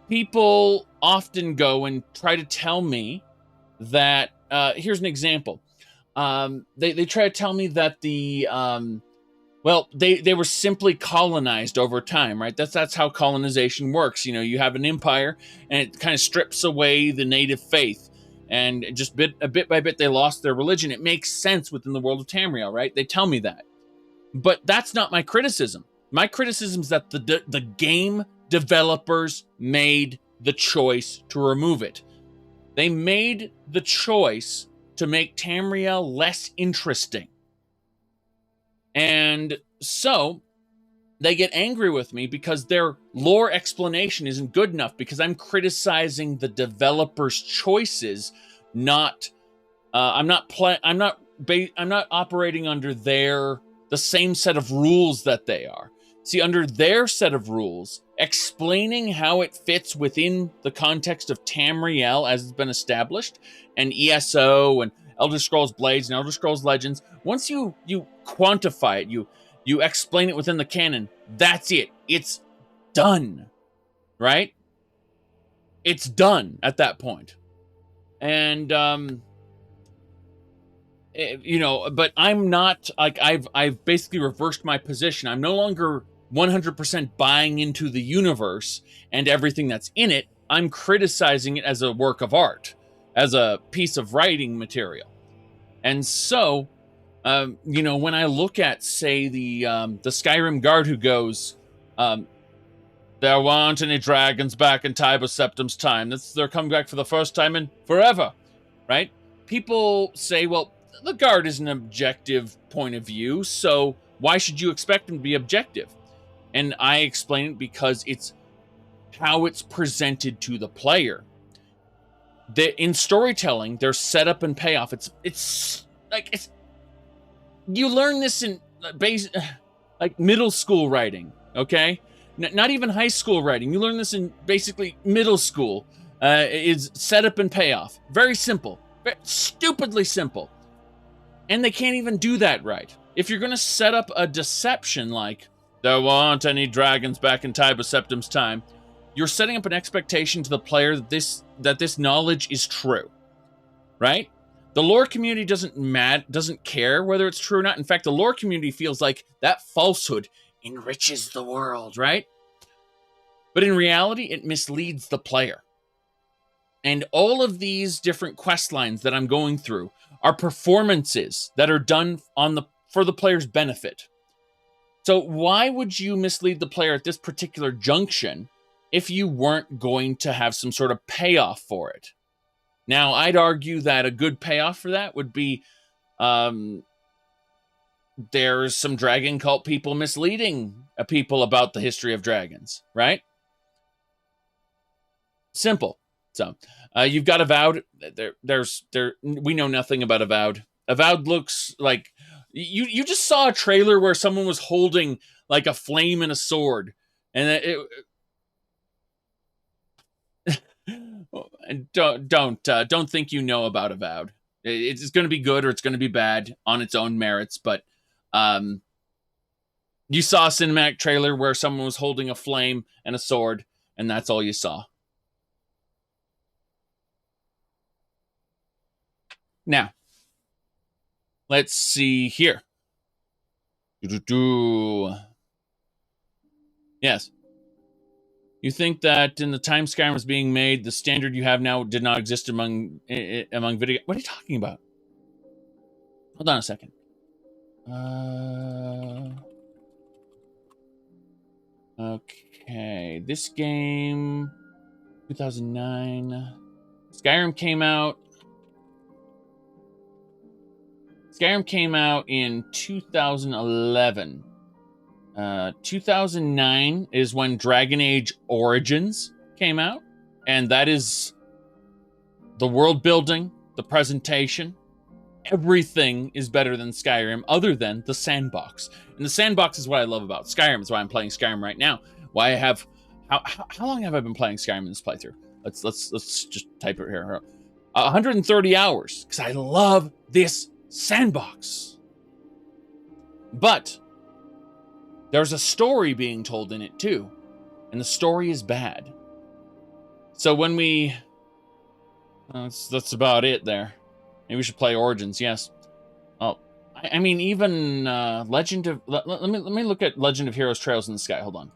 people often go and try to tell me that, here's an example. They try to tell me that they were simply colonized over time, right? That's how colonization works. You have an empire and it kind of strips away the native faith, and just bit by bit they lost their religion. It makes sense within the world of Tamriel, right? They tell me that. But that's not my criticism. My criticism is that the game developers made the choice to remove it. They made the choice to make Tamriel less interesting. And so they get angry with me because their lore explanation isn't good enough, because I'm criticizing the developers' choices, I'm not operating under the same set of rules that they are. See, under their set of rules, explaining how it fits within the context of Tamriel as it's been established, and ESO and Elder Scrolls Blades and Elder Scrolls Legends, once you quantify it, you explain it within the canon, that's it. It's done, right? It's done at that point. And, but I'm not, like, I've basically reversed my position. I'm no longer 100% buying into the universe and everything that's in it. I'm criticizing it as a work of art, as a piece of writing material. And so, you know, when I look at, say, the Skyrim guard who goes, there weren't any dragons back in Tiber Septim's time. They're coming back for the first time in forever, right? People say, well, the guard is an objective point of view, so why should you expect him to be objective? And I explain it because it's how it's presented to the player. In storytelling, there's setup and payoff. It's you learn this in like middle school writing, okay? Not even high school writing. You learn this in basically middle school. Is setup and payoff. Very simple. Very stupidly simple. And they can't even do that right. If you're going to set up a deception like, there weren't any dragons back in Tiber Septim's time, you're setting up an expectation to the player that this knowledge is true, right? The lore community doesn't care whether it's true or not. In fact, the lore community feels like that falsehood enriches the world, right? But in reality, it misleads the player. And all of these different quest lines that I'm going through are performances that are done for the player's benefit. So why would you mislead the player at this particular junction if you weren't going to have some sort of payoff for it? Now, I'd argue that a good payoff for that would be there's some dragon cult people misleading people about the history of dragons, right? Simple. So, you've got Avowed. We know nothing about Avowed. Avowed looks like you just saw a trailer where someone was holding like a flame and a sword, and don't think you know about Avowed. It's going to be good or it's going to be bad on its own merits, but you saw a cinematic trailer where someone was holding a flame and a sword, and that's all you saw. Now, let's see here. Yes. You think that in the time Skyrim was being made, the standard you have now did not exist among video... What are you talking about? Hold on a second. Okay. This game... 2009... Skyrim came out in 2011. 2009 is when Dragon Age Origins came out, and that is the world building, the presentation, everything is better than Skyrim other than the sandbox. And the sandbox is what I love about Skyrim. It's why I'm playing Skyrim right now. Why I have how long have I been playing Skyrim in this playthrough? Let's just type it here. 130 hours, because I love this sandbox. But there's a story being told in it too, and the story is bad. So when we that's about it there. Maybe we should play Origins. Yes. Oh, I mean, even Legend of let me look at Legend of Heroes Trails in the Sky. Hold on.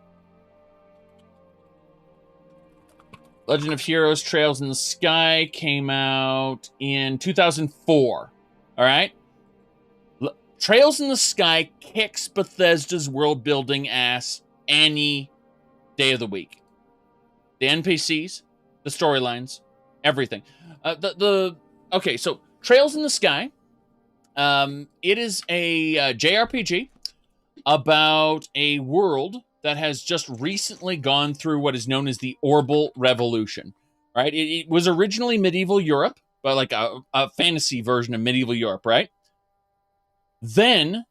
Legend of Heroes Trails in the Sky came out in 2004. All right. Trails in the Sky kicks Bethesda's world-building ass any day of the week. The NPCs, the storylines, everything. Okay, so Trails in the Sky. It is a JRPG about a world that has just recently gone through what is known as the Orbital Revolution. Right? It was originally medieval Europe, but like a fantasy version of medieval Europe, right? Then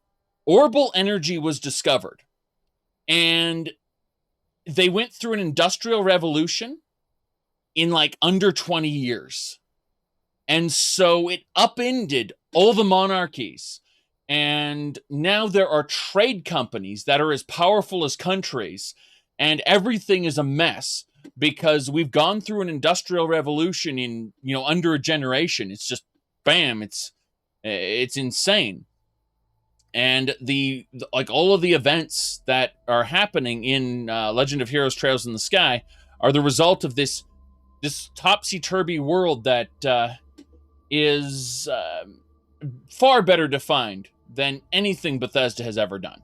orbital energy was discovered, and they went through an industrial revolution in like under 20 years. And so it upended all the monarchies. And now there are trade companies that are as powerful as countries, and everything is a mess because we've gone through an industrial revolution in, under a generation. It's just, bam, it's insane. And all of the events that are happening in Legend of Heroes Trails in the Sky are the result of this this topsy-turvy world that is far better defined than anything Bethesda has ever done.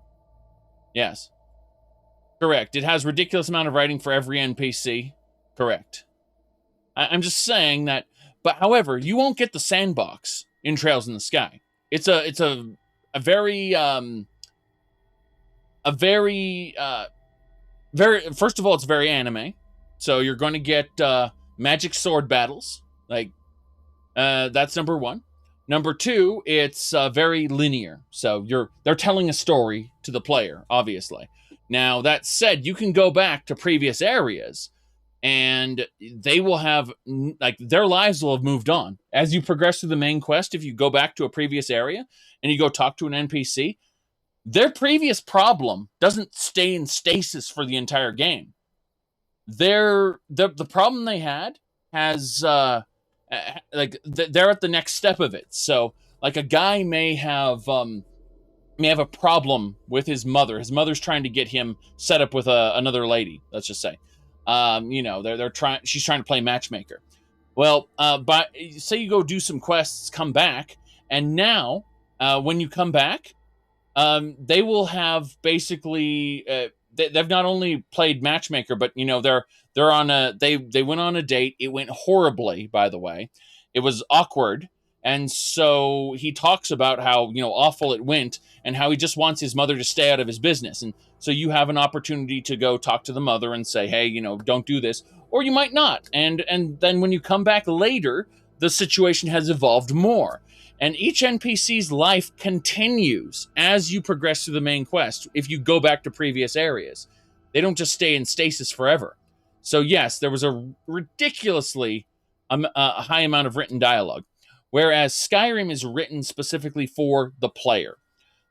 Yes. Correct. It has ridiculous amount of writing for every NPC. Correct. I'm just saying that, but however, you won't get the sandbox in Trails in the Sky. It's a very first of all, it's very anime. So you're going to get magic sword battles. Like, that's number one. Number two, it's very linear. So they're telling a story to the player, obviously. Now, that said, you can go back to previous areas, and they will have, like, their lives will have moved on. As you progress through the main quest, if you go back to a previous area, and you go talk to an NPC, their previous problem doesn't stay in stasis for the entire game. The problem they had has, they're at the next step of it. So, like, a guy may have a problem with his mother. His mother's trying to get him set up with another lady, let's just say. She's trying to play matchmaker. Well, but say you go do some quests, come back, and now, when you come back, they will have basically, they've not only played matchmaker, but, they're on they went on a date. It went horribly, by the way. It was awkward. And so he talks about how, awful it went and how he just wants his mother to stay out of his business. And so you have an opportunity to go talk to the mother and say, hey, don't do this. Or you might not. And then when you come back later, the situation has evolved more. And each NPC's life continues as you progress through the main quest if you go back to previous areas. They don't just stay in stasis forever. So yes, there was a ridiculously a high amount of written dialogue. Whereas Skyrim is written specifically for the player.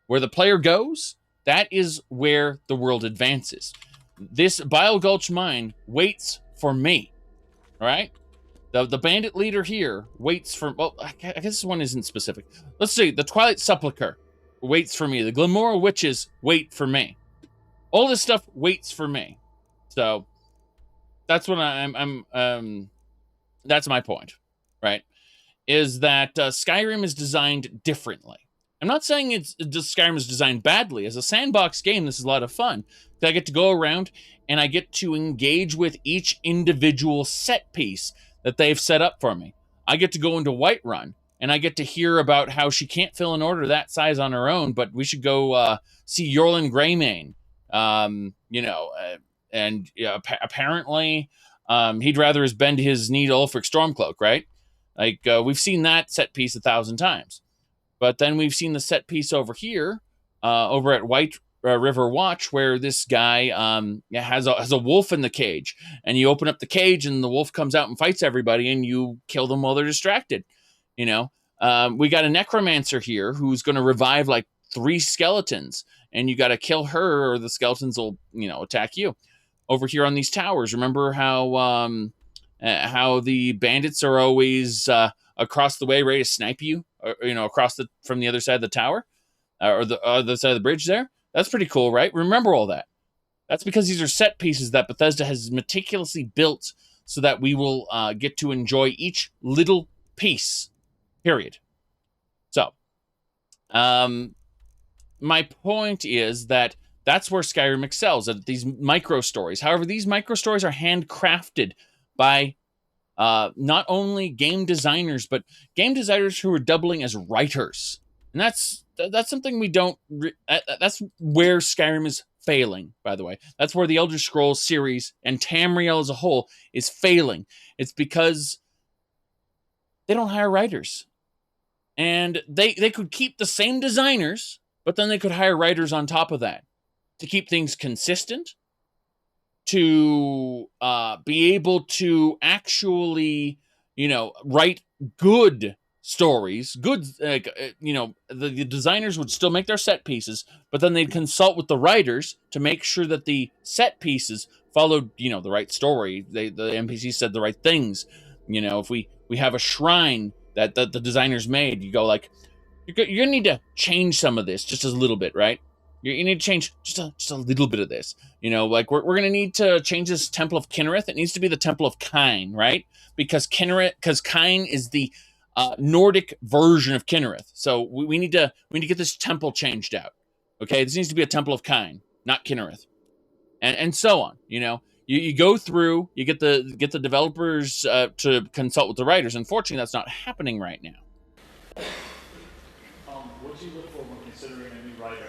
Where the player goes, that is where the world advances. This Bile Gulch mine waits for me. All right? The bandit leader here waits for... Well, I guess this one isn't specific. Let's see. The Twilight Sepulchre waits for me. The Glamora Witches wait for me. All this stuff waits for me. So, that's what that's my point. Right? Is that Skyrim is designed differently. I'm not saying Skyrim is designed badly. As a sandbox game, this is a lot of fun. I get to go around and I get to engage with each individual set piece that they've set up for me. I get to go into Whiterun and I get to hear about how she can't fill an order that size on her own, but we should go see Yorlin Greymane. Apparently he'd rather bend his knee to Ulfric Stormcloak, right? Like, we've seen that set piece 1,000 times. But then we've seen the set piece over here, over at White River Watch, where this guy has a wolf in the cage. And you open up the cage, and the wolf comes out and fights everybody, and you kill them while they're distracted. We got a necromancer here who's going to revive, like, 3 skeletons. And you got to kill her, or the skeletons will, attack you. Over here on these towers, remember how the bandits are always across the way ready to snipe you, from the other side of the tower, or the other side of the bridge there? That's pretty cool, right? Remember all that. That's because these are set pieces that Bethesda has meticulously built so that we will get to enjoy each little piece, period. So, my point is that that's where Skyrim excels, at these micro stories. However, these micro stories are handcrafted by not only game designers, but game designers who are doubling as writers. And that's something we don't... that's where Skyrim is failing, by the way. That's where the Elder Scrolls series and Tamriel as a whole is failing. It's because they don't hire writers. And they could keep the same designers, but then they could hire writers on top of that to keep things consistent, to be able to actually, write good stories. Good, the designers would still make their set pieces, but then they'd consult with the writers to make sure that the set pieces followed, the right story. The NPC said the right things. If we have a shrine that the designers made, you go like, you're gonna need to change some of this just a little bit, right? You need to change just a little bit of this. You know, like we're going to need to change this Temple of Kinnereth. It needs to be the Temple of Kyne, right? Because Kyne is the Nordic version of Kinnereth. So we need to get this temple changed out. Okay, this needs to be a Temple of Kyne, not Kinnereth, and so on. You know, you go through, you get the developers to consult with the writers. Unfortunately, that's not happening right now. What do you look for when considering a new writer?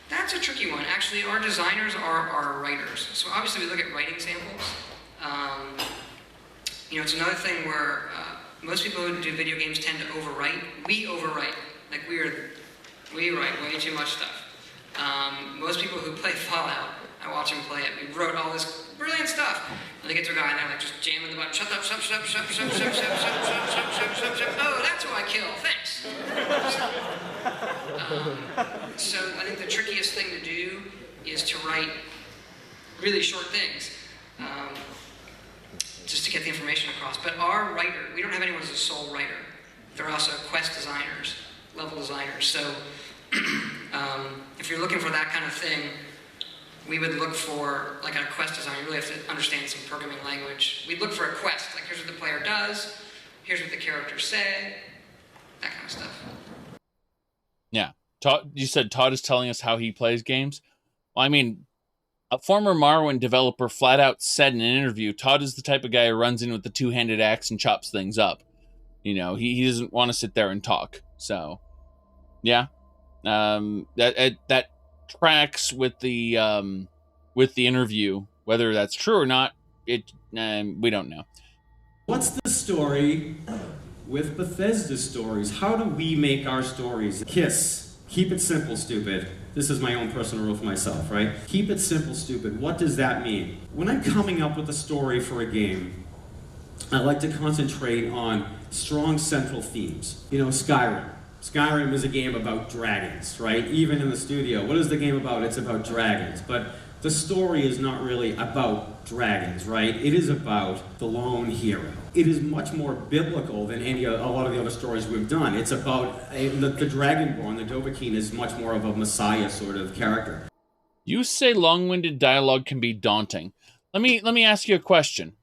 That's a tricky one. Actually, our designers are our writers. So obviously we look at writing samples. You know, it's another thing where most people who do video games tend to overwrite. We overwrite. Like we write way too much stuff. Most people who play Fallout, I watch them play it. We wrote all this brilliant stuff. And they get to a guy and they're like just jamming the button. Shut up, shut, shut, shut, shut, shut, shut, shut, shut, shut, shut, shut, shut. Oh, that's who I kill. Thanks. So I think the trickiest thing to do is to write really short things, just to get the information across. But our writer, we don't have anyone as a sole writer. They're also quest designers, level designers. So if you're looking for that kind of thing, we would look for, like a quest designer, you really have to understand some programming language. We'd look for a quest, like here's what the player does, here's what the characters say, that kind of stuff. Yeah. Todd, you said Todd is telling us how he plays games. Well, I mean, a former Morrowind developer flat out said in an interview, Todd is the type of guy who runs in with the two-handed axe and chops things up. You know, he doesn't want to sit there and talk. So, yeah. That tracks with the interview. Whether that's true or not, we don't know. What's the story with Bethesda's stories? How do we make our stories? KISS. Keep it simple, stupid. This is my own personal rule for myself, right? Keep it simple, stupid. What does that mean? When I'm coming up with a story for a game, I like to concentrate on strong central themes. You know, Skyrim. Skyrim is a game about dragons, right? Even in the studio. What is the game about? It's about dragons. But the story is not really about dragons, right? It is about the lone hero. It is much more biblical than a lot of the other stories we've done. It's about the Dragonborn, the Dovahkiin, is much more of a messiah sort of character. You say long-winded dialogue can be daunting. Let me ask you a question.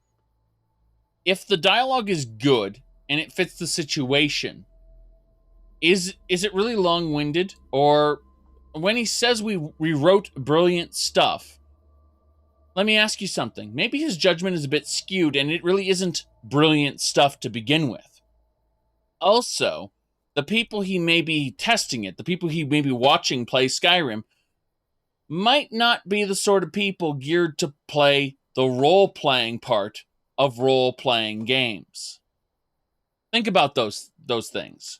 If the dialogue is good and it fits the situation, is it really long-winded? Or when he says we wrote brilliant stuff, let me ask you something. Maybe his judgment is a bit skewed and it really isn't brilliant stuff to begin with. Also, the people he may be testing it, the people he may be watching play Skyrim, might not be the sort of people geared to play the role-playing part of role-playing games. Think about those things.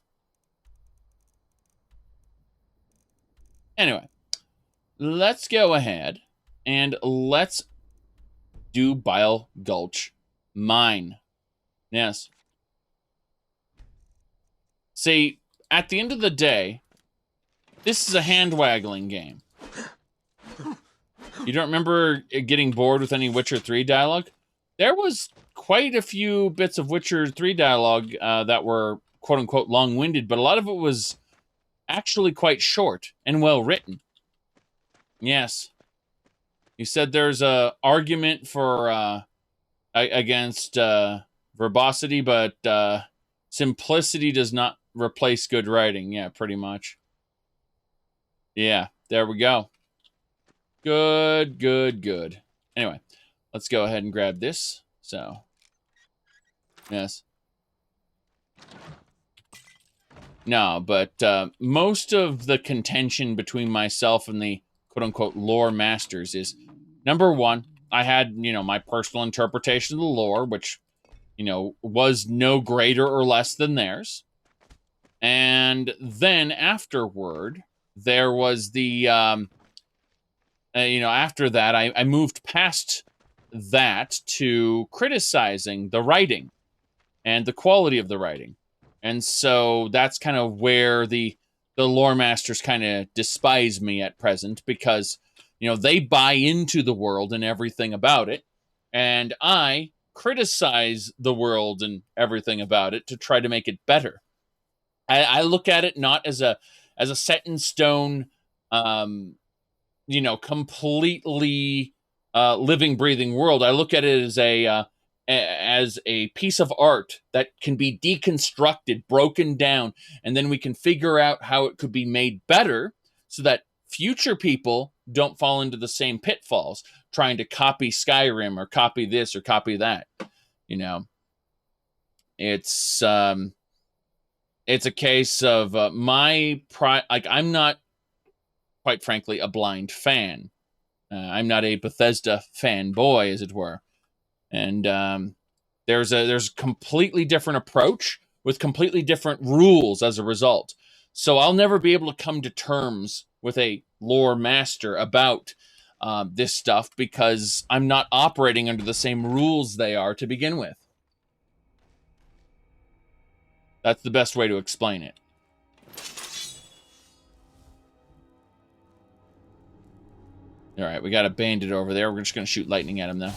Anyway, let's go ahead and let's do Bile Gulch Mine. Yes. See, at the end of the day, this is a hand-waggling game. You don't remember getting bored with any Witcher 3 dialogue? There was quite a few bits of Witcher 3 dialogue that were quote-unquote long-winded, but a lot of it was actually quite short and well-written. Yes. You said there's a argument for against verbosity, but simplicity does not replace good writing. Yeah, pretty much. Yeah, there we go. Good, good, good. Anyway, let's go ahead and grab this. So, yes. No, but most of the contention between myself and the quote-unquote lore masters is, number one, I had, my personal interpretation of the lore, which, was no greater or less than theirs. And then afterward, there was the, after that, I moved past that to criticizing the writing and the quality of the writing. And so that's kind of where the lore masters kind of despise me at present, because, they buy into the world and everything about it. And I criticize the world and everything about it to try to make it better. I look at it not as a set in stone you know, completely living, breathing world. I look at it as a piece of art that can be deconstructed, broken down, and then we can figure out how it could be made better so that future people don't fall into the same pitfalls, trying to copy Skyrim or copy this or copy that. You know, it's a case of I'm not, quite frankly, a blind fan. I'm not a Bethesda fanboy, as it were. And there's a completely different approach with completely different rules as a result. So I'll never be able to come to terms with a lore master about this stuff because I'm not operating under the same rules they are to begin with. That's the best way to explain it. All right, we got a bandit over there. We're just going to shoot lightning at him, though.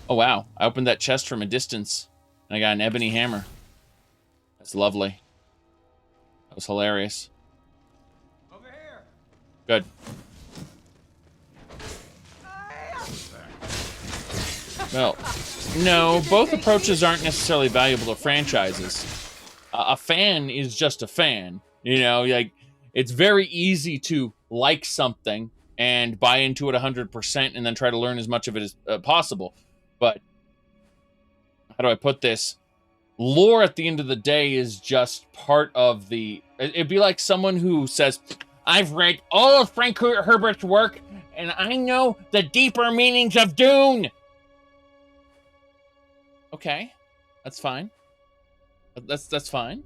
Oh, wow. I opened that chest from a distance, and I got an ebony hammer. That's lovely. That was hilarious. Over here. Good. Well, no, both approaches aren't necessarily valuable to franchises. A fan is just a fan. You know, like, it's very easy to like something and buy into it 100% and then try to learn as much of it as possible. But how do I put this? Lore at the end of the day is just part of the... It'd be like someone who says, I've read all of Frank Herbert's work and I know the deeper meanings of Dune. Okay, that's fine. That's fine.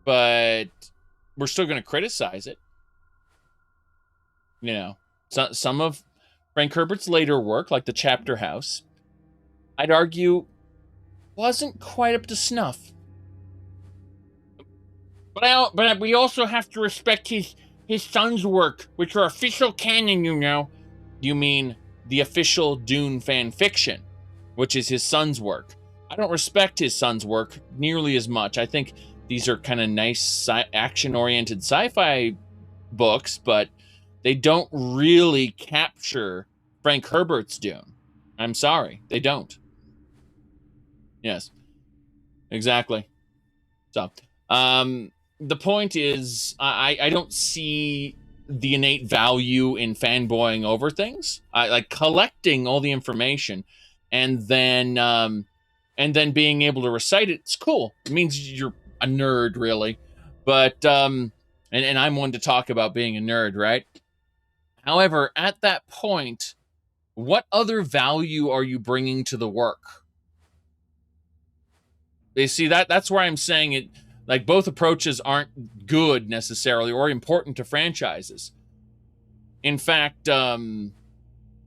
But we're still going to criticize it. You know, some of Frank Herbert's later work, like the Chapter House, I'd argue wasn't quite up to snuff. But we also have to respect his son's work, which are official canon, you know. You mean the official Dune fan fiction, which is his son's work. I don't respect his son's work nearly as much. I think these are kind of nice action-oriented sci-fi books, but they don't really capture Frank Herbert's Dune. I'm sorry, they don't. Yes, exactly. So, the point is, I don't see the innate value in fanboying over things. I like collecting all the information and then being able to recite it. It's cool. It means you're a nerd, really. But and I'm one to talk about being a nerd, right? However, at that point, what other value are you bringing to the work? You see, that's where I'm saying it. Like, both approaches aren't good necessarily or important to franchises. In fact, I'd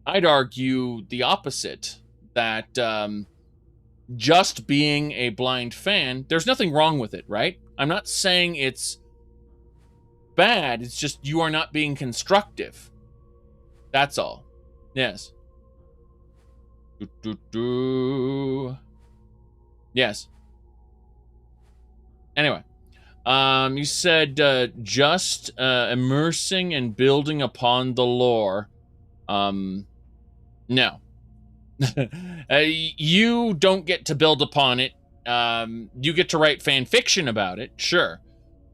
argue the opposite, that just being a blind fan, there's nothing wrong with it, right? I'm not saying it's bad, it's just you are not being constructive. That's all. Yes. Yes. Anyway, you said just immersing and building upon the lore. No. You don't get to build upon it. You get to write fan fiction about it, sure.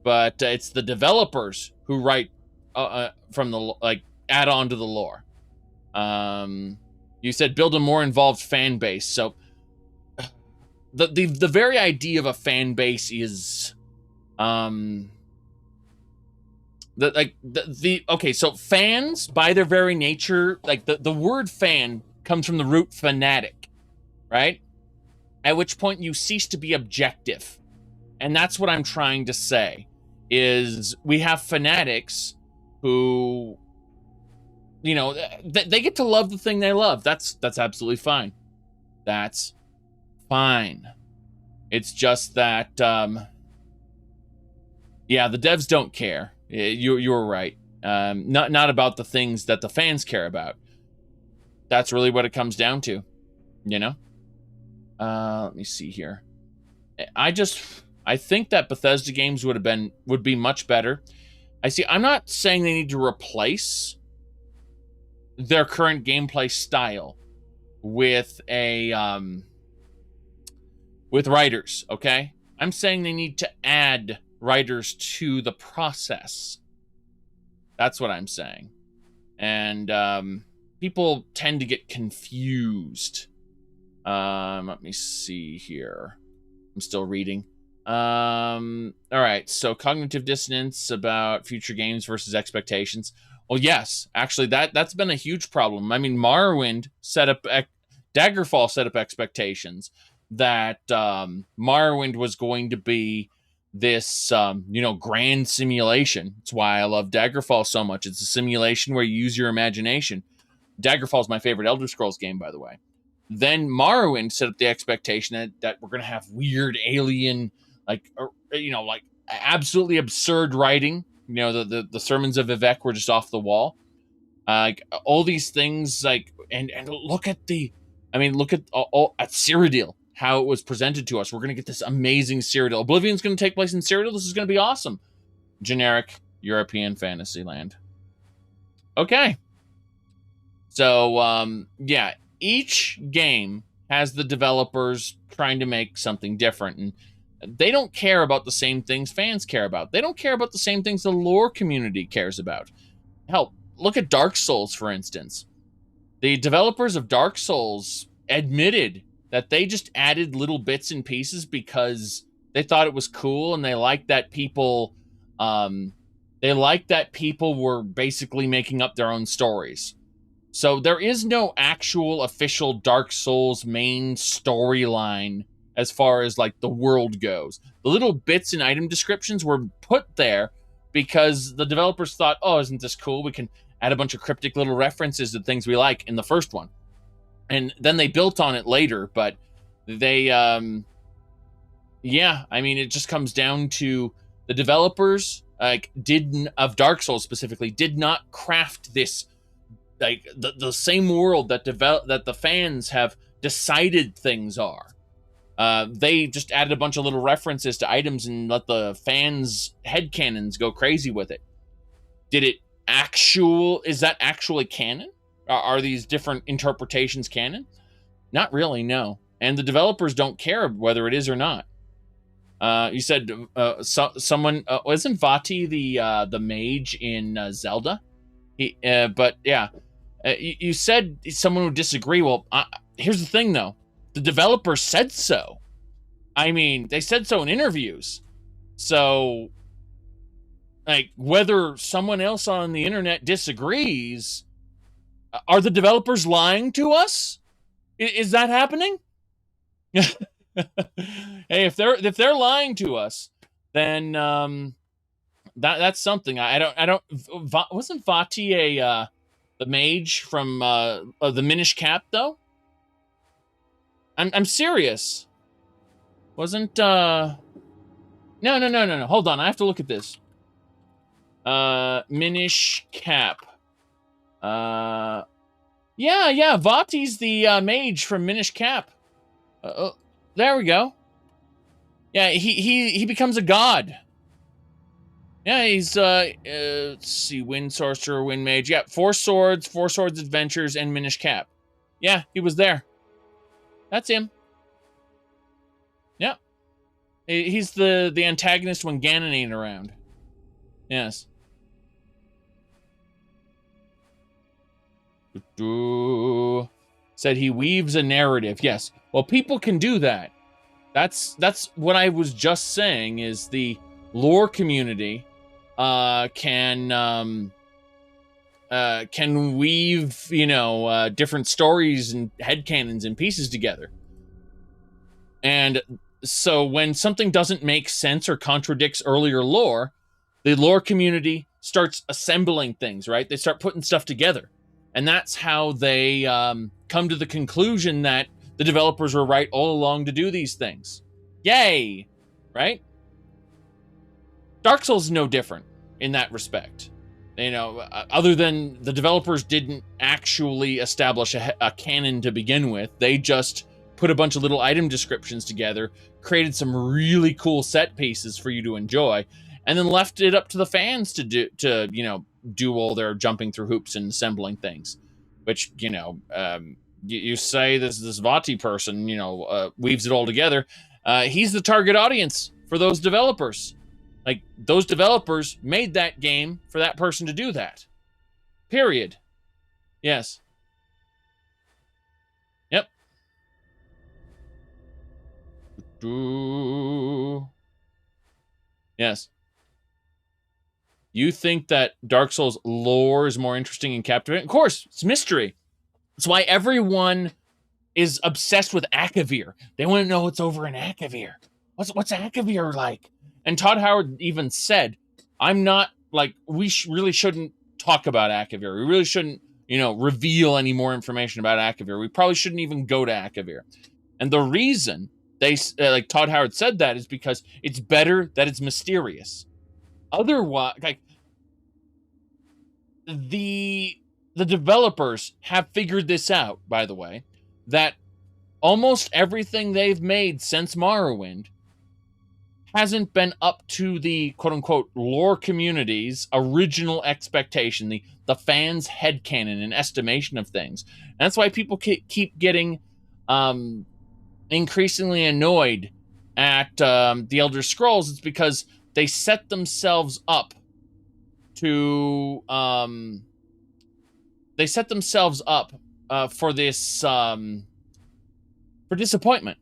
But it's the developers who write from the, add on to the lore. You said build a more involved fan base, so... The very idea of a fan base is, okay, so fans, by their very nature, like, the word fan comes from the root fanatic, right? At which point you cease to be objective. And that's what I'm trying to say, is we have fanatics who, you know, they get to love the thing they love. That's absolutely fine. That's fine. It's just that, yeah, the devs don't care. You're right. Not about the things that the fans care about. That's really what it comes down to, you know? Let me see here. I just I think that Bethesda games would be much better. I'm not saying they need to replace their current gameplay style with with writers, okay? I'm saying they need to add writers to the process. That's what I'm saying. And people tend to get confused. Let me see here. I'm still reading. All right, so cognitive dissonance about future games versus expectations. Well, yes, actually, that's been a huge problem. I mean, Morrowind Daggerfall set up expectations that Morrowind was going to be this, grand simulation. That's why I love Daggerfall so much. It's a simulation where you use your imagination. Daggerfall is my favorite Elder Scrolls game, by the way. Then Morrowind set up the expectation that we're going to have weird alien, like absolutely absurd writing. The sermons of Vivek were just off the wall. All these things, and look at at Cyrodiil, how it was presented to us. We're going to get this amazing Cyrodiil. Oblivion's going to take place in Cyrodiil. This is going to be awesome. Generic European fantasy land. Okay. So, each game has the developers trying to make something different, and they don't care about the same things fans care about. They don't care about the same things the lore community cares about. Hell, look at Dark Souls, for instance. The developers of Dark Souls admitted that they just added little bits and pieces because they thought it was cool, and they liked that people were basically making up their own stories. So there is no actual official Dark Souls main storyline as far as the world goes. The little bits and item descriptions were put there because the developers thought, oh, isn't this cool? We can add a bunch of cryptic little references to things we like in the first one. And then they built on it later, but they, it just comes down to the developers, of Dark Souls specifically, did not craft this, the same world that the fans have decided things are. They just added a bunch of little references to items and let the fans' headcanons go crazy with it. Is that actually canon? Are these different interpretations canon? Not really, no. And the developers don't care whether it is or not. You said someone wasn't Vati the mage in Zelda? You said someone would disagree. Well, here's the thing, though. The developers said so. I mean, they said so in interviews. So, whether someone else on the internet disagrees, are the developers lying to us? Is that happening? Hey, if they're lying to us, then that's something. I don't. Wasn't Vati the mage from the Minish Cap though? I'm serious. Wasn't No. Hold on, I have to look at this. Minish Cap. Vati's the mage from Minish Cap. There we go. Yeah, he becomes a god. Yeah, he's let's see, Wind Sorcerer, Wind Mage. Yeah, Four Swords Adventures, and Minish Cap. Yeah, he was there. That's him. Yeah. He's the antagonist when Ganon ain't around. Yes. Said he weaves a narrative. Yes. Well, people can do that. That's what I was just saying, is the lore community can weave, different stories and headcanons and pieces together. And so when something doesn't make sense or contradicts earlier lore, the lore community starts assembling things, right? They start putting stuff together. And that's how they come to the conclusion that the developers were right all along to do these things. Yay! Right? Dark Souls is no different in that respect. Other than the developers didn't actually establish a canon to begin with. They just put a bunch of little item descriptions together, created some really cool set pieces for you to enjoy, and then left it up to the fans to do all their jumping through hoops and assembling things. Which, you say this Vati person, weaves it all together. He's the target audience for those developers. Like, those developers made that game for that person to do that. Period. Yes. Yep. Yes. You think that Dark Souls lore is more interesting and captivating? Of course, it's mystery. That's why everyone is obsessed with Akavir. They want to know what's over in Akavir. What's Akavir like? And Todd Howard even said, I'm not, like, we really shouldn't talk about Akavir. We really shouldn't, reveal any more information about Akavir. We probably shouldn't even go to Akavir. And the reason like Todd Howard said that is because it's better that it's mysterious. Otherwise, like, the developers have figured this out, by the way, that almost everything they've made since Morrowind hasn't been up to the quote-unquote lore community's original expectation, the fans' headcanon and estimation of things. And that's why people keep getting increasingly annoyed at the Elder Scrolls. It's because they set themselves up to for this for disappointment.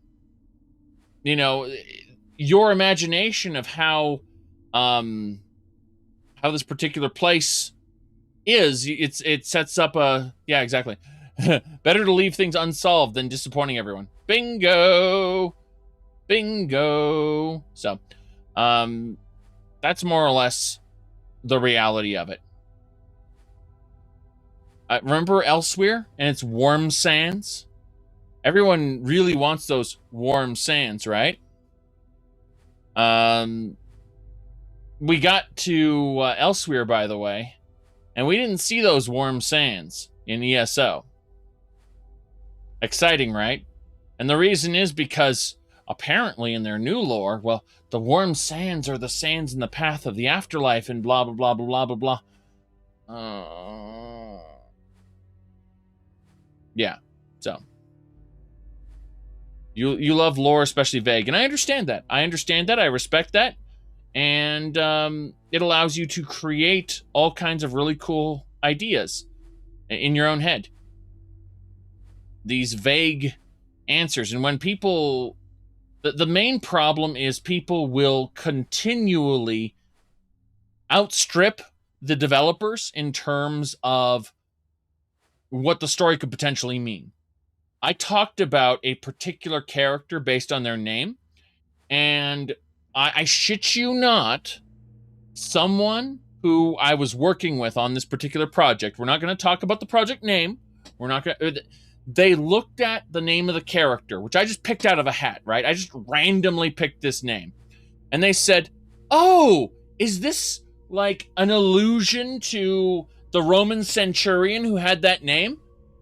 Your imagination of how this particular place is, it sets up yeah, exactly. Better to leave things unsolved than disappointing everyone. Bingo. So that's more or less the reality of it. Remember Elsewhere and its warm sands? Everyone really wants those warm sands, right? We got to Elsewhere, by the way, and we didn't see those warm sands in ESO. Exciting, right? And the reason is because apparently in their new lore, well, the warm sands are the sands in the path of the afterlife and blah, blah, blah, blah, blah, blah, blah. Yeah, so. You love lore, especially vague, and I understand that. I respect that, and it allows you to create all kinds of really cool ideas in your own head. These vague answers, and when people... The main problem is people will continually outstrip the developers in terms of what the story could potentially mean. I talked about a particular character based on their name, and I shit you not, someone who I was working with on this particular project, we're not going to talk about the project name, they looked at the name of the character, which I just picked out of a hat, right? I just randomly picked this name, and they said, oh, is this like an allusion to the Roman centurion who had that name?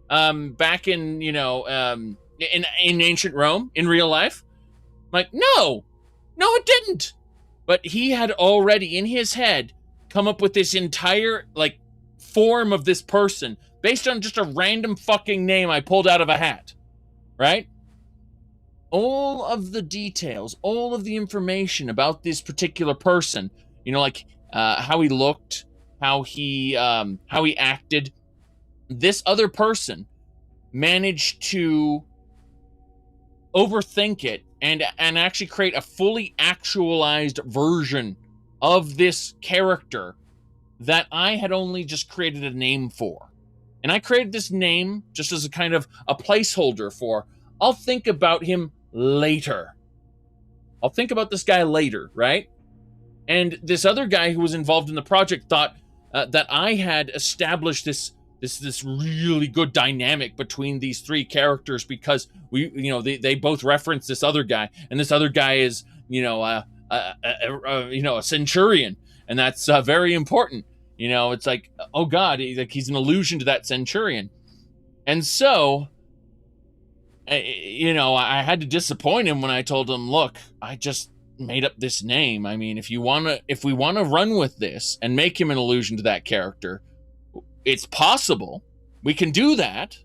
Back in, in ancient Rome, in real life? I'm like, no, it didn't. But he had already, in his head, come up with this entire, form of this person based on just a random fucking name I pulled out of a hat, right? All of the details, all of the information about this particular person, how he looked, how he acted, this other person managed to overthink it and actually create a fully actualized version of this character that I had only just created a name for. And I created this name just as a kind of a placeholder for, I'll think about him later. I'll think about this guy later, right? And this other guy who was involved in the project thought that I had established this really good dynamic between these three characters because they both reference this other guy, and this other guy is a centurion, and that's very important. It's like, oh God, he's an allusion to that centurion. And so you know, I had to disappoint him when I told him, look, I just made up this name. I mean, if we want to run with this and make him an allusion to that character, it's possible. We can do that.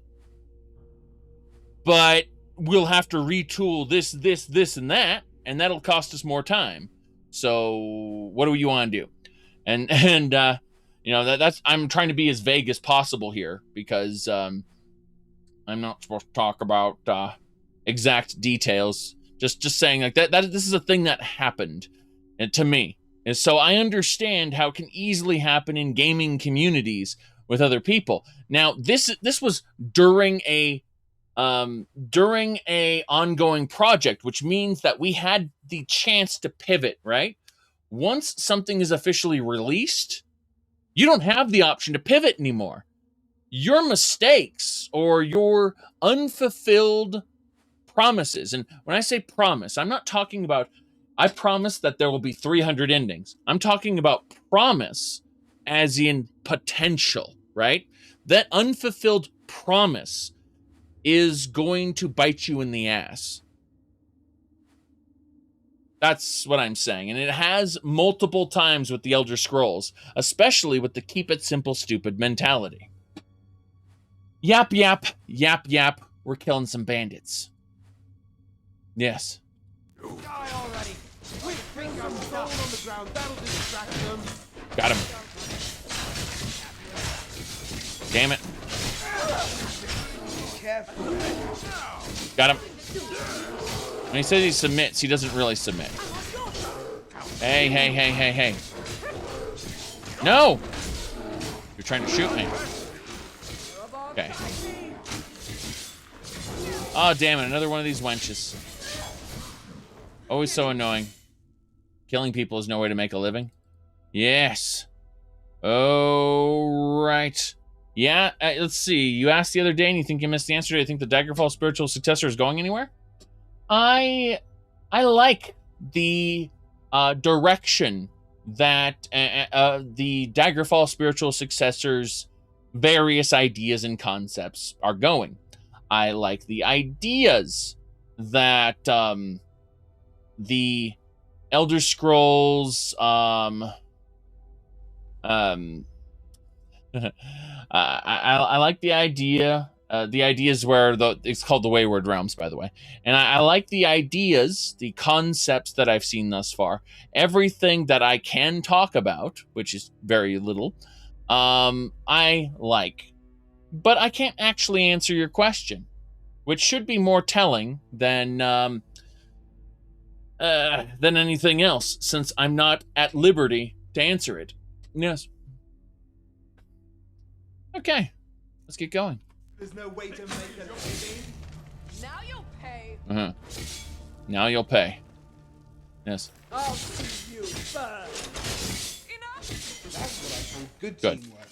But we'll have to retool this, and that, and that'll cost us more time. So what do you want to do? And you know, that's I'm trying to be as vague as possible here because I'm not supposed to talk about exact details. Just saying like that this is a thing that happened to me. And so I understand how it can easily happen in gaming communities with other people. Now, this was during a ongoing project, which means that we had the chance to pivot, right? Once something is officially released, you don't have the option to pivot anymore. Your mistakes or your unfulfilled promises, and when I say promise, I'm not talking about I promise that there will be 300 endings. I'm talking about promise as in potential, right? That unfulfilled promise is going to bite you in the ass. That's what I'm saying. And it has multiple times with the Elder Scrolls, especially with the keep it simple, stupid mentality. Yap, yap, yap, yap. We're killing some bandits. Yes. Die already! Quick, bring them down on the ground. That'll distract them. Got him. Damn it. Got him. When he says he submits, he doesn't really submit. Hey, hey, hey, hey, hey. No! You're trying to shoot me. Okay. Oh, damn it. Another one of these wenches. Always so annoying. Killing people is no way to make a living. Yes. Oh, right. Yeah, let's see. You asked the other day and you think you missed the answer. Do you think the Daggerfall spiritual successor is going anywhere? I like the direction that the Daggerfall spiritual successor's various ideas and concepts are going. I like the ideas that the Elder Scrolls I like the idea. The ideas where it's called the Wayward Realms, by the way. And I like the ideas, the concepts that I've seen thus far. Everything that I can talk about, which is very little, I like. But I can't actually answer your question, which should be more telling than anything else, since I'm not at liberty to answer it. Yes. Okay, let's get going. There's no way to make a living. Now you'll pay. Now you'll pay. Yes. I'll see you burn. That's what I call good Good. teamwork.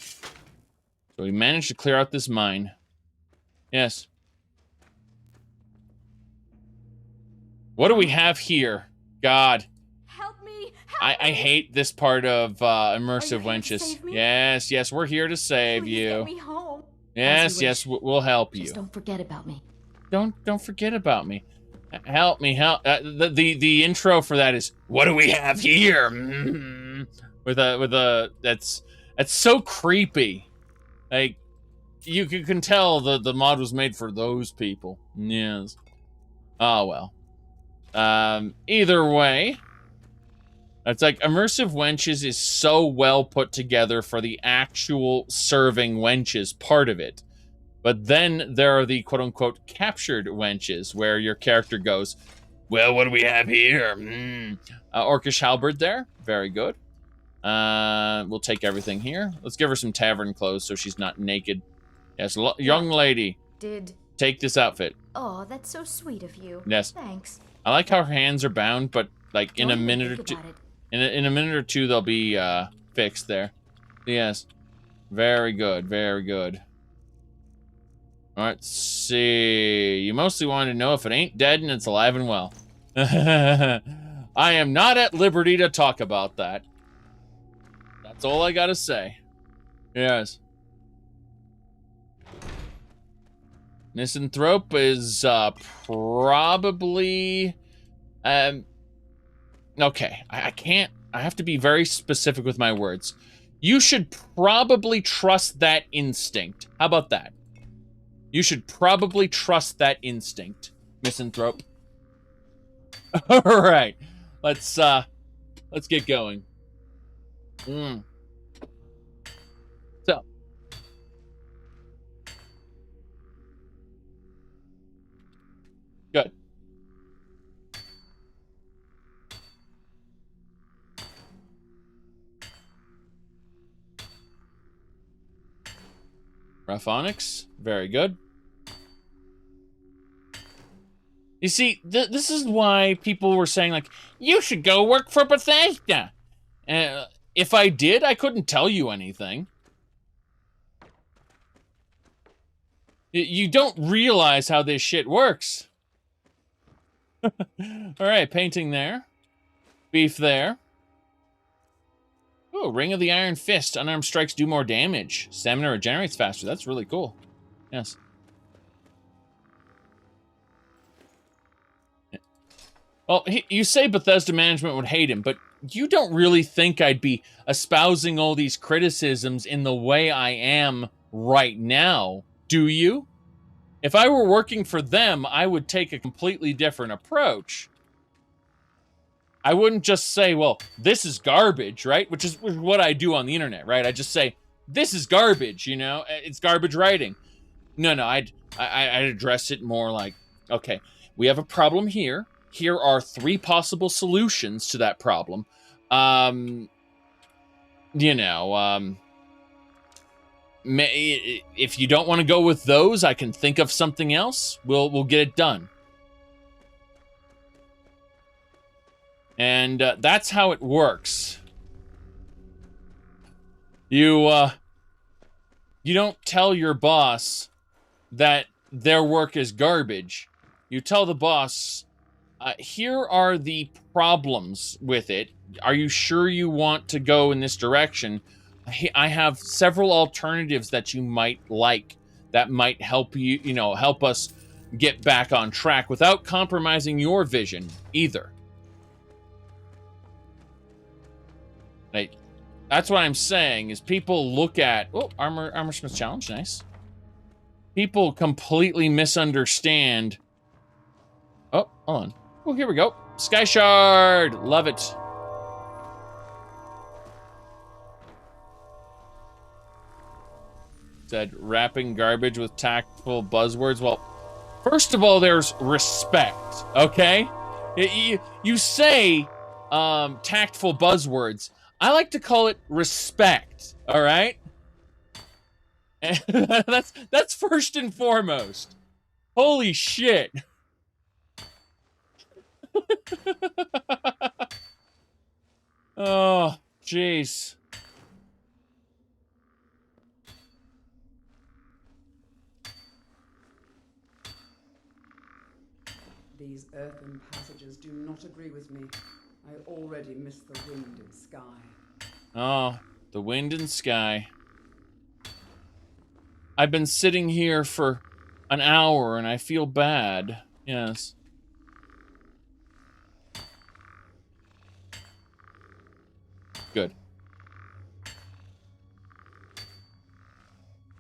So we managed to clear out this mine. Yes. What do we have here? God. Help me! I hate this part of immersive wenches. Yes, we're here to save you. Get me home. Yes, we'll help you. Just don't forget about me. Don't forget about me. Help me, help. The intro for that is, what do we have here? With a that's so creepy. Like, you can tell the mod was made for those people. Yes. Oh well. Either way, it's like immersive wenches is so well put together for the actual serving wenches part of it. But then there are the quote-unquote captured wenches where your character goes, well, what do we have here? Orcish halberd there. Very good. We'll take everything here. Let's give her some tavern clothes so she's not naked. Yes, young lady. Take this outfit. Oh, that's so sweet of you. Yes. Thanks. I like how her hands are bound, but like in a minute or two, in a minute or two, they'll be fixed there. Yes. Very good. Very good. All right, let's see. You mostly wanted to know if it ain't dead and it's alive and well. I am not at liberty to talk about that. That's all I gotta say. Yes. Misanthrope is probably... okay, I can't... I have to be very specific with my words. You should probably trust that instinct. How about that? You should probably trust that instinct, Misanthrope. All right, let's get going. So, good. Raphonics, very good. You see, this is why people were saying, like, you should go work for Bethesda. If I did, I couldn't tell you anything. You don't realize how this shit works. All right, painting there. Beef there. Oh, Ring of the Iron Fist. Unarmed strikes do more damage. Stamina regenerates faster. That's really cool. Yes. Well, you say Bethesda management would hate him, but you don't really think I'd be espousing all these criticisms in the way I am right now, do you? If I were working for them, I would take a completely different approach. I wouldn't just say, well, this is garbage, right? Which is what I do on the internet, right? I just say, this is garbage, you know? It's garbage writing. No, I'd address it more like, okay, we have a problem here. Here are 3 possible solutions to that problem. If you don't want to go with those, I can think of something else. We'll get it done. And that's how it works. You don't tell your boss that their work is garbage. You tell the boss, here are the problems with it. Are you sure you want to go in this direction? I have several alternatives that you might like that might help you, help us get back on track without compromising your vision either. Like, that's what I'm saying is people look at, Armorsmith Challenge, nice. People completely misunderstand. Oh, hold on. Oh, here we go. Sky Shard, love it. Said wrapping garbage with tactful buzzwords. Well, first of all, there's respect, okay? You say tactful buzzwords. I like to call it respect, all right? That's first and foremost. Holy shit. Oh, jeez. These earthen passages do not agree with me. I already miss the wind and sky. Oh, the wind and sky. I've been sitting here for an hour and I feel bad. Yes. Good.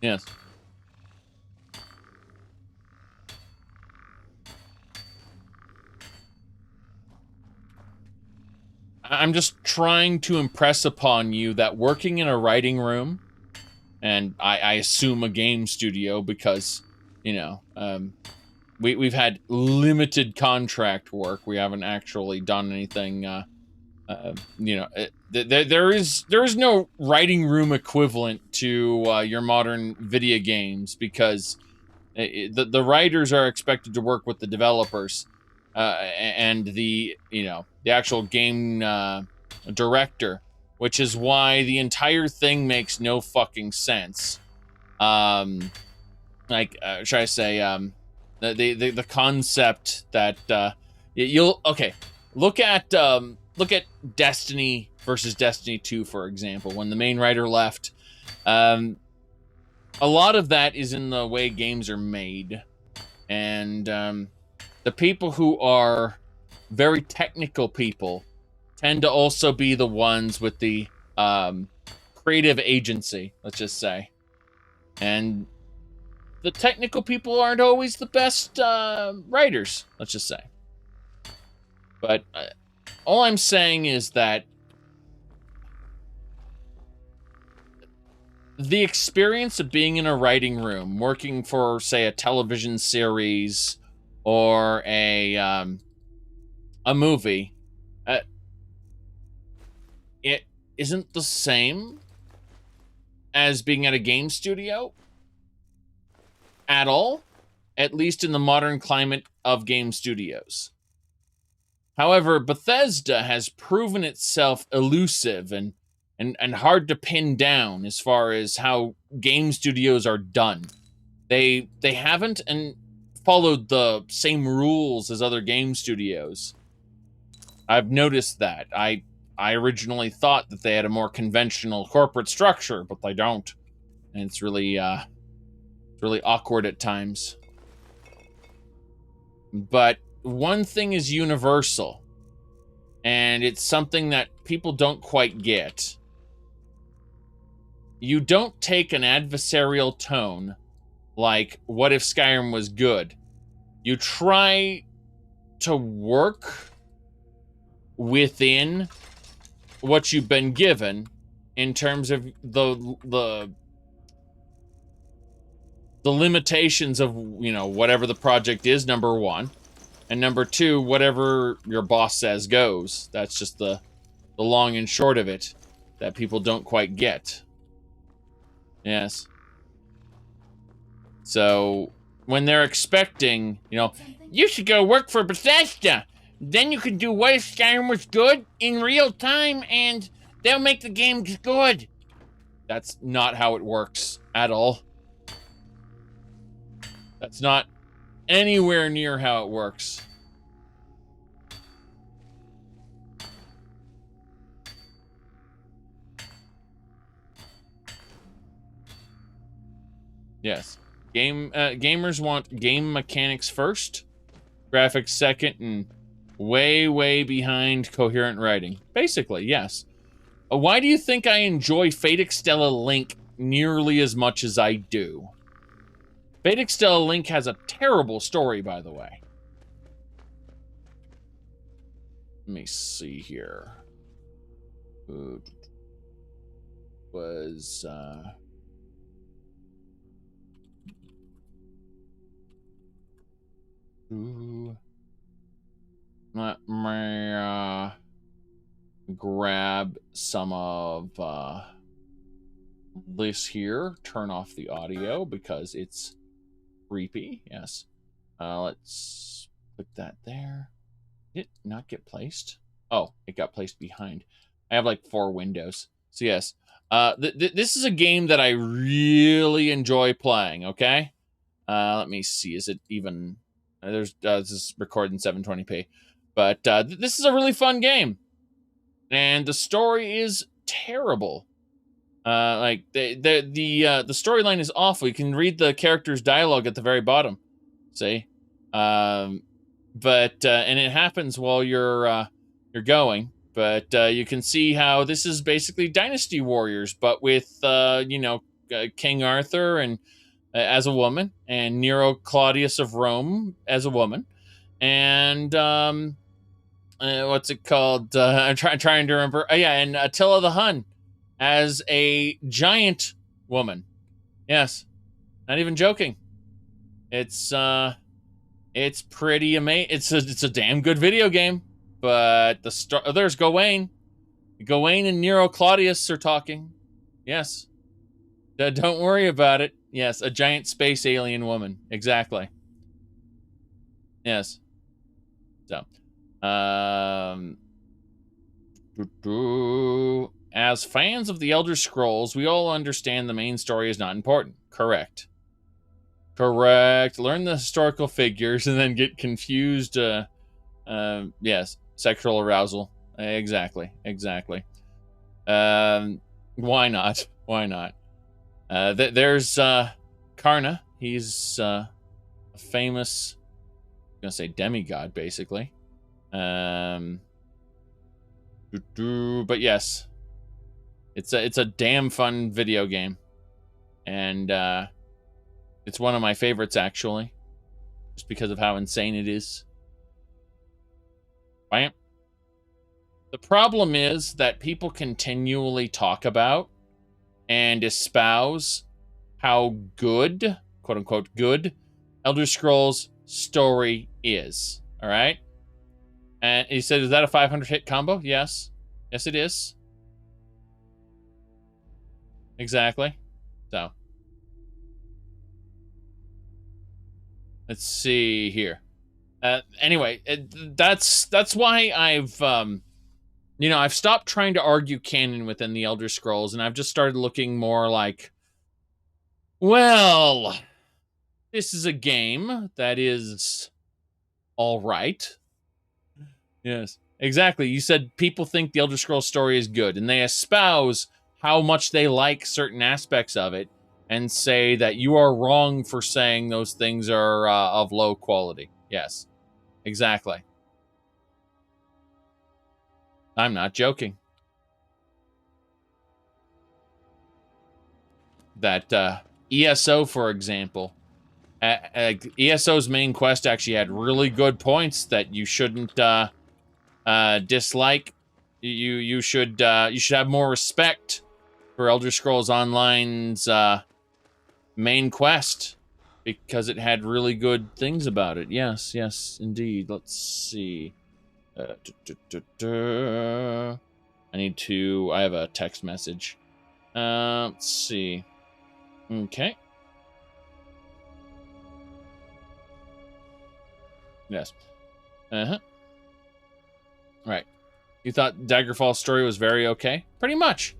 Yes. I'm just trying to impress upon you that working in a writing room, and I assume a game studio because, we've had limited contract work. We haven't actually done anything, there is no writing room equivalent to your modern video games because the writers are expected to work with the developers. And the actual game director, which is why the entire thing makes no fucking sense. Should I say, the concept that look at Destiny versus Destiny 2, for example. When the main writer left, a lot of that is in the way games are made. And the people who are very technical people tend to also be the ones with the creative agency, let's just say. And the technical people aren't always the best writers, let's just say. But all I'm saying is that the experience of being in a writing room, working for, say, a television series or a movie, it isn't the same as being at a game studio at all, at least in the modern climate of game studios. However, Bethesda has proven itself elusive and hard to pin down as far as how game studios are done. They haven't followed the same rules as other game studios. I've noticed that. I originally thought that they had a more conventional corporate structure, but they don't. And it's really awkward at times. But one thing is universal, and it's something that people don't quite get. You don't take an adversarial tone like, what if Skyrim was good? You try to work within what you've been given in terms of the limitations of, whatever the project is, number one. And number two, whatever your boss says goes. That's just the long and short of it that people don't quite get. Yes. So when they're expecting, you should go work for Bethesda. Then you can do what if Skyrim was good in real time and they'll make the games good. That's not how it works at all. That's not anywhere near how it works. Yes. Gamers want game mechanics first, graphics second, and way, way behind coherent writing. Basically, yes. Why do you think I enjoy Fate Extella Link nearly as much as I do? Fate Extella Link has a terrible story, by the way. Let me see here. Was let me grab some of this here. Turn off the audio because it's creepy. Yes. Let's put that there. Did it not get placed? Oh, it got placed behind. I have like 4 windows. So yes. This is a game that I really enjoy playing, okay? Let me see. Is it even... this is recording 720p. But this is a really fun game. And the story is terrible. Like, the storyline is awful. You can read the character's dialogue at the very bottom. See? And it happens while you're going. But you can see how this is basically Dynasty Warriors, but with, King Arthur and as a woman, and Nero Claudius of Rome as a woman, and what's it called? I'm trying to remember. Oh yeah, and Attila the Hun as a giant woman. Yes, not even joking. It's pretty amazing. It's a damn good video game. But there's Gawain. Gawain and Nero Claudius are talking. Yes. Don't worry about it. Yes, a giant space alien woman. Exactly. Yes. So, as fans of the Elder Scrolls, we all understand the main story is not important. Correct. Correct. Learn the historical figures and then get confused. Yes. Sexual arousal. Exactly. Why not? Why not? There's Karna. He's a famous, I'm gonna say demigod, basically. But yes, it's a damn fun video game, and it's one of my favorites, actually, just because of how insane it is. Bam. The problem is that people continually talk about and espouse how good, quote unquote, good, Elder Scrolls story is. All right. And he said, is that a 500 hit combo? Yes. Yes, it is. Exactly. So. Let's see here. Anyway, that's why I've, you know, I've stopped trying to argue canon within the Elder Scrolls, and I've just started looking more like, well, this is a game that is all right. Yes, exactly. You said people think the Elder Scrolls story is good, and they espouse how much they like certain aspects of it, and say that you are wrong for saying those things are of low quality. Yes, exactly. I'm not joking. That ESO, for example, ESO's main quest actually had really good points that you shouldn't dislike. You should have more respect for Elder Scrolls Online's main quest, because it had really good things about it. Yes, yes, indeed. Let's see. I have a text message. Let's see. Okay. Yes. Uh-huh. Right. You thought Daggerfall's story was very okay? Pretty much.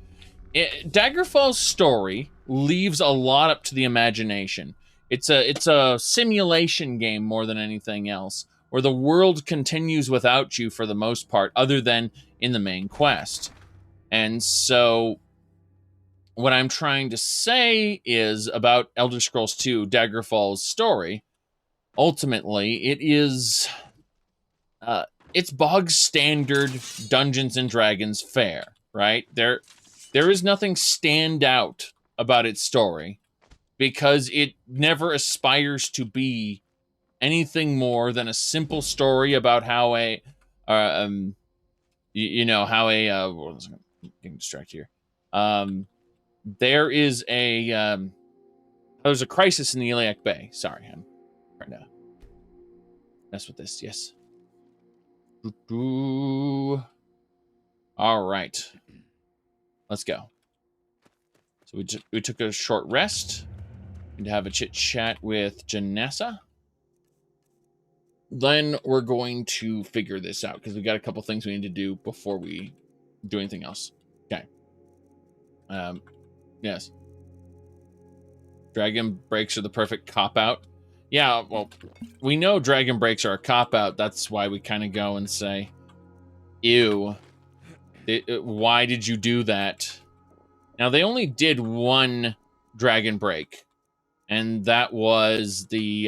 Daggerfall's story leaves a lot up to the imagination. It's a simulation game more than anything else, where the world continues without you for the most part, other than in the main quest. And so what I'm trying to say is about Elder Scrolls 2, Daggerfall's story, ultimately, it is it's bog standard Dungeons and Dragons fare, right? There is nothing stand out about its story, because it never aspires to be anything more than a simple story about how a you know, how a getting distracted here. There is there's a crisis in the Iliac Bay. Sorry, I'm trying to mess with this. Yes. All right, let's go. So we took a short rest and have a chit chat with Janessa. Then we're going to figure this out, because we got a couple things we need to do before we do anything else. Okay. Yes. Dragon breaks are the perfect cop-out. Yeah, well, we know dragon breaks are a cop-out. That's why we kind of go and say, ew. Why did you do that? Now, they only did one dragon break, and that was the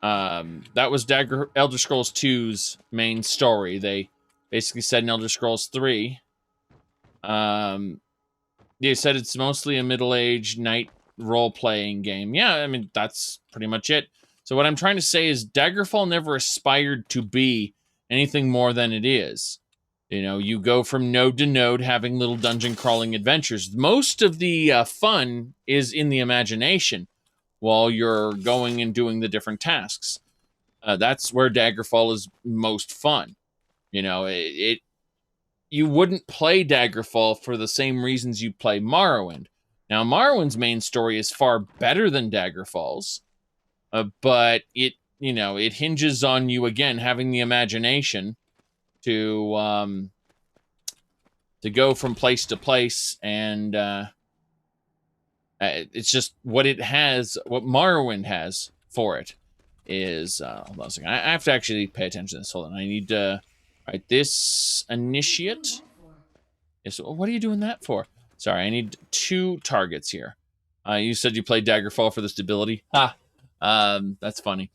that was Elder Scrolls 2's main story. They basically said in Elder Scrolls 3, they said it's mostly a middle-aged knight role-playing game. Yeah, I mean, that's pretty much it. So what I'm trying to say is Daggerfall never aspired to be anything more than it is. You know, you go from node to node having little dungeon crawling adventures. Most of the fun is in the imagination while you're going and doing the different tasks. That's where Daggerfall is most fun. You know, you wouldn't play Daggerfall for the same reasons you play Morrowind. Now, Morrowind's main story is far better than Daggerfall's, but it hinges on you, again, having the imagination to go from place to place, and it's just what it has, what Morrowind has for it is, hold on a second, I have to actually pay attention to this. Hold on, I need to, all right, this initiate. Yes, what are you doing that for? Sorry, I need 2 targets here. You said you played Daggerfall for the stability. That's funny.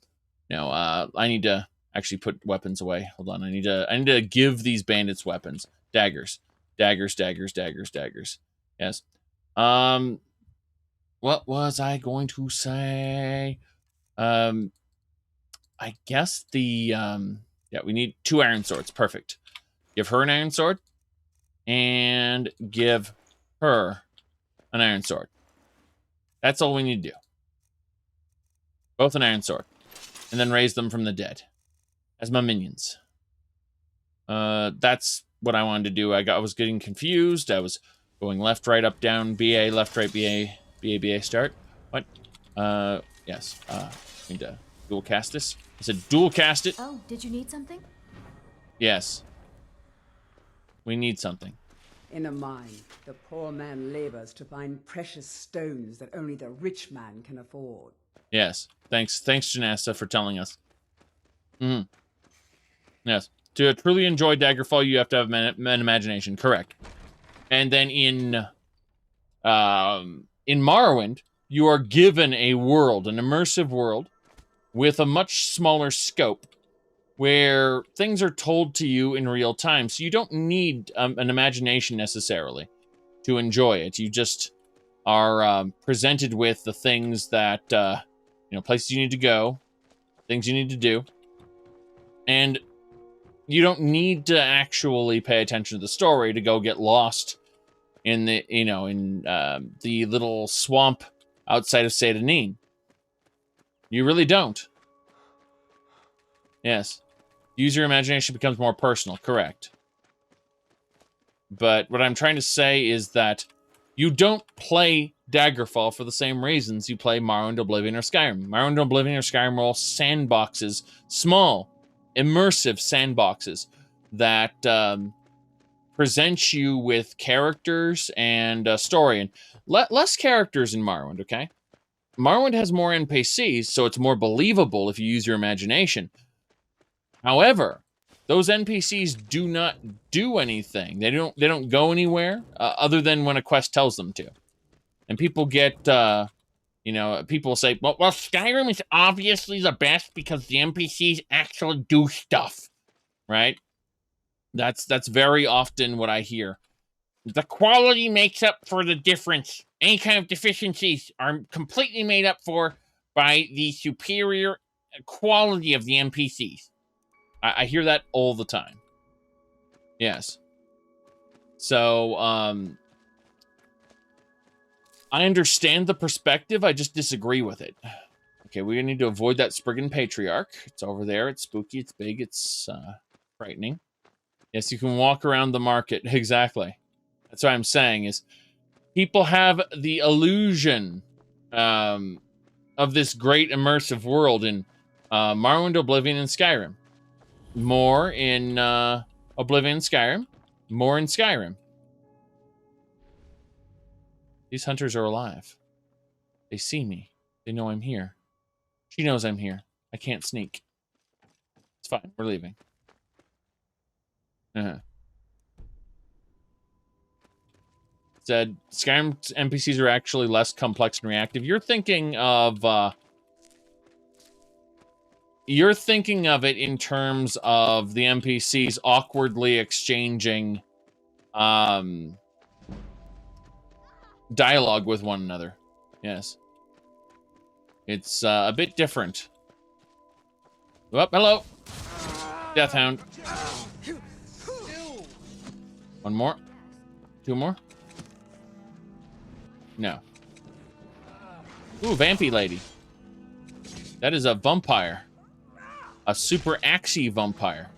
No, I need to actually put weapons away. Hold on. I need to give these bandits weapons. Daggers. Daggers, daggers, daggers, daggers. Yes. What was I going to say? I guess yeah, we need 2 iron swords. Perfect. Give her an iron sword. And give her an iron sword. That's all we need to do. Both an iron sword. And then raise them from the dead. As my minions. That's what I wanted to do. I was getting confused. I was going left, right, up, down, BA, left, right, BA, BA, BA, start. What? Yes. Need to dual cast this. I said dual cast it. Oh, did you need something? Yes. We need something. In a mine, the poor man labors to find precious stones that only the rich man can afford. Yes. Thanks, Janessa, for telling us. Yes. To truly enjoy Daggerfall, you have to have an imagination. Correct. And then in Morrowind, you are given a world, an immersive world, with a much smaller scope, where things are told to you in real time. So you don't need an imagination necessarily to enjoy it. You just are presented with the things that, places you need to go, things you need to do. And you don't need to actually pay attention to the story to go get lost in the, the little swamp outside of Seyda-Neen. You really don't. Yes. Use your imagination becomes more personal, correct. But what I'm trying to say is that you don't play Daggerfall for the same reasons you play Morrowind, Oblivion, or Skyrim. Morrowind, Oblivion, or Skyrim are all sandboxes, small, immersive sandboxes that present you with characters and a story. And less characters in Morrowind, okay? Morrowind has more NPCs, so it's more believable if you use your imagination. However, those NPCs do not do anything. They don't go anywhere other than when a quest tells them to. And people get, people say, well, Skyrim is obviously the best because the NPCs actually do stuff, right? That's very often what I hear. The quality makes up for the difference. Any kind of deficiencies are completely made up for by the superior quality of the NPCs. I hear that all the time. Yes. So, I understand the perspective. I just disagree with it. Okay, we need to avoid that Spriggan Patriarch. It's over there. It's spooky. It's big. It's frightening. Yes, you can walk around the market. Exactly. That's what I'm saying is people have the illusion of this great immersive world in Morrowind, Oblivion, and Skyrim. More in Oblivion and Skyrim. More in Skyrim. These hunters are alive. They see me. They know I'm here. She knows I'm here. I can't sneak. It's fine. We're leaving. Said Skyrim NPCs are actually less complex and reactive. You're thinking of it in terms of the NPCs awkwardly exchanging dialogue with one another. Yes. It's a bit different. Oh, hello. Deathhound. One more. 2 more. No. Ooh, Vampy Lady. That is a vampire. A super axey vampire.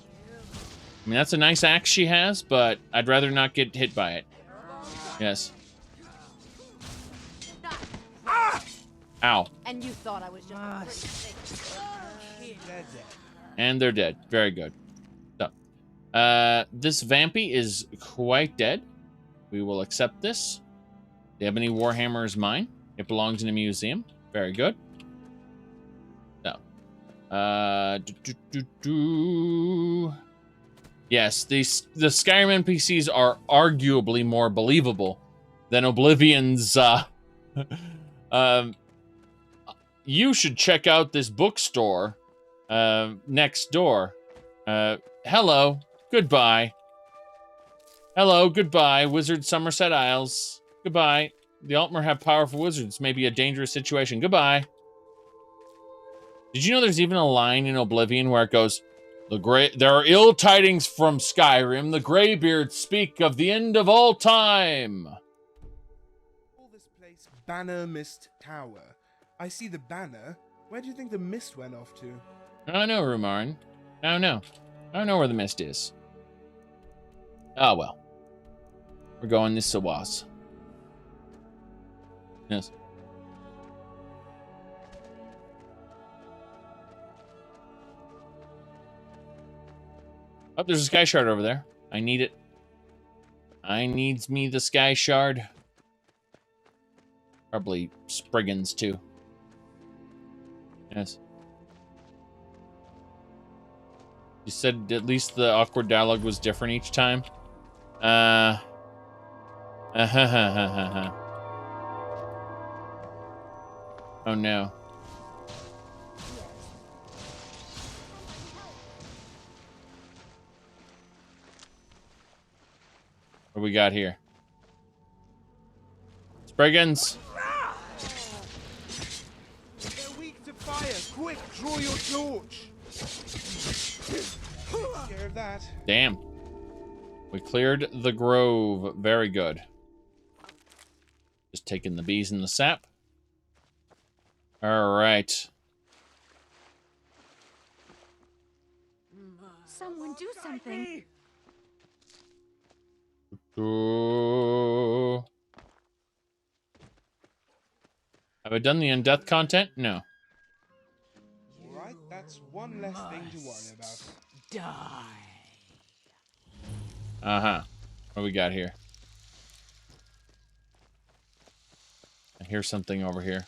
I mean, that's a nice axe she has, but I'd rather not get hit by it. Yes. Ow. And you thought I was just... And they're dead. Very good. So, this Vampy is quite dead. We will accept this. The Ebony Warhammer is mine. It belongs in a museum. Very good. So, yes, the Skyrim NPCs are arguably more believable than Oblivion's you should check out this bookstore next door. Hello, goodbye. Hello, goodbye, Wizard Summerset Isles. Goodbye. The Altmer have powerful wizards. Maybe a dangerous situation. Goodbye. Did you know there's even a line in Oblivion where it goes, there are ill tidings from Skyrim. The Greybeards speak of the end of all time. Call this place Banner Mist Tower. I see the banner. Where do you think the mist went off to? I don't know, Rumarin. I don't know. I don't know where the mist is. Oh, well. We're going this Sawas. Yes. Oh, there's a sky shard over there. I need it. I needs me the sky shard. Probably Spriggans, too. Yes. You said at least the awkward dialogue was different each time? Oh no. What do we got here? Spriggans! They're weak to fire. Quick, draw your torch. Take care of that. Damn. We cleared the grove. Very good. Just taking the bees and the sap. All right. Someone do something. Ooh. Have I done the undeath content? No. Alright, that's one less thing to worry about. Die. Uh-huh. What do we got here? I hear something over here.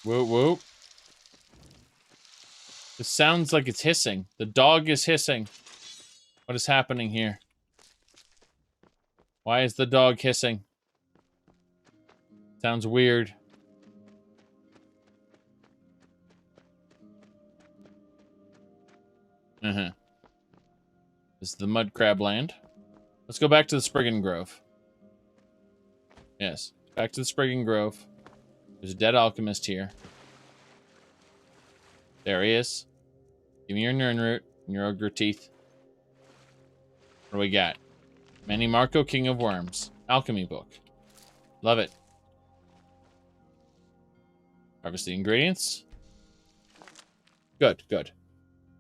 Whoop, whoop. This sounds like it's hissing. The dog is hissing. What is happening here? Why is the dog hissing? Sounds weird. Uh-huh. This is the mud crab land. Let's go back to the Spriggan Grove. Yes, back to the Spriggan Grove. There's a dead alchemist here. There he is. Give me your Nern root and your ogre teeth. What do we got? Manny Marco, King of Worms. Alchemy book. Love it. Harvest the ingredients. Good, good.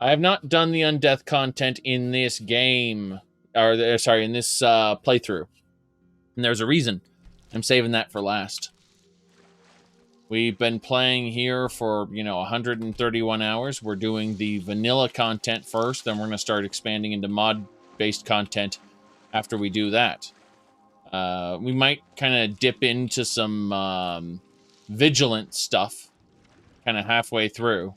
I have not done the undeath content in this game. Or, sorry, in this playthrough. And there's a reason. I'm saving that for last. We've been playing here for, 131 hours. We're doing the vanilla content first, then we're going to start expanding into mod-based content after we do that. We might kind of dip into some vigilant stuff kind of halfway through.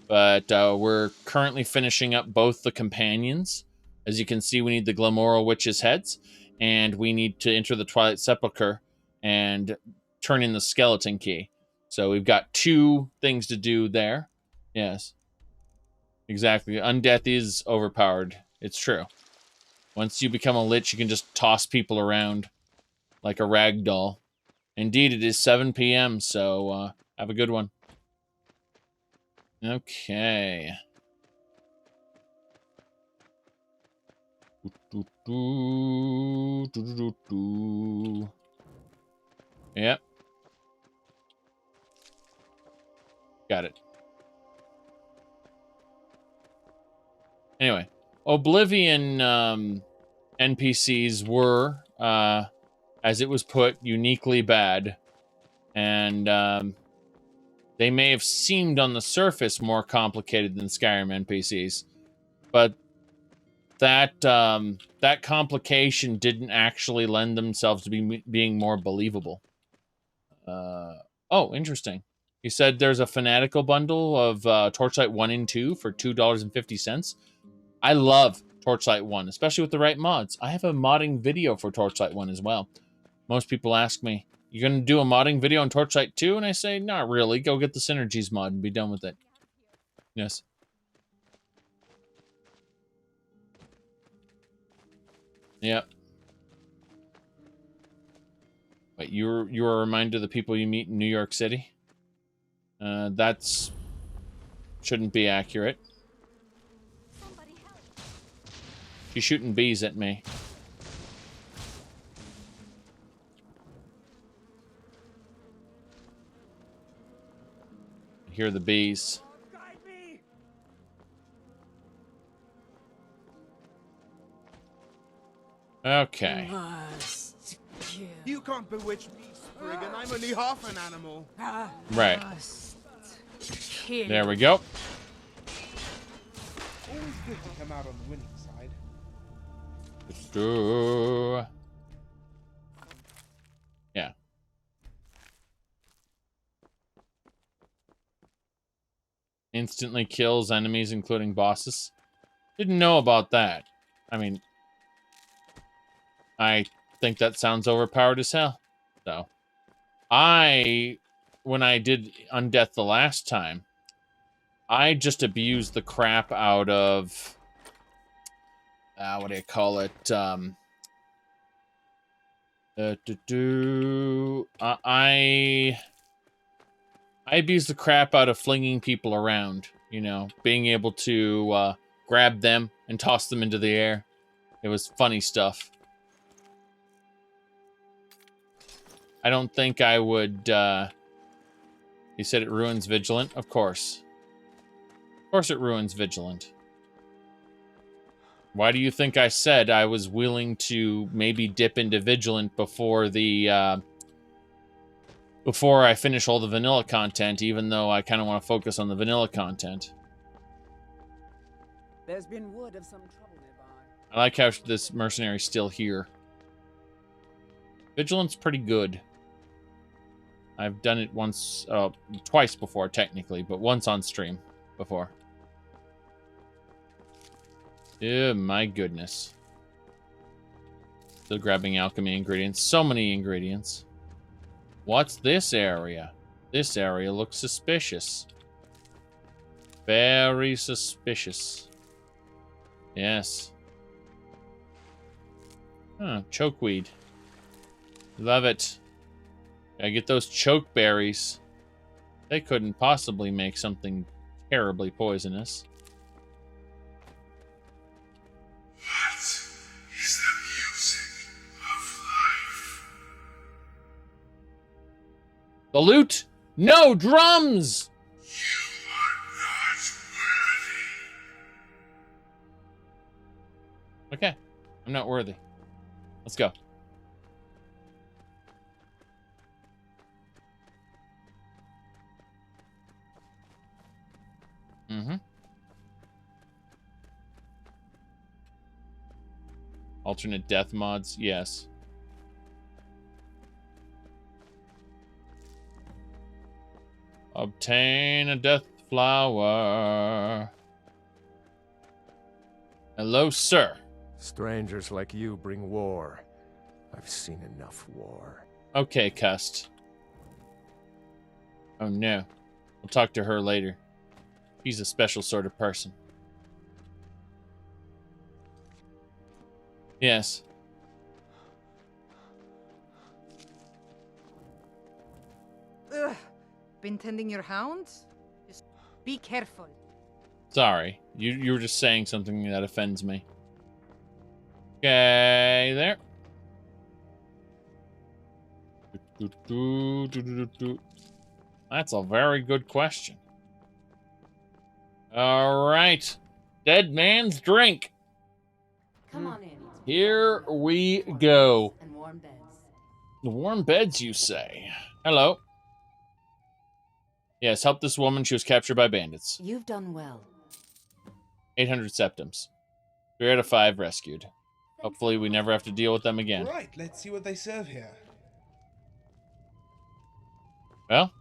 But we're currently finishing up both the companions. As you can see, we need the Glamoral Witches' heads, and we need to enter the Twilight Sepulchre and turn in the skeleton key. So we've got 2 things to do there. Yes. Exactly. Undeath is overpowered. It's true. Once you become a lich, you can just toss people around like a rag doll. Indeed, it is 7 p.m., so have a good one. Okay. Yep. Got it. Anyway, Oblivion NPCs were, as it was put, uniquely bad. And they may have seemed on the surface more complicated than Skyrim NPCs. But that that complication didn't actually lend themselves to being more believable. Oh, interesting. You said there's a fanatical bundle of Torchlight 1 and 2 for $2.50. I love Torchlight 1, especially with the right mods. I have a modding video for Torchlight 1 as well. Most people ask me, You gonna do a modding video on Torchlight 2? And I say, not really. Go get the Synergies mod and be done with it. Yes. Yep. Wait, you're a reminder of the people you meet in New York City? That's... shouldn't be accurate. She's shooting bees at me. I hear the bees. Okay. You can't bewitch me, Spriggan. I'm only half an animal. Right. There we go. Always good to come out on the winning side. Yeah. Instantly kills enemies, including bosses. Didn't know about that. I mean, I think that sounds overpowered as hell. So, when I did Undeath the last time, I just abused the crap out of, what do you call it? I abused the crap out of flinging people around, you know, being able to grab them and toss them into the air. It was funny stuff. I don't think I would, you said it ruins Vigilant? Of course. Of course it ruins Vigilant. Why do you think I said I was willing to maybe dip into Vigilant before the, before I finish all the vanilla content, even though I kind of want to focus on the vanilla content? There's been word of some trouble nearby. I like how this mercenary's still here. Vigilant's pretty good. I've done it once, twice before, technically, but once on stream before. Oh, my goodness. Still grabbing alchemy ingredients. So many ingredients. What's this area? This area looks suspicious. Very suspicious. Yes. Huh, chokeweed. Love it. Gotta get those choke berries. They couldn't possibly make something terribly poisonous. What is the music of life? The lute? No, drums! You are not worthy. Okay, I'm not worthy. Let's go. Mm-hmm. Alternate death mods, yes. Obtain a death flower. Hello, sir. Strangers like you bring war. I've seen enough war. Okay, cussed. Oh no. We'll talk to her later. She's a special sort of person. Yes. Ugh. Been tending your hounds? Just be careful. Sorry. You were just saying something that offends me. Okay, there. That's a very good question. All right. Dead man's drink. Come on in. Here we go. And warm beds. The warm beds, you say? Hello. Yes, help this woman. She was captured by bandits. You've done well. 800 septums. 3 out of 5 rescued. Hopefully we never have to deal with them again. Right, let's see what they serve here. Well,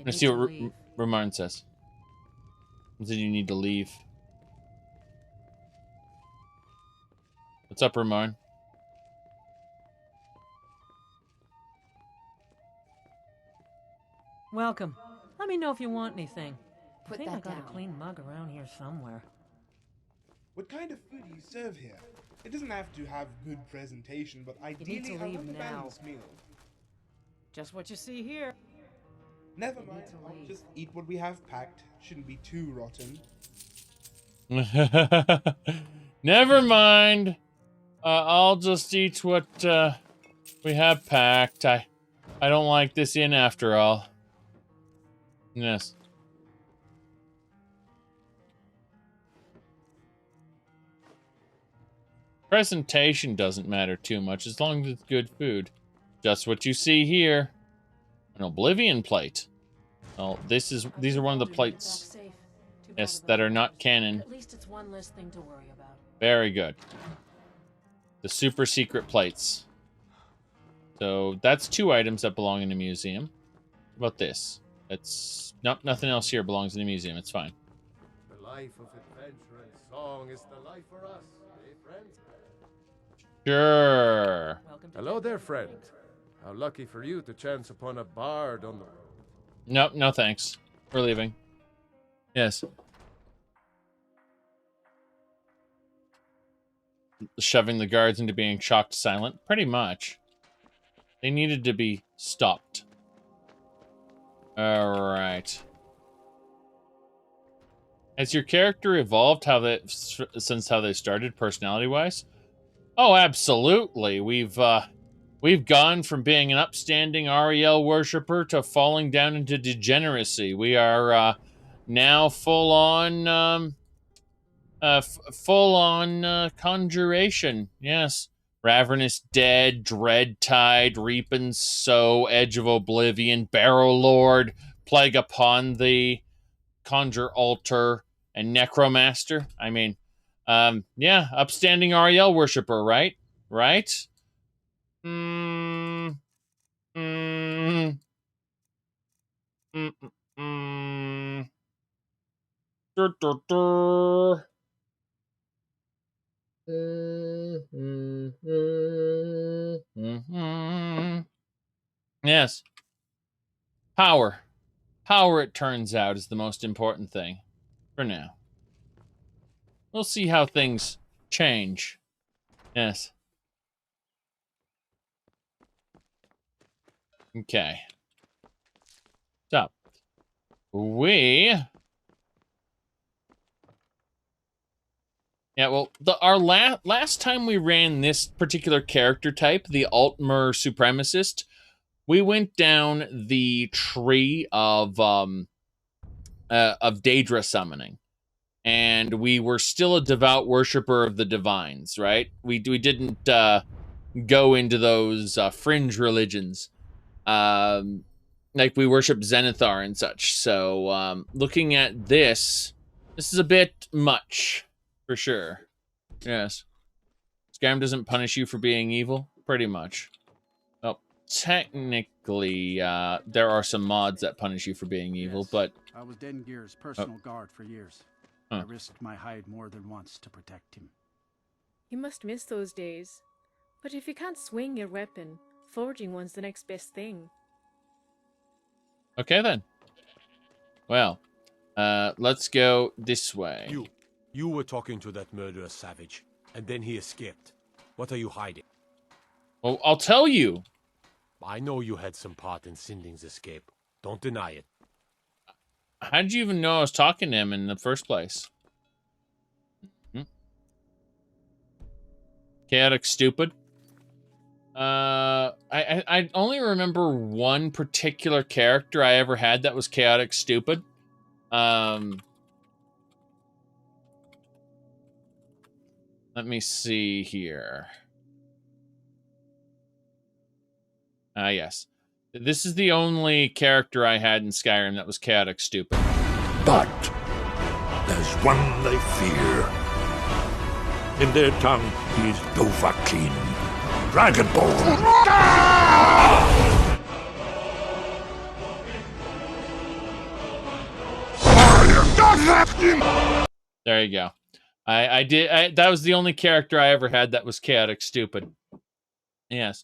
let's see what Rumarin says. He said you need to leave. What's up, Rumarin? Welcome. Let me know if you want anything. Put I think that I got down. a clean mug around here somewhere. What kind of food do you serve here? It doesn't have to have good presentation, but need ideally to I leave want a now. balanced meal. Just what you see here. Never mind, I'll just eat what we have packed. Shouldn't be too rotten. Never mind. I'll just eat what we have packed. I don't like this inn after all. Yes. Presentation doesn't matter too much as long as it's good food. Just what you see here. An Oblivion plate. Well, these are one of the plates, yes, that are not canon. At least it's one less thing to worry about. Very good. The super secret plates. So that's 2 items that belong in the museum. What about this? It's nothing else here belongs in the museum. It's fine. The life of adventure and song is the life for us, eh, friend? Sure. Hello there, friend. How lucky for you to chance upon a bard on the road. Nope, no thanks. We're leaving. Yes. Shoving the guards into being shocked silent. Pretty much. They needed to be stopped. Alright. Has your character evolved since how they started, personality-wise? Oh, absolutely. We've gone from being an upstanding Ariel worshipper to falling down into degeneracy. We are now full-on conjuration. Yes. Ravenous Dead, Dreadtide, Reap and Sow, Edge of Oblivion, Barrow Lord, Plague Upon Thee, Conjure Altar, and Necromaster. I mean, yeah, upstanding Ariel worshipper, right? Right? Yes. Power. Power, it turns out, is the most important thing. For now. We'll see how things change. Yes. Okay. So, yeah, well, our last time we ran this particular character type, the Altmer Supremacist, we went down the tree of Daedra summoning, and we were still a devout worshiper of the divines, right? We didn't go into those fringe religions, like we worship Zenithar and such. So, looking at this is a bit much. For sure. Yes. Skyrim doesn't punish you for being evil? Pretty much. Well, technically, there are some mods that punish you for being evil, Yes. but... I was Dengir's personal guard for years. I risked my hide more than once to protect him. You must miss those days. But if you can't swing your weapon, forging one's the next best thing. Okay, then. Well, let's go this way. You were talking to that murderous savage, and then he escaped. What are you hiding? Well, I'll tell you. I know you had some part in Sinding's escape. Don't deny it. How did you even know I was talking to him in the first place? Chaotic Stupid. I only remember one particular character I ever had that was Chaotic Stupid. Let me see here. Yes. This is the only character I had in Skyrim that was Chaotic Stupid. But there's one they fear. In their tongue, he's Dovahkiin, Dragonborn. There you go. That was the only character I ever had that was Chaotic Stupid. Yes.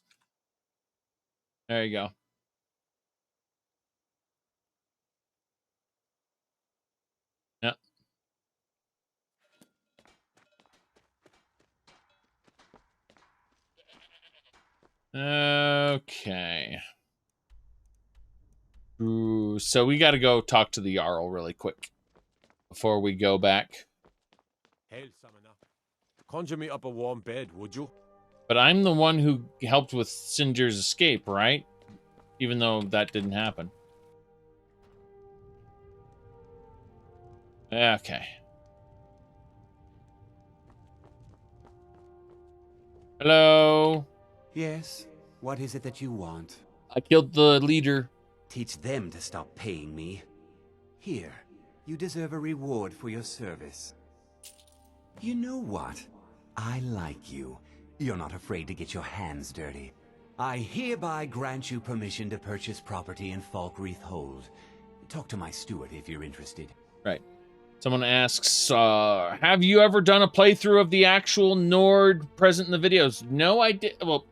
There you go. Okay. Ooh, so we got to go talk to the Jarl really quick before we go back. Hail, Summoner. Conjure me up a warm bed, would you? But I'm the one who helped with Singer's escape, right? Even though that didn't happen. Okay. Hello? Yes? What is it that you want? I killed the leader. Teach them to stop paying me. Here, you deserve a reward for your service. You know what? I like you. You're not afraid to get your hands dirty. I hereby grant you permission to purchase property in Falkreath Hold. Talk to my steward if you're interested. Right. Someone asks, have you ever done a playthrough of the actual Nord present in the videos? No, I did. Well,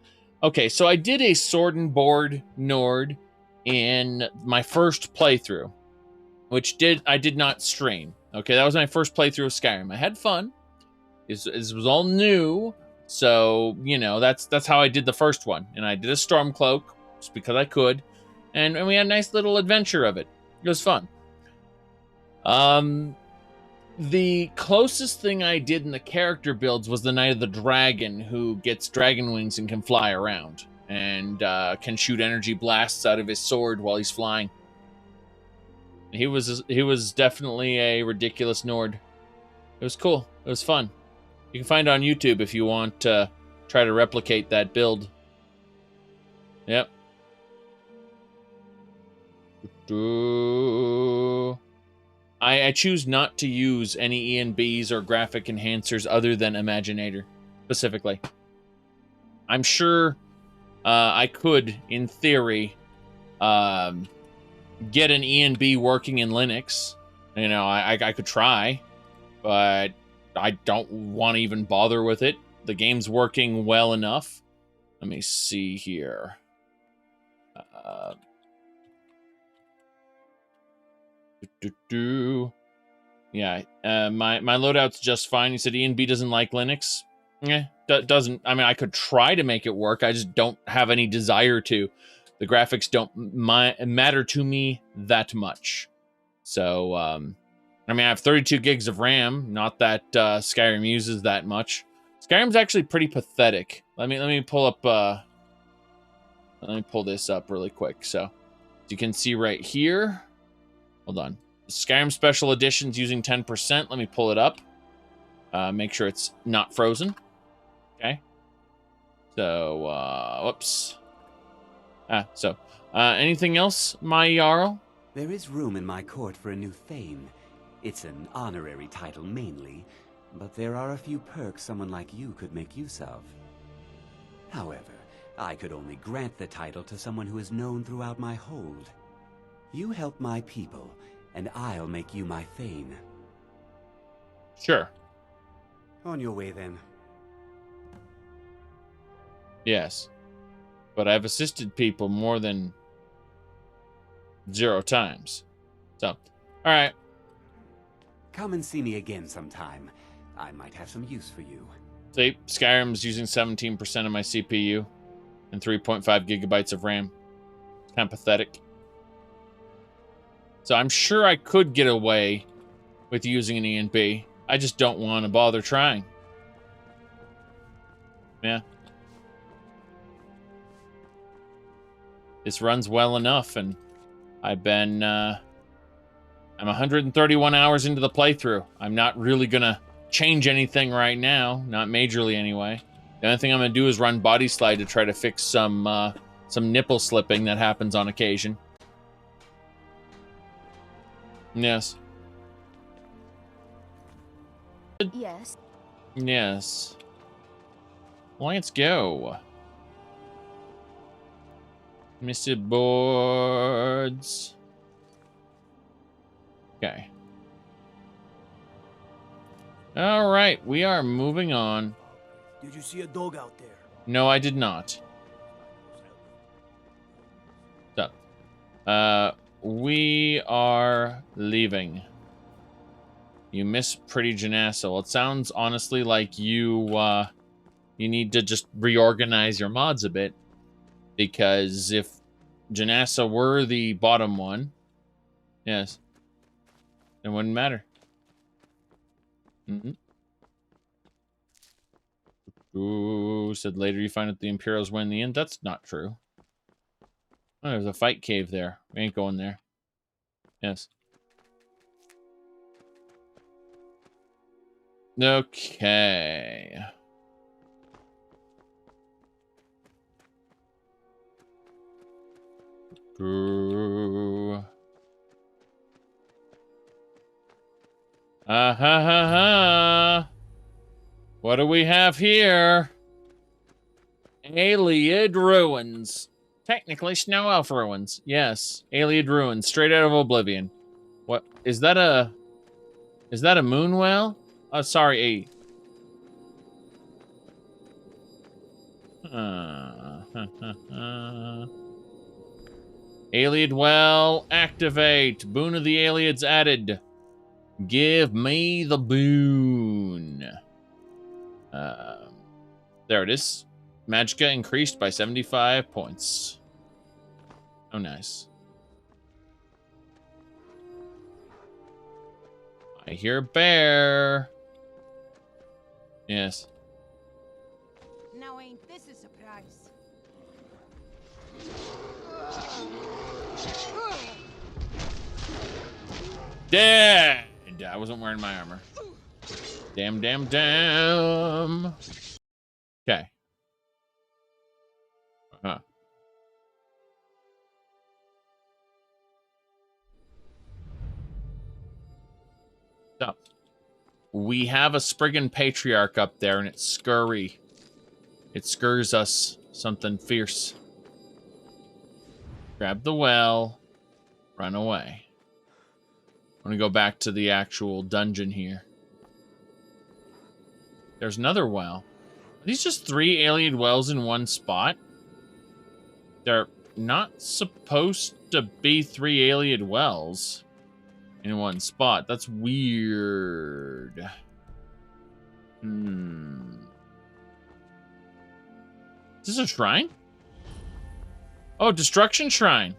okay, so I did a sword and board Nord in my first playthrough, which I did not stream. Okay, that was my first playthrough of Skyrim. I had fun. It was all new, so, you know, that's how I did the first one. And I did a Stormcloak, just because I could, and we had a nice little adventure of it. It was fun. The closest thing I did in the character builds was the Knight of the Dragon, who gets dragon wings and can fly around, and can shoot energy blasts out of his sword while he's flying. He was definitely a ridiculous Nord. It was cool. It was fun. You can find it on YouTube if you want to try to replicate that build. Yep. I choose not to use any ENBs or graphic enhancers other than Imaginator, specifically. I'm sure I could, in theory, get an ENB working in Linux. You know, I could try, but I don't want to even bother with it. The game's working well enough. Let me see here. Yeah, my loadout's just fine. He said ENB doesn't like Linux. Doesn't. I mean, I could try to make it work. I just don't have any desire to. The graphics don't matter to me that much. So, I mean, I have 32 gigs of RAM. Not that Skyrim uses that much. Skyrim's actually pretty pathetic. Let me pull up. Let me pull this up really quick. So, as you can see right here. Hold on. Skyrim Special Edition's using 10%. Let me pull it up. Make sure it's not frozen. Okay. So, whoops. Anything else, my Jarl? There is room in my court for a new Thane. It's an honorary title mainly, but there are a few perks someone like you could make use of. However, I could only grant the title to someone who is known throughout my hold. You help my people, and I'll make you my Thane. Sure. On your way, then. Yes. But I've assisted people more than 0 times. So, alright. Come and see me again sometime. I might have some use for you. See, Skyrim's using 17% of my CPU and 3.5 gigabytes of RAM. Kind of pathetic. So I'm sure I could get away with using an ENB. I just don't want to bother trying. Yeah. This runs well enough, and I've been, I'm 131 hours into the playthrough. I'm not really gonna change anything right now, not majorly anyway. The only thing I'm gonna do is run Body Slide to try to fix some nipple slipping that happens on occasion. Yes. Yes. Yes. Let's go. Mr. Boards. Okay. All right, we are moving on. Did you see a dog out there? No, I did not. So, we are leaving. You miss Pretty Janassel. It sounds honestly like you need to just reorganize your mods a bit. Because if Janassa were the bottom one, yes, it wouldn't matter. Ooh, said later you find out the Imperials win the end. That's not true. Oh, there's a fight cave there. We ain't going there. Yes. Okay. Ooh. Ha ha ha. What do we have here? Ayleid ruins. Technically snow elf ruins. Yes. Ayleid ruins. Straight out of Oblivion. What is that a moon well? Oh, sorry, Ayleid well, activate. Boon of the Ayleids added. Give me the boon. There it is. Magicka increased by 75 points. Oh, nice. I hear a bear. Yes. Now ain't this a surprise? Dead! I wasn't wearing my armor. Damn, damn, damn. Okay. Huh. So, we have a Spriggan Patriarch up there, and it's scurry. It scurs us something fierce. Grab the well. Run away. I'm gonna go back to the actual dungeon here. There's another well. Are these just 3 Ayleid wells in one spot? They're not supposed to be 3 Ayleid wells in one spot. That's weird. Is this a shrine? Oh, destruction shrine.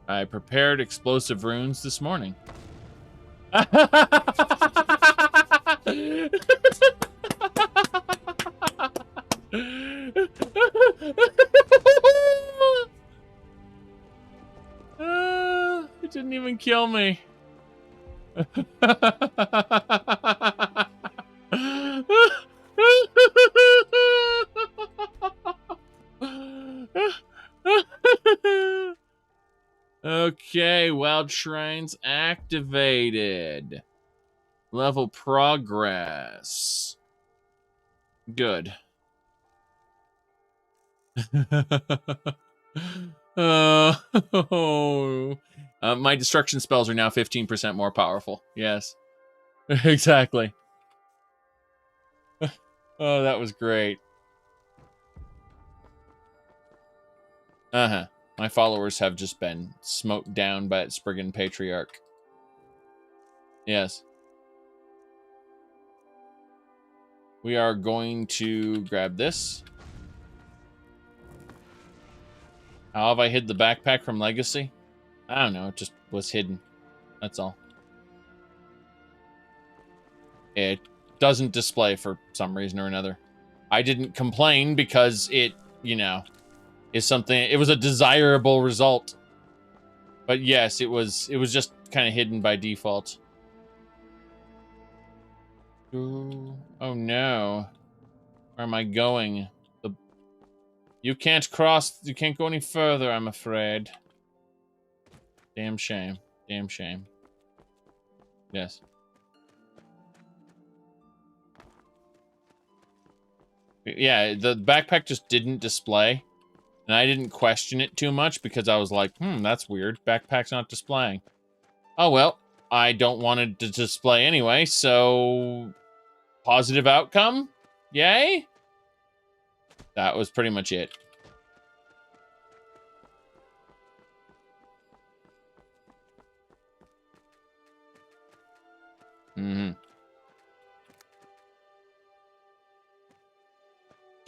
I prepared explosive runes this morning. It didn't even kill me. Okay, Wild Shrines activated. Level progress. Good. My destruction spells are now 15% more powerful. Yes. Exactly. Oh, that was great. My followers have just been smoked down by its Spriggan Patriarch. Yes. We are going to grab this. How have I hid the backpack from Legacy? I don't know, it just was hidden. That's all. It doesn't display for some reason or another. I didn't complain because it, you know, is something, it was a desirable result. But yes, it was just kind of hidden by default. Ooh, oh no. Where am I going? You can't cross, you can't go any further, I'm afraid. Damn shame. Damn shame. Yes. Yeah, the backpack just didn't display. And I didn't question it too much because I was like, that's weird. Backpack's not displaying. Oh, well, I don't want it to display anyway, so... Positive outcome? Yay? That was pretty much it.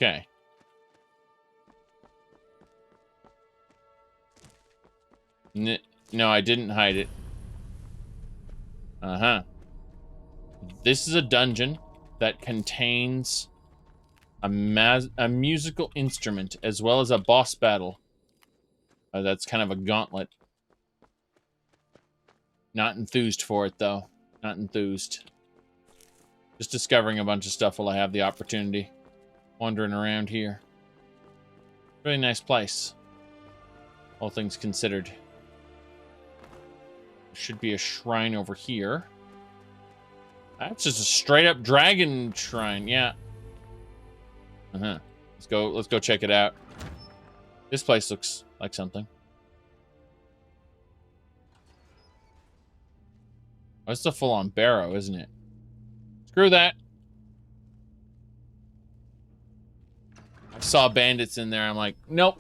Okay. No, I didn't hide it. Uh-huh. This is a dungeon that contains a musical instrument as well as a boss battle. That's kind of a gauntlet. Not enthused for it, though. Not enthused. Just discovering a bunch of stuff while I have the opportunity. Wandering around here. Really nice place. All things considered. There should be a shrine over here. That's just a straight up dragon shrine, yeah. Uh-huh. Let's go check it out. This place looks like something. Oh, it's a full-on barrow, isn't it? Screw that. I saw bandits in there. I'm like, nope.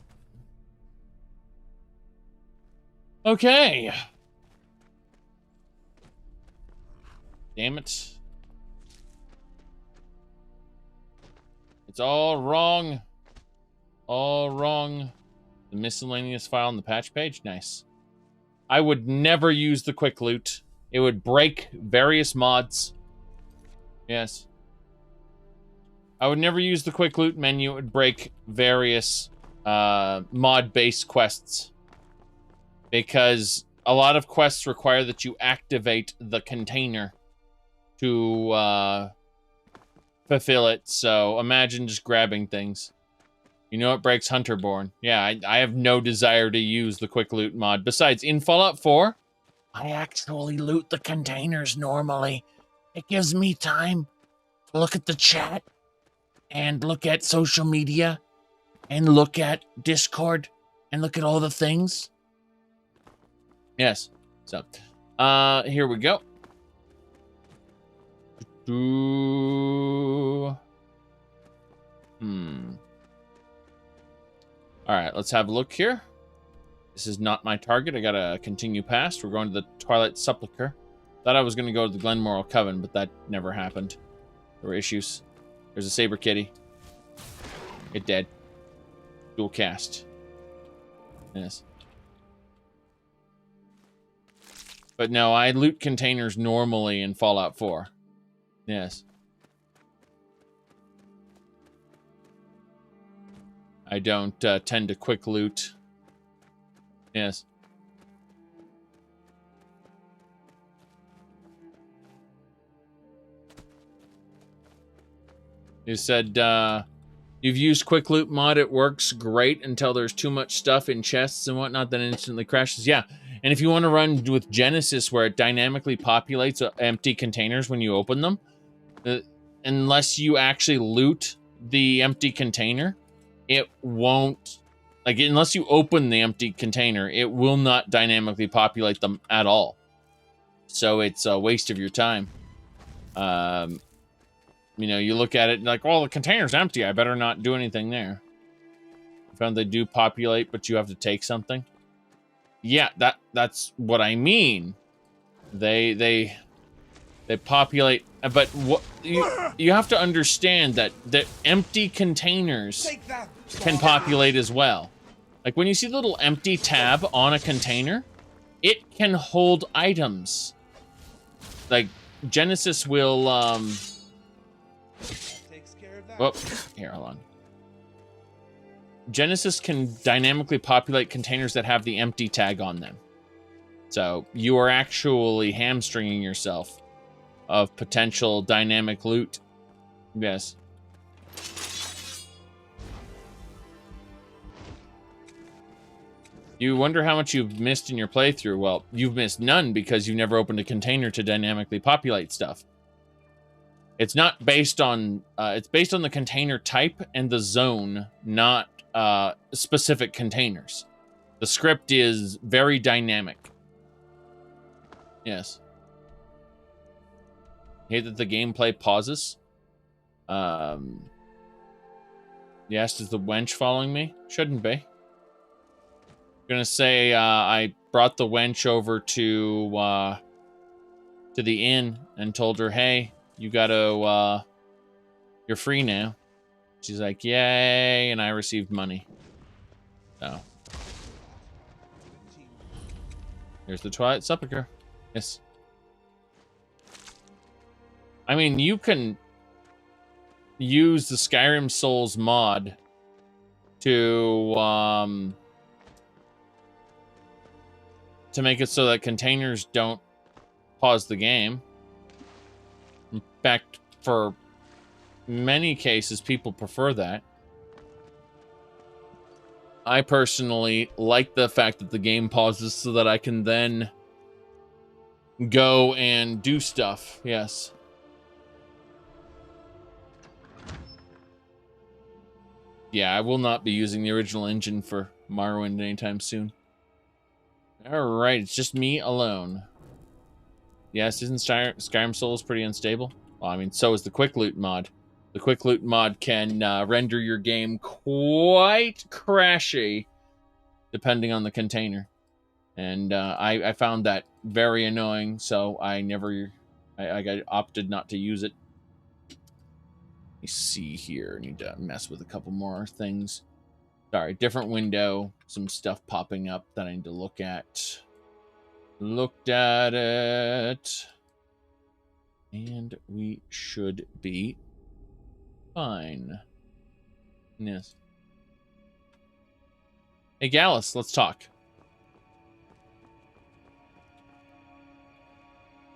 Okay. Damn it. It's all wrong. All wrong. The miscellaneous file on the patch page? Nice. I would never use the quick loot. It would break various mods. Yes. I would never use the quick loot menu. It would break various mod-based quests. Because a lot of quests require that you activate the container to fulfill it. So imagine just grabbing things. You know it breaks Hunterborn. Yeah, I have no desire to use the quick loot mod. Besides, in Fallout 4, I actually loot the containers normally. It gives me time to look at the chat and look at social media and look at Discord and look at all the things. Yes. So, here we go. All right, let's have a look here. This is not my target. I gotta continue past. We're going to the Twilight Sepulchre. Thought I was gonna go to the Glenmoral Coven, but that never happened. There were issues. There's a saber kitty. It dead. Dual cast. Yes. But no, I loot containers normally in Fallout 4. Yes. I don't tend to quick loot. Yes. You said, you've used quick loot mod, it works great until there's too much stuff in chests and whatnot, then it instantly crashes. Yeah, and if you want to run with Genesis where it dynamically populates empty containers when you open them, unless you actually loot the empty container, it won't, like, unless you open the empty container, it will not dynamically populate them at all. So it's a waste of your time. You know, you look at it like, well, the container's empty. I better not do anything there. I found they do populate, but you have to take something. Yeah, that's what I mean. They populate, but what you have to understand that the empty containers can populate as well. Like when you see the little empty tab on a container, it can hold items. Like Genesis will well, here, hold on. Genesis can dynamically populate containers that have the empty tag on them. So you are actually hamstringing yourself of potential dynamic loot. Yes. You wonder how much you've missed in your playthrough. Well, you've missed none because you've never opened a container to dynamically populate stuff. It's not based on, it's based on the container type and the zone, not specific containers. The script is very dynamic. Yes. Hate that the gameplay pauses. Yes, is the wench following me? Shouldn't be. Gonna say I brought the wench over to the inn and told her, hey, you gotta, you're free now. She's like, yay, and I received money. So. Here's the Twilight Sepulchre. Yes. I mean, you can use the Skyrim Souls mod to make it so that containers don't pause the game. In fact, for many cases, people prefer that. I personally like the fact that the game pauses so that I can then go and do stuff. Yes. Yeah, I will not be using the original engine for Morrowind anytime soon. Alright, it's just me alone. Yes, isn't Skyrim Souls pretty unstable? Well, I mean, so is the Quick Loot mod. The Quick Loot mod can render your game quite crashy, depending on the container. And I found that very annoying, so I opted not to use it. Let me see here. I need to mess with a couple more things. Sorry, different window. Some stuff popping up that I need to look at. Looked at it. And we should be fine. Yes. Hey, Gallus, let's talk.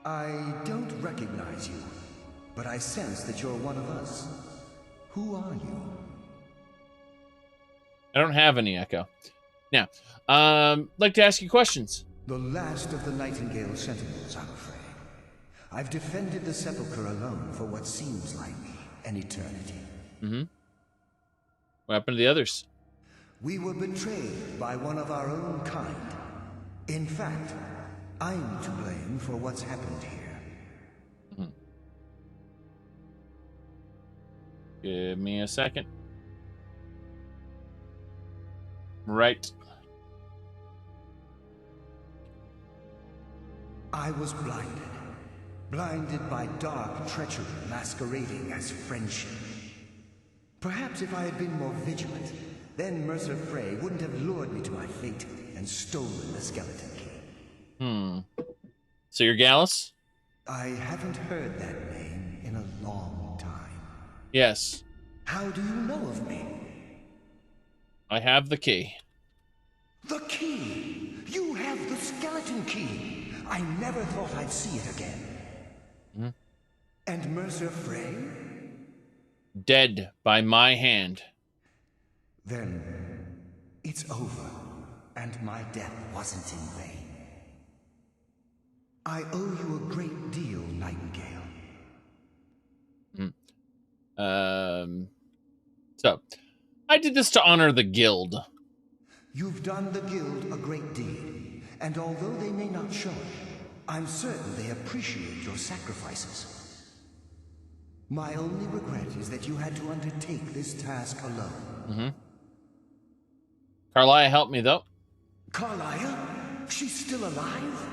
I don't recognize you, but I sense that you're one of us. Who are you? I don't have any echo. Now, like to ask you questions. The last of the Nightingale Sentinels, I'm afraid. I've defended the Sepulchre alone for what seems like an eternity. Mm-hmm. What happened to the others? We were betrayed by one of our own kind. In fact, I'm to blame for what's happened here. Mm-hmm. Give me a second. Right. I was blinded. Blinded by dark treachery masquerading as friendship. Perhaps if I had been more vigilant, then Mercer Frey wouldn't have lured me to my fate and stolen the skeleton key. So you're Gallus? I haven't heard that name in a long time. Yes. How do you know of me? I have the key. The key! You have the skeleton key! I never thought I'd see it again. Mm-hmm. And Mercer Frey? Dead by my hand. Then it's over, and my death wasn't in vain. I owe you a great deal, Nightingale. So, I did this to honor the guild. You've done the guild a great deed, and although they may not show it, I'm certain they appreciate your sacrifices. My only regret is that you had to undertake this task alone. Mm-hmm. Carlia helped me, though. Carlia? She's still alive?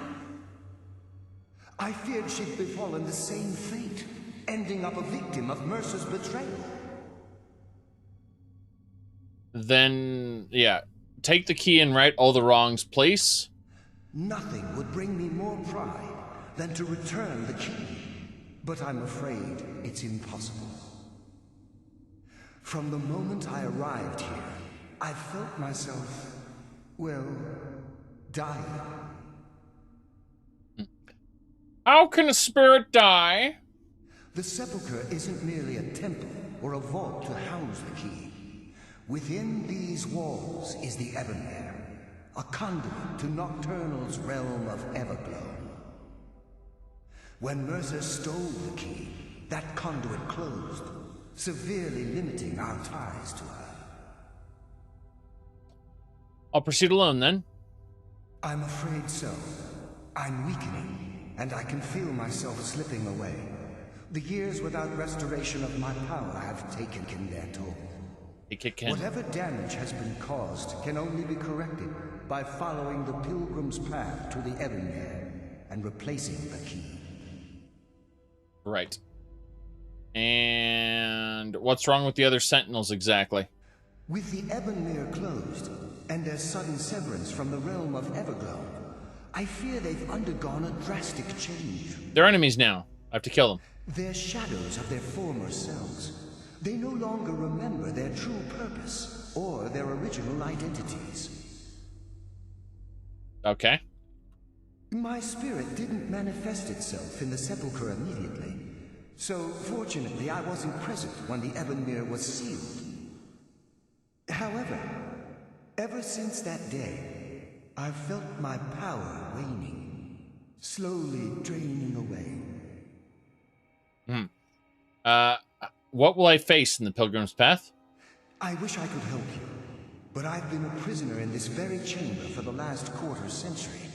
I feared she'd befallen the same fate, ending up a victim of Mercer's betrayal. Then, yeah. Take the key and right all the wrongs, please. Nothing would bring me more pride than to return the key, but I'm afraid it's impossible. From the moment I arrived here, I felt myself, well, dying. How can a spirit die? The Sepulchre isn't merely a temple or a vault to house the key. Within these walls is the Ebonmere, a conduit to Nocturnal's realm of Everglow. When Mercer stole the key, that conduit closed, severely limiting our ties to her. I'll proceed alone, then. I'm afraid so. I'm weakening, and I can feel myself slipping away. The years without restoration of my power have taken their toll. Whatever damage has been caused can only be corrected by following the pilgrim's path to the Ebonmere and replacing the key. Right. And what's wrong with the other sentinels exactly? With the Ebonmere closed, and their sudden severance from the realm of Everglow, I fear they've undergone a drastic change. They're enemies now. I have to kill them. They're shadows of their former selves. They no longer remember their true purpose or their original identities. Okay. My spirit didn't manifest itself in the sepulchre immediately, so fortunately I wasn't present when the Ebonmere was sealed. However, ever since that day, I've felt my power waning, slowly draining away. What will I face in the Pilgrim's Path? I wish I could help you, but I've been a prisoner in this very chamber for the last quarter century.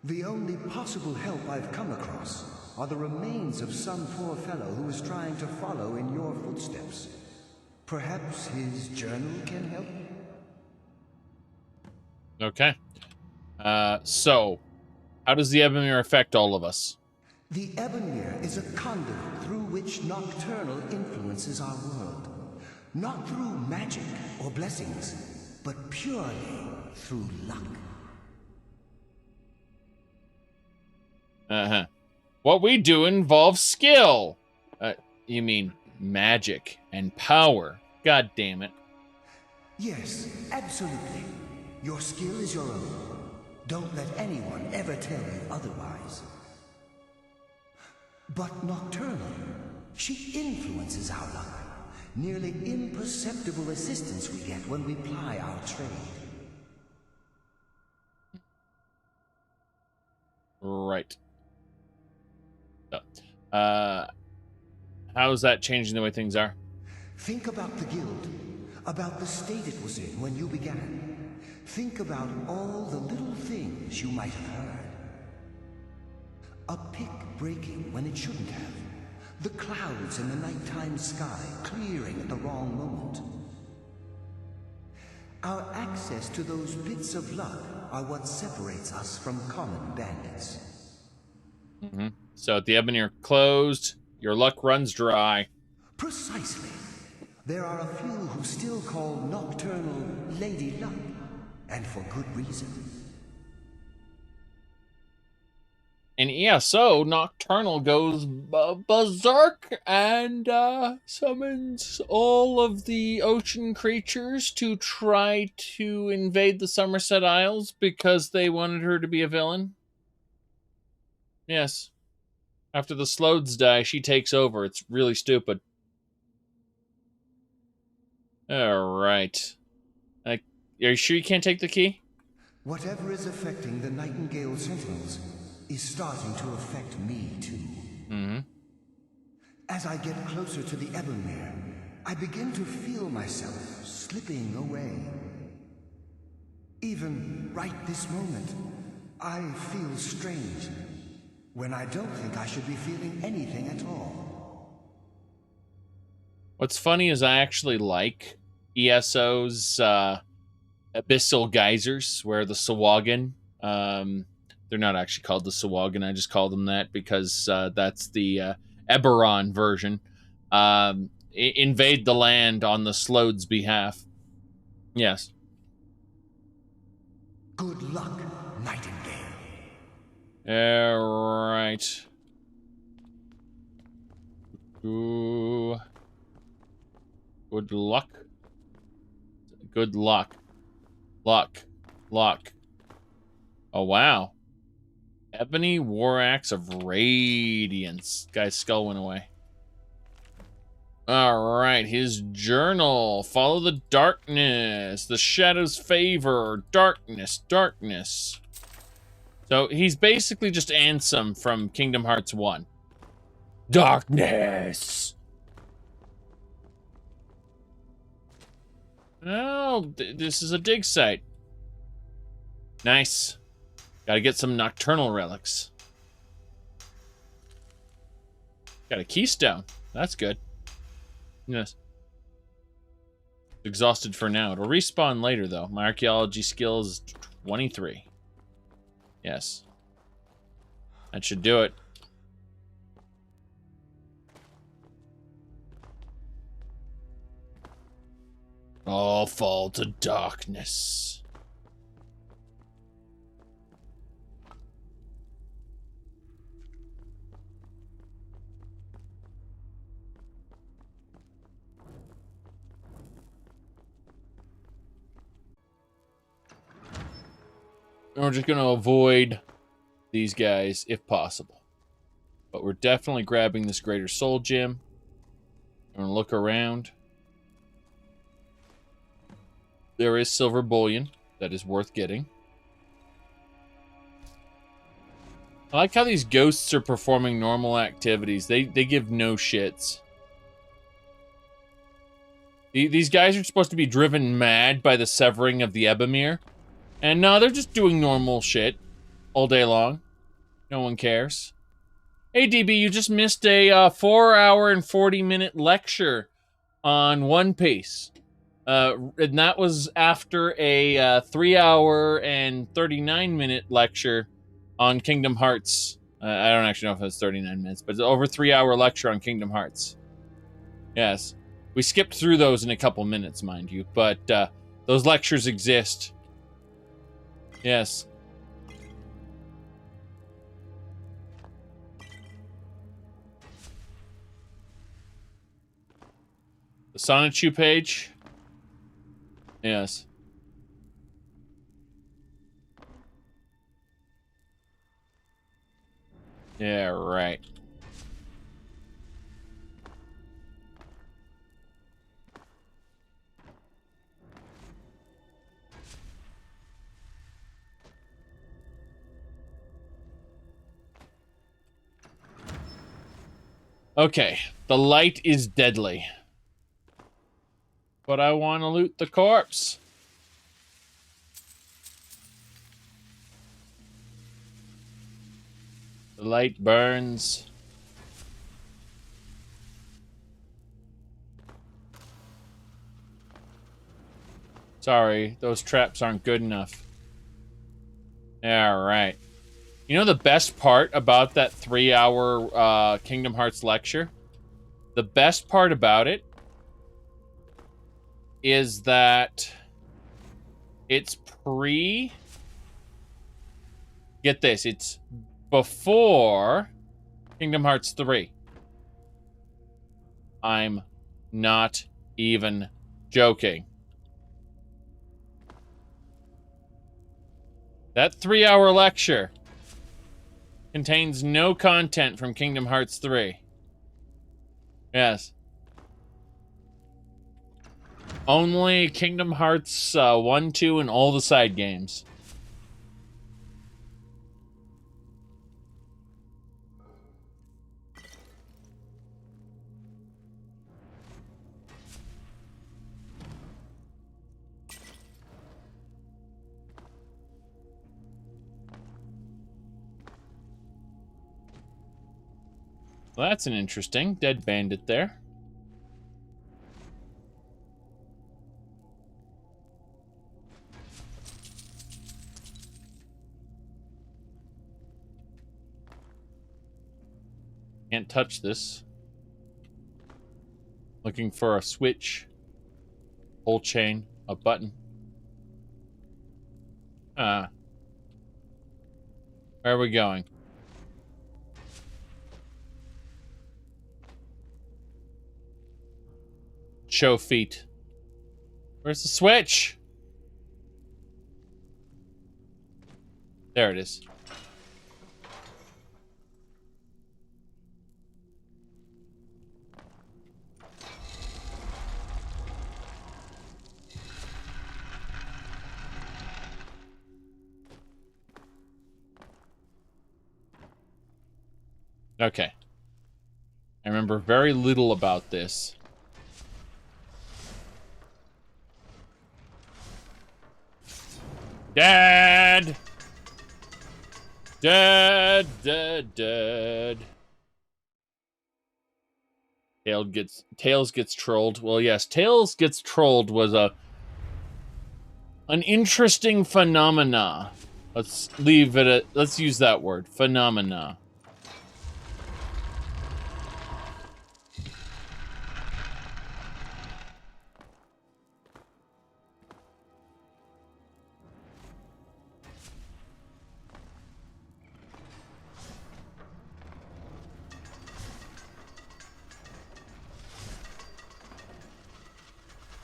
The only possible help I've come across are the remains of some poor fellow who is trying to follow in your footsteps. Perhaps his journal can help? Okay. So, how does the Ebonmere affect all of us? The Ebonmere is a conduit through which Nocturnal influences our world. Not through magic or blessings, but purely through luck. Uh-huh. What we do involves skill. You mean magic and power. God damn it. Yes, absolutely. Your skill is your own. Don't let anyone ever tell you otherwise. But Nocturnal, she influences our luck. Nearly imperceptible assistance we get when we ply our trade. Right. So, how is that changing the way things are? Think about the guild, about the state it was in when you began. Think about all the little things you might have heard. A pick breaking when it shouldn't have. The clouds in the nighttime sky clearing at the wrong moment. Our access to those bits of luck are what separates us from common bandits. Mm-hmm. So if the Ebonmere closed, your luck runs dry. Precisely. There are a few who still call Nocturnal Lady Luck, and for good reason. And yeah, so Nocturnal goes berserk and summons all of the ocean creatures to try to invade the Summerset Isles because they wanted her to be a villain. Yes. After the Slodes die, she takes over. It's really stupid. Alright. Are you sure you can't take the key? Whatever is affecting the Nightingale Sentinels is starting to affect me too. Mm-hmm. As I get closer to the Ebonmere, I begin to feel myself slipping away. Even right this moment, I feel strange, when I don't think I should be feeling anything at all. What's funny is I actually like ESO's Abyssal Geysers, where the Sahuagin, they're not actually called the Sahuagin, I just call them that because that's the Eberron version, invade the land on the Slode's behalf. Yes. Good luck, Nightingale. Alright. Ooh. Good luck. Good luck. Luck. Oh, wow. Ebony War Axe of Radiance. Guy's skull went away. Alright, his journal. Follow the darkness. The shadows favor. Darkness. So he's basically just Ansem from Kingdom Hearts 1. Darkness! Oh, this is a dig site. Nice. Gotta get some Nocturnal relics. Got a keystone. That's good. Yes. Exhausted for now. It'll respawn later, though. My archaeology skill is 23. Yes. That should do it. All fall to darkness. And we're just going to avoid these guys if possible. But we're definitely grabbing this Greater Soul Gem. I'm going to look around. There is silver bullion that is worth getting. I like how these ghosts are performing normal activities. They give no shits. These guys are supposed to be driven mad by the severing of the Ebomir. And no, they're just doing normal shit all day long. No one cares. Hey, DB, you just missed a 4-hour and 40-minute lecture on One Piece. And that was after a 3-hour and 39-minute lecture on Kingdom Hearts. I don't actually know if it was 39 minutes, but it's over 3-hour lecture on Kingdom Hearts. Yes. We skipped through those in a couple minutes, mind you, but those lectures exist. Yes. The Sonichu page? Yes. Yeah, right. Okay, the light is deadly. But I want to loot the corpse. The light burns. Sorry, those traps aren't good enough. Alright. You know the best part about that 3-hour Kingdom Hearts lecture? The best part about it is that it's get this, it's before Kingdom Hearts 3. I'm not even joking. That 3-hour lecture contains no content from Kingdom Hearts 3. Yes. Only Kingdom Hearts 1, 2, and all the side games. Well, that's an interesting dead bandit there. Can't touch this. Looking for a switch, whole chain, a button. Where are we going? Show feet. Where's the switch? There it is. Okay. I remember very little about this. Dead! Dead, dead, dead. Tails gets trolled. Well, yes, Tails gets trolled was an interesting phenomena. Let's leave it at, let's use that word, phenomena.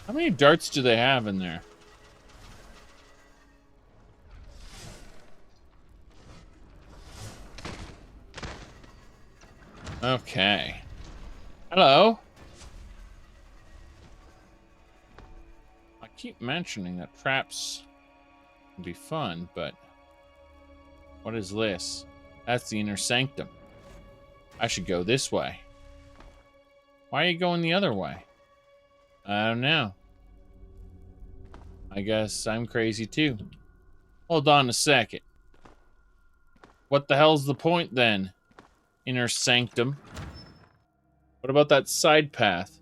How many darts do they have in there? Okay. Hello. I keep mentioning that traps can be fun, but what is this? That's the inner sanctum. I should go this way. Why are you going the other way? I don't know. I guess I'm crazy too. Hold on a second. What the hell's the point then? Inner sanctum. What about that side path?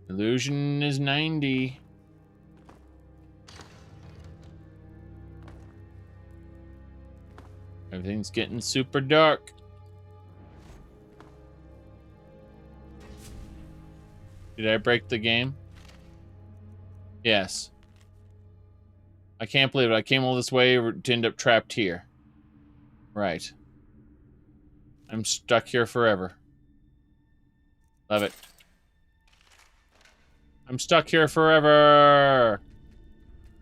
Illusion is 90. Everything's getting super dark. Did I break the game? Yes. I can't believe it. I came all this way to end up trapped here. Right. I'm stuck here forever. Love it. I'm stuck here forever.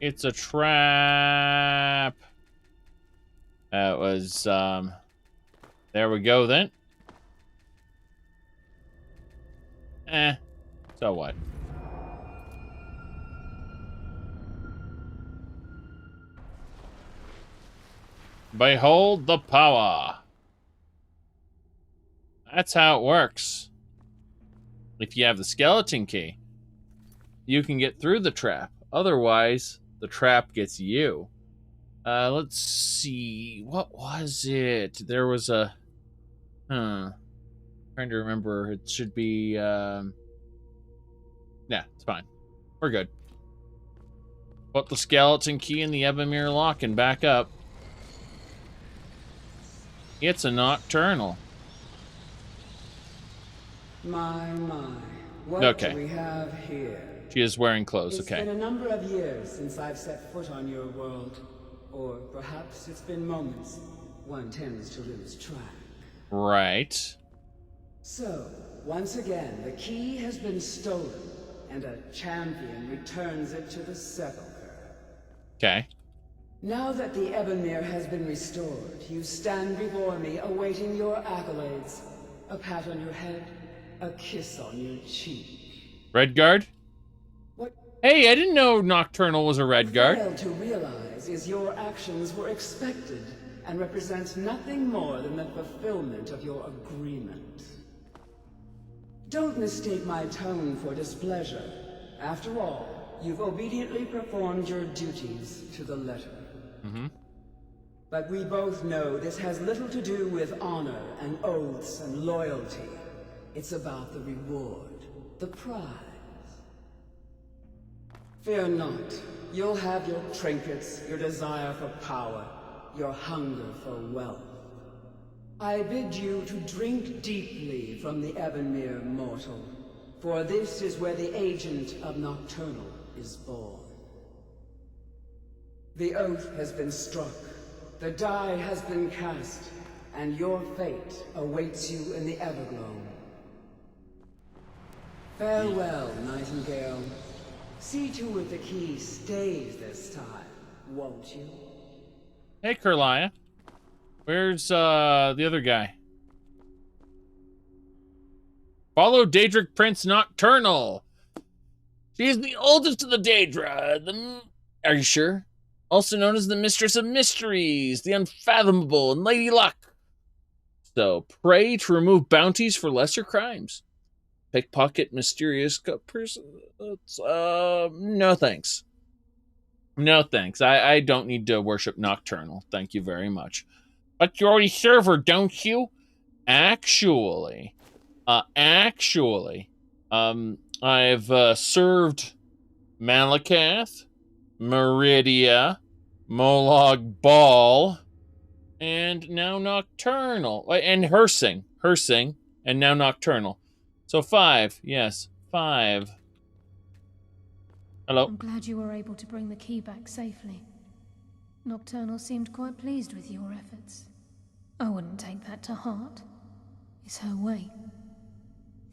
It's a trap. That was, there we go then. So what? Behold the power. That's how it works. If you have the skeleton key, you can get through the trap. Otherwise, the trap gets you. Let's see. What was it? There was a... trying to remember. It should be... Yeah, it's fine. We're good. Put the skeleton key in the Ebonmere lock and back up. It's a nocturnal. My. What Okay. do we have here? She is wearing clothes, okay. It's been a number of years since I've set foot on your world. Or perhaps it's been moments. One tends to lose track. Right. So, once again, the key has been stolen, and a champion returns it to the sepulchre. Okay. Now that the Ebonmere has been restored, you stand before me awaiting your accolades. A pat on your head, a kiss on your cheek. Redguard? What? Hey, I didn't know Nocturnal was a Redguard. Failed to realize is your actions were expected and represent nothing more than the fulfillment of your agreement. Don't mistake my tone for displeasure. After all, you've obediently performed your duties to the letter. But we both know this has little to do with honor and oaths and loyalty. It's about the reward, the prize. Fear not. You'll have your trinkets, your desire for power, your hunger for wealth. I bid you to drink deeply from the Ebonmere mortal, for this is where the agent of Nocturnal is born. The oath has been struck, the die has been cast, and your fate awaits you in the Evergloam. Farewell, Nightingale. See to it the key stays this time, won't you? Hey, Kurlia. Where's the other guy? Follow Daedric Prince Nocturnal. She is the oldest of the Daedra. Are you sure? Also known as the Mistress of Mysteries, the Unfathomable, and Lady Luck. So, pray to remove bounties for lesser crimes. Pickpocket, mysterious person. No thanks. No thanks. I don't need to worship Nocturnal. Thank you very much. But you already serve her, don't you? Actually, I've served Malakath, Meridia, Molag Bal, and now Nocturnal. And Hersing, and now Nocturnal. So 5, yes, 5. Hello? I'm glad you were able to bring the key back safely. Nocturnal seemed quite pleased with your efforts. I wouldn't take that to heart. is her way.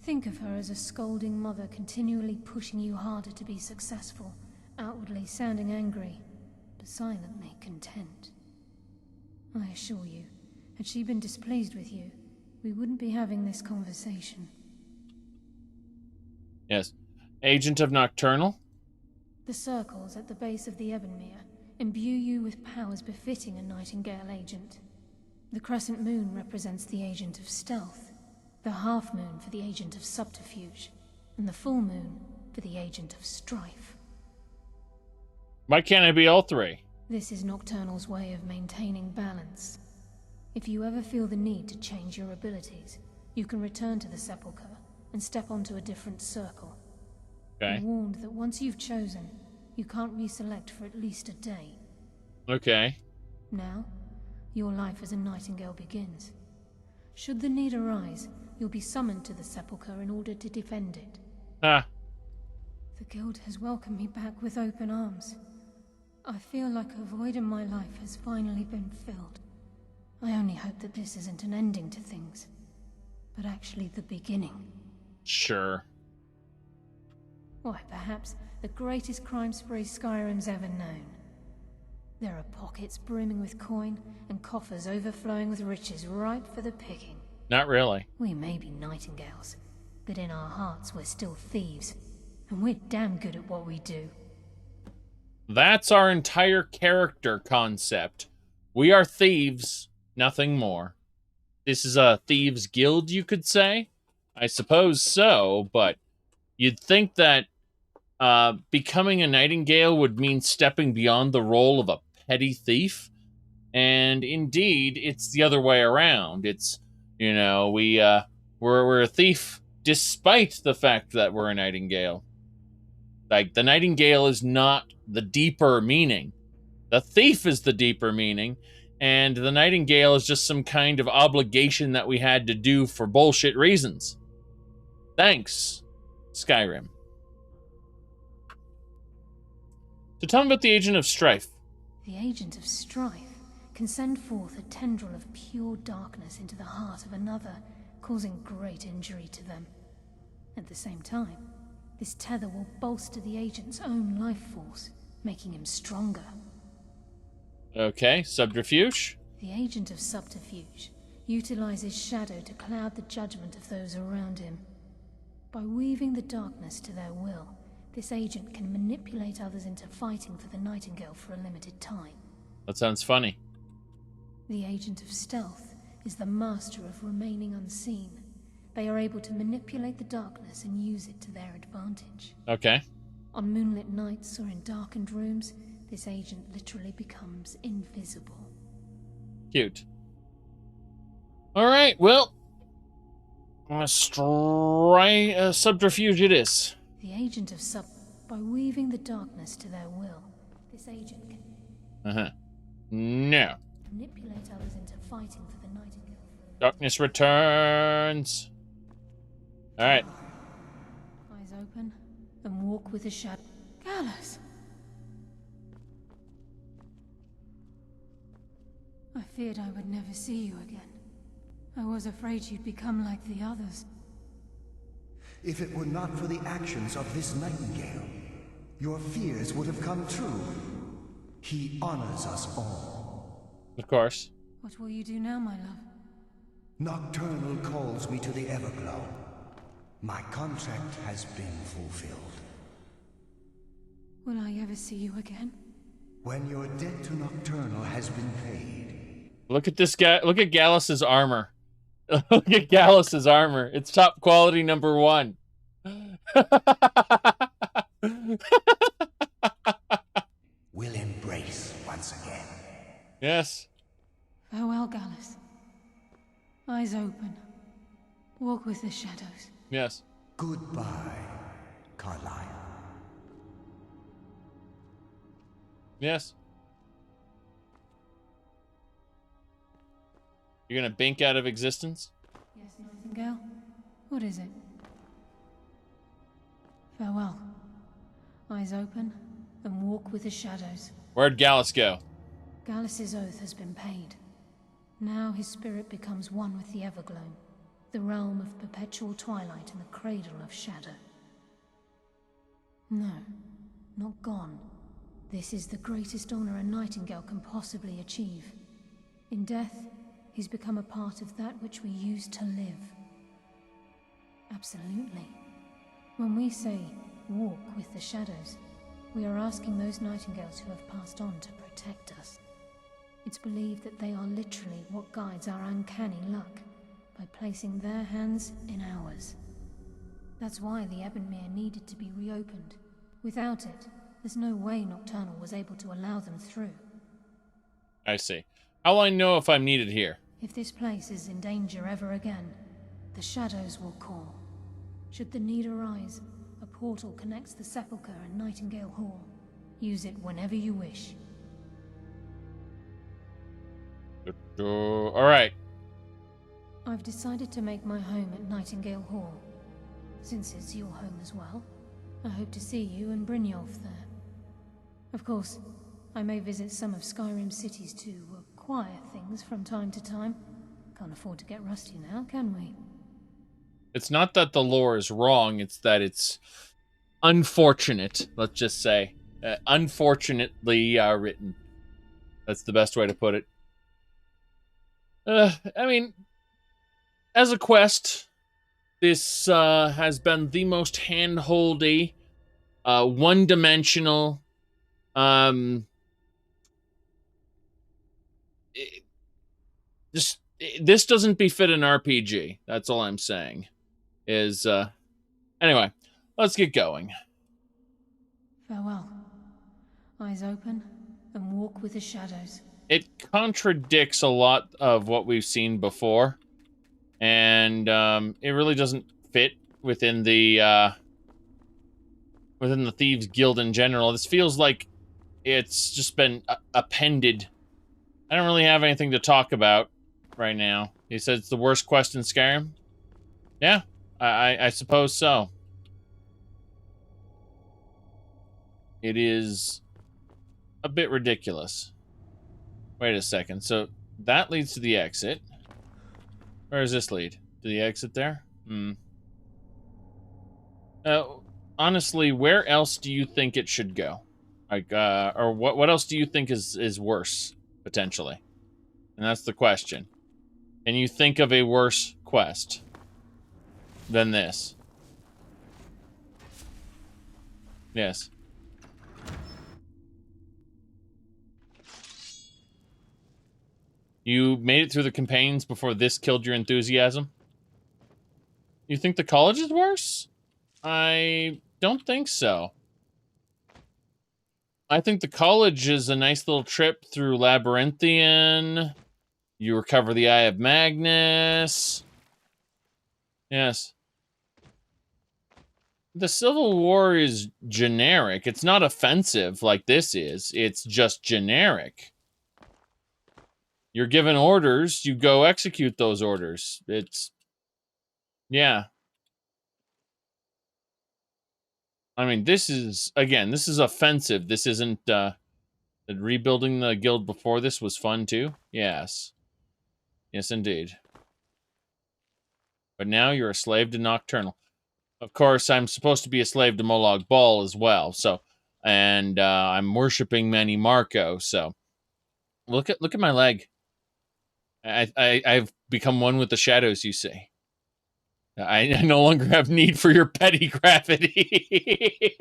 Think of her as a scolding mother continually pushing you harder to be successful, outwardly sounding angry, but silently content. I assure you, had she been displeased with you, we wouldn't be having this conversation. Yes. Agent of Nocturnal? The circles at the base of the Ebonmere imbue you with powers befitting a Nightingale agent. The crescent moon represents the agent of stealth, the half moon for the agent of subterfuge, and the full moon for the agent of strife. Why can't I be all three? This is Nocturnal's way of maintaining balance. If you ever feel the need to change your abilities, you can return to the Sepulchre and step onto a different circle. Okay. Be warned that once you've chosen, you can't reselect for at least a day. Okay. Now, your life as a Nightingale begins. Should the need arise, you'll be summoned to the Sepulchre in order to defend it. Ah. The Guild has welcomed me back with open arms. I feel like a void in my life has finally been filled. I only hope that this isn't an ending to things, but actually the beginning. Sure. Why, perhaps the greatest crime spree Skyrim's ever known. There are pockets brimming with coin and coffers overflowing with riches ripe for the picking. Not really. We may be Nightingales, but in our hearts we're still thieves, and we're damn good at what we do. That's our entire character concept. We are thieves, nothing more. This is a thieves' guild, you could say? I suppose so, but you'd think that becoming a Nightingale would mean stepping beyond the role of a petty thief. And indeed, it's the other way around. It's, you know, we're a thief despite the fact that we're a Nightingale. Like, the Nightingale is not the deeper meaning. The thief is the deeper meaning, and the Nightingale is just some kind of obligation that we had to do for bullshit reasons. Thanks, Skyrim. So tell me about the Agent of Strife. The Agent of Strife can send forth a tendril of pure darkness into the heart of another, causing great injury to them. At the same time, this tether will bolster the agent's own life force, making him stronger. Okay, subterfuge. The Agent of Subterfuge utilizes shadow to cloud the judgment of those around him. By weaving the darkness to their will, this agent can manipulate others into fighting for the Nightingale for a limited time. That sounds funny. The Agent of Stealth is the master of remaining unseen. They are able to manipulate the darkness and use it to their advantage. Okay. On moonlit nights or in darkened rooms, this agent literally becomes invisible. Cute. Alright, well, subterfuge it is. The Agent of by weaving the darkness to their will, this agent can No. manipulate others into fighting for the Nightingale. Darkness returns. Alright. Eyes open and walk with the shadow. Gallus! I feared I would never see you again. I was afraid you'd become like the others. If it were not for the actions of this Nightingale, your fears would have come true. He honors us all. Of course. What will you do now, my love? Nocturnal calls me to the Everglow. My contract has been fulfilled. Will I ever see you again? When your debt to Nocturnal has been paid. Look at this guy. Look at Gallus's armor. Look at Gallus's armor. It's top quality #1. We'll embrace once again. Yes. Farewell, Gallus. Eyes open. Walk with the shadows. Yes. Goodbye, Carlisle. Yes. You're gonna bink out of existence? Yes, Nightingale. What is it? Farewell. Eyes open and walk with the shadows. Where'd Gallus go? Gallus's oath has been paid. Now his spirit becomes one with the Everglow. the realm of perpetual twilight and the cradle of shadow. No, not gone. This is the greatest honor a nightingale can possibly achieve. In death, he's become a part of that which we use to live. Absolutely. When we say, walk with the shadows, we are asking those nightingales who have passed on to protect us. It's believed that they are literally what guides our uncanny luck, by placing their hands in ours. That's why the Ebonmere needed to be reopened. Without it, there's no way Nocturnal was able to allow them through. I see. How will I know if I'm needed here? If this place is in danger ever again, the shadows will call. Should the need arise, a portal connects the Sepulchre and Nightingale Hall. Use it whenever you wish. Alright. I've decided to make my home at Nightingale Hall. Since it's your home as well, I hope to see you and Brynjolf there. Of course, I may visit some of Skyrim's cities to acquire things from time to time. Can't afford to get rusty now, can we? It's not that the lore is wrong, it's that it's unfortunate, let's just say. Unfortunately written. That's the best way to put it. I mean, as a quest, this has been the most hand-holdy, one-dimensional, this doesn't befit an RPG. That's all I'm saying. Anyway, let's get going. Farewell. Eyes open and walk with the shadows. It contradicts a lot of what we've seen before, and it really doesn't fit within the Thieves Guild in general. This feels like it's just been appended. I don't really have anything to talk about right now. He said it's the worst quest in Skyrim. Yeah, I suppose so. It is a bit ridiculous. Wait a second. So that leads to the exit. Where does this lead? To the exit there? Honestly, where else do you think it should go? Like, or what else do you think is worse, potentially? And that's the question. Can you think of a worse quest than this? Yes. You made it through the campaigns before this killed your enthusiasm? You think the college is worse? I don't think so. I think the college is a nice little trip through Labyrinthian. You recover the Eye of Magnus. Yes. The Civil War is generic. It's not offensive like this is. It's just generic. You're given orders, you go execute those orders. It's... yeah. I mean, this is, again, this is offensive. This isn't, rebuilding the guild before this was fun too? Yes. Yes, indeed. But now you're a slave to Nocturnal. Of course, I'm supposed to be a slave to Molag Bal as well, so... and, I'm worshipping Manny Marco, so... Look at my leg. I've become one with the shadows, you see. I no longer have need for your petty gravity.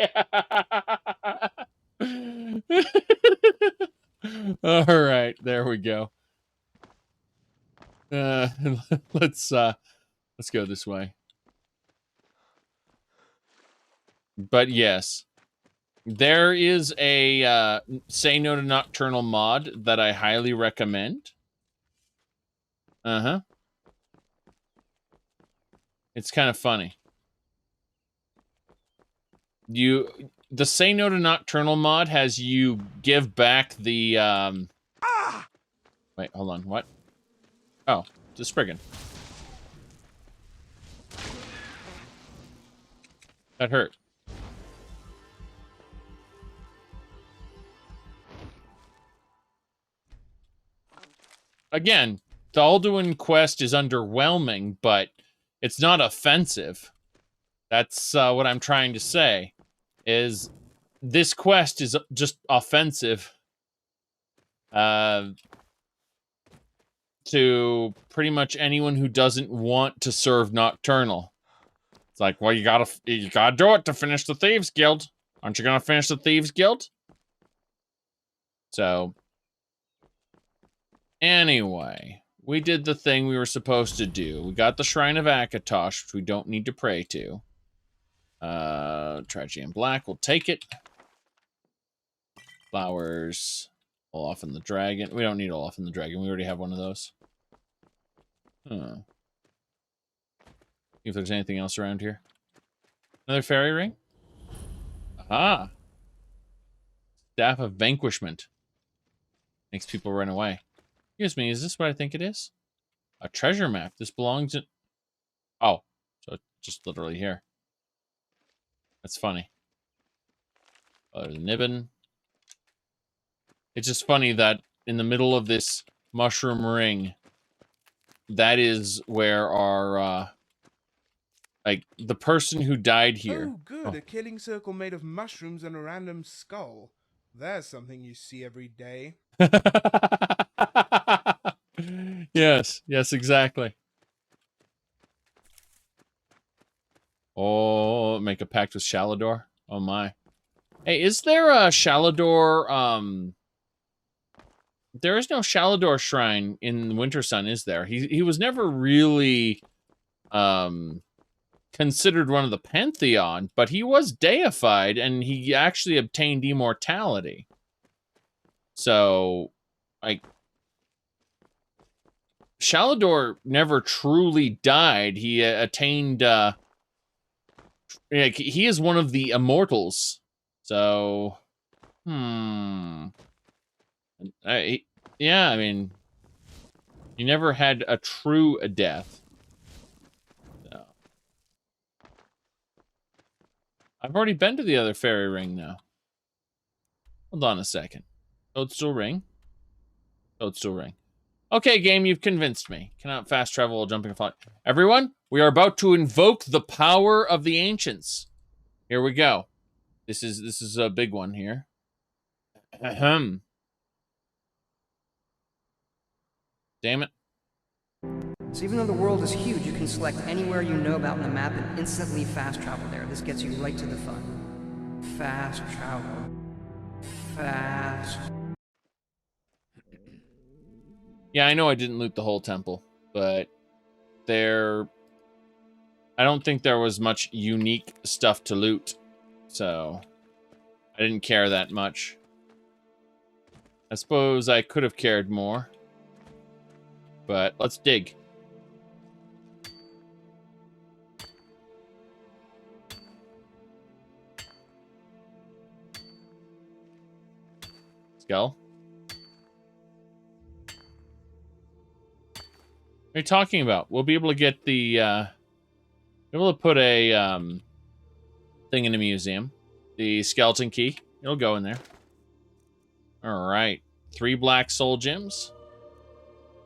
All right, there we go. Let's go this way. But yes, there is a Say No to Nocturnal mod that I highly recommend. Uh-huh. It's kind of funny. The Say No to Nocturnal mod has you give back the, Wait, hold on, what? Oh, it's a Spriggan. That hurt. Again, the Alduin quest is underwhelming, but It's not offensive. That's what I'm trying to say. Is this quest is just offensive to pretty much anyone who doesn't want to serve Nocturnal. It's like, well, you gotta do it to finish the Thieves Guild. Aren't you gonna finish the Thieves Guild? So, anyway, we did the thing we were supposed to do. We got the Shrine of Akatosh, which we don't need to pray to. Tragedy in Black, we'll take it. Flowers. Olaf and the Dragon. We don't need Olaf and the Dragon. We already have one of those. Huh. See if there's anything else around here. Another fairy ring? Aha! Staff of Vanquishment. Makes people run away. Excuse me, is this what I think it is? A treasure map. This belongs in... Oh, so it's just literally here. That's funny. There's Nibbin. It's just funny that in the middle of this mushroom ring, that is where our, like, the person who died here. Oh, good. A killing circle made of mushrooms and a random skull. There's something you see every day. Yes, exactly. Oh, make a pact with Shalador. Oh, my. Hey, is there a Shalador, There is no Shalador shrine in Wintersun, is there? He was never really considered one of the Pantheon, but he was deified, and he actually obtained immortality. So, like, Shalador never truly died. He attained, like, he is one of the immortals. So, yeah, I mean, he never had a true death. So. I've already been to the other fairy ring now. Hold on a second. Toadstool ring. Toadstool ring. Okay, game, you've convinced me. Cannot fast travel while jumping a flight. Everyone, we are about to invoke the power of the ancients. Here we go. This is a big one here. Ahem. Damn it. So even though the world is huge, you can select anywhere you know about in the map and instantly fast travel there. This gets you right to the fun. Fast travel. Fast. Yeah, I know I didn't loot the whole temple, but I don't think there was much unique stuff to loot, so I didn't care that much. I suppose I could have cared more. But let's dig. Skull. What are you talking about? We'll be able to get the able to put a thing in a museum. The skeleton key. It'll go in there. Alright. 3 black soul gems.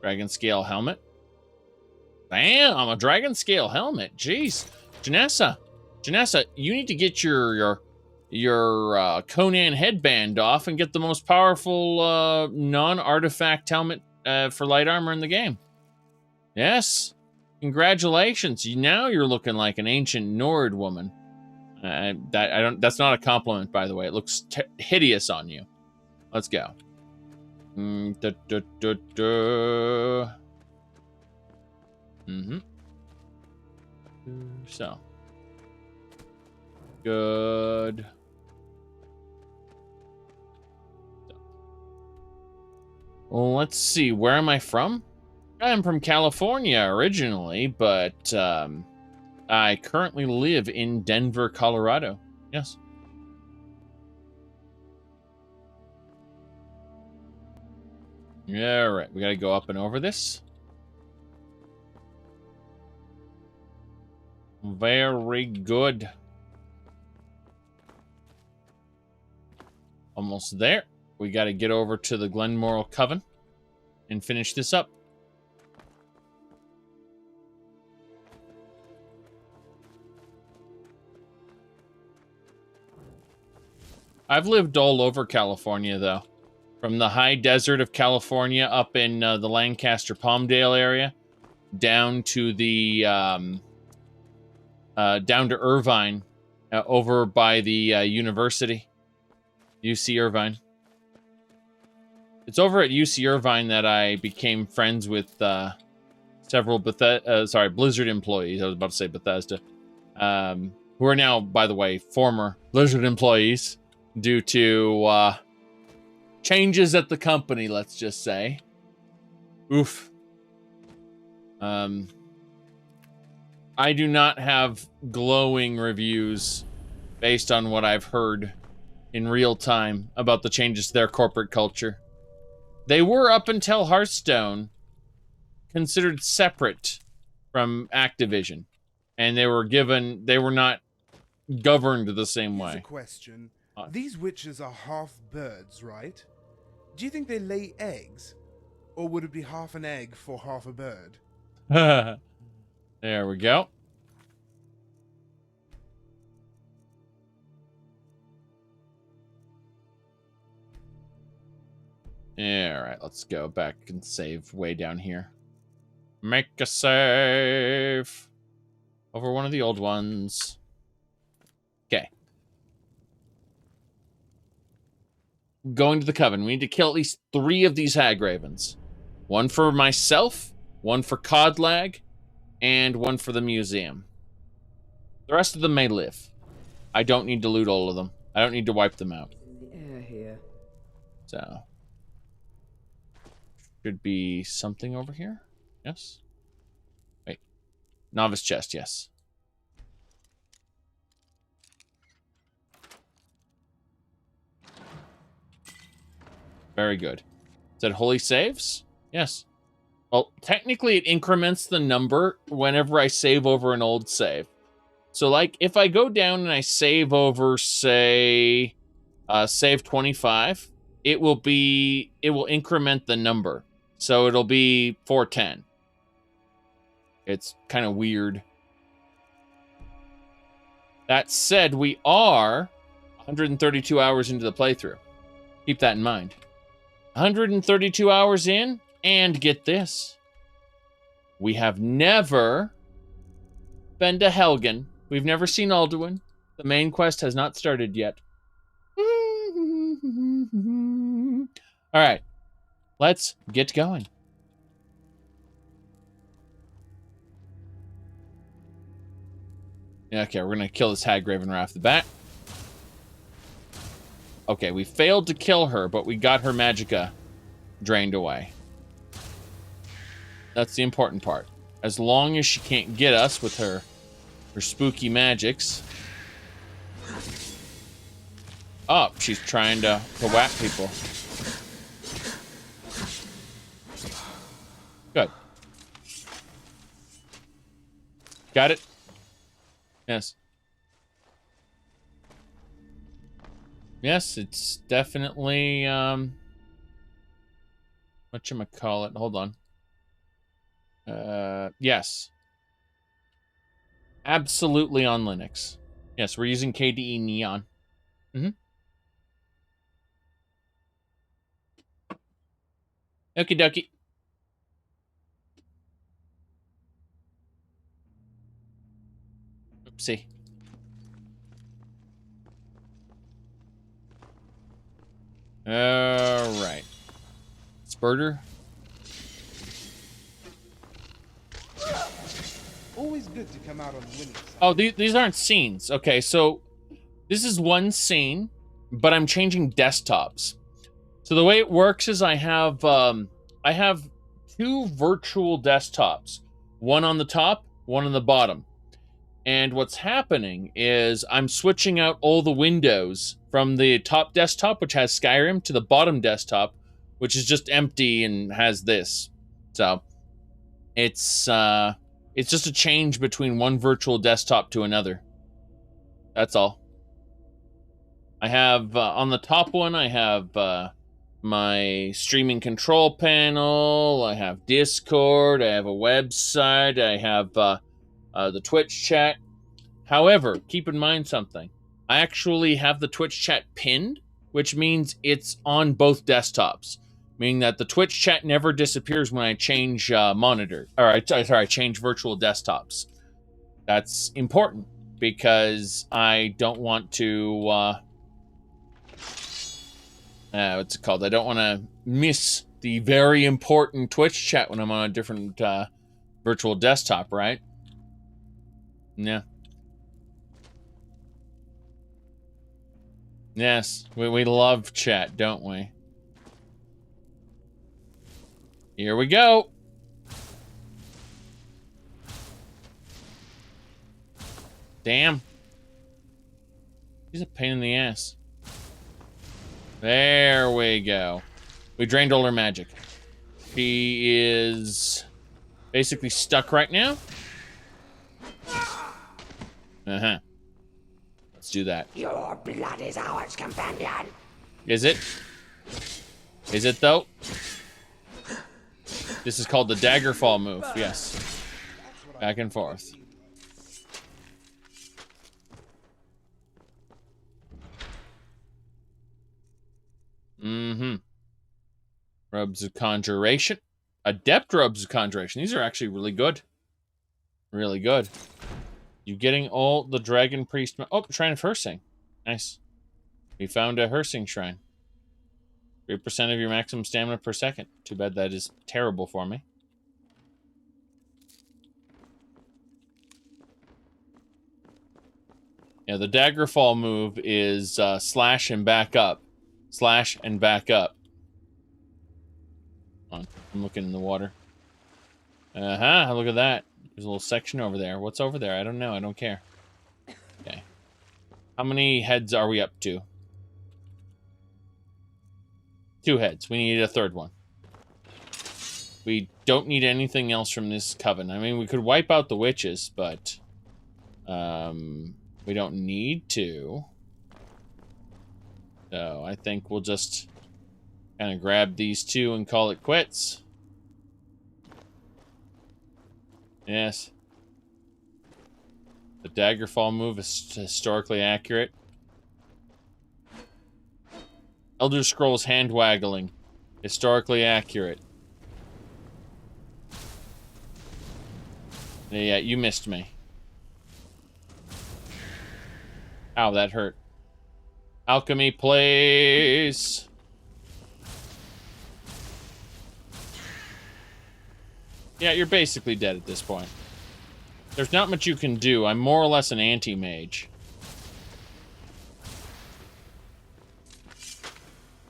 Dragon scale helmet. Damn, a dragon scale helmet. Jeez. Janessa, you need to get your Conan headband off and get the most powerful non-artifact helmet for light armor in the game. Yes. Congratulations. Now you're looking like an ancient Nord woman. That's not a compliment, by the way. It looks hideous on you. Let's go. So. Good. Well, let's see. Where am I from? I'm from California originally, but I currently live in Denver, Colorado. Yes. Yeah, right. We gotta go up and over this. Very good. Almost there. We gotta get over to the Glenmoral Coven and finish this up. I've lived all over California, though. From the high desert of California up in the Lancaster-Palmdale area, down to the down to Irvine, over by the university, UC Irvine. It's over at UC Irvine that I became friends with several Blizzard employees. I was about to say Bethesda, who are now, by the way, former Blizzard employees due to changes at the company, let's just say. Oof. I do not have glowing reviews based on what I've heard in real time about the changes to their corporate culture. They were, up until Hearthstone, considered separate from Activision, and they were not governed the same Here's way. a question. These witches are half birds, right? Do you think they lay eggs? Or would it be half an egg for half a bird? There we go. Yeah, all right, let's go back and save way down here. Make a save over one of the old ones. Okay. Going to the Coven. We need to kill at least 3 of these hag ravens. One for myself, one for Codlag, and one for the museum. The rest of them may live. I don't need to loot all of them. I don't need to wipe them out. In the air here. So. Should be something over here. Yes? Wait. Novice chest, yes. Very good. Is that holy saves? Yes. Well, technically it increments the number whenever I save over an old save. So, like, if I go down and I save over, say, save 25, it will increment the number. So it'll be 410. It's kind of weird. That said, we are 132 hours into the playthrough. Keep that in mind. 132 hours in, and get this. We have never been to Helgen. We've never seen Alduin. The main quest has not started yet. All right. Let's get going. Okay, we're gonna kill this hag raven right off the bat. Okay, we failed to kill her, but we got her magicka drained away. That's the important part. As long as she can't get us with her spooky magics. Oh, she's trying to whack people. Good. Got it? Yes. Yes, it's definitely, whatchamacallit? Hold on. Yes. Absolutely on Linux. Yes, we're using KDE Neon. Mm-hmm. Okie dokie. Oopsie. All right. Spurter. Always good to come out on the winning side. Oh, these aren't scenes. Okay, so this is one scene, but I'm changing desktops. So the way it works is I have 2 virtual desktops, one on the top, one on the bottom. And what's happening is I'm switching out all the windows from the top desktop, which has Skyrim, to the bottom desktop, which is just empty and has this. So it's just a change between one virtual desktop to another. That's all. I have, on the top one, I have my streaming control panel, I have Discord, I have a website, I have the Twitch chat. However, keep in mind something. I actually have the Twitch chat pinned, which means it's on both desktops, meaning that the Twitch chat never disappears when I change I change virtual desktops. That's important because I don't want to, what's it called? I don't want to miss the very important Twitch chat when I'm on a different virtual desktop, right? Yeah. Yes, we love chat, don't we? Here we go. Damn. He's a pain in the ass. There we go. We drained all her magic. She is basically stuck right now. Uh-huh. Let's do that. Your blood is ours, companion. Is it? Is it, though? This is called the Daggerfall move, yes. Back and forth. Mm-hmm. Robes of Conjuration. Adept Robes of Conjuration. These are actually really good. Really good. You getting all the Dragon Priest... Oh, Shrine of Hersing. Nice. We found a Hersing Shrine. 3% of your maximum stamina per second. Too bad that is terrible for me. Yeah, the Daggerfall move is slash and back up. Slash and back up. Hold on, I'm looking in the water. Uh-huh, look at that. There's a little section over there. What's over there? I don't know. I don't care. Okay. How many heads are we up to? 2 heads. We need a 3rd one. We don't need anything else from this coven. I mean, we could wipe out the witches, but... we don't need to. So, I think we'll just kind of grab these 2 and call it quits. Yes. The Daggerfall move is historically accurate. Elder Scrolls hand waggling. Historically accurate. Yeah, you missed me. Ow, that hurt. Alchemy, please. Yeah, you're basically dead at this point. There's not much you can do. I'm more or less an anti-mage.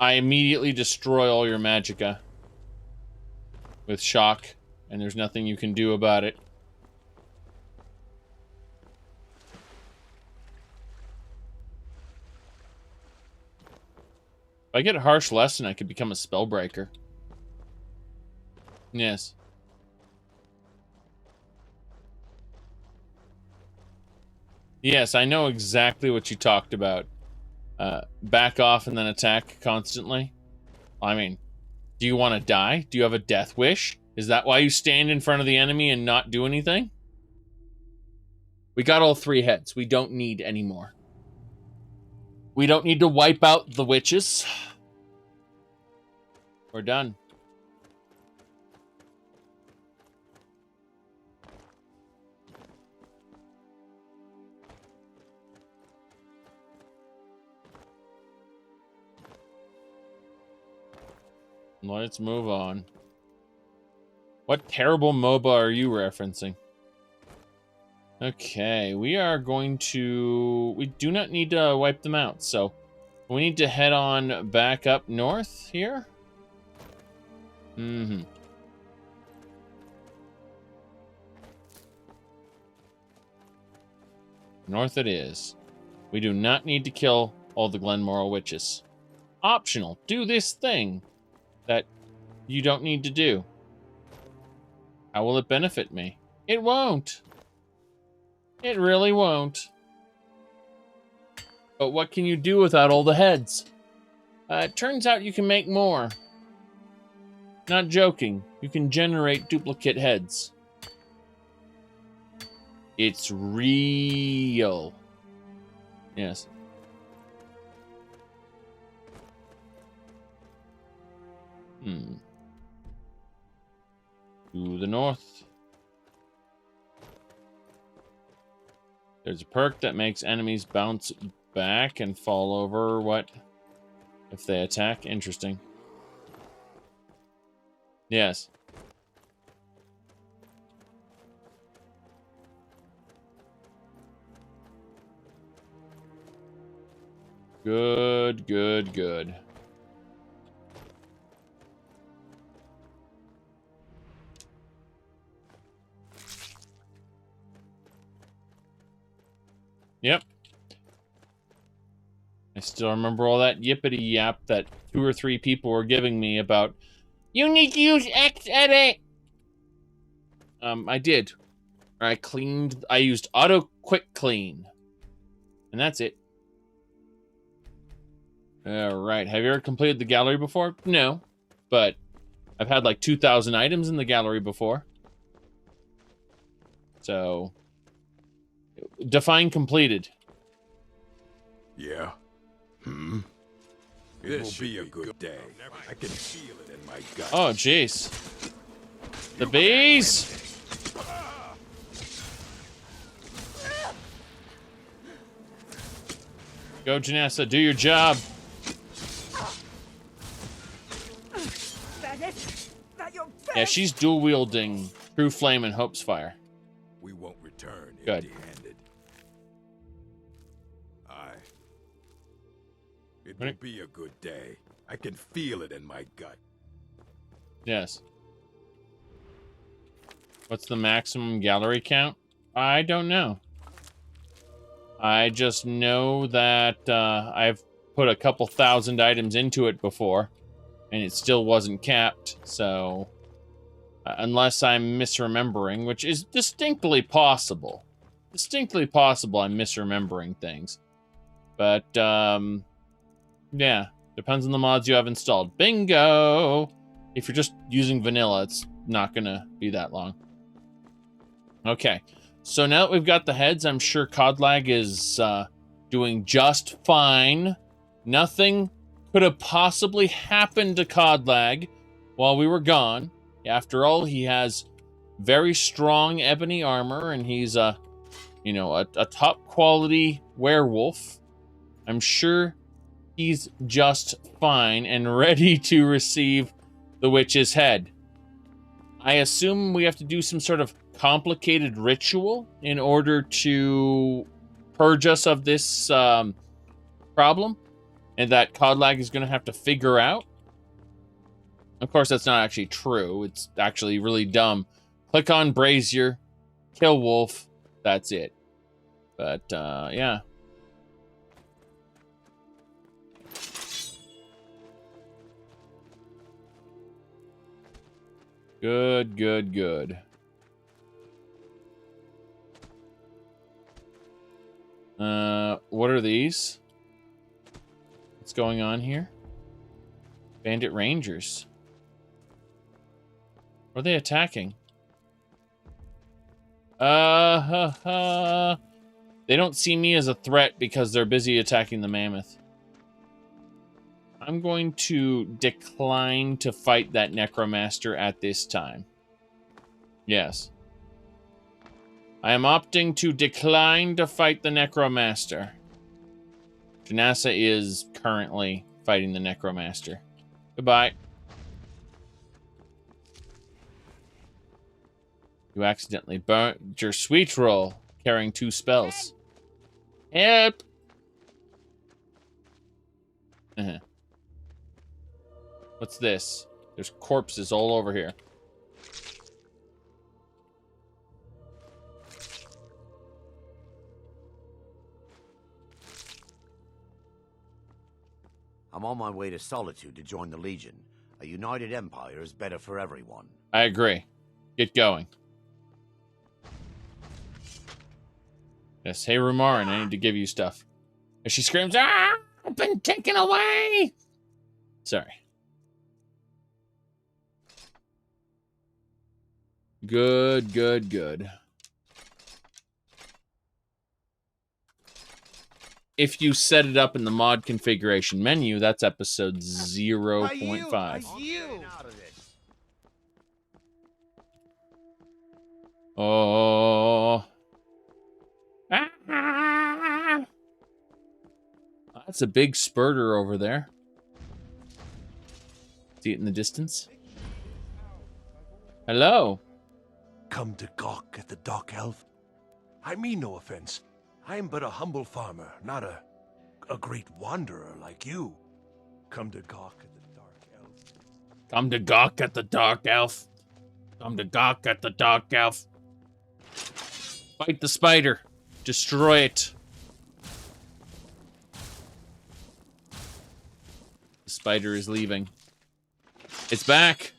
I immediately destroy all your magicka with shock, and there's nothing you can do about it. If I get a harsh lesson, I could become a spellbreaker. Yes. Yes, I know exactly what you talked about. Back off and then attack constantly. I mean, do you want to die? Do you have a death wish? Is that why you stand in front of the enemy and not do anything? We got all 3 heads. We don't need any more. We don't need to wipe out the witches. We're done. Let's move on. What terrible MOBA are you referencing? Okay, we are going to... We do not need to wipe them out, so... We need to head on back up north here. Mm-hmm. North it is. We do not need to kill all the Glenmoral witches. Optional. Do this thing that you don't need to do. How will it benefit me? It won't. It really won't. But what can you do without all the heads? It turns out you can make more. Not joking. You can generate duplicate heads. It's real. Yes. To the north. There's a perk that makes enemies bounce back and fall over. What? If they attack? Interesting. Yes. Good, good, good. Yep. I still remember all that yippity yap that 2 or 3 people were giving me about, you need to use X-Edit. I did. I used auto quick clean. And that's it. Alright, have you ever completed the gallery before? No. But I've had like 2,000 items in the gallery before. So, define completed. Yeah? It will be a good day. I can feel it in my gut. Oh, jeez. The bees! Go, Janessa, do your job. Yeah, she's dual wielding True Flame and Hope's Fire. We won't return Good. empty-handed. It will be a good day. I can feel it in my gut. Yes. What's the maximum gallery count? I don't know. I just know that I've put a couple thousand items into it before, and it still wasn't capped, so... unless I'm misremembering, which is distinctly possible. Distinctly possible I'm misremembering things. But, yeah. Depends on the mods you have installed. Bingo! If you're just using vanilla, it's not gonna be that long. Okay. So now that we've got the heads, I'm sure Codlag is doing just fine. Nothing could have possibly happened to Codlag while we were gone. After all, he has very strong ebony armor, and he's a top quality werewolf. I'm sure he's just fine and ready to receive the witch's head. I assume we have to do some sort of complicated ritual in order to purge us of this problem, and that Codlag is going to have to figure out. Of course, that's not actually true. It's actually really dumb. Click on Brazier, kill Wolf, that's it. But, yeah. Good, good, good. What are these? What's going on here? Bandit Rangers. What are they attacking? They don't see me as a threat because they're busy attacking the mammoth. I'm going to decline to fight that Necromaster at this time. Yes. I am opting to decline to fight the Necromaster. Janassa is currently fighting the Necromaster. Goodbye. You accidentally burnt your sweet roll, carrying 2 spells. Help! What's this? There's corpses all over here. I'm on my way to Solitude to join the Legion. A united empire is better for everyone. I agree. Get going. Yes, hey Rumarin, I need to give you stuff. And she screams, "Ah! I've been taken away!" Sorry. Good, good, good. if you set it up in the mod configuration menu, that's episode 0.5. Oh. Ah. That's a big spurter over there. See it in the distance? Hello. Come to gawk at the dark elf? I mean no offense. I am but a humble farmer, not a great wanderer like you. Come to gawk at the dark elf. Come to gawk at the dark elf. Come to gawk at the dark elf. Fight the spider. Destroy it. The spider is leaving. It's back.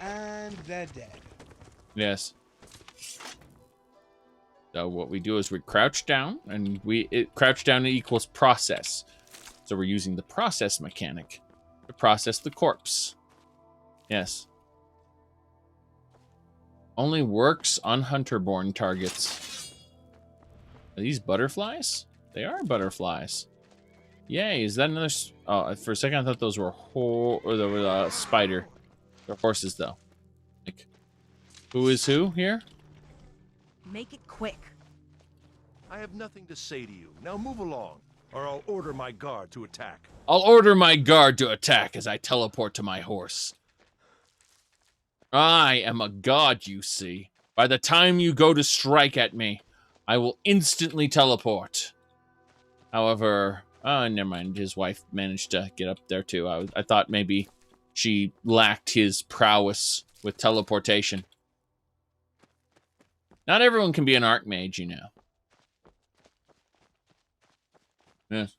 And they're dead. Yes. So what we do is we crouch down, and crouch down equals process. So we're using the process mechanic to process the corpse. Yes. Only works on hunter-born targets. Are these butterflies? They are butterflies. Yay, is that another... Oh, for a second I thought those were spider. They're horses, though. Like, who is who here? Make it quick. I have nothing to say to you. Now move along, or I'll order my guard to attack. I'll order my guard to attack as I teleport to my horse. I am a god, you see. By the time you go to strike at me, I will instantly teleport. However, never mind. His wife managed to get up there too. I thought maybe she lacked his prowess with teleportation. Not everyone can be an archmage, you know. Yes.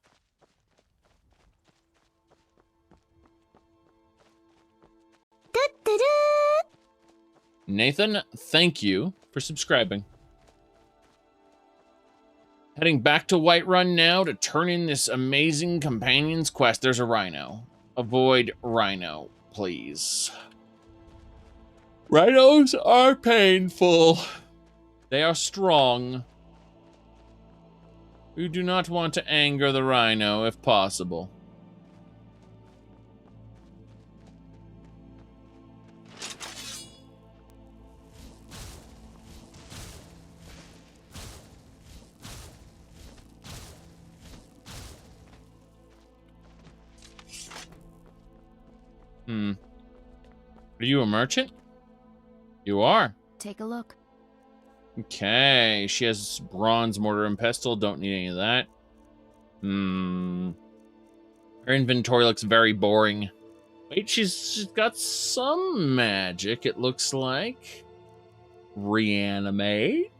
Nathan, thank you for subscribing. Heading back to Whiterun now to turn in this amazing companion's quest. There's a rhino. Avoid rhino, please. Rhinos are painful. They are strong. We do not want to anger the rhino if possible. Are you a merchant? You are. Take a look. Okay, she has bronze mortar and pestle. Don't need any of that. Her inventory looks very boring. Wait, she's got some magic, it looks like. Reanimate?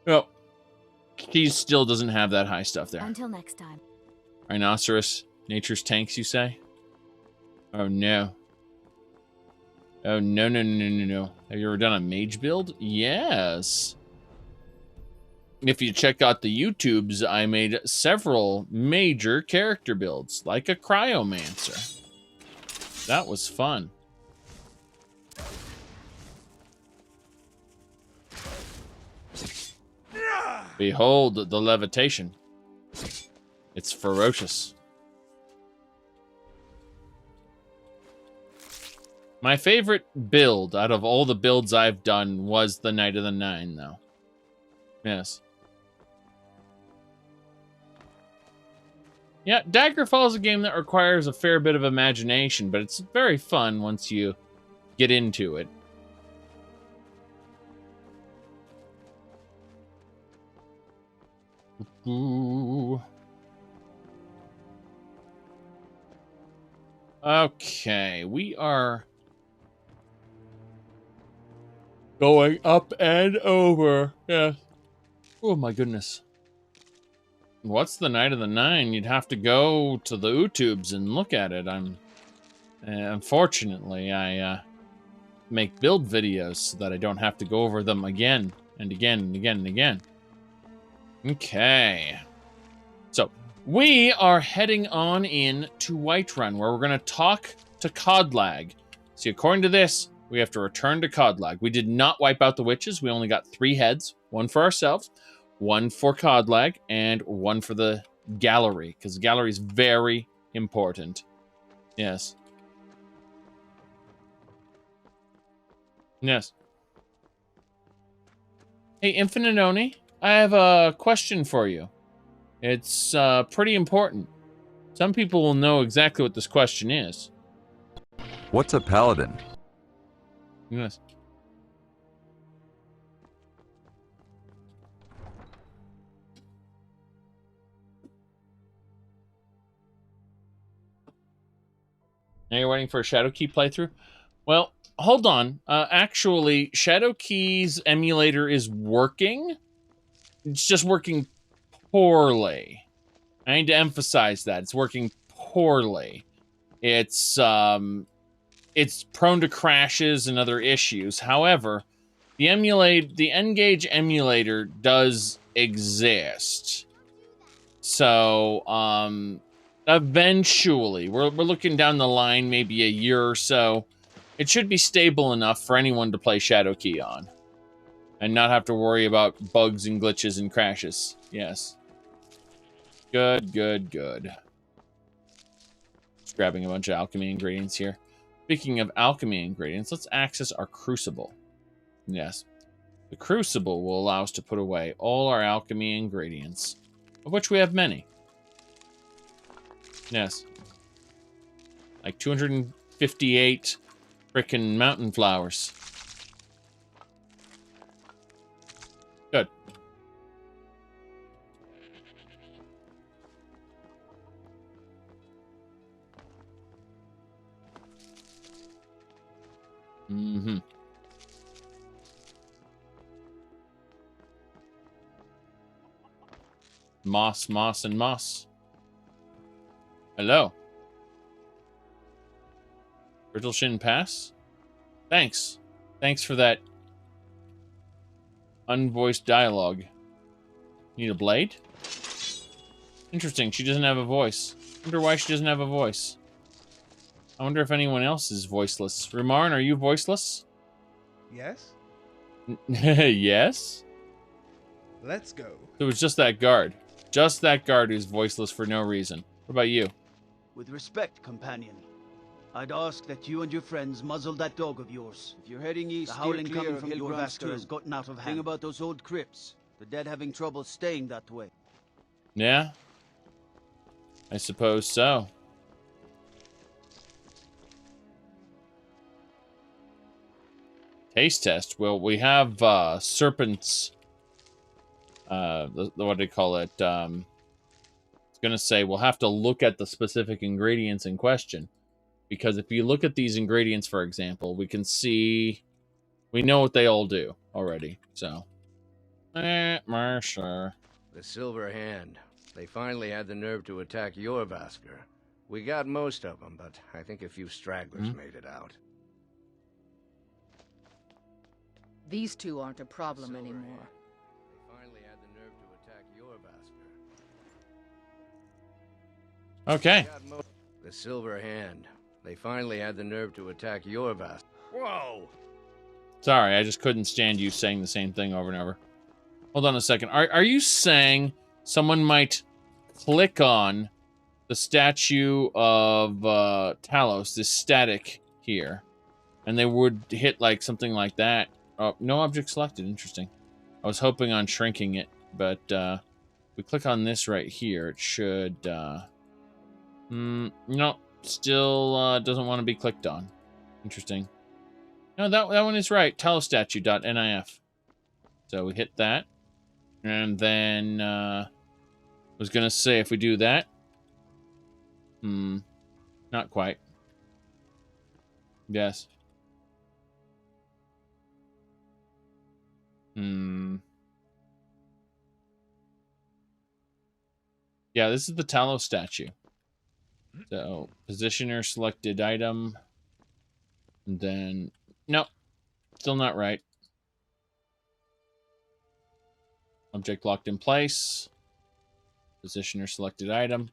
Oh, she still doesn't have that high stuff there. Until next time. Rhinoceros, nature's tanks, you say? Oh no. Oh, no. Have you ever done a mage build? Yes. If you check out the YouTubes, I made several major character builds, like a cryomancer. That was fun. Behold the levitation. It's ferocious. My favorite build out of all the builds I've done was the Night of the Nine, though. Yes. Yeah, Daggerfall is a game that requires a fair bit of imagination, but it's very fun once you get into it. Ooh. Okay, we are going up and over. Yeah. Oh my goodness. What's the Night of the Nine? You'd have to go to the YouTubes and look at it. Unfortunately, I make build videos so that I don't have to go over them again and again and again and again. Okay. So, we are heading on in to Whiterun, where we're going to talk to Codlag. See, according to this, we have to return to Kodlag. We did not wipe out the witches. We only got 3 heads. 1 for ourselves, 1 for Kodlag, and 1 for the gallery. Because the gallery is very important. Yes. Yes. Hey, Infinite Oni, I have a question for you. It's pretty important. Some people will know exactly what this question is. What's a paladin? Yes. Now you're waiting for a Shadowkey playthrough? Well, hold on. Actually, Shadowkey's emulator is working. It's just working poorly. I need to emphasize that. It's working poorly. It's prone to crashes and other issues. However, the N-Gage emulator does exist. So, eventually, we're looking down the line, maybe a year or so, it should be stable enough for anyone to play Shadowkey on. And not have to worry about bugs and glitches and crashes. Yes. Good, good, good. Just grabbing a bunch of alchemy ingredients here. Speaking of alchemy ingredients, let's access our crucible. Yes. The crucible will allow us to put away all our alchemy ingredients, of which we have many. Yes. Like 258 frickin' mountain flowers. Good. Mm-hmm. Moss, moss, and moss. Hello. Brittle Shin Pass? Thanks. Thanks for that unvoiced dialogue. Need a blade? Interesting, she doesn't have a voice. Wonder why she doesn't have a voice. I wonder if anyone else is voiceless. Rumarin, are you voiceless? Yes? Yes? Let's go. It was just that guard. Just that guard who's voiceless for no reason. What about you? With respect, companion, I'd ask that you and your friends muzzle that dog of yours. If you're heading east, the howling coming from your master has gotten out of hand. Think about those old crypts. The dead having trouble staying that way. Yeah? I suppose so. Taste test. Well, we have serpents. What do you call it? I was gonna say we'll have to look at the specific ingredients in question, because if you look at these ingredients, for example, we can see we know what they all do already. So, sure. The Silver Hand. They finally had the nerve to attack your Vasker. We got most of them, but I think a few stragglers made it out. These two aren't a problem anymore. They finally had the nerve to attack your Vasker. Okay. The Silver Hand. They finally had the nerve to attack your Vasker. Whoa! Sorry, I just couldn't stand you saying the same thing over and over. Hold on a second. Are you saying someone might click on the statue of Talos, this static here, and they would hit like something like that? Oh, no object selected. Interesting. I was hoping on shrinking it, but we click on this right here. It should... no, still doesn't want to be clicked on. Interesting. No, that one is right. Talostatue.nif. So we hit that. And then, I was going to say, if we do that... not quite. Yes. Yeah, this is the Talos statue. So, positioner, selected item. And then... Nope. Still not right. Object locked in place. Positioner, selected item.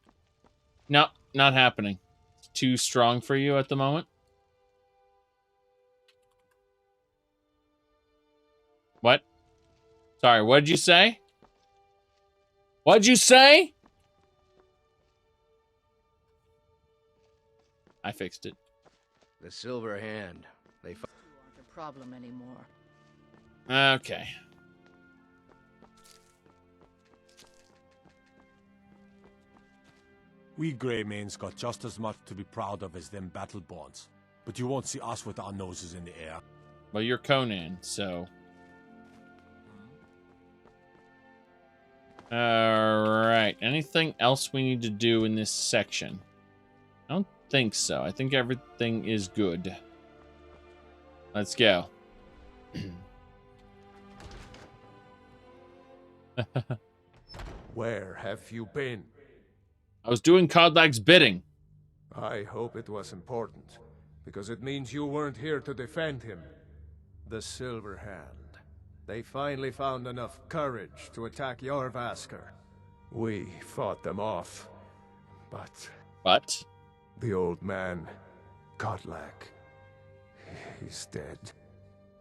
Nope, not happening. It's too strong for you at the moment. Sorry, what'd you say? What'd you say? I fixed it. The Silver Hand. They You aren't a problem anymore. Okay. We Greymanes got just as much to be proud of as them Battleborns. But you won't see us with our noses in the air. Well, you're Conan, so... Alright, anything else we need to do in this section? I don't think so. I think everything is good. Let's go. Where have you been? I was doing Kodlak's bidding. I hope it was important, because it means you weren't here to defend him. The Silver Hand. They finally found enough courage to attack Jorrvaskr. We fought them off, but... But? The old man, Kodlak, he's dead.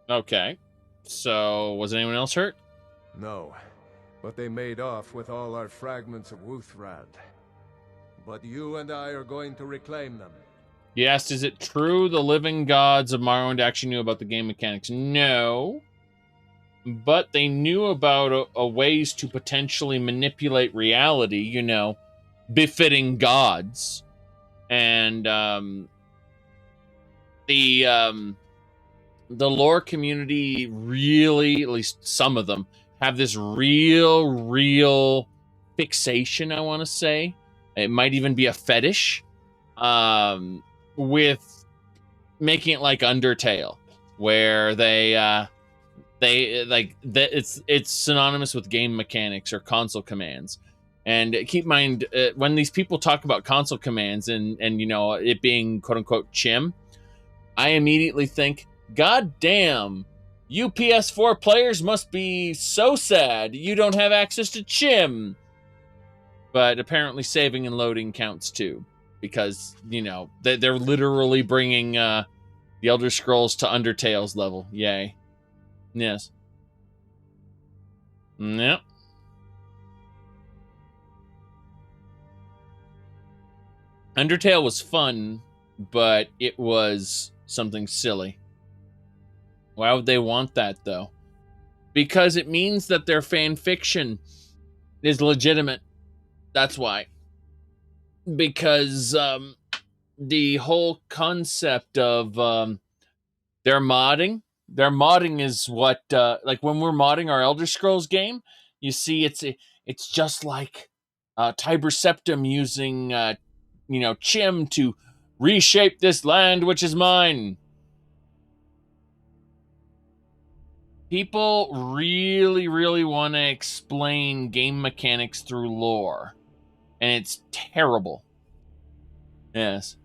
Okay. So, was anyone else hurt? No, but they made off with all our fragments of Wuthrad. But you and I are going to reclaim them. You asked, is it true the living gods of Morrowind actually knew about the game mechanics? No. But they knew about a ways to potentially manipulate reality, you know, befitting gods. And the lore community really, at least some of them, have this real fixation, I want to say. It might even be a fetish with making it like Undertale, where it's synonymous with game mechanics or console commands. And keep in mind, when these people talk about console commands and you know it being quote unquote chim, I immediately think, God damn, you PS4 players must be so sad you don't have access to chim. But apparently saving and loading counts too, because, you know, they're literally bringing the Elder Scrolls to Undertale's level. Yay. Yes. Yep. Undertale was fun, but it was something silly. Why would they want that, though? Because it means that their fan fiction is legitimate. That's why. Because the whole concept of their modding is what, like when we're modding our Elder Scrolls game, you see it's just like Tiber Septim using, you know, chim to reshape this land, which is mine. People really want to explain game mechanics through lore. And it's terrible. Yes.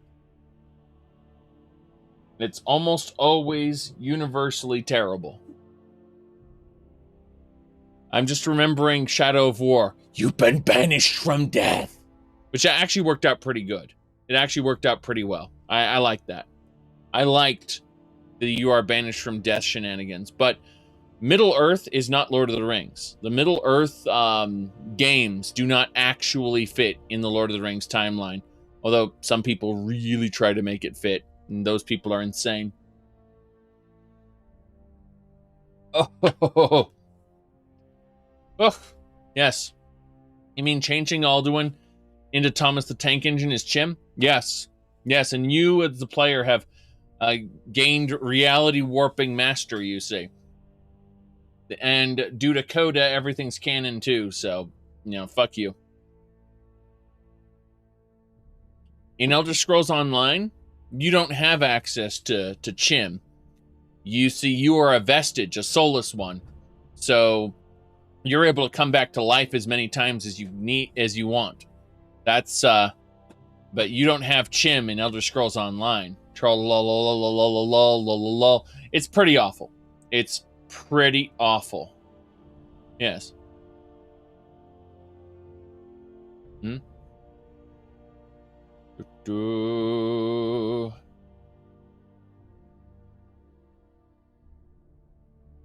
It's almost always universally terrible. I'm just remembering Shadow of War. You've been banished from death. Which actually worked out pretty good. It actually worked out pretty well. I liked that. I liked the you are banished from death shenanigans. But Middle-earth is not Lord of the Rings. The Middle-earth games do not actually fit in the Lord of the Rings timeline. Although some people really try to make it fit. And those people are insane. Oh. Yes. You mean changing Alduin into Thomas the Tank Engine is chim? Yes. Yes, and you as the player have gained reality warping mastery, you see. And due to Coda, everything's canon too, so, you know, fuck you. In Elder Scrolls Online, you don't have access to chim. You see, you are a vestige, a soulless one. So, you're able to come back to life as many times as you want. That's, but you don't have chim in Elder Scrolls Online. It's pretty awful. It's pretty awful. Yes.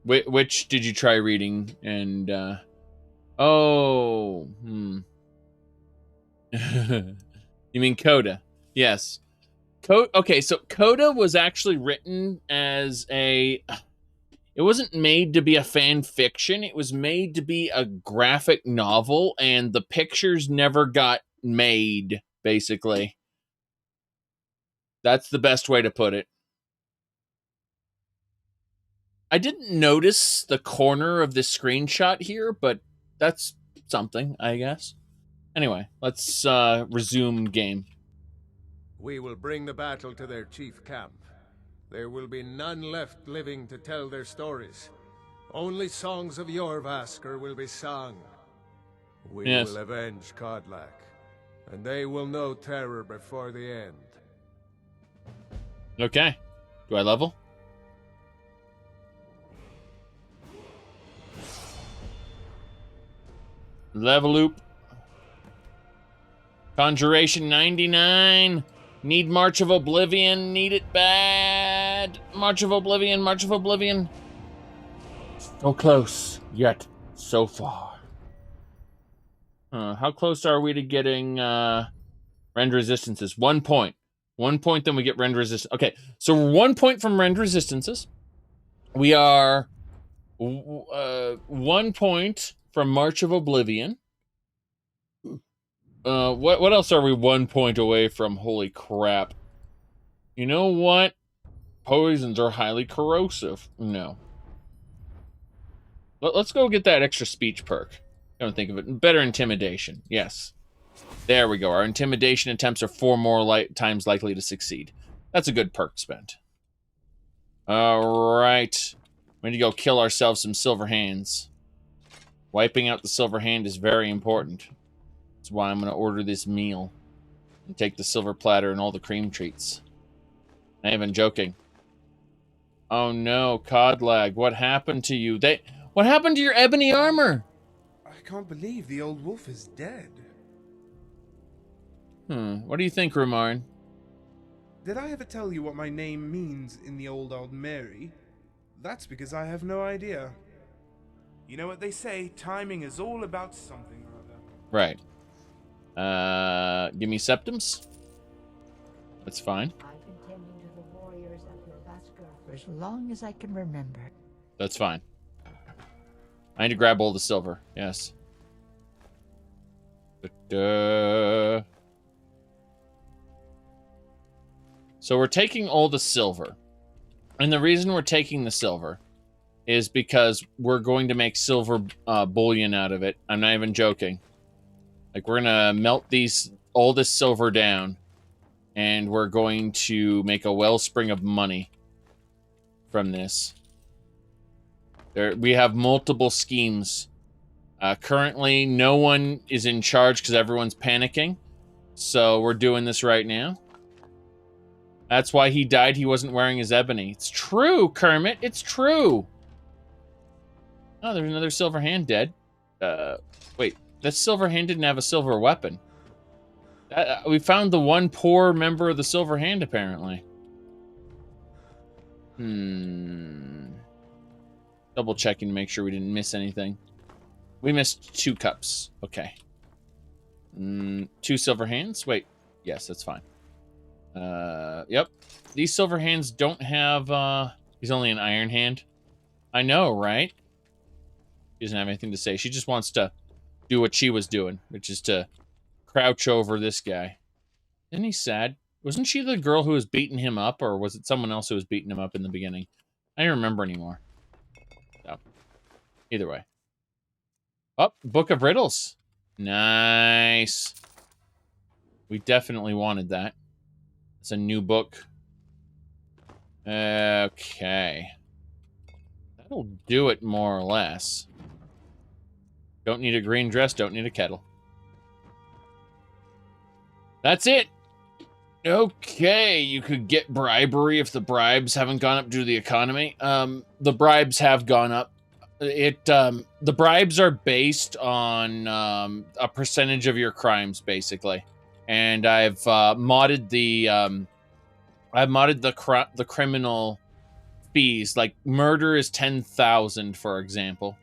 Which did you try reading? And, oh, You mean Coda? Yes. Okay, so Coda was actually written as a... It wasn't made to be a fan fiction. It was made to be a graphic novel, and the pictures never got made, basically. That's the best way to put it. I didn't notice the corner of this screenshot here, but that's something, I guess. Anyway, let's resume game. We will bring the battle to their chief camp. There will be none left living to tell their stories. Only songs of Jorvaskr will be sung. We will avenge Kodlak, and they will know terror before the end. Okay. Do I level? Level loop. Conjuration 99. Need March of Oblivion. Need it bad. March of Oblivion. March of Oblivion. So close, yet so far. How close are we to getting rend resistances? 1 point. 1 point, then we get rend resistance. Okay, so we're 1 point from rend resistances. We are 1 point from March of Oblivion. What else are we 1 point away from? Holy crap. You know what? Poisons are highly corrosive. No. Let's go get that extra speech perk. Don't think of it. Better intimidation. Yes. There we go. Our intimidation attempts are 4 more times likely to succeed. That's a good perk spent. All right. We need to go kill ourselves some silver hands. Wiping out the silver hand is very important. That's why I'm going to order this meal and take the silver platter and all the cream treats. I'm not even joking. Oh no, Codlag, what happened to you? What happened to your ebony armor? I can't believe the old wolf is dead. What do you think, Rumarin? Did I ever tell you what my name means in the old Aldmeri? That's because I have no idea. You know what they say, timing is all about something or other. Right. Give me septums. That's fine. I've been tending to the warriors at Jorvaskr for as long as I can remember. That's fine. I need to grab all the silver. Yes. So we're taking all the silver. And the reason we're taking the silver is because we're going to make silver bullion out of it. I'm not even joking. Like, we're going to melt all this silver down, and we're going to make a wellspring of money from this. We have multiple schemes. Currently, no one is in charge because everyone's panicking. So we're doing this right now. That's why he died. He wasn't wearing his ebony. It's true, Kermit. It's true. Oh, there's another silver hand dead. Wait. That silver hand didn't have a silver weapon. We found the one poor member of the silver hand, apparently. Double checking to make sure we didn't miss anything. We missed 2 cups. Okay. 2 silver hands? Wait. Yes, that's fine. Yep. These silver hands don't have, he's only an iron hand. I know, right? She doesn't have anything to say. She just wants to do what she was doing, which is to crouch over this guy. Isn't he sad? Wasn't she the girl who was beating him up, or was it someone else who was beating him up in the beginning? I don't remember anymore. So, either way. Oh, Book of Riddles. Nice. We definitely wanted that. It's a new book. Okay. That'll do it more or less. Don't need a green dress, don't need a kettle. That's it. Okay, you could get bribery if the bribes haven't gone up due to the economy. The bribes have gone up. The bribes are based on a percentage of your crimes, basically. And I've modded the criminal fees. Like, murder is 10,000, for example.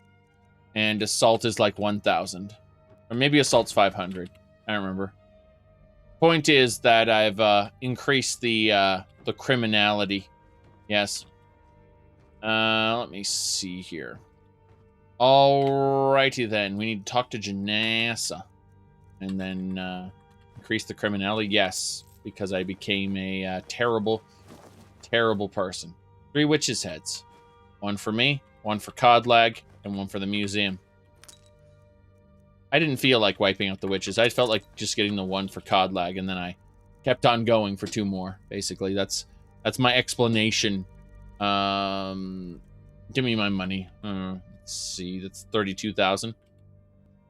And assault is like 1,000. Or maybe assault's 500. I don't remember. Point is that I've increased the criminality. Yes. Let me see here. Alrighty then. We need to talk to Janessa. And then increase the criminality. Yes. Because I became a terrible, terrible person. 3 witches' heads. 1 for me, 1 for Codlag, and 1 for the museum. I didn't feel like wiping out the witches. I felt like just getting the 1 for Codlag, and then I kept on going for 2 more. Basically, that's my explanation. Give me my money. Let's see, that's 32,000.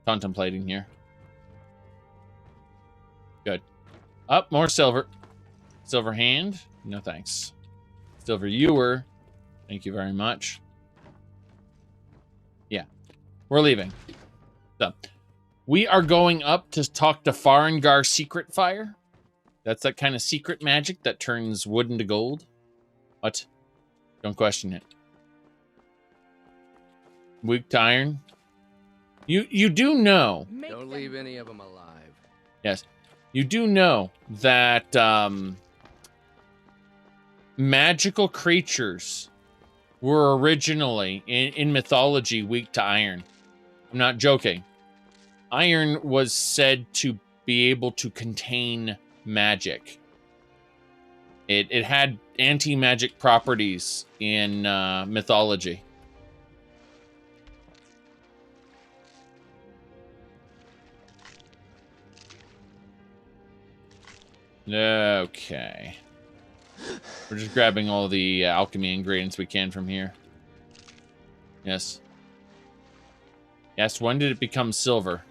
Contemplating here. Good. Up, more silver. Silver hand. No thanks. Silver ewer. Thank you very much. Yeah. We're leaving. So, we are going up to talk to Farengar Secret Fire. That's that kind of secret magic that turns wood into gold. What? Don't question it. Weak to iron. You do know. Don't leave any of them alive. Yes. You do know that magical creatures were originally, in mythology, weak to iron. I'm not joking. Iron was said to be able to contain magic. It had anti-magic properties in mythology. Okay. We're just grabbing all the alchemy ingredients we can from here. Yes. Yes, when did it become silver?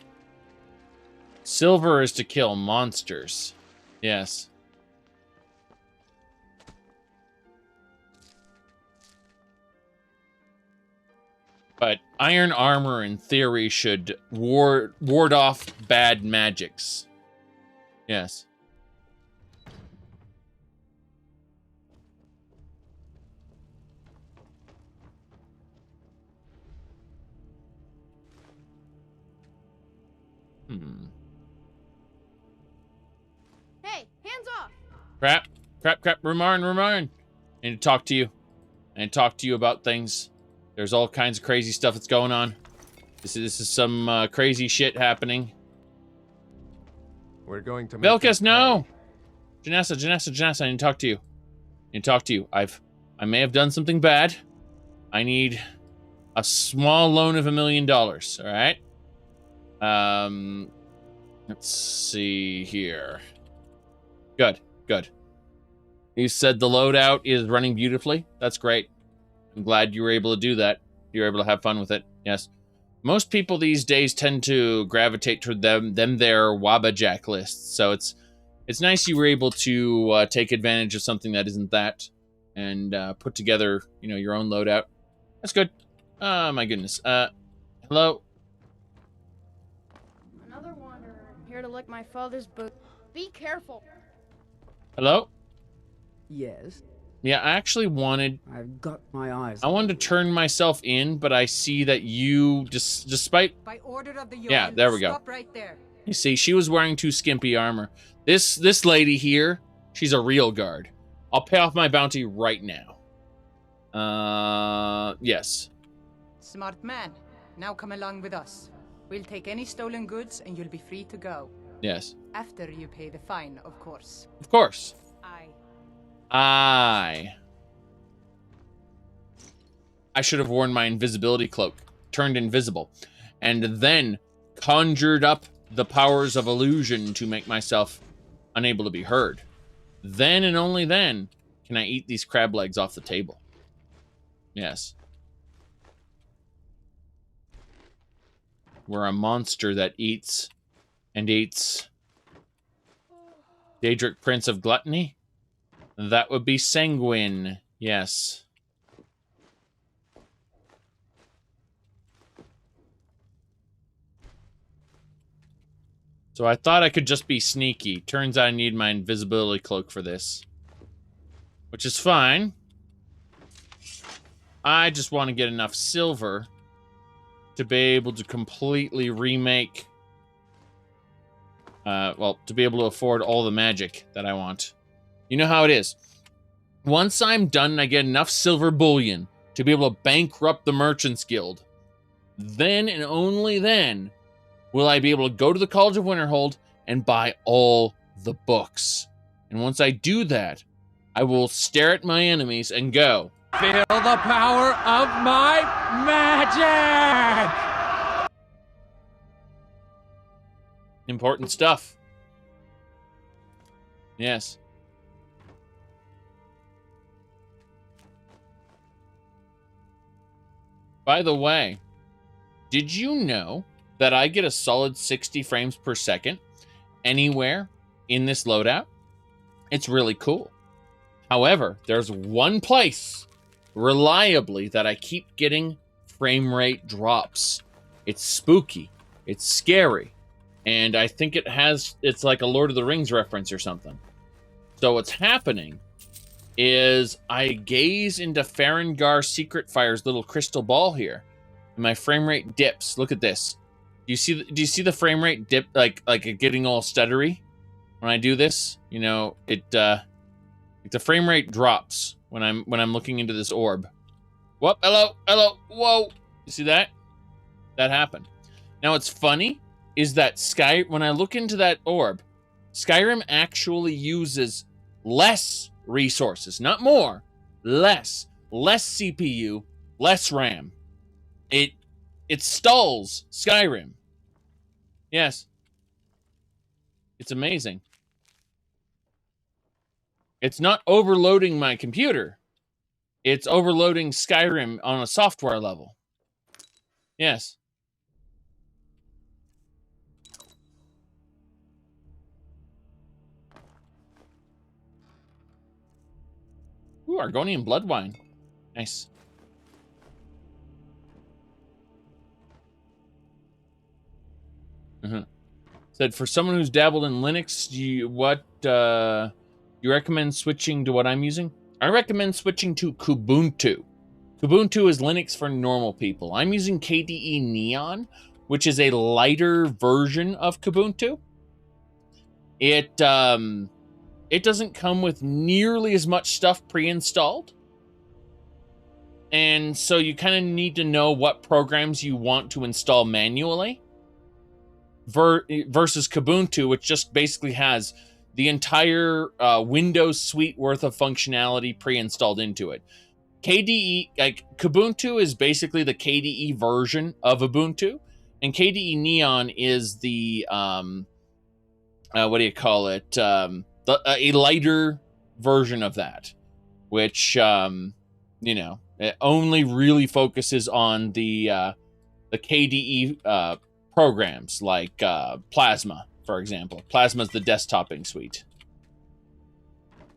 Silver is to kill monsters. Yes. But iron armor, in theory, should ward off bad magics. Yes. Hey, hands off! Crap. Rumarin. I need to talk to you. I need to talk to you about things. There's all kinds of crazy stuff that's going on. This is some crazy shit happening. We're going to Vilkas, no! Janessa, I need to talk to you. I may have done something bad. I need a small loan of $1 million, alright? Let's see here. Good. You said the loadout is running beautifully. That's great. I'm glad you were able to do that. You were able to have fun with it. Yes. Most people these days tend to gravitate toward their Wabajack lists. So it's nice you were able to take advantage of something that isn't that and put together, your own loadout. That's good. Oh my goodness. Hello. Another wanderer here to lick my father's boot. Be careful. Hello? Yes? Yeah, I actually wanted... I've got my eyes. I wanted to turn myself in, but I see that you, despite... By order of the yeah, there we go. Stop right there. You see, she was wearing too skimpy armor. This lady here, she's a real guard. I'll pay off my bounty right now. Yes. Smart man. Now come along with us. We'll take any stolen goods and you'll be free to go. Yes. After you pay the fine, of course. Of course. I should have worn my invisibility cloak, turned invisible, and then conjured up the powers of illusion to make myself unable to be heard. Then and only then can I eat these crab legs off the table. Yes. We're a monster that eats and eats. Daedric Prince of Gluttony? That would be Sanguine. Yes. So I thought I could just be sneaky. Turns out I need my invisibility cloak for this. Which is fine. I just want to get enough silver to be able to completely remake... well, to be able to afford all the magic that I want. You know how it is. Once I'm done and I get enough silver bullion to be able to bankrupt the Merchants Guild, then and only then will I be able to go to the College of Winterhold and buy all the books. And once I do that, I will stare at my enemies and go, "Feel the power of my magic!" Important stuff. Yes. By the way, did you know that I get a solid 60 frames per second anywhere in this loadout? It's really cool. However, there's one place reliably that I keep getting frame rate drops. It's spooky. It's scary. And I think it's like a Lord of the Rings reference or something. So what's happening is I gaze into Farengar Secret Fire's little crystal ball here, and my frame rate dips. Look at this. Do you see the frame rate dip, like it getting all stuttery when I do this? You know, the frame rate drops when I'm looking into this orb. Whoop, hello, whoa. You see that? That happened. Now what's funny is that when I look into that orb, Skyrim actually uses less resources, not more, less CPU, less RAM. It stalls Skyrim. Yes. It's amazing. It's not overloading my computer. It's overloading Skyrim on a software level. Yes. Ooh, Argonian blood wine. Nice. Said, for someone who's dabbled in Linux, do you recommend switching to what I'm using? I recommend switching to Kubuntu. Kubuntu is Linux for normal people. I'm using KDE Neon, which is a lighter version of Kubuntu. It doesn't come with nearly as much stuff pre-installed. And so you kind of need to know what programs you want to install manually. Versus Kubuntu, which just basically has the entire Windows suite worth of functionality pre-installed into it. Kubuntu is basically the KDE version of Ubuntu, and KDE Neon is the what do you call it? A lighter version of that, which it only really focuses on the KDE programs like Plasma, for example. Plasma's the desktoping suite.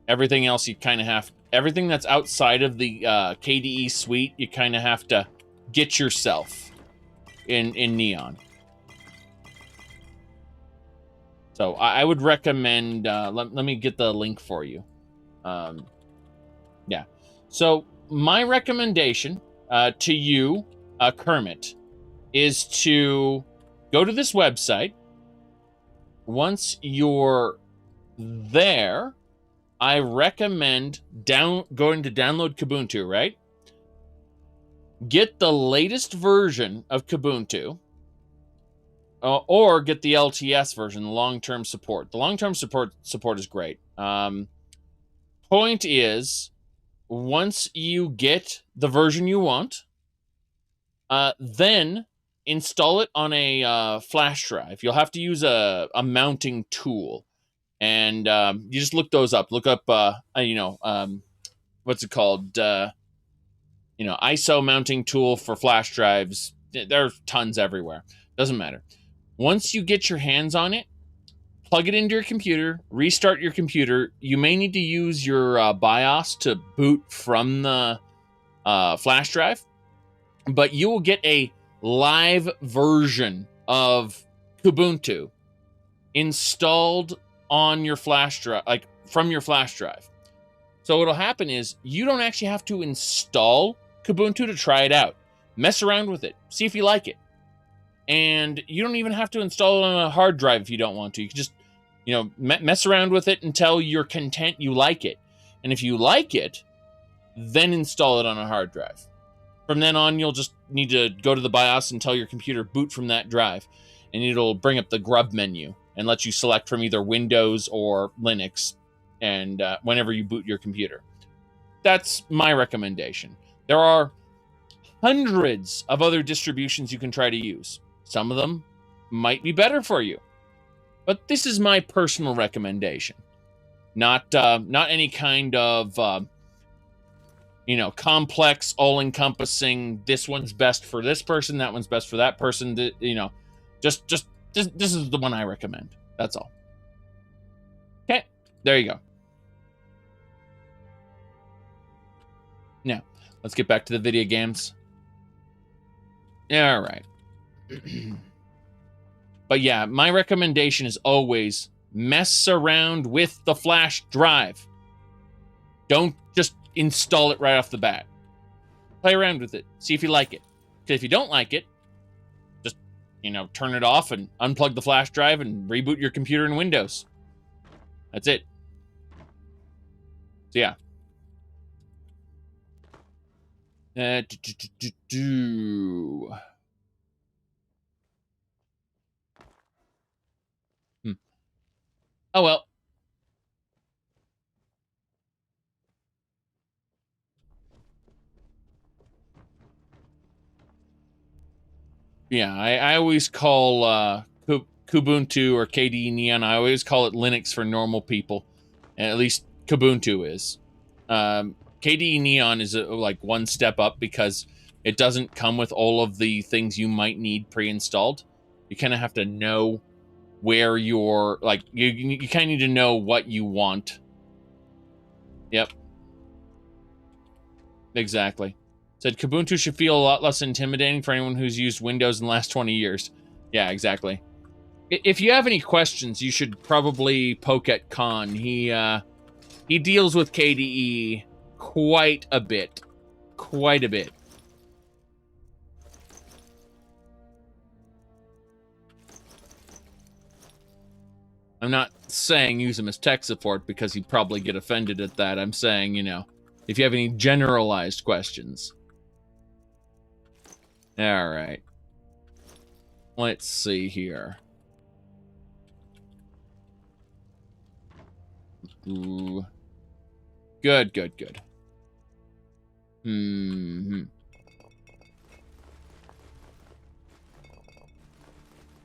Everything else you kind of have, everything that's outside of the KDE suite, you kind of have to get yourself in Neon. So I would recommend, let me get the link for you. Yeah. So my recommendation to you, Kermit, is to go to this website. Once you're there, I recommend going to download Kubuntu, right? Get the latest version of Kubuntu, or get the LTS version, the long-term support. The long-term support is great. Point is, once you get the version you want, then install it on a flash drive. You'll have to use a mounting tool, and you just look those up. Look up, what's it called? ISO mounting tool for flash drives. There are tons everywhere. Doesn't matter. Once you get your hands on it, plug it into your computer, restart your computer. You may need to use your BIOS to boot from the flash drive, but you will get a live version of Kubuntu installed on your flash drive, from your flash drive. So what'll happen is you don't actually have to install Kubuntu to try it out. Mess around with it. See if you like it. And you don't even have to install it on a hard drive if you don't want to. You can just, you know, mess around with it until you're content you like it. And if you like it, then install it on a hard drive. From then on, you'll just need to go to the BIOS and tell your computer boot from that drive. And it'll bring up the grub menu and let you select from either Windows or Linux and whenever you boot your computer. That's my recommendation. There are hundreds of other distributions you can try to use. Some of them might be better for you. But this is my personal recommendation. Not any kind of, you know, complex, all-encompassing, this one's best for this person, that one's best for that person, you know. Just this is the one I recommend. That's all. Okay, there you go. Now, let's get back to the video games. All right. But yeah, my recommendation is always mess around with the flash drive. Don't just install it right off the bat. Play around with it. See if you like it. Because if you don't like it, just, you know, turn it off and unplug the flash drive and reboot your computer in Windows. That's it. So yeah. Oh well. Yeah, I always call Kubuntu or KDE Neon, I always call it Linux for normal people. And at least Kubuntu is. KDE Neon is like one step up because it doesn't come with all of the things you might need pre-installed. You kind of have to know where you're, like, you kind of need to know what you want. Yep. Exactly. Said Kubuntu should feel a lot less intimidating for anyone who's used Windows in the last 20 years. Yeah, exactly. If you have any questions, you should probably poke at Khan. He deals with KDE quite a bit. Quite a bit. I'm not saying use him as tech support because he'd probably get offended at that. I'm saying, you know, if you have any generalized questions. All right. Let's see here. Ooh. Good, good, good. Mm-hmm.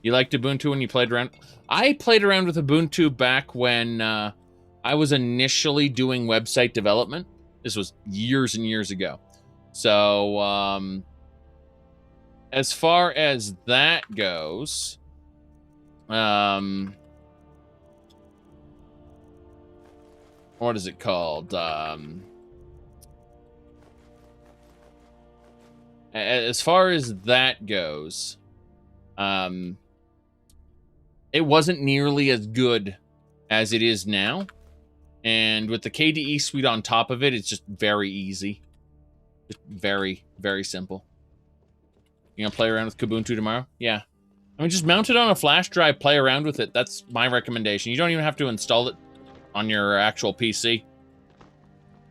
You liked Ubuntu when you played around? I played around with Ubuntu back when I was initially doing website development. This was years and years ago. So, as far as that goes, what is it called? As far as that goes, it wasn't nearly as good as it is now. And with the KDE suite on top of it, it's just very easy. Just very, very simple. You gonna play around with Kubuntu tomorrow? Yeah. I mean, just mount it on a flash drive, play around with it. That's my recommendation. You don't even have to install it on your actual PC.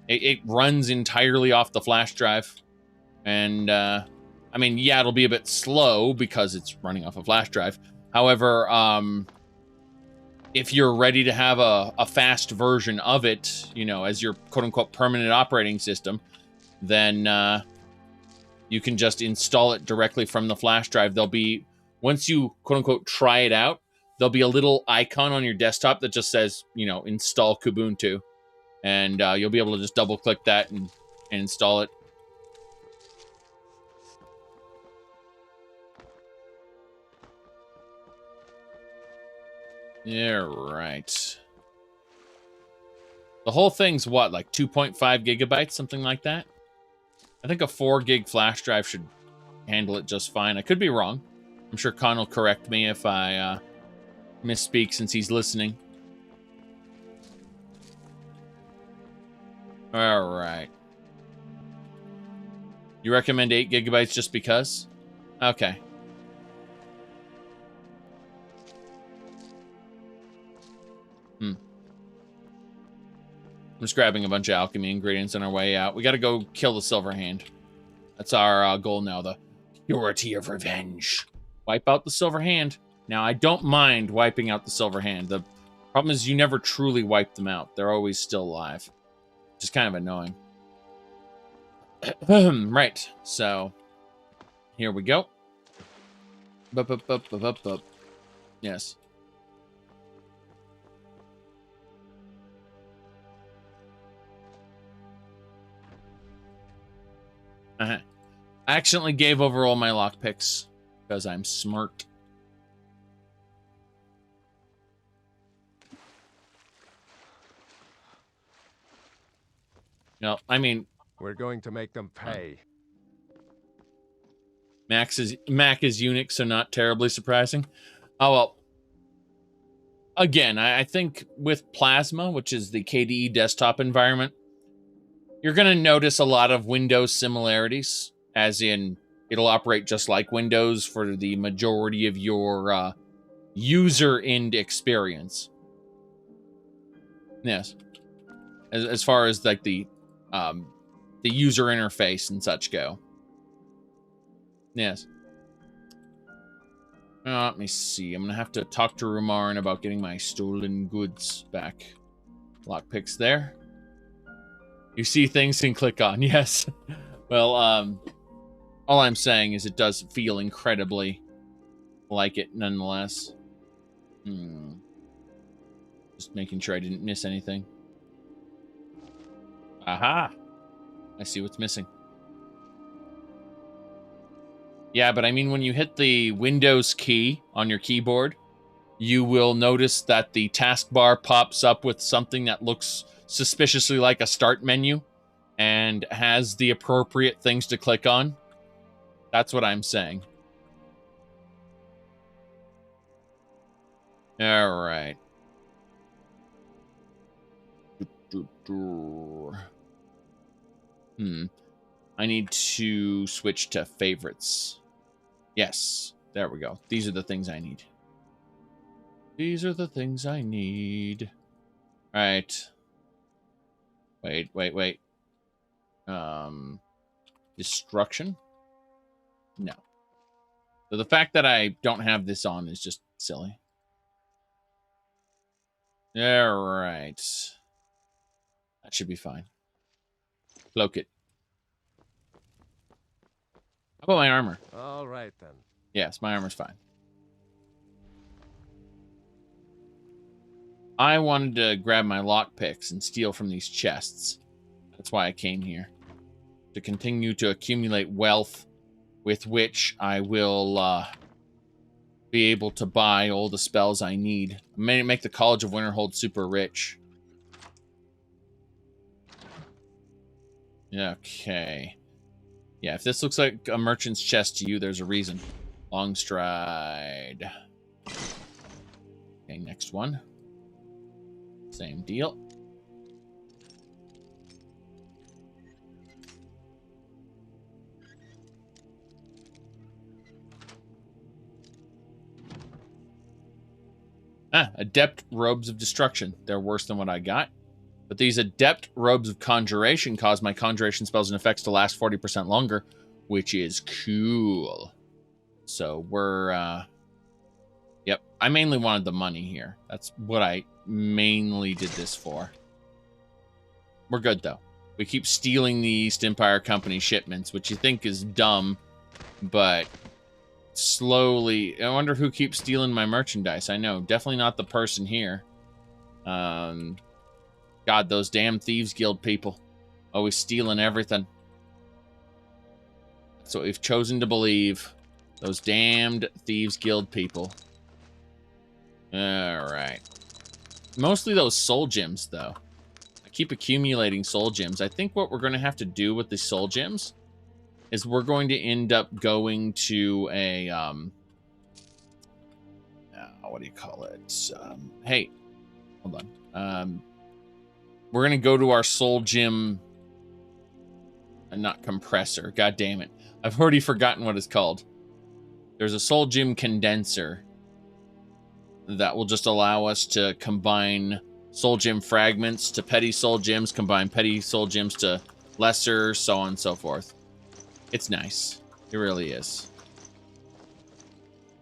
It runs entirely off the flash drive. And, I mean, yeah, it'll be a bit slow because it's running off a flash drive. However, if you're ready to have a fast version of it, you know, as your quote-unquote permanent operating system, then you can just install it directly from the flash drive. There'll be, once you quote-unquote try it out, there'll be a little icon on your desktop that just says, you know, install Kubuntu. And you'll be able to just double-click that and install it. Yeah, right. The whole thing's what, like 2.5 gigabytes, something like that? I think a 4 gig flash drive should handle it just fine. I could be wrong. I'm sure Con will correct me if I misspeak since he's listening. All right. You recommend 8 gigabytes just because? Okay. I'm just grabbing a bunch of alchemy ingredients on our way out. We got to go kill the Silver Hand. That's our goal now, the purity of revenge. Wipe out the Silver Hand. Now, I don't mind wiping out the Silver Hand. The problem is you never truly wipe them out. They're always still alive. Which is kind of annoying. Right, so here we go. Yes. I accidentally gave over all my lockpicks because I'm smart. No, I mean, we're going to make them pay. Mac is Unix, so not terribly surprising. Oh well. Again, I think with Plasma, which is the KDE desktop environment, you're going to notice a lot of Windows similarities, as in it'll operate just like Windows for the majority of your user end experience. Yes, as far as like the user interface and such go. Yes. Let me see. I'm gonna have to talk to Rumarin about getting my stolen goods back. Lockpicks there. You see things and click on. Yes. Well, all I'm saying is it does feel incredibly like it nonetheless. Just making sure I didn't miss anything. Aha! I see what's missing. Yeah, but I mean, when you hit the Windows key on your keyboard, you will notice that the taskbar pops up with something that looks suspiciously like a start menu and has the appropriate things to click on. That's what I'm saying. All right. I need to switch to favorites. Yes, there we go. These are the things I need. These are the things I need. All right. Wait. Destruction? No. So the fact that I don't have this on is just silly. All right. That should be fine. Cloak it. How about my armor? All right, then. Yes, my armor's fine. I wanted to grab my lockpicks and steal from these chests. That's why I came here. To continue to accumulate wealth with which I will be able to buy all the spells I need. Make the College of Winterhold super rich. Okay. Yeah, if this looks like a merchant's chest to you, there's a reason. Long stride. Okay, next one. Same deal. Adept Robes of Destruction. They're worse than what I got. But these Adept Robes of Conjuration cause my conjuration spells and effects to last 40% longer, which is cool. So we're, yep. I mainly wanted the money here. That's what I mainly did this for. We're good, though. We keep stealing the East Empire Company shipments, which you think is dumb, but slowly... I wonder who keeps stealing my merchandise. I know. Definitely not the person here. God, those damn Thieves Guild people. Always stealing everything. That's what we've chosen to believe. Those damned Thieves Guild people. Alright. Mostly those soul gems, though. I keep accumulating soul gems. I think what we're going to have to do with the soul gems is we're going to end up going to a, what do you call it? Hey, hold on. We're going to go to our soul gem not compressor. God damn it. I've already forgotten what it's called. There's a soul gem condenser that will just allow us to combine soul gem fragments to petty soul gems, combine petty soul gems to lesser, so on and so forth. It's nice. It really is.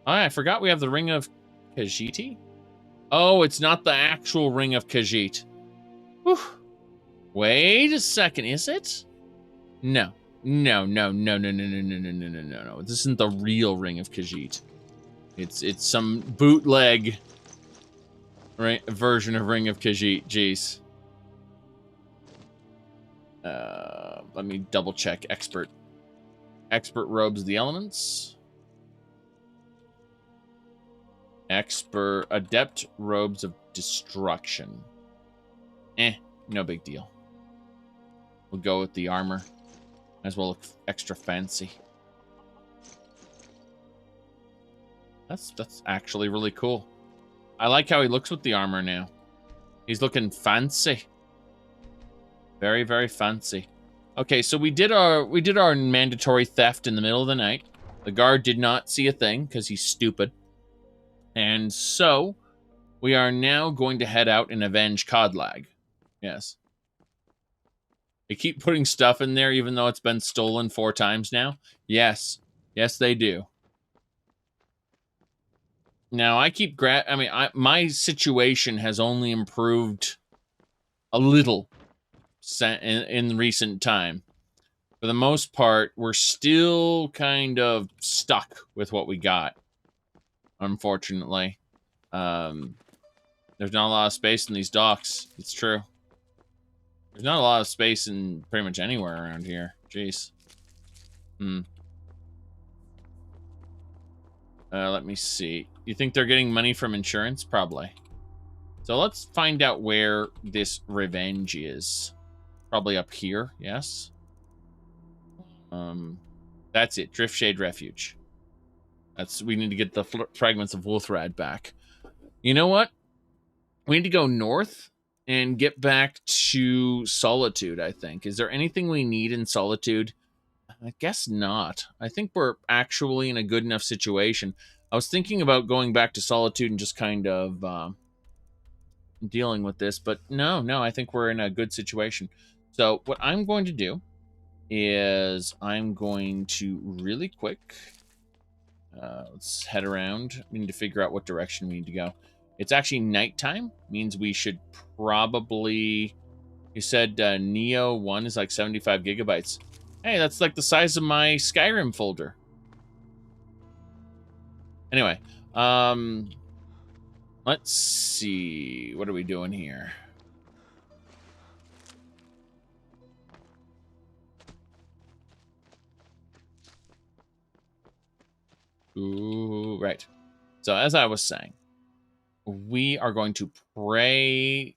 Oh, I forgot we have the Ring of Khajiit. Oh, it's not the actual Ring of Khajiit. Whew. Wait a second, is it? No. No. This isn't the real Ring of Khajiit. It's some bootleg version of Ring of Khajiit. Jeez. Let me double check. Expert robes of the elements. Adept robes of destruction. No big deal. We'll go with the armor. Might as well look extra fancy. That's actually really cool. I like how he looks with the armor now. He's looking fancy. Very, very fancy. Okay, so we did our mandatory theft in the middle of the night. The guard did not see a thing because he's stupid. And so we are now going to head out and avenge Codlag. Yes. They keep putting stuff in there even though it's been stolen 4 times now. Yes. Yes, they do. Now, my situation has only improved a little in recent time. For the most part, we're still kind of stuck with what we got, unfortunately. There's not a lot of space in these docks. It's true. There's not a lot of space in pretty much anywhere around here. Jeez. Let me see. You think they're getting money from insurance? Probably. So let's find out where this revenge is. Probably up here, yes. That's it. Driftshade Refuge. We need to get the fragments of Wolthrad back. You know what? We need to go north and get back to Solitude, I think. Is there anything we need in Solitude? I guess not. I think we're actually in a good enough situation. I was thinking about going back to Solitude and just kind of dealing with this, but no, I think we're in a good situation. So what I'm going to do is I'm going to really quick, let's head around. We need to figure out what direction we need to go. It's actually nighttime, means we should probably, you said Neo 1 is like 75 gigabytes. Hey, that's like the size of my Skyrim folder. Anyway, let's see. What are we doing here? Ooh, right. So as I was saying, we are going to pray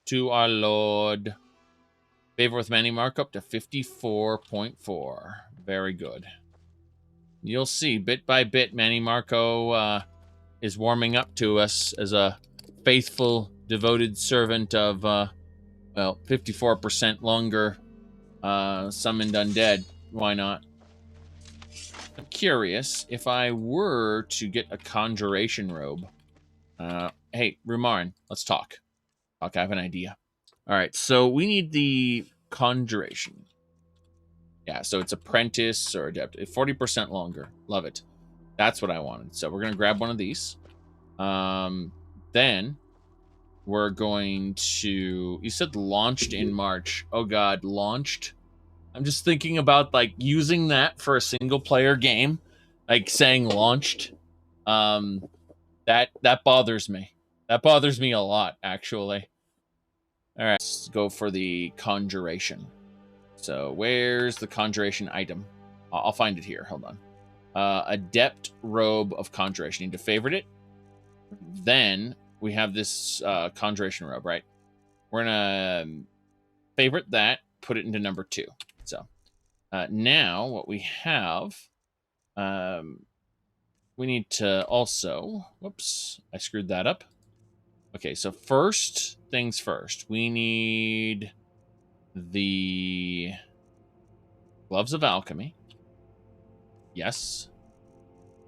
to our Lord. Favor with Manny markup to 54.4. Very good. You'll see, bit by bit, Manny Marco is warming up to us as a faithful, devoted servant of, well, 54% longer summoned undead. Why not? I'm curious if I were to get a conjuration robe. Hey, Rumarin, let's talk. I have an idea. All right, so we need the conjuration. Yeah, so it's apprentice or adept. 40% longer. Love it. That's what I wanted. So we're going to grab one of these. Then we're going to... You said launched in March. Oh, God, launched? I'm just thinking about, like, using that for a single-player game. Like, saying launched. That bothers me. That bothers me a lot, actually. All right, let's go for the conjuration. So where's the conjuration item? I'll find it here. Hold on. Adept robe of conjuration. Need to favorite it. Then we have this conjuration robe, right? We're gonna favorite that. Put it into number 2. So now what we have, we need to also. Whoops, I screwed that up. Okay, so first things first. We need the Gloves of Alchemy. Yes.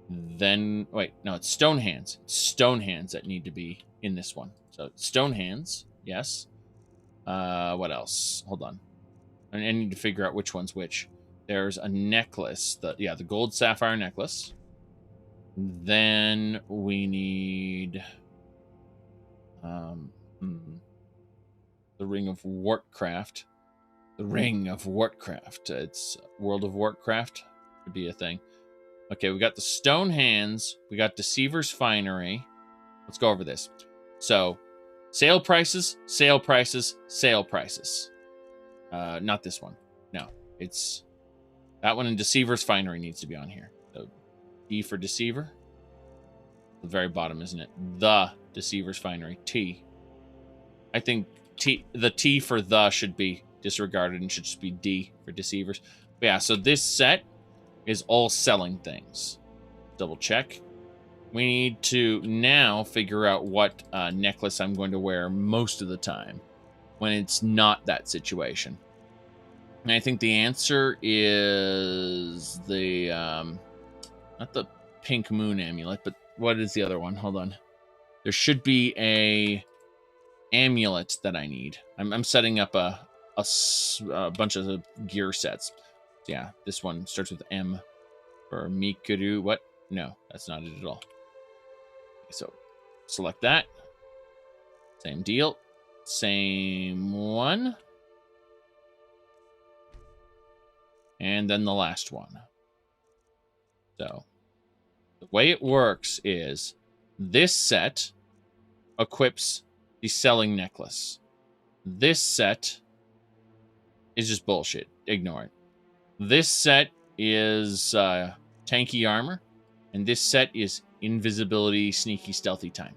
Then, wait, no, it's Stone Hands. Stone Hands that need to be in this one. So, Stone Hands, yes. What else? Hold on. I need to figure out which one's which. There's a necklace. The gold sapphire necklace. Then we need the Ring of Wartcraft. The Ring of Wartcraft. It's World of Wartcraft. Could be a thing. Okay, we got the Stone Hands. We got Deceiver's Finery. Let's go over this. So, sale prices, sale prices, sale prices. Not this one. No, it's that one, and Deceiver's Finery needs to be on here. So, D for Deceiver. The very bottom, isn't it? The Deceiver's Finery. T. I think the T for the should be disregarded and should just be D for Deceivers. But yeah, so this set is all selling things. Double check. We need to now figure out what necklace I'm going to wear most of the time when it's not that situation. And I think the answer is the, not the Pink Moon Amulet, but what is the other one? Hold on. There should be a amulet that I need. I'm setting up a bunch of gear sets. Yeah, this one starts with M for Mikuru. What? No, that's not it at all. Okay, so select that. Same deal. Same one. And then the last one. So the way it works is this set equips the selling necklace. This set is just bullshit. Ignore it. This set is tanky armor, and this set is invisibility, sneaky, stealthy time.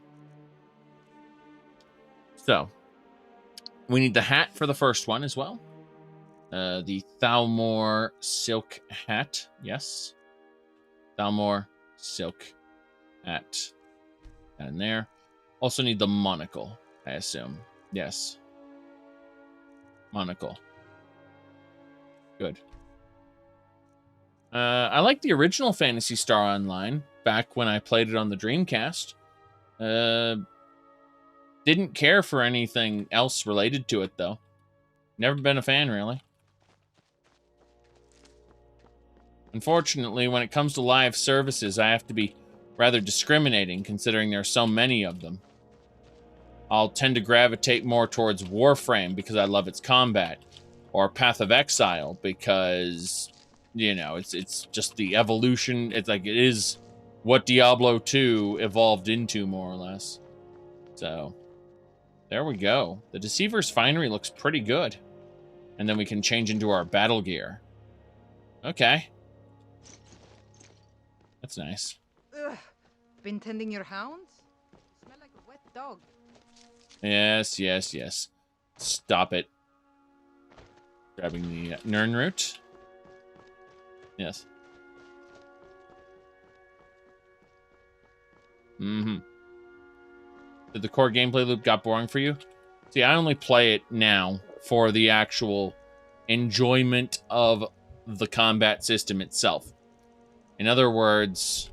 So, we need the hat for the first one as well. The Thalmor silk hat, yes. Thalmor silk hat. And there. Also need the monocle, I assume. Yes. Monocle. Good. I like the original Phantasy Star Online back when I played it on the Dreamcast. Didn't care for anything else related to it, though. Never been a fan, really. Unfortunately, when it comes to live services, I have to be rather discriminating, considering there are so many of them. I'll tend to gravitate more towards Warframe because I love its combat, or Path of Exile because, you know, it's just the evolution. It's like it is what Diablo 2 evolved into, more or less. So, there we go. The Deceiver's Finery looks pretty good. And then we can change into our battle gear. Okay. That's nice. Ugh. Been tending your hounds? Smell like a wet dog. Yes, yes, yes. Stop it. Grabbing the Nirnroot. Yes. Mm-hmm. Did the core gameplay loop got boring for you? See, I only play it now for the actual enjoyment of the combat system itself. In other words,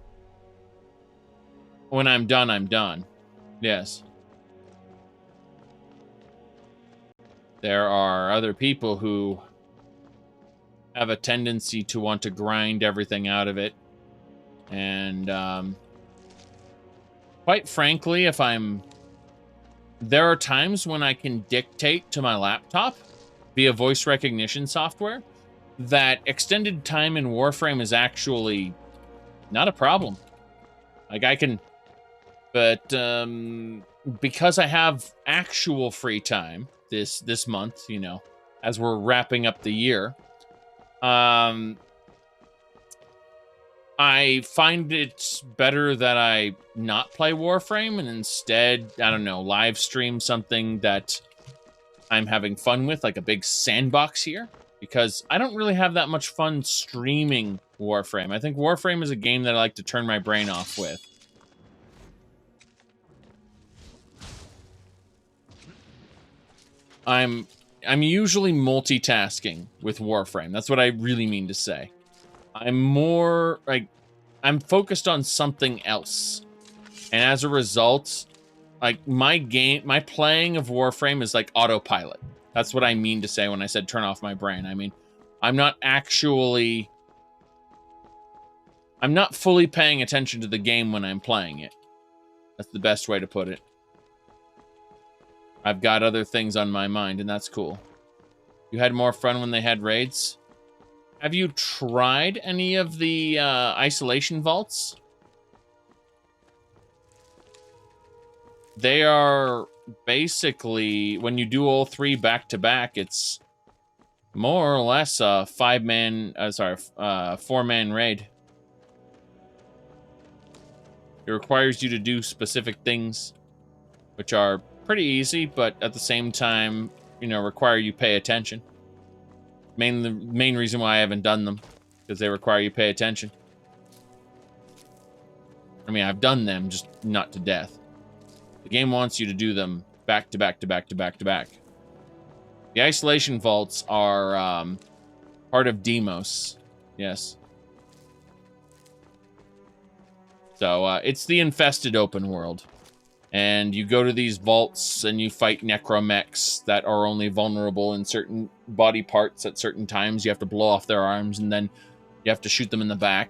when I'm done, I'm done. Yes. There are other people who have a tendency to want to grind everything out of it. And, quite frankly, there are times when I can dictate to my laptop via voice recognition software that extended time in Warframe is actually not a problem. Like, I can... But, because I have actual free time this month, you know, as we're wrapping up the year, I find it better that I not play Warframe and instead, I don't know, live stream something that I'm having fun with, like a big sandbox here, because I don't really have that much fun streaming Warframe. I think Warframe is a game that I like to turn my brain off with. I'm usually multitasking with Warframe. That's what I really mean to say. I'm more like I'm focused on something else. And as a result, like my playing of Warframe is like autopilot. That's what I mean to say when I said turn off my brain. I mean, I'm not fully paying attention to the game when I'm playing it. That's the best way to put it. I've got other things on my mind, and that's cool. You had more fun when they had raids? Have you tried any of the isolation vaults? They are basically, when you do all three back to back, it's more or less a 4-man raid. It requires you to do specific things, which are pretty easy, but at the same time, you know, require you pay attention. The main reason why I haven't done them, because they require you pay attention. I mean, I've done them, just not to death. The game wants you to do them back to back to back to back to back. The isolation vaults are part of Demos. Yes. So it's the infested open world. And you go to these vaults and you fight necromechs that are only vulnerable in certain body parts at certain times. You have to blow off their arms and then you have to shoot them in the back.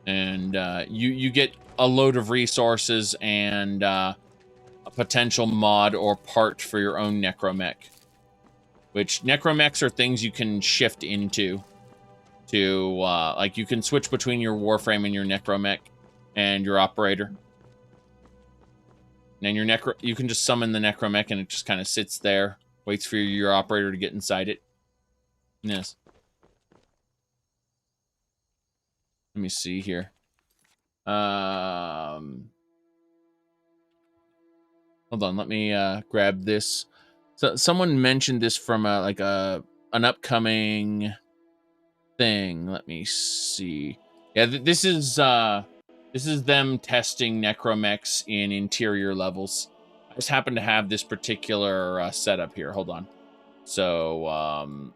And you get a load of resources and a potential mod or part for your own necromech. Which necromechs are things you can shift into. Like you can switch between your Warframe and your necromech and your operator. And your you can just summon the necromech and it just kind of sits there, waits for your operator to get inside it. Yes. Let me see here. Hold on, let me grab this. So someone mentioned this from an upcoming thing. Let me see. Yeah, this is them testing necromechs in interior levels. I just happen to have this particular setup here. Hold on. So,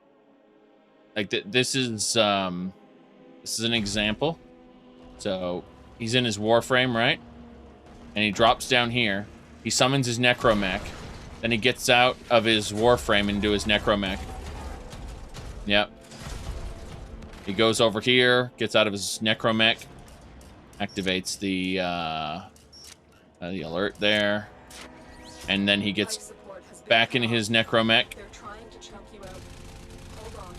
this is an example. So he's in his Warframe, right? And he drops down here. He summons his necromech. Then he gets out of his Warframe into his necromech. Yep. He goes over here, gets out of his necromech, activates the alert there, and then he gets back into his necromech. They're trying to choke you out. Hold on.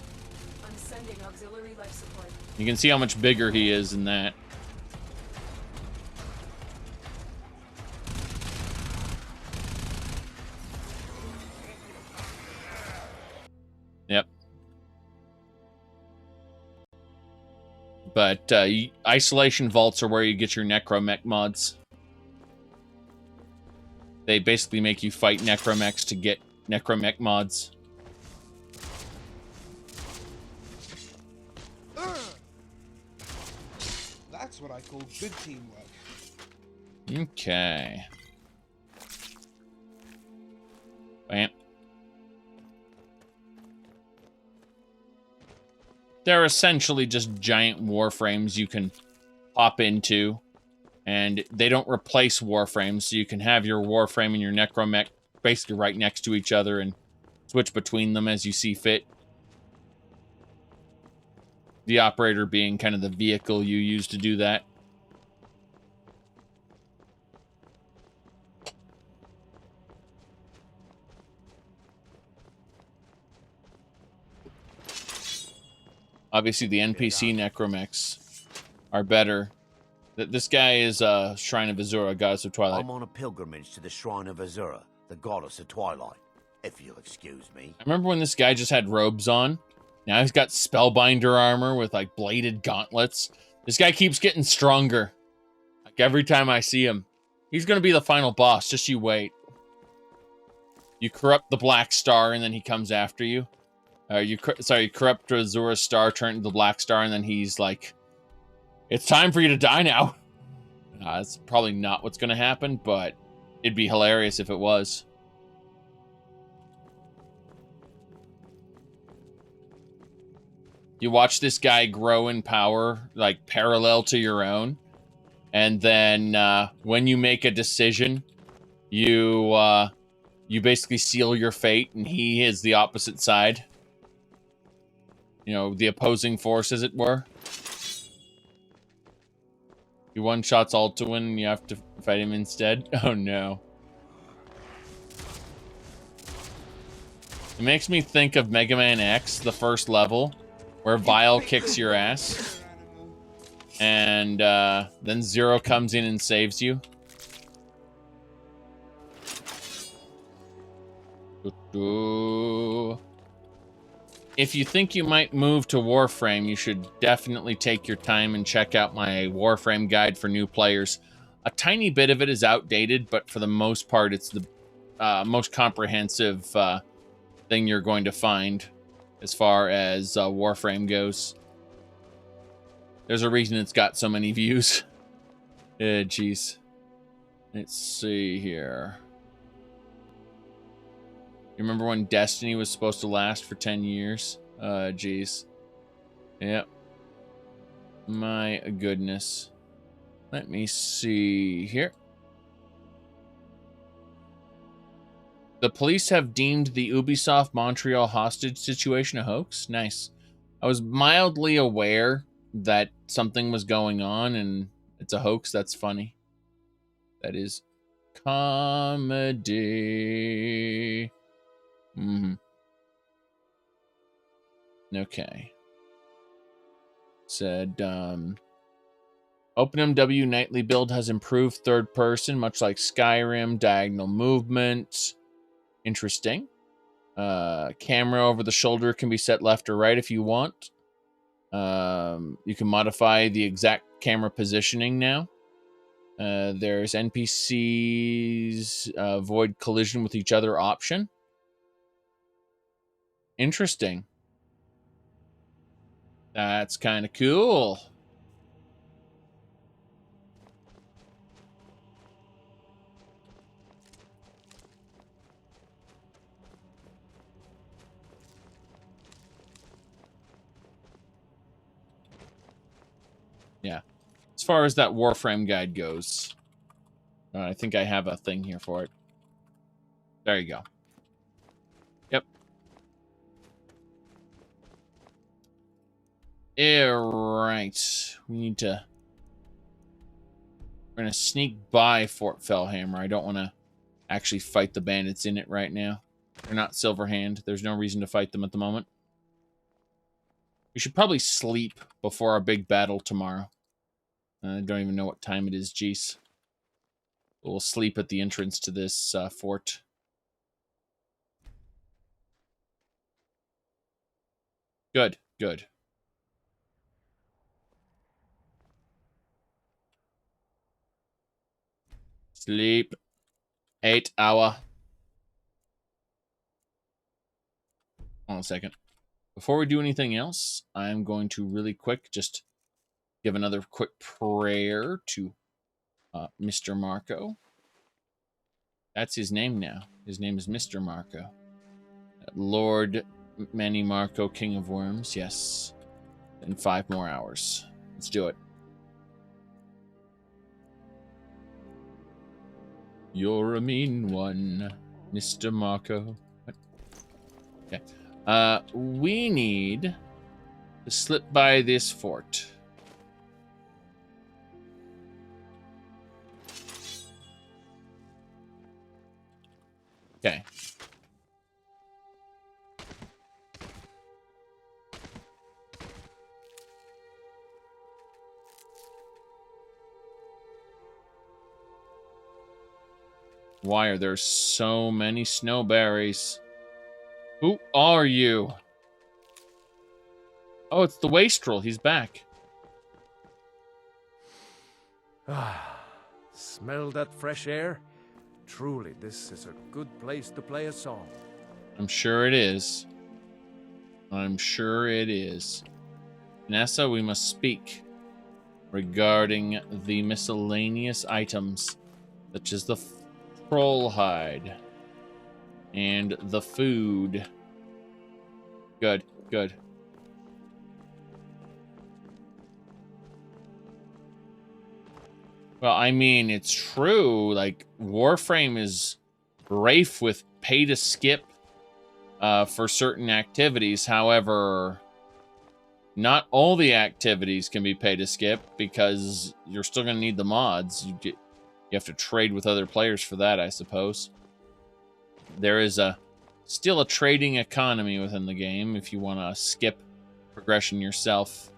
I'm sending auxiliary life support. You can see how much bigger he is in that. Yep. But isolation vaults are where you get your necromech mods. They basically make you fight necromechs to get necromech mods. That's what I call good teamwork. Okay. Bam. They're essentially just giant warframes you can pop into, and they don't replace warframes, so you can have your warframe and your necromech basically right next to each other and switch between them as you see fit. The operator being kind of the vehicle you use to do that. Obviously, the NPC necromechs are better. This guy is Shrine of Azura, Goddess of Twilight. I'm on a pilgrimage to the Shrine of Azura, the Goddess of Twilight, if you'll excuse me. I remember when this guy just had robes on. Now he's got Spellbinder armor with, like, bladed gauntlets. This guy keeps getting stronger. Like, every time I see him. He's gonna be the final boss, just you wait. You corrupt the Black Star, and then he comes after you. You corrupt Azura's star, turn into the Black Star, and then he's like, it's time for you to die now. That's probably not what's going to happen, but it'd be hilarious if it was. You watch this guy grow in power, like parallel to your own. And then when you make a decision, you basically seal your fate, and he is the opposite side. You know, the opposing force, as it were. You one-shots Altuin, and you have to fight him instead. Oh, no. It makes me think of Mega Man X, the first level, where Vile kicks your ass. And then Zero comes in and saves you. If you think you might move to Warframe, you should definitely take your time and check out my Warframe guide for new players. A tiny bit of it is outdated, but for the most part, it's the most comprehensive thing you're going to find as far as Warframe goes. There's a reason it's got so many views. Jeez. Let's see here. You remember when Destiny was supposed to last for 10 years? Jeez. Yep. My goodness. Let me see here. The police have deemed the Ubisoft Montreal hostage situation a hoax. Nice. I was mildly aware that something was going on and it's a hoax. That's funny. That is comedy. Okay. Said, OpenMW nightly build has improved third person, much like Skyrim, diagonal movement. Interesting. Camera over the shoulder can be set left or right if you want. You can modify the exact camera positioning now. There's NPCs avoid collision with each other option. Interesting. That's kind of cool. Yeah. As far as that Warframe guide goes, I think I have a thing here for it. There you go. Yep. Right. We need to... We're going to sneak by Fort Fellhammer. I don't want to actually fight the bandits in it right now. They're not Silverhand. There's no reason to fight them at the moment. We should probably sleep before our big battle tomorrow. I don't even know what time it is, jeez. We'll sleep at the entrance to this fort. Good, good. Sleep. 8 hour. Hold on a second. Before we do anything else, I'm going to really quick just give another quick prayer to Mr. Marco. That's his name now. His name is Mr. Marco. Lord Manny Marco, King of Worms. Yes. In 5 more hours. Let's do it. You're a mean one, Mr. Marco. Okay. We need to slip by this fort. Okay. Why are there so many snowberries? Who are you? Oh, it's the wastrel. He's back. Smell that fresh air? Truly, this is a good place to play a song. I'm sure it is. I'm sure it is. Nessa, we must speak regarding the miscellaneous items, such as the troll hide and the food. Good, good. Well, I mean, it's true. Like, Warframe is rife with pay-to-skip for certain activities. However, not all the activities can be pay-to-skip because you're still going to need the mods. You have to trade with other players for that, I suppose. There is still a trading economy within the game if you want to skip progression yourself.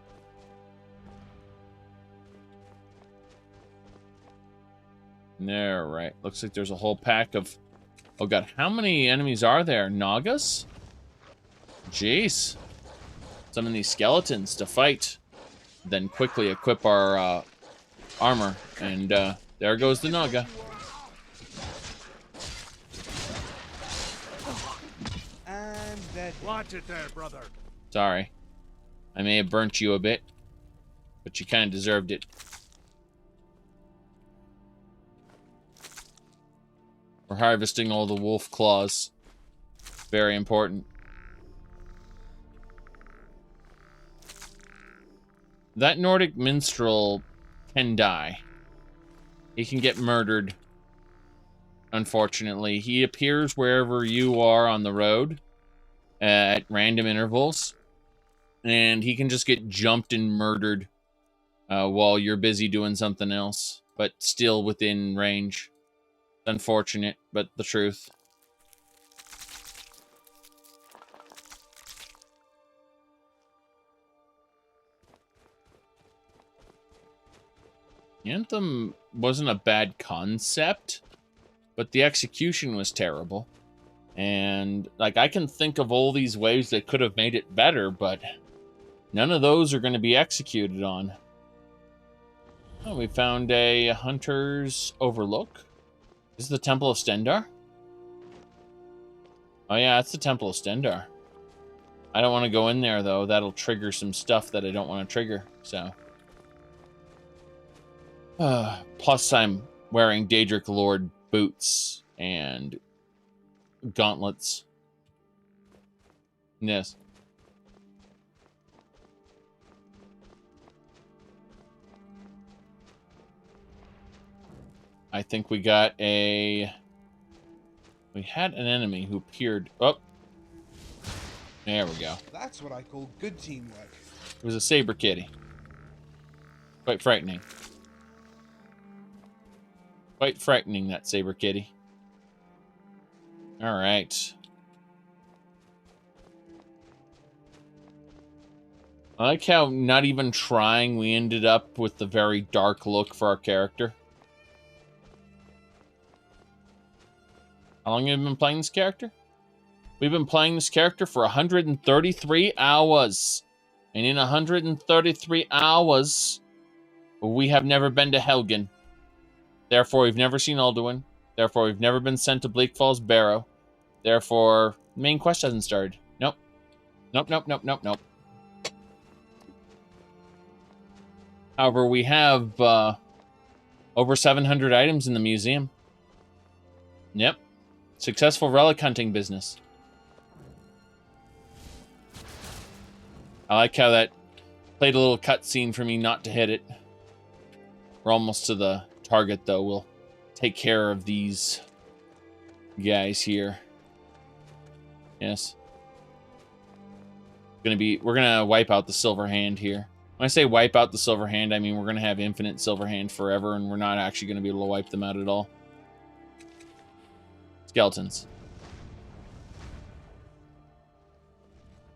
There, right. Looks like there's a whole pack of... Oh god, how many enemies are there? Nagas? Jeez. Summon these skeletons to fight. Then quickly equip our armor. And there goes the Naga. And that... Watch it there, brother. Sorry. I may have burnt you a bit. But you kind of deserved it. We're harvesting all the wolf claws. Very important. That Nordic minstrel can die. He can get murdered. Unfortunately. He appears wherever you are on the road. At random intervals. And he can just get jumped and murdered. While you're busy doing something else. But still within range. Unfortunate, but the truth. Anthem wasn't a bad concept, but the execution was terrible. And, like, I can think of all these ways that could have made it better, but none of those are going to be executed on. Oh, we found a Hunter's Overlook. Is this the Temple of Stendarr? Oh yeah, it's the Temple of Stendarr. I don't want to go in there, though. That'll trigger some stuff that I don't want to trigger, so. Plus, I'm wearing Daedric Lord boots and gauntlets. Yes. I think we got a... We had an enemy who peered... Oh! There we go. That's what I call good teamwork. It was a saber kitty. Quite frightening. Quite frightening, that saber kitty. Alright. I like how, not even trying, we ended up with the very dark look for our character. How long have you been playing this character? We've been playing this character for 133 hours. And in 133 hours, we have never been to Helgen. Therefore, we've never seen Alduin. Therefore, we've never been sent to Bleak Falls Barrow. Therefore, the main quest hasn't started. Nope. Nope, nope, nope, nope, nope. However, we have over 700 items in the museum. Yep. Successful relic hunting business. I like how that played a little cutscene for me not to hit it. We're almost to the target, though. We'll take care of these guys here. Yes. We're gonna wipe out the Silver Hand here. When I say wipe out the Silver Hand, I mean we're gonna have infinite Silver Hand forever, and we're not actually gonna be able to wipe them out at all. Skeletons.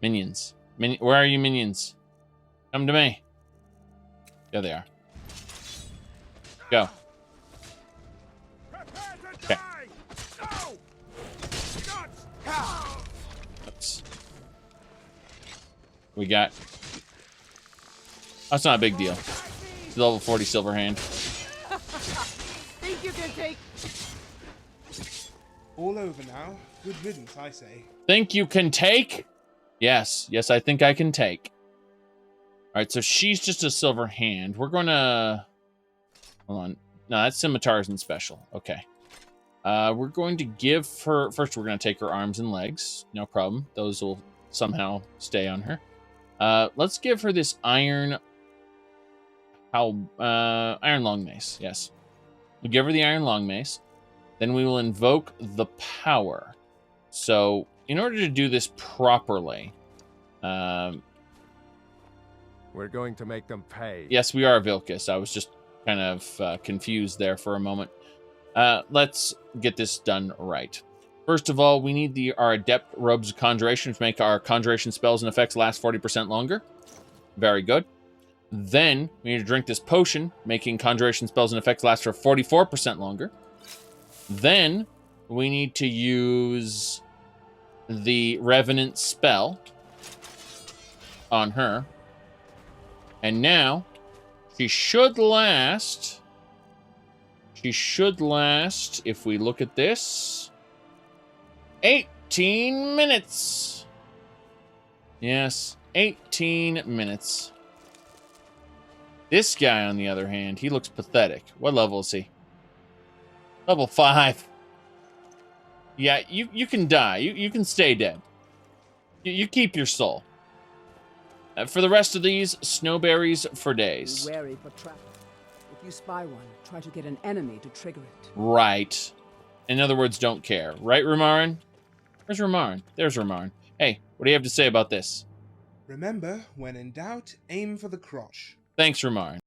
Minions. Where are you, minions? Come to me. There they are. Go. Okay. Oops. We got... That's not a big deal. It's level 40 Silver Hand. Think you can take... All over now. Good riddance, I say. Think you can take? Yes. Yes, I think I can take. Alright, so she's just a Silver Hand. We're gonna... Hold on. No, that scimitar isn't special. Okay. We're going to give her... First, we're going to take her arms and legs. No problem. Those will somehow stay on her. Let's give her this iron long mace. Yes. We'll give her the Iron Long Mace. Then we will invoke the power. So, in order to do this properly... We're going to make them pay. Yes, we are, Vilcus. I was just kind of confused there for a moment. Let's get this done right. First of all, we need our Adept Robes of Conjuration to make our Conjuration spells and effects last 40% longer. Very good. Then, we need to drink this potion, making Conjuration spells and effects last for 44% longer. Then, we need to use the Revenant spell on her. And now, she should last, if we look at this, 18 minutes. Yes, 18 minutes. This guy, on the other hand, he looks pathetic. What level is he? Level 5. Yeah, you can die. You can stay dead. You keep your soul. For the rest of these, snowberries for days. Be wary for trap. If you spy one, try to get an enemy to trigger it. Right. In other words, don't care. Right, Rumarin? Where's Rumarin? There's Rumarin. Hey, what do you have to say about this? Remember, when in doubt, aim for the crotch. Thanks, Rumarin.